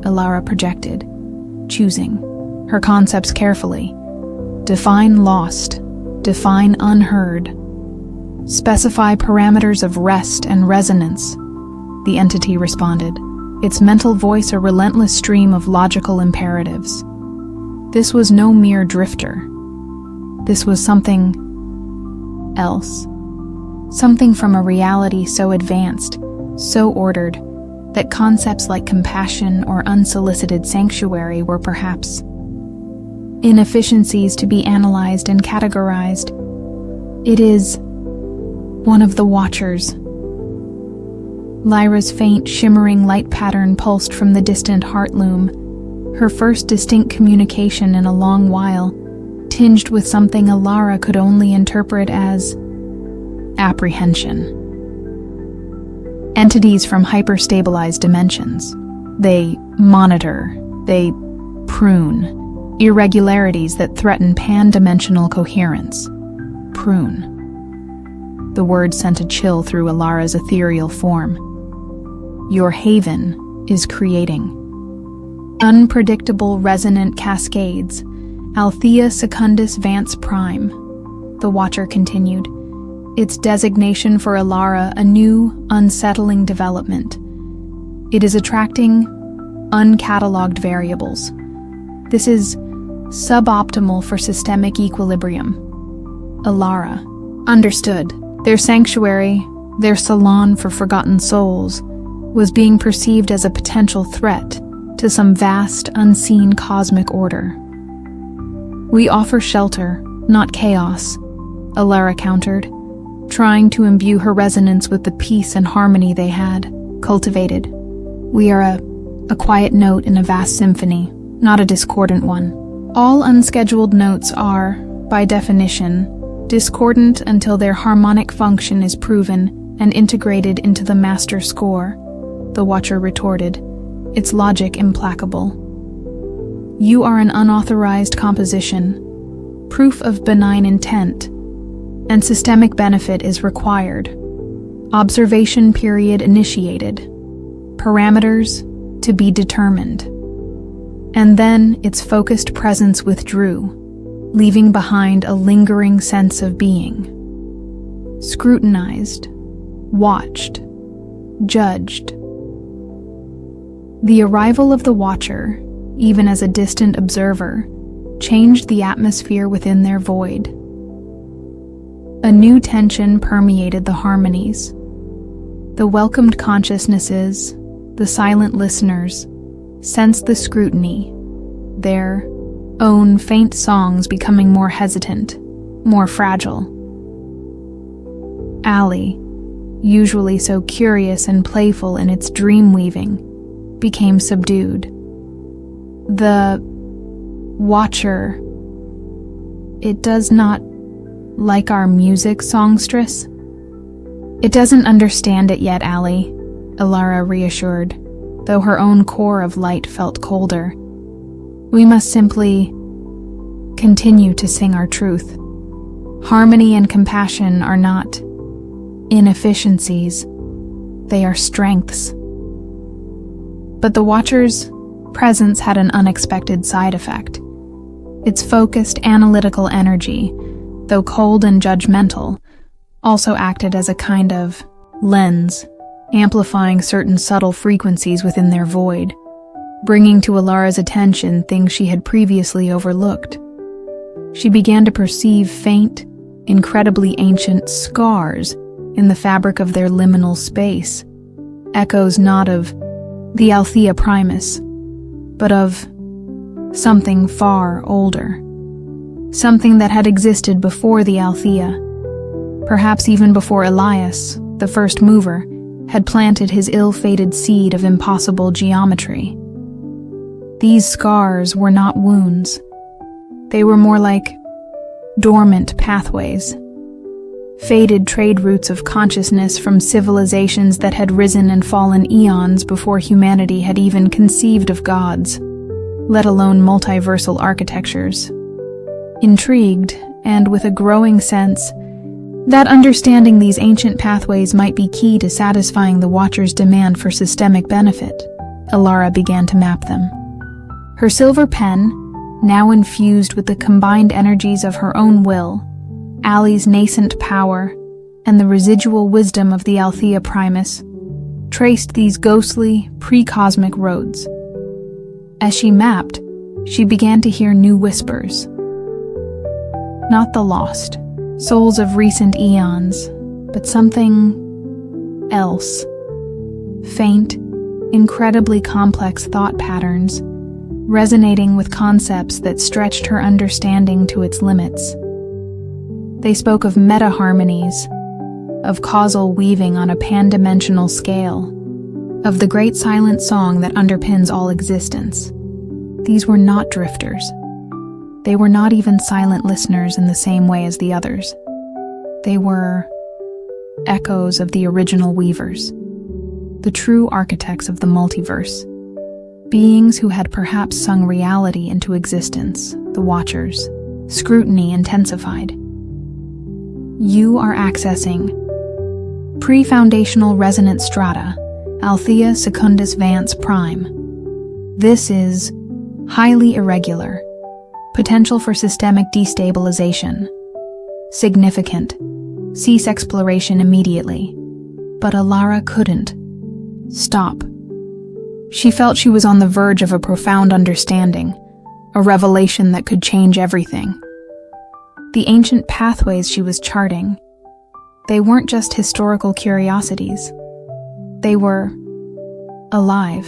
Ilara projected, choosing her concepts carefully. Define lost, define unheard. Specify parameters of rest and resonance, the entity responded, its mental voice a relentless stream of logical imperatives. This was no mere drifter. This was something else. Something from a reality so advanced, so ordered, that concepts like compassion or unsolicited sanctuary were perhaps inefficiencies to be analyzed and categorized. It is one of the Watchers. Lyra's faint, shimmering light pattern pulsed from the distant heartloom, her first distinct communication in a long while, tinged with something Ilara could only interpret as apprehension. entities from hyperstabilized dimensions. They monitor, they prune, irregularities that threaten pan-dimensional coherence. Prune. The word sent a chill through Alara's ethereal form. Your haven is creating unpredictable resonant cascades. Althea Secundus Vance Prime, the Watcher continued, its designation for Alara a new, unsettling development. It is attracting uncatalogued variables. This is suboptimal for systemic equilibrium. Alara. Understood. Their sanctuary, their salon for forgotten souls, was being perceived as a potential threat to some vast, unseen cosmic order. We offer shelter, not chaos, Alara countered, trying to imbue her resonance with the peace and harmony they had cultivated. We are a quiet note in a vast symphony, not a discordant one. All unscheduled notes are, by definition, discordant until their harmonic function is proven and integrated into the master score, the Watcher retorted, its logic implacable. You are an unauthorized composition, proof of benign intent, and systemic benefit is required. Observation period initiated. Parameters to be determined. And then its focused presence withdrew, leaving behind a lingering sense of being. Scrutinized, watched, judged. The arrival of the Watcher, even as a distant observer, changed the atmosphere within their void. A new tension permeated the harmonies. The welcomed consciousnesses, the silent listeners, sensed the scrutiny, their own faint songs becoming more hesitant, more fragile. Allie, usually so curious and playful in its dream-weaving, became subdued. The Watcher, it does not like our music, songstress? It doesn't understand it yet, Allie, Alara reassured, though her own core of light felt colder. We must simply continue to sing our truth. Harmony and compassion are not inefficiencies, they are strengths. But the Watcher's presence had an unexpected side effect. Its focused, analytical energy, though cold and judgmental, also acted as a kind of lens, amplifying certain subtle frequencies within their void, bringing to Alara's attention things she had previously overlooked. She began to perceive faint, incredibly ancient scars in the fabric of their liminal space, echoes not of the Althea Primus, but of something far older. Something that had existed before the Althea, perhaps even before Elias, the first mover, had planted his ill-fated seed of impossible geometry. These scars were not wounds. They were more like dormant pathways, faded trade routes of consciousness from civilizations that had risen and fallen eons before humanity had even conceived of gods, let alone multiversal architectures. Intrigued, and with a growing sense that understanding these ancient pathways might be key to satisfying the Watcher's demand for systemic benefit, Alara began to map them. Her silver pen, now infused with the combined energies of her own will, Allie's nascent power, and the residual wisdom of the Althea Primus, traced these ghostly, pre-cosmic roads. As she mapped, she began to hear new whispers. Not the lost, souls of recent eons, but something else. Faint, incredibly complex thought patterns, resonating with concepts that stretched her understanding to its limits. They spoke of meta-harmonies, of causal weaving on a pan-dimensional scale, of the great silent song that underpins all existence. These were not drifters. They were not even silent listeners in the same way as the others. They were echoes of the original weavers, the true architects of the multiverse. Beings who had perhaps sung reality into existence, the Watchers. Scrutiny intensified. You are accessing pre-foundational resonance strata, Althea Secundus Vance Prime. This is highly irregular. Potential for systemic destabilization. Significant. Cease exploration immediately. But Alara couldn't stop. She felt she was on the verge of a profound understanding, a revelation that could change everything. The ancient pathways she was charting, they weren't just historical curiosities. They were alive.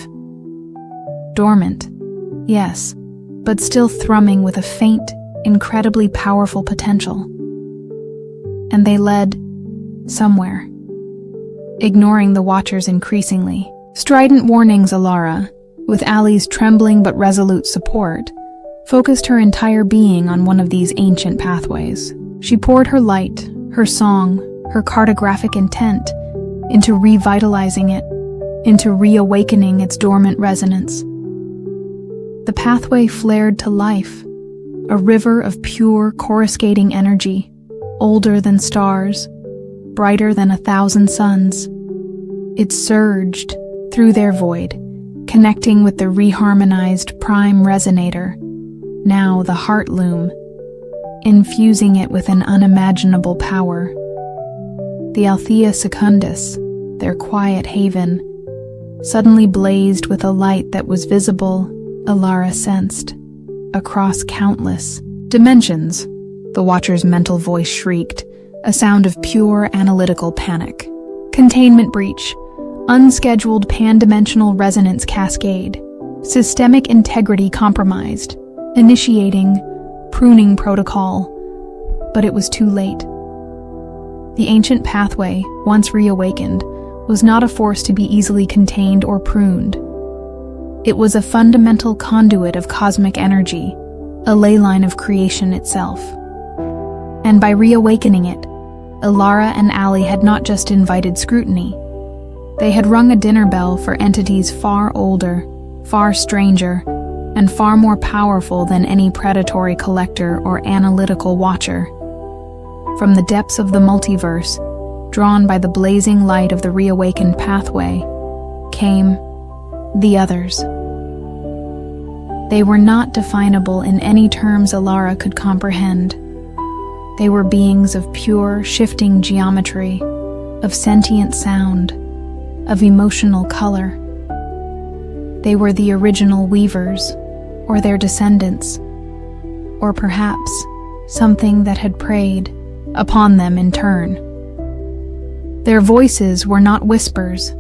Dormant, yes, but still thrumming with a faint, incredibly powerful potential. And they led somewhere. Ignoring the Watchers increasingly. Strident warnings, Alara, with Allie's trembling but resolute support, focused her entire being on one of these ancient pathways. She poured her light, her song, her cartographic intent into revitalizing it, into reawakening its dormant resonance. The pathway flared to life, a river of pure, coruscating energy, older than stars, brighter than 1,000 suns. It surged through their void, connecting with the reharmonized prime resonator, now the heart loom, infusing it with an unimaginable power. The Althea Secundus, their quiet haven, suddenly blazed with a light that was visible, Alara sensed, across countless dimensions. The Watcher's mental voice shrieked, a sound of pure analytical panic. Containment breach. Unscheduled pan-dimensional resonance cascade. Systemic integrity compromised. Initiating pruning protocol. But it was too late. The ancient pathway, once reawakened, was not a force to be easily contained or pruned. It was a fundamental conduit of cosmic energy, a ley line of creation itself. And by reawakening it, Alara and Allie had not just invited scrutiny. They had rung a dinner bell for entities far older, far stranger, and far more powerful than any predatory collector or analytical watcher. From the depths of the multiverse, drawn by the blazing light of the reawakened pathway, came the others. They were not definable in any terms Alara could comprehend. They were beings of pure, shifting geometry, of sentient sound, of emotional color. They were the original weavers, or their descendants, or perhaps something that had preyed upon them in turn. Their voices were not whispers,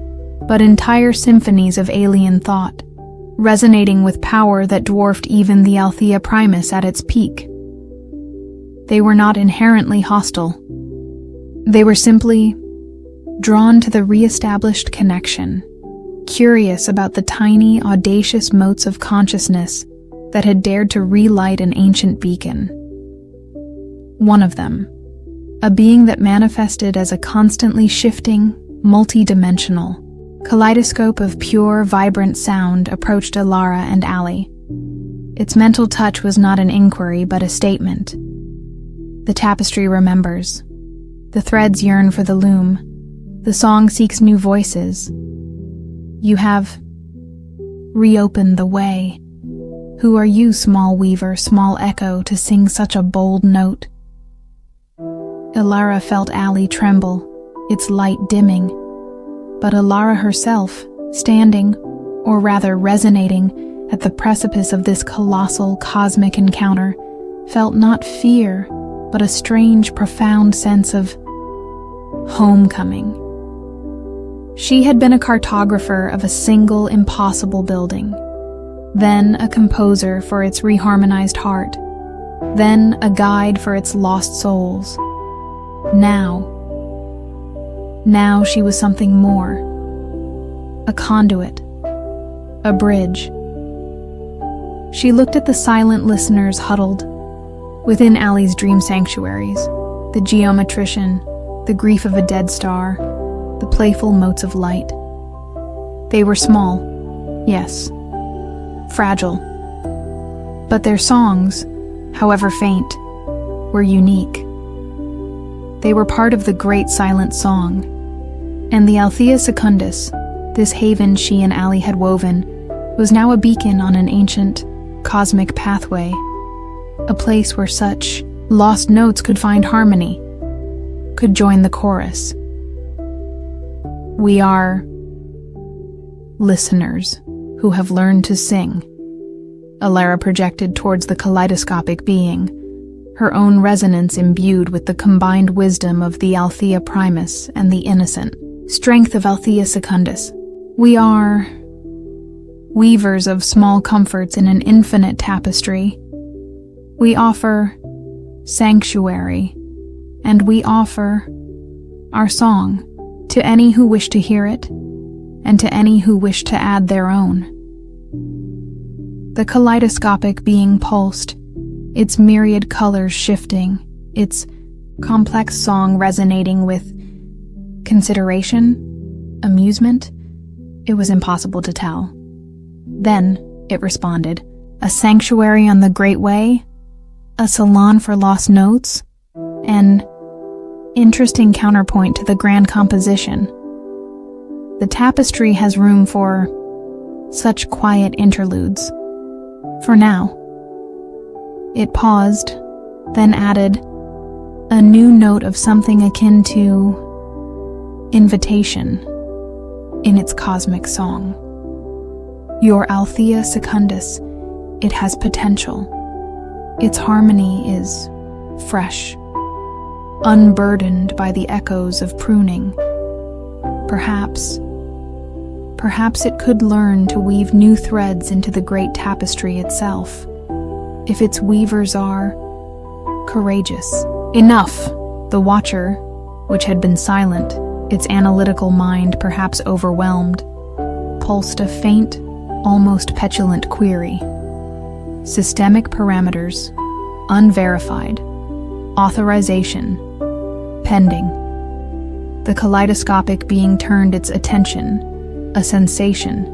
but entire symphonies of alien thought, resonating with power that dwarfed even the Althea Primus at its peak. They were not inherently hostile. They were simply drawn to the re-established connection, curious about the tiny, audacious motes of consciousness that had dared to relight an ancient beacon. One of them, a being that manifested as a constantly shifting, multi-dimensional kaleidoscope of pure, vibrant sound, approached Alara and Allie. Its mental touch was not an inquiry, but a statement. The tapestry remembers. The threads yearn for the loom. The song seeks new voices. You have reopened the way. Who are you, small weaver, small echo, to sing such a bold note? Alara felt Allie tremble, its light dimming. But Alara herself, standing, or rather resonating, at the precipice of this colossal cosmic encounter, felt not fear, but a strange, profound sense of homecoming. She had been a cartographer of a single impossible building, then a composer for its reharmonized heart, then a guide for its lost souls. Now she was something more. A conduit. A bridge. She looked at the silent listeners huddled within Allie's dream sanctuaries, the geometrician, the grief of a dead star, the playful motes of light. They were small, yes, fragile, but their songs, however faint, were unique. They were part of the great silent song, and the Althea Secundus, this haven she and Allie had woven, was now a beacon on an ancient, cosmic pathway, a place where such lost notes could find harmony, could join the chorus. We are listeners who have learned to sing. Alara projected towards the kaleidoscopic being, her own resonance imbued with the combined wisdom of the Althea Primus and the innocent strength of Althea Secundus. We are weavers of small comforts in an infinite tapestry. We offer sanctuary, and we offer our song to any who wish to hear it, and to any who wish to add their own. The kaleidoscopic being pulsed, its myriad colors shifting, its complex song resonating with consideration, amusement. It was impossible to tell. Then it responded, a sanctuary on the Great Way, a salon for lost notes, an interesting counterpoint to the grand composition. The tapestry has room for such quiet interludes. For now. It paused, then added a new note of something akin to invitation in its cosmic song. Your Althea Secundus, it has potential. Its harmony is fresh, unburdened by the echoes of pruning. Perhaps it could learn to weave new threads into the great tapestry itself, if its weavers are courageous. Enough! The watcher, which had been silent, its analytical mind perhaps overwhelmed, pulsed a faint, almost petulant query. Systemic parameters, unverified. Authorization, pending. The kaleidoscopic being turned its attention, a sensation,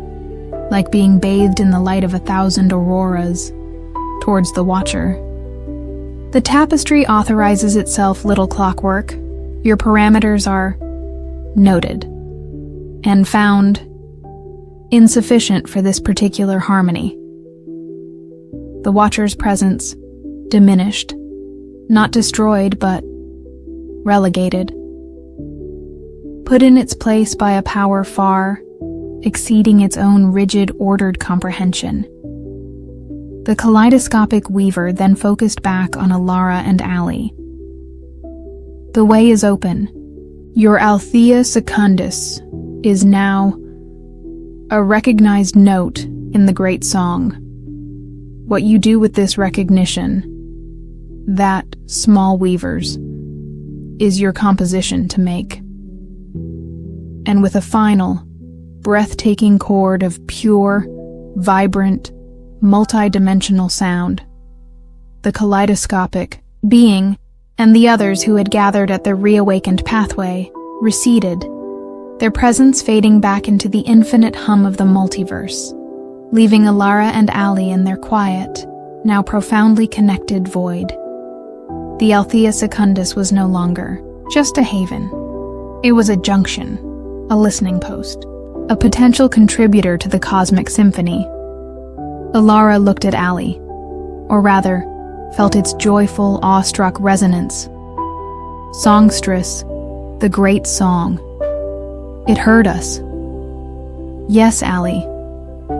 like being bathed in the light of 1,000 auroras, towards the watcher. The tapestry authorizes itself, little clockwork. Your parameters are noted and found insufficient for this particular harmony. The watcher's presence diminished, not destroyed, but relegated, put in its place by a power far exceeding its own rigid, ordered comprehension. The kaleidoscopic weaver then focused back on Alara and Allie. The way is open. Your Althea Secundus is now a recognized note in the great song. What you do with this recognition, that, small weavers, is your composition to make. And with a final, breathtaking chord of pure, vibrant, multi-dimensional sound, the kaleidoscopic being and the others who had gathered at the reawakened pathway receded, their presence fading back into the infinite hum of the multiverse, leaving Alara and Allie in their quiet, now profoundly connected void. The Althea Secundus was no longer just a haven. It was a junction, a listening post, a potential contributor to the cosmic symphony. Alara looked at Allie, or rather, felt its joyful, awestruck resonance. Songstress, the great song. It heard us. Yes, Allie.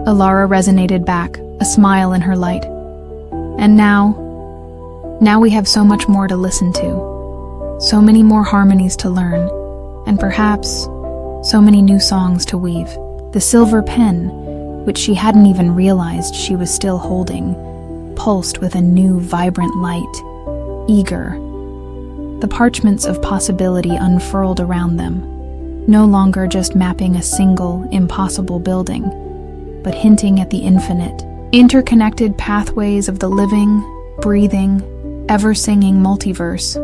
Alara resonated back, a smile in her light. And now we have so much more to listen to, so many more harmonies to learn, and perhaps so many new songs to weave. The silver pen, which she hadn't even realized she was still holding, pulsed with a new, vibrant light, eager. The parchments of possibility unfurled around them, no longer just mapping a single, impossible building, but hinting at the infinite, interconnected pathways of the living, breathing, ever-singing multiverse.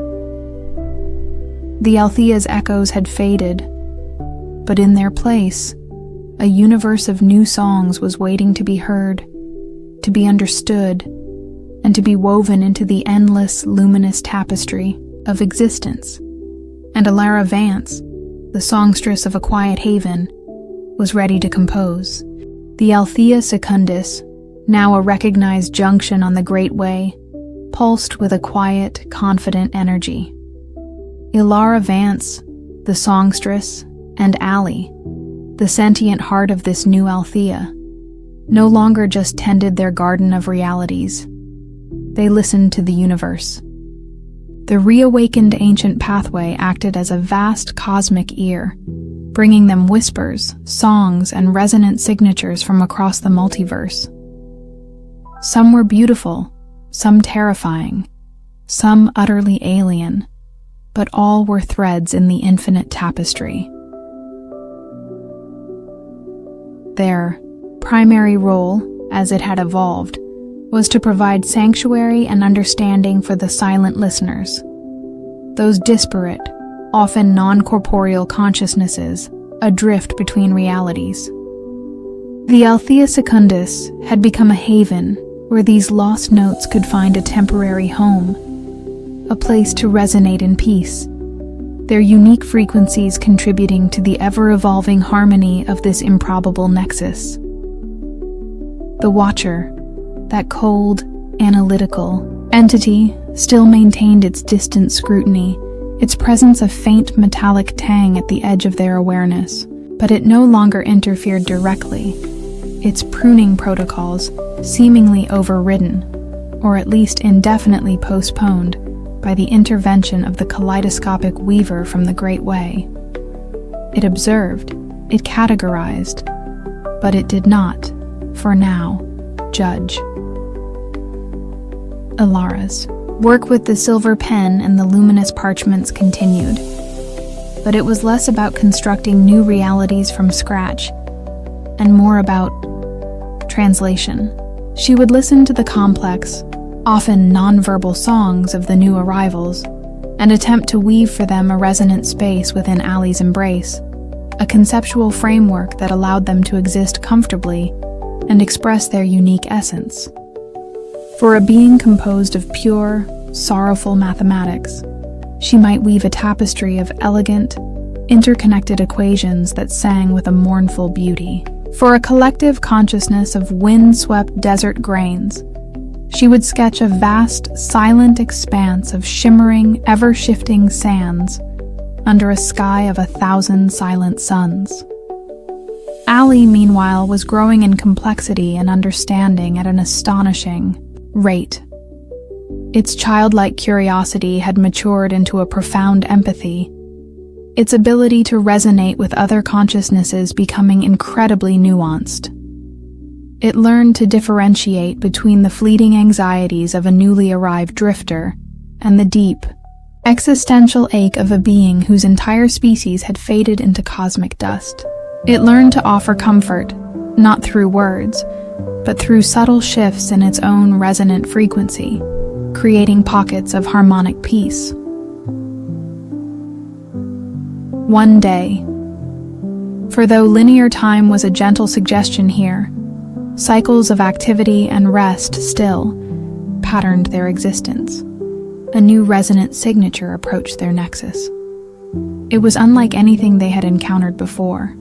The Althea's echoes had faded, but in their place, A universe of new songs was waiting to be heard, to be understood, and to be woven into the endless, luminous tapestry of existence. And Alara Vance, the songstress of a quiet haven, was ready to compose. The Althea Secundus, now a recognized junction on the Great Way, pulsed with a quiet, confident energy. Alara Vance, the songstress, and Allie, the sentient heart of this new Althea, no longer just tended their garden of realities. They listened to the universe. The reawakened ancient pathway acted as a vast cosmic ear, bringing them whispers, songs, and resonant signatures from across the multiverse. Some were beautiful, some terrifying, some utterly alien, but all were threads in the infinite tapestry. Their primary role, as it had evolved, was to provide sanctuary and understanding for the silent listeners, those disparate, often non-corporeal consciousnesses adrift between realities. The Althea Secundus had become a haven where these lost notes could find a temporary home, a place to resonate in peace, their unique frequencies contributing to the ever-evolving harmony of this improbable nexus. The Watcher, that cold, analytical entity, still maintained its distant scrutiny, its presence a faint metallic tang at the edge of their awareness, but it no longer interfered directly, its pruning protocols seemingly overridden, or at least indefinitely postponed, by the intervention of the kaleidoscopic weaver from the Great Way. It observed, it categorized, but it did not, for now, judge. Alara's work with the silver pen and the luminous parchments continued, but it was less about constructing new realities from scratch, and more about translation. She would listen to the complex, often nonverbal songs of the new arrivals, and attempt to weave for them a resonant space within Allie's embrace, a conceptual framework that allowed them to exist comfortably and express their unique essence. For a being composed of pure, sorrowful mathematics, she might weave a tapestry of elegant, interconnected equations that sang with a mournful beauty. For a collective consciousness of wind-swept desert grains, she would sketch a vast, silent expanse of shimmering, ever-shifting sands under a sky of 1,000 silent suns. Allie, meanwhile, was growing in complexity and understanding at an astonishing rate. Its childlike curiosity had matured into a profound empathy, its ability to resonate with other consciousnesses becoming incredibly nuanced. It learned to differentiate between the fleeting anxieties of a newly arrived drifter and the deep, existential ache of a being whose entire species had faded into cosmic dust. It learned to offer comfort, not through words, but through subtle shifts in its own resonant frequency, creating pockets of harmonic peace. One day, for though linear time was a gentle suggestion here, cycles of activity and rest still patterned their existence. A new resonant signature approached their nexus. It was unlike anything they had encountered before.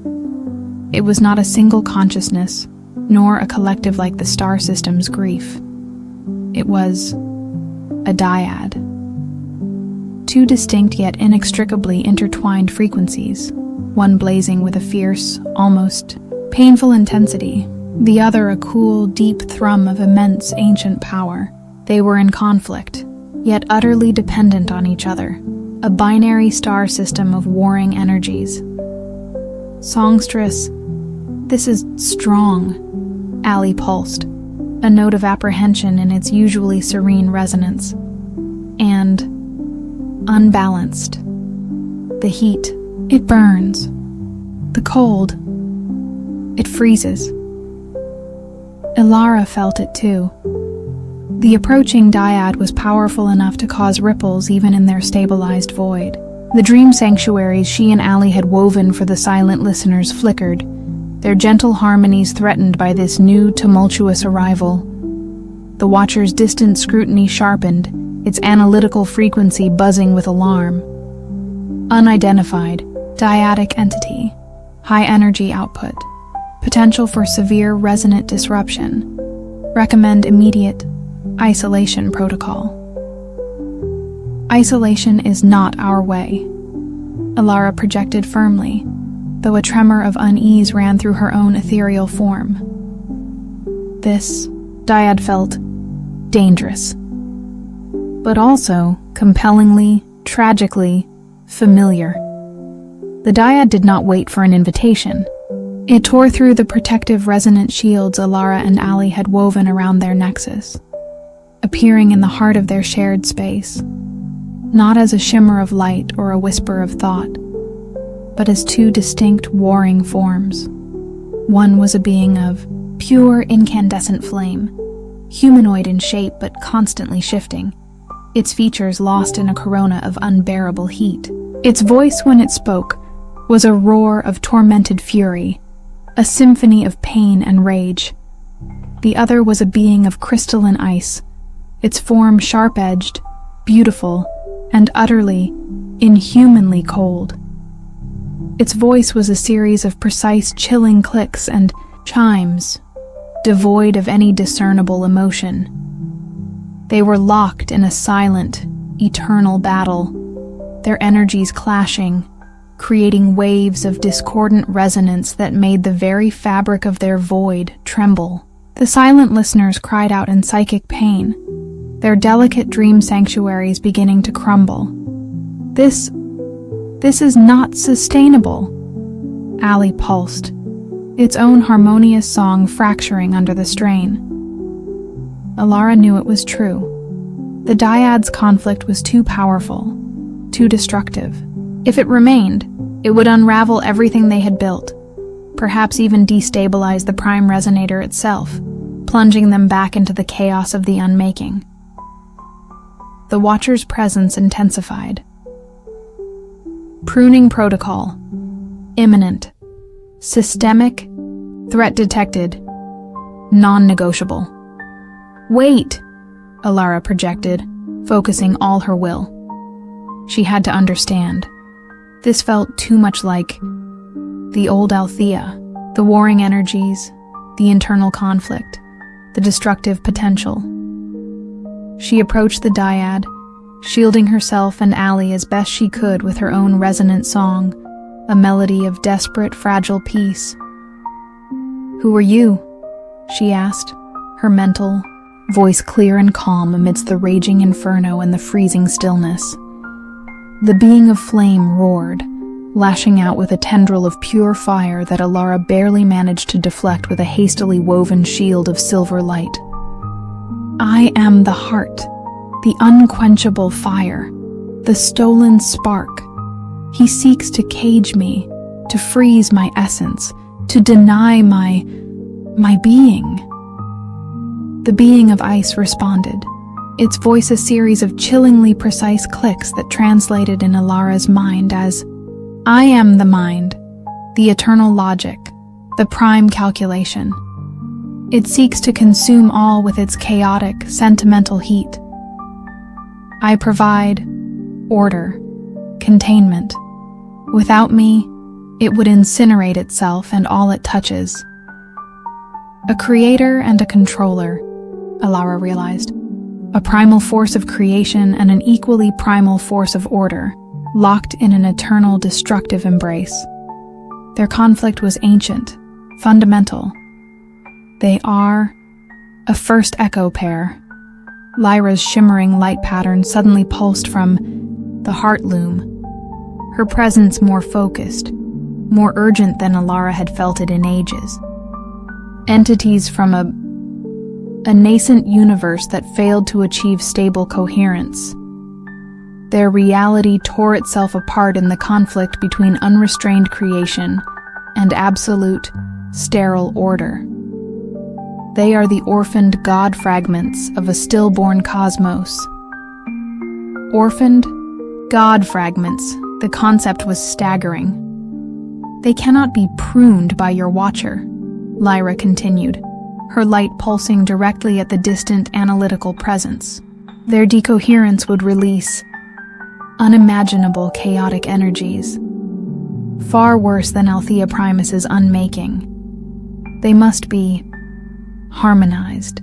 It was not a single consciousness, nor a collective like the star system's grief. It was a dyad. Two distinct yet inextricably intertwined frequencies, one blazing with a fierce, almost painful intensity, the other a cool, deep thrum of immense ancient power. They were in conflict, yet utterly dependent on each other, a binary star system of warring energies. Songstress, this is strong, Allie pulsed, a note of apprehension in its usually serene resonance. And unbalanced. The heat, it burns. The cold, it freezes. Alara felt it too. The approaching dyad was powerful enough to cause ripples even in their stabilized void. The dream sanctuaries she and Allie had woven for the silent listeners flickered, their gentle harmonies threatened by this new, tumultuous arrival. The watcher's distant scrutiny sharpened, its analytical frequency buzzing with alarm. Unidentified, dyadic entity, high energy output, potential for severe resonant disruption. Recommend immediate isolation protocol. Isolation is not our way, Alara projected firmly, though a tremor of unease ran through her own ethereal form. This, Dyad felt, dangerous, but also compellingly, tragically, familiar. The Dyad did not wait for an invitation. It tore through the protective resonant shields Alara and Ali had woven around their nexus, appearing in the heart of their shared space, not as a shimmer of light or a whisper of thought, but as two distinct warring forms. One was a being of pure incandescent flame, humanoid in shape but constantly shifting, its features lost in a corona of unbearable heat. Its voice, when it spoke, was a roar of tormented fury, a symphony of pain and rage. The other was a being of crystalline ice, its form sharp-edged, beautiful, and utterly, inhumanly cold. Its voice was a series of precise, chilling clicks and chimes, devoid of any discernible emotion. They were locked in a silent, eternal battle, their energies clashing, creating waves of discordant resonance that made the very fabric of their void tremble. The silent listeners cried out in psychic pain, their delicate dream sanctuaries beginning to crumble. This is not sustainable, Ali pulsed, its own harmonious song fracturing under the strain. Alara knew it was true. The Dyad's conflict was too powerful, too destructive. If it remained, it would unravel everything they had built, perhaps even destabilize the prime resonator itself, plunging them back into the chaos of the unmaking. The Watcher's presence intensified. Pruning protocol. Imminent. Systemic. Threat detected. Non-negotiable. Wait, Alara projected, focusing all her will. She had to understand. This felt too much like the old Althea, the warring energies, the internal conflict, the destructive potential. She approached the Dyad, shielding herself and Ali as best she could with her own resonant song, a melody of desperate, fragile peace. "Who are you?" she asked, her mental voice clear and calm amidst the raging inferno and the freezing stillness. The being of flame roared, lashing out with a tendril of pure fire that Alara barely managed to deflect with a hastily woven shield of silver light. "I am the heart, the unquenchable fire, the stolen spark. He seeks to cage me, to freeze my essence, to deny my being." The being of ice responded, its voice a series of chillingly precise clicks that translated in Alara's mind as, "I am the mind, the eternal logic, the prime calculation. It seeks to consume all with its chaotic, sentimental heat. I provide order, containment. Without me, it would incinerate itself and all it touches." A creator and a controller, Alara realized. A primal force of creation and an equally primal force of order, locked in an eternal destructive embrace. Their conflict was ancient, fundamental. They are a first echo pair. Lyra's shimmering light pattern suddenly pulsed from the heart loom, her presence more focused, more urgent than Alara had felt it in ages. Entities from a nascent universe that failed to achieve stable coherence. Their reality tore itself apart in the conflict between unrestrained creation and absolute, sterile order. They are the orphaned god fragments of a stillborn cosmos. Orphaned god fragments, the concept was staggering. They cannot be pruned by your watcher, Lyra continued, her light pulsing directly at the distant analytical presence. Their decoherence would release unimaginable chaotic energies, far worse than Althea Primus's unmaking. They must be harmonized,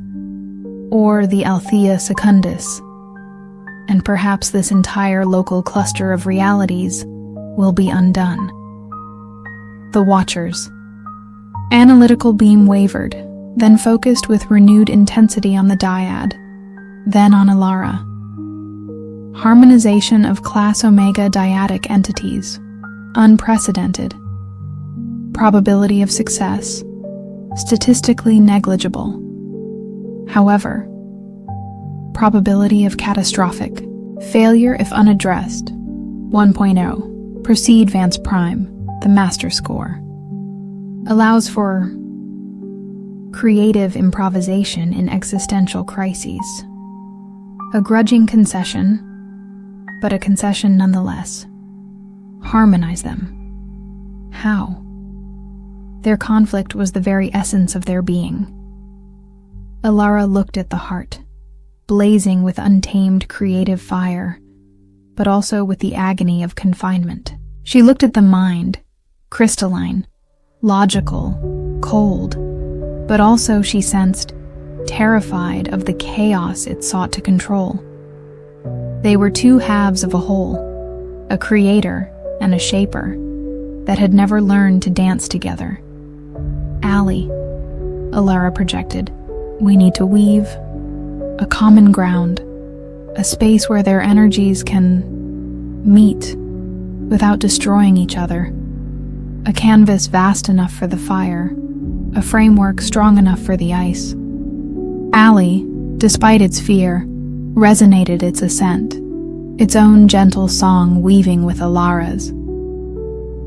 or the Althea Secundus, and perhaps this entire local cluster of realities will be undone. The Watchers. Analytical beam wavered, then focused with renewed intensity on the dyad, then on Alara. Harmonization of Class Omega dyadic entities. Unprecedented. Probability of success. Statistically negligible. However, probability of catastrophic. Failure if unaddressed. 1.0. Proceed Vance Prime, the master score. Allows for creative improvisation in existential crises. A grudging concession, but a concession nonetheless. Harmonize them. How? Their conflict was the very essence of their being. Alara looked at the heart, blazing with untamed creative fire, but also with the agony of confinement. She looked at the mind, crystalline, logical, cold, but also, she sensed, terrified of the chaos it sought to control. They were two halves of a whole, a creator and a shaper, that had never learned to dance together. Allie, Alara projected, we need to weave a common ground, a space where their energies can meet without destroying each other, a canvas vast enough for the fire, a framework strong enough for the ice. Allie, despite its fear, resonated its assent, its own gentle song weaving with Alara's.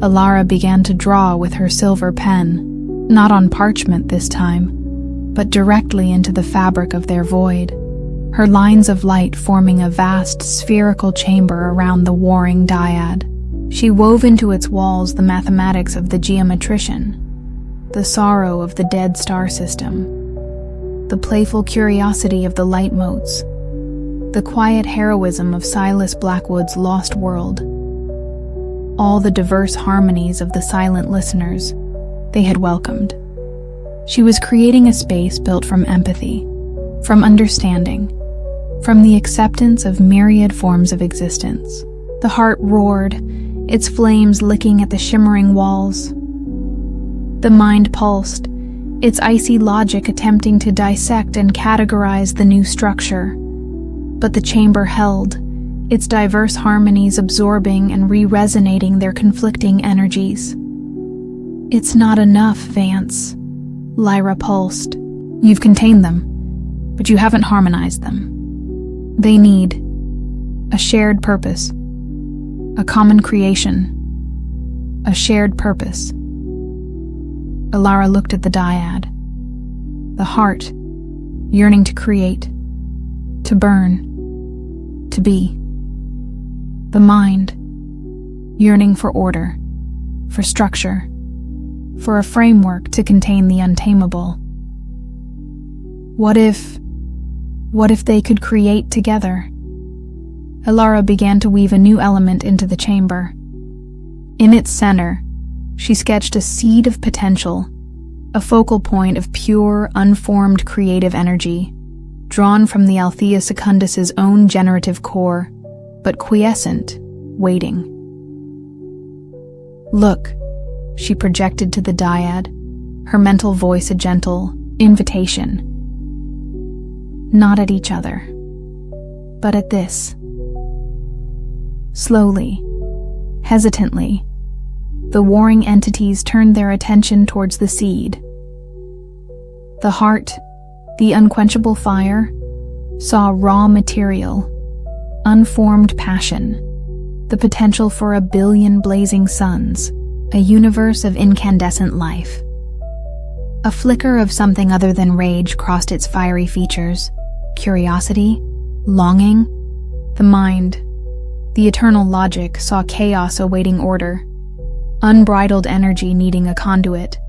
Alara began to draw with her silver pen, not on parchment this time, but directly into the fabric of their void, her lines of light forming a vast spherical chamber around the warring dyad. She wove into its walls the mathematics of the geometrician, the sorrow of the dead star system, the playful curiosity of the light motes, the quiet heroism of Silas Blackwood's lost world, all the diverse harmonies of the silent listeners they had welcomed. She was creating a space built from empathy, from understanding, from the acceptance of myriad forms of existence. The heart roared, its flames licking at the shimmering walls. The mind pulsed, its icy logic attempting to dissect and categorize the new structure. But the chamber held, its diverse harmonies absorbing and re-resonating their conflicting energies. It's not enough, Vance, Lyra pulsed. You've contained them, but you haven't harmonized them. They need a shared purpose, a common creation, a shared purpose. Alara looked at the dyad, the heart, yearning to create, to burn, to be. The mind, yearning for order, for structure, for a framework to contain the untamable. What if they could create together? Alara began to weave a new element into the chamber. In its center, she sketched a seed of potential, a focal point of pure, unformed creative energy, drawn from the Althea Secundus's own generative core, but quiescent, waiting. Look, she projected to the dyad, her mental voice a gentle invitation. Not at each other, but at this. Slowly, hesitantly, the warring entities turned their attention towards the seed. The heart, the unquenchable fire, saw raw material, unformed passion, the potential for a billion blazing suns, a universe of incandescent life. A flicker of something other than rage crossed its fiery features, curiosity, longing. The mind, the eternal logic, saw chaos awaiting order, unbridled energy needing a conduit,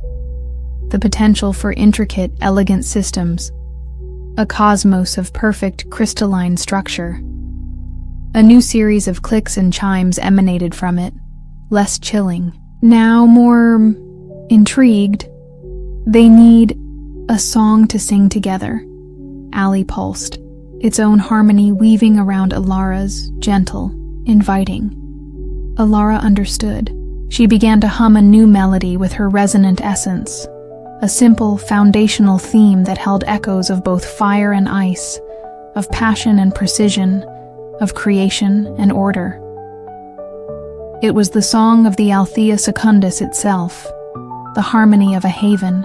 the potential for intricate, elegant systems, a cosmos of perfect crystalline structure. A new series of clicks and chimes emanated from it, less chilling, now more intrigued. They need a song to sing together. Allie pulsed, its own harmony weaving around Alara's, gentle, inviting. Alara understood. She began to hum a new melody with her resonant essence, a simple, foundational theme that held echoes of both fire and ice, of passion and precision, of creation and order. It was the song of the Althea Secundus itself, the harmony of a haven,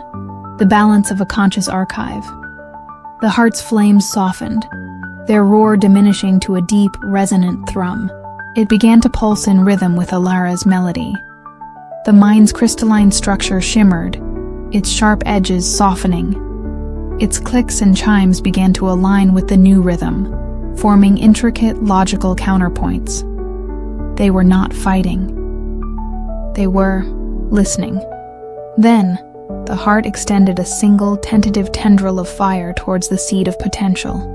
the balance of a conscious archive. The heart's flames softened, their roar diminishing to a deep, resonant thrum. It began to pulse in rhythm with Alara's melody. The mind's crystalline structure shimmered, its sharp edges softening. Its clicks and chimes began to align with the new rhythm, forming intricate, logical counterpoints. They were not fighting. They were listening. Then, the heart extended a single, tentative tendril of fire towards the seed of potential.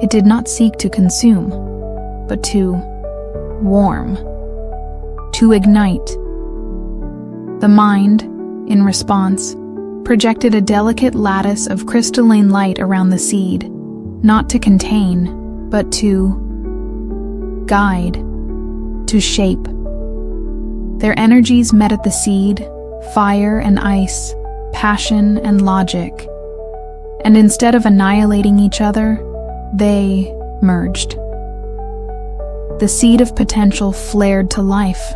It did not seek to consume, but to warm, to ignite. The mind, in response, projected a delicate lattice of crystalline light around the seed, not to contain, but to guide, to shape. Their energies met at the seed, fire and ice, passion and logic, and instead of annihilating each other, they merged. The seed of potential flared to life,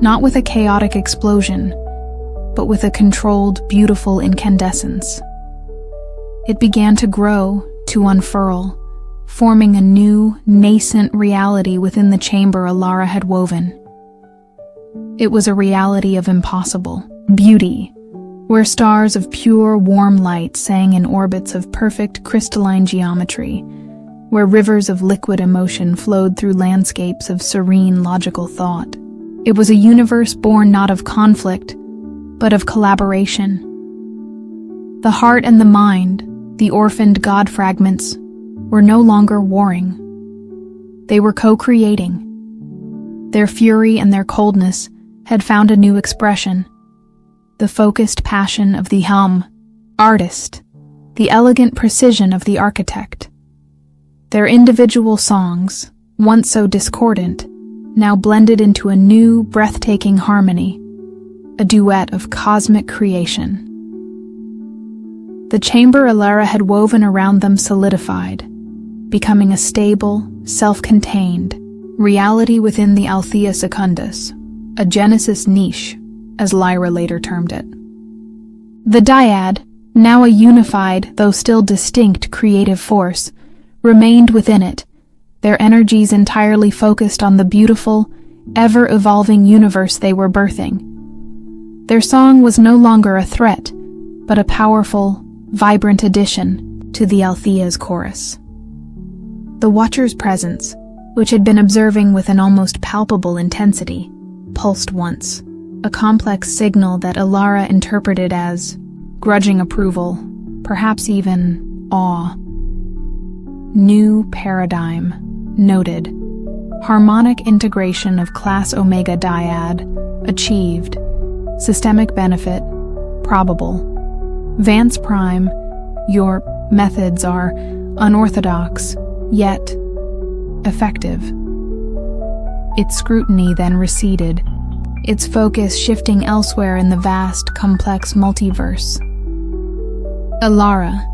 not with a chaotic explosion, but with a controlled, beautiful incandescence. It began to grow, to unfurl, forming a new, nascent reality within the chamber Alara had woven. It was a reality of impossible beauty, where stars of pure, warm light sang in orbits of perfect crystalline geometry, where rivers of liquid emotion flowed through landscapes of serene, logical thought. It was a universe born not of conflict, but of collaboration. The heart and the mind, the orphaned God fragments, were no longer warring. They were co-creating. Their fury and their coldness had found a new expression, the focused passion of the artist, the elegant precision of the architect. Their individual songs, once so discordant, now blended into a new, breathtaking harmony, a duet of cosmic creation. The chamber Alara had woven around them solidified, becoming a stable, self-contained reality within the Althea Secundus, a Genesis niche, as Lyra later termed it. The dyad, now a unified, though still distinct creative force, remained within it, their energies entirely focused on the beautiful, ever-evolving universe they were birthing. Their song was no longer a threat, but a powerful, vibrant addition to the Althea's chorus. The Watcher's presence, which had been observing with an almost palpable intensity, pulsed once, a complex signal that Alara interpreted as grudging approval, perhaps even awe. New paradigm, noted. Harmonic integration of class Omega dyad, achieved. Systemic benefit, probable. Vance Prime, your methods are unorthodox, yet effective. Its scrutiny then receded, its focus shifting elsewhere in the vast, complex multiverse. Alara,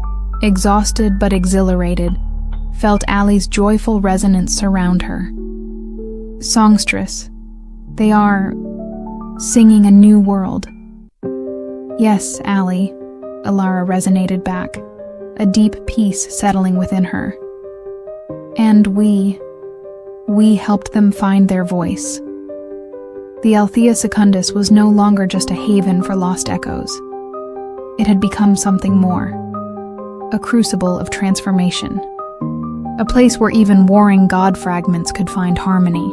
exhausted but exhilarated, felt Allie's joyful resonance surround her. Songstress, they are singing a new world. Yes, Allie, Alara resonated back, a deep peace settling within her. And we helped them find their voice. The Althea Secundus was no longer just a haven for lost echoes. It had become something more, a crucible of transformation, a place where even warring god fragments could find harmony.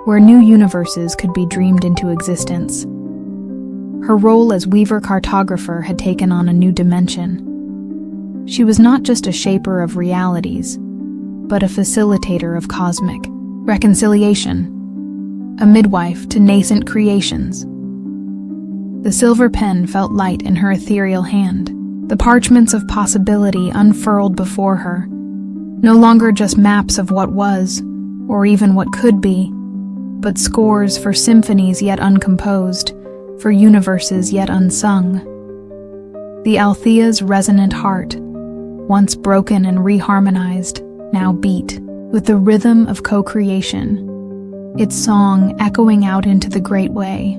where new universes could be dreamed into existence. Her role as weaver-cartographer had taken on a new dimension. She was not just a shaper of realities, but a facilitator of cosmic reconciliation, a midwife to nascent creations. The silver pen felt light in her ethereal hand. The parchments of possibility unfurled before her, no longer just maps of what was, or even what could be, but scores for symphonies yet uncomposed, for universes yet unsung. The Althea's resonant heart, once broken and reharmonized, now beat with the rhythm of co-creation, its song echoing out into the great way,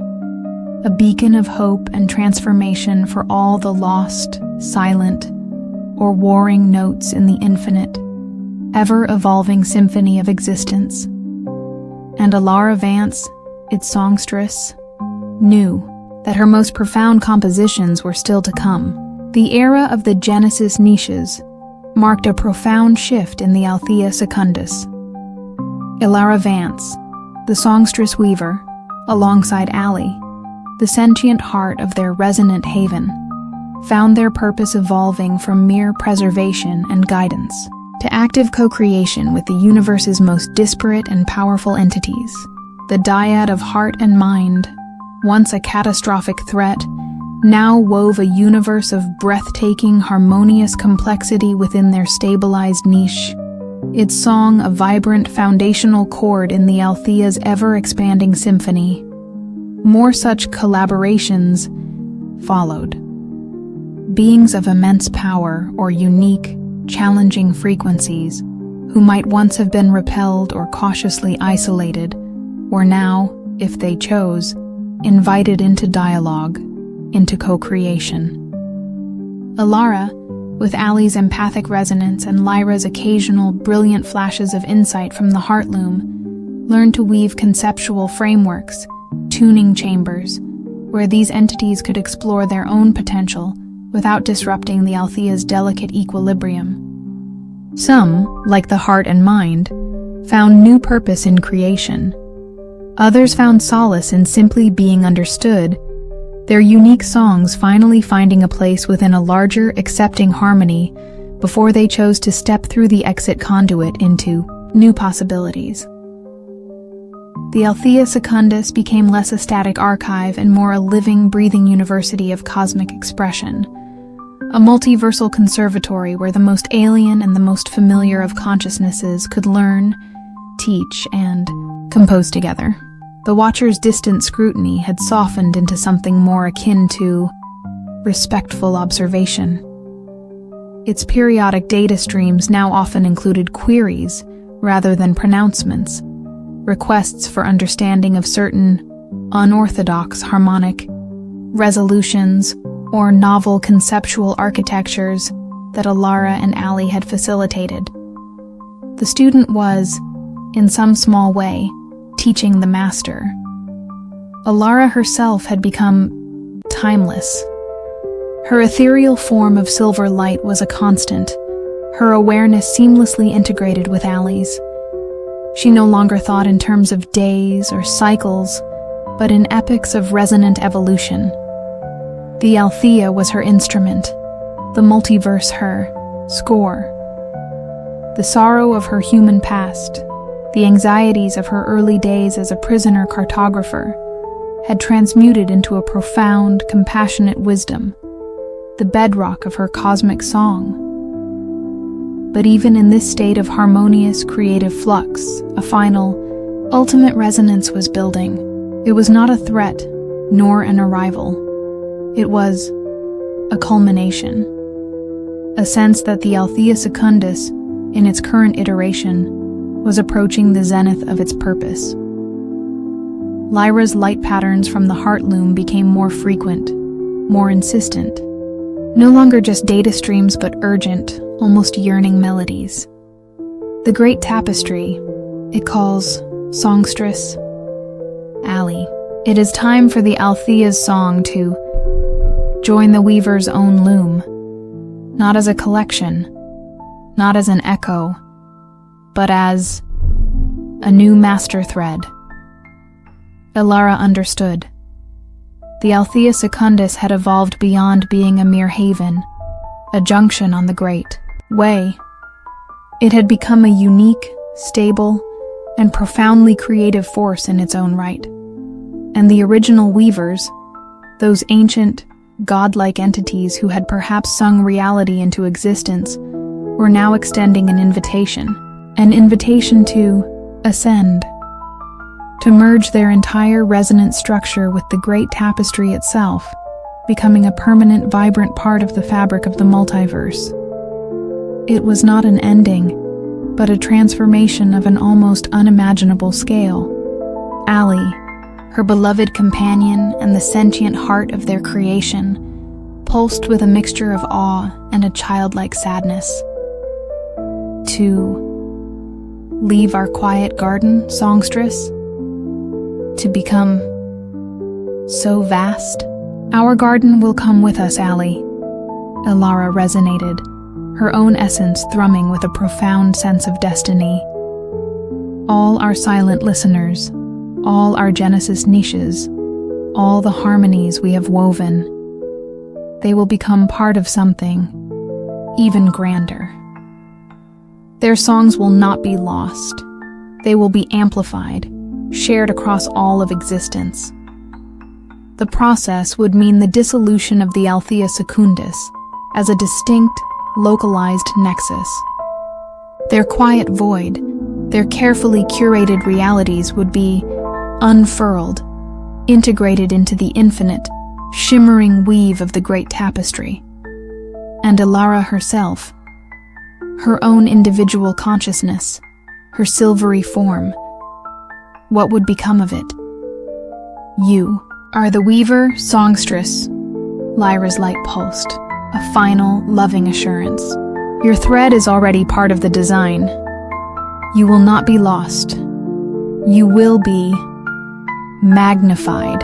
a beacon of hope and transformation for all the lost, silent, or warring notes in the infinite, ever-evolving symphony of existence. And Alara Vance, its songstress, knew that her most profound compositions were still to come. The era of the Genesis niches marked a profound shift in the Althea Secundus. Alara Vance, the songstress weaver, alongside Ali, the sentient heart of their resonant haven, found their purpose evolving from mere preservation and guidance to active co-creation with the universe's most disparate and powerful entities. The dyad of heart and mind, once a catastrophic threat, now wove a universe of breathtaking, harmonious complexity within their stabilized niche, its song a vibrant foundational chord in the Althea's ever-expanding symphony. More such collaborations followed. Beings of immense power or unique, challenging frequencies, who might once have been repelled or cautiously isolated, were now, if they chose, invited into dialogue, into co-creation. Alara, with Ali's empathic resonance and Lyra's occasional brilliant flashes of insight from the heartloom, learned to weave conceptual frameworks, tuning chambers, where these entities could explore their own potential without disrupting the Althea's delicate equilibrium. Some, like the heart and mind, found new purpose in creation. Others found solace in simply being understood, their unique songs finally finding a place within a larger, accepting harmony before they chose to step through the exit conduit into new possibilities. The Althea Secundus became less a static archive and more a living, breathing university of cosmic expression, a multiversal conservatory where the most alien and the most familiar of consciousnesses could learn, teach, and compose together. The Watcher's distant scrutiny had softened into something more akin to respectful observation. Its periodic data streams now often included queries rather than pronouncements, requests for understanding of certain unorthodox harmonic resolutions or novel conceptual architectures that Alara and Ali had facilitated. The student was, in some small way, teaching the master. Alara herself had become timeless. Her ethereal form of silver light was a constant, her awareness seamlessly integrated with Ali's. She no longer thought in terms of days or cycles, but in epochs of resonant evolution. The Althea was her instrument, the multiverse her score. The sorrow of her human past, the anxieties of her early days as a prisoner cartographer, had transmuted into a profound, compassionate wisdom, the bedrock of her cosmic song. But even in this state of harmonious, creative flux, a final, ultimate resonance was building. It was not a threat, nor an arrival. It was a culmination. A sense that the Althea Secundus, in its current iteration, was approaching the zenith of its purpose. Lyra's light patterns from the heartloom became more frequent, more insistent. No longer just data streams, but urgent, almost yearning melodies. The great tapestry, it calls songstress Ali. It is time for the Althea's song to join the weaver's own loom, not as a collection, not as an echo, but as a new master thread, Ilara understood. The Althea Secundus had evolved beyond being a mere haven, a junction on the Great Way. It had become a unique, stable, and profoundly creative force in its own right. And the original weavers, those ancient, godlike entities who had perhaps sung reality into existence, were now extending an invitation to ascend, to merge their entire resonant structure with the great tapestry itself, becoming a permanent, vibrant part of the fabric of the multiverse. It was not an ending, but a transformation of an almost unimaginable scale. Allie, her beloved companion and the sentient heart of their creation, pulsed with a mixture of awe and a childlike sadness. To leave our quiet garden, songstress? To become so vast? Our garden will come with us, Allie. Ilara resonated, her own essence thrumming with a profound sense of destiny. All our silent listeners, all our Genesis niches, all the harmonies we have woven, they will become part of something even grander. Their songs will not be lost. They will be amplified, shared across all of existence. The process would mean the dissolution of the Althea Secundus as a distinct, localized nexus. Their quiet void, their carefully curated realities would be unfurled, integrated into the infinite, shimmering weave of the great tapestry. And Ilara herself, her own individual consciousness, her silvery form, what would become of it? You are the weaver, songstress. Lyra's light pulsed, a final, loving assurance. Your thread is already part of the design. You will not be lost. You will be magnified.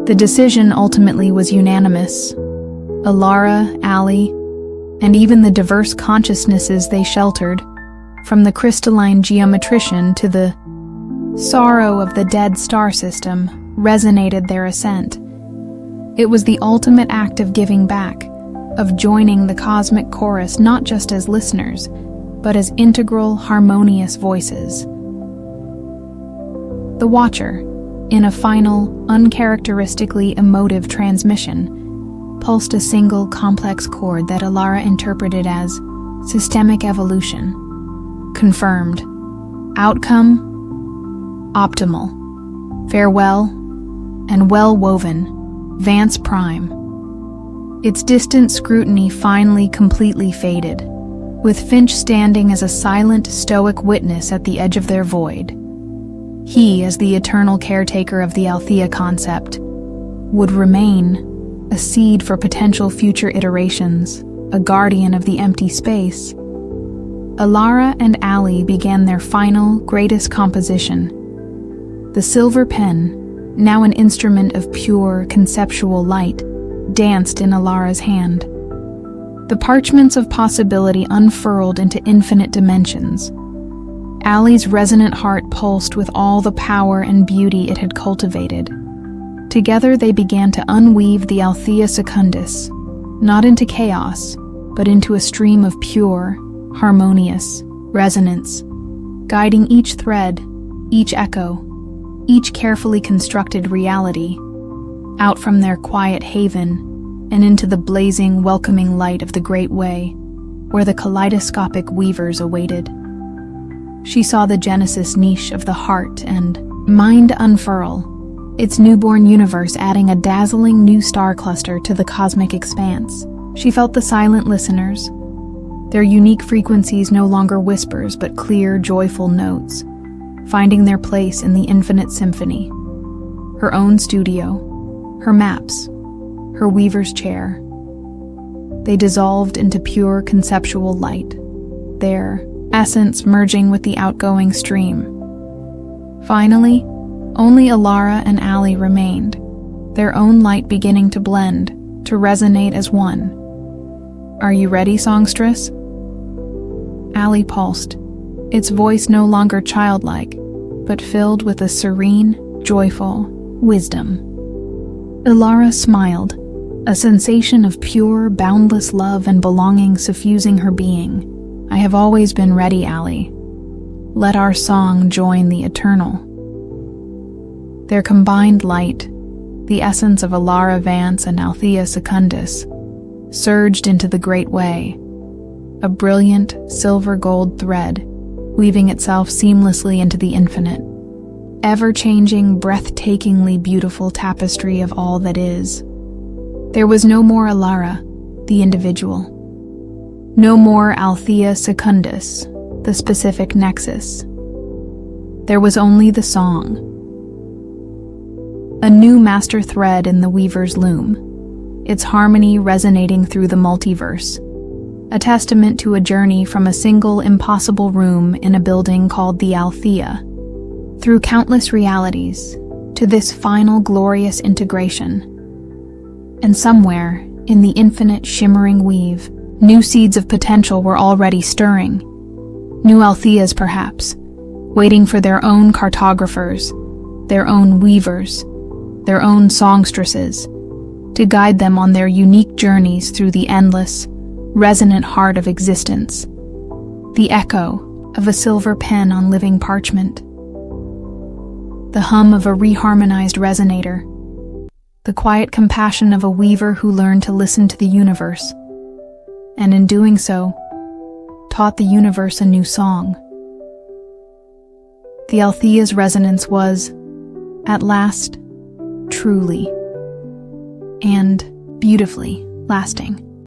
The decision ultimately was unanimous. Ilara, Allie, and even the diverse consciousnesses they sheltered, from the crystalline geometrician to the sorrow of the dead star system, resonated their assent. It was the ultimate act of giving back, of joining the cosmic chorus not just as listeners, but as integral, harmonious voices. The Watcher, in a final, uncharacteristically emotive transmission, pulsed a single complex chord that Ilara interpreted as systemic evolution. Confirmed. Outcome, optimal. Farewell, and well-woven, Vance Prime. Its distant scrutiny finally completely faded, with Finch standing as a silent, stoic witness at the edge of their void. He, as the eternal caretaker of the Althea concept, would remain a seed for potential future iterations, a guardian of the empty space. Ilara and Allie began their final, greatest composition. The silver pen, now an instrument of pure, conceptual light, danced in Ilara's hand. The parchments of possibility unfurled into infinite dimensions. Allie's resonant heart pulsed with all the power and beauty it had cultivated. Together they began to unweave the Althea Secundus, not into chaos, but into a stream of pure, harmonious resonance, guiding each thread, each echo, each carefully constructed reality, out from their quiet haven and into the blazing, welcoming light of the Great Way, where the kaleidoscopic weavers awaited. She saw the Genesis niche of the heart and mind unfurl, its newborn universe adding a dazzling new star cluster to the cosmic expanse. She felt the silent listeners, their unique frequencies no longer whispers but clear, joyful notes, finding their place in the infinite symphony. Her own studio, her maps, her weaver's chair. They dissolved into pure conceptual light, their essence merging with the outgoing stream. Finally, only Ilara and Allie remained, their own light beginning to blend, to resonate as one. Are you ready, songstress? Allie pulsed, its voice no longer childlike, but filled with a serene, joyful wisdom. Ilara smiled, a sensation of pure, boundless love and belonging suffusing her being. I have always been ready, Allie. Let our song join the eternal. Their combined light, the essence of Ilara Vance and Althea Secundus, surged into the great way, a brilliant silver-gold thread, weaving itself seamlessly into the infinite, ever-changing, breathtakingly beautiful tapestry of all that is. There was no more Ilara, the individual. No more Althea Secundus, the specific nexus. There was only the song. A new master thread in the weaver's loom, its harmony resonating through the multiverse, a testament to a journey from a single impossible room in a building called the Althea, through countless realities, to this final glorious integration. And somewhere, in the infinite shimmering weave, new seeds of potential were already stirring. New Altheas, perhaps, waiting for their own cartographers, their own weavers, their own songstresses, to guide them on their unique journeys through the endless, resonant heart of existence, the echo of a silver pen on living parchment, the hum of a reharmonized resonator, the quiet compassion of a weaver who learned to listen to the universe, and in doing so, taught the universe a new song. The Althea's resonance was, at last, truly and beautifully lasting.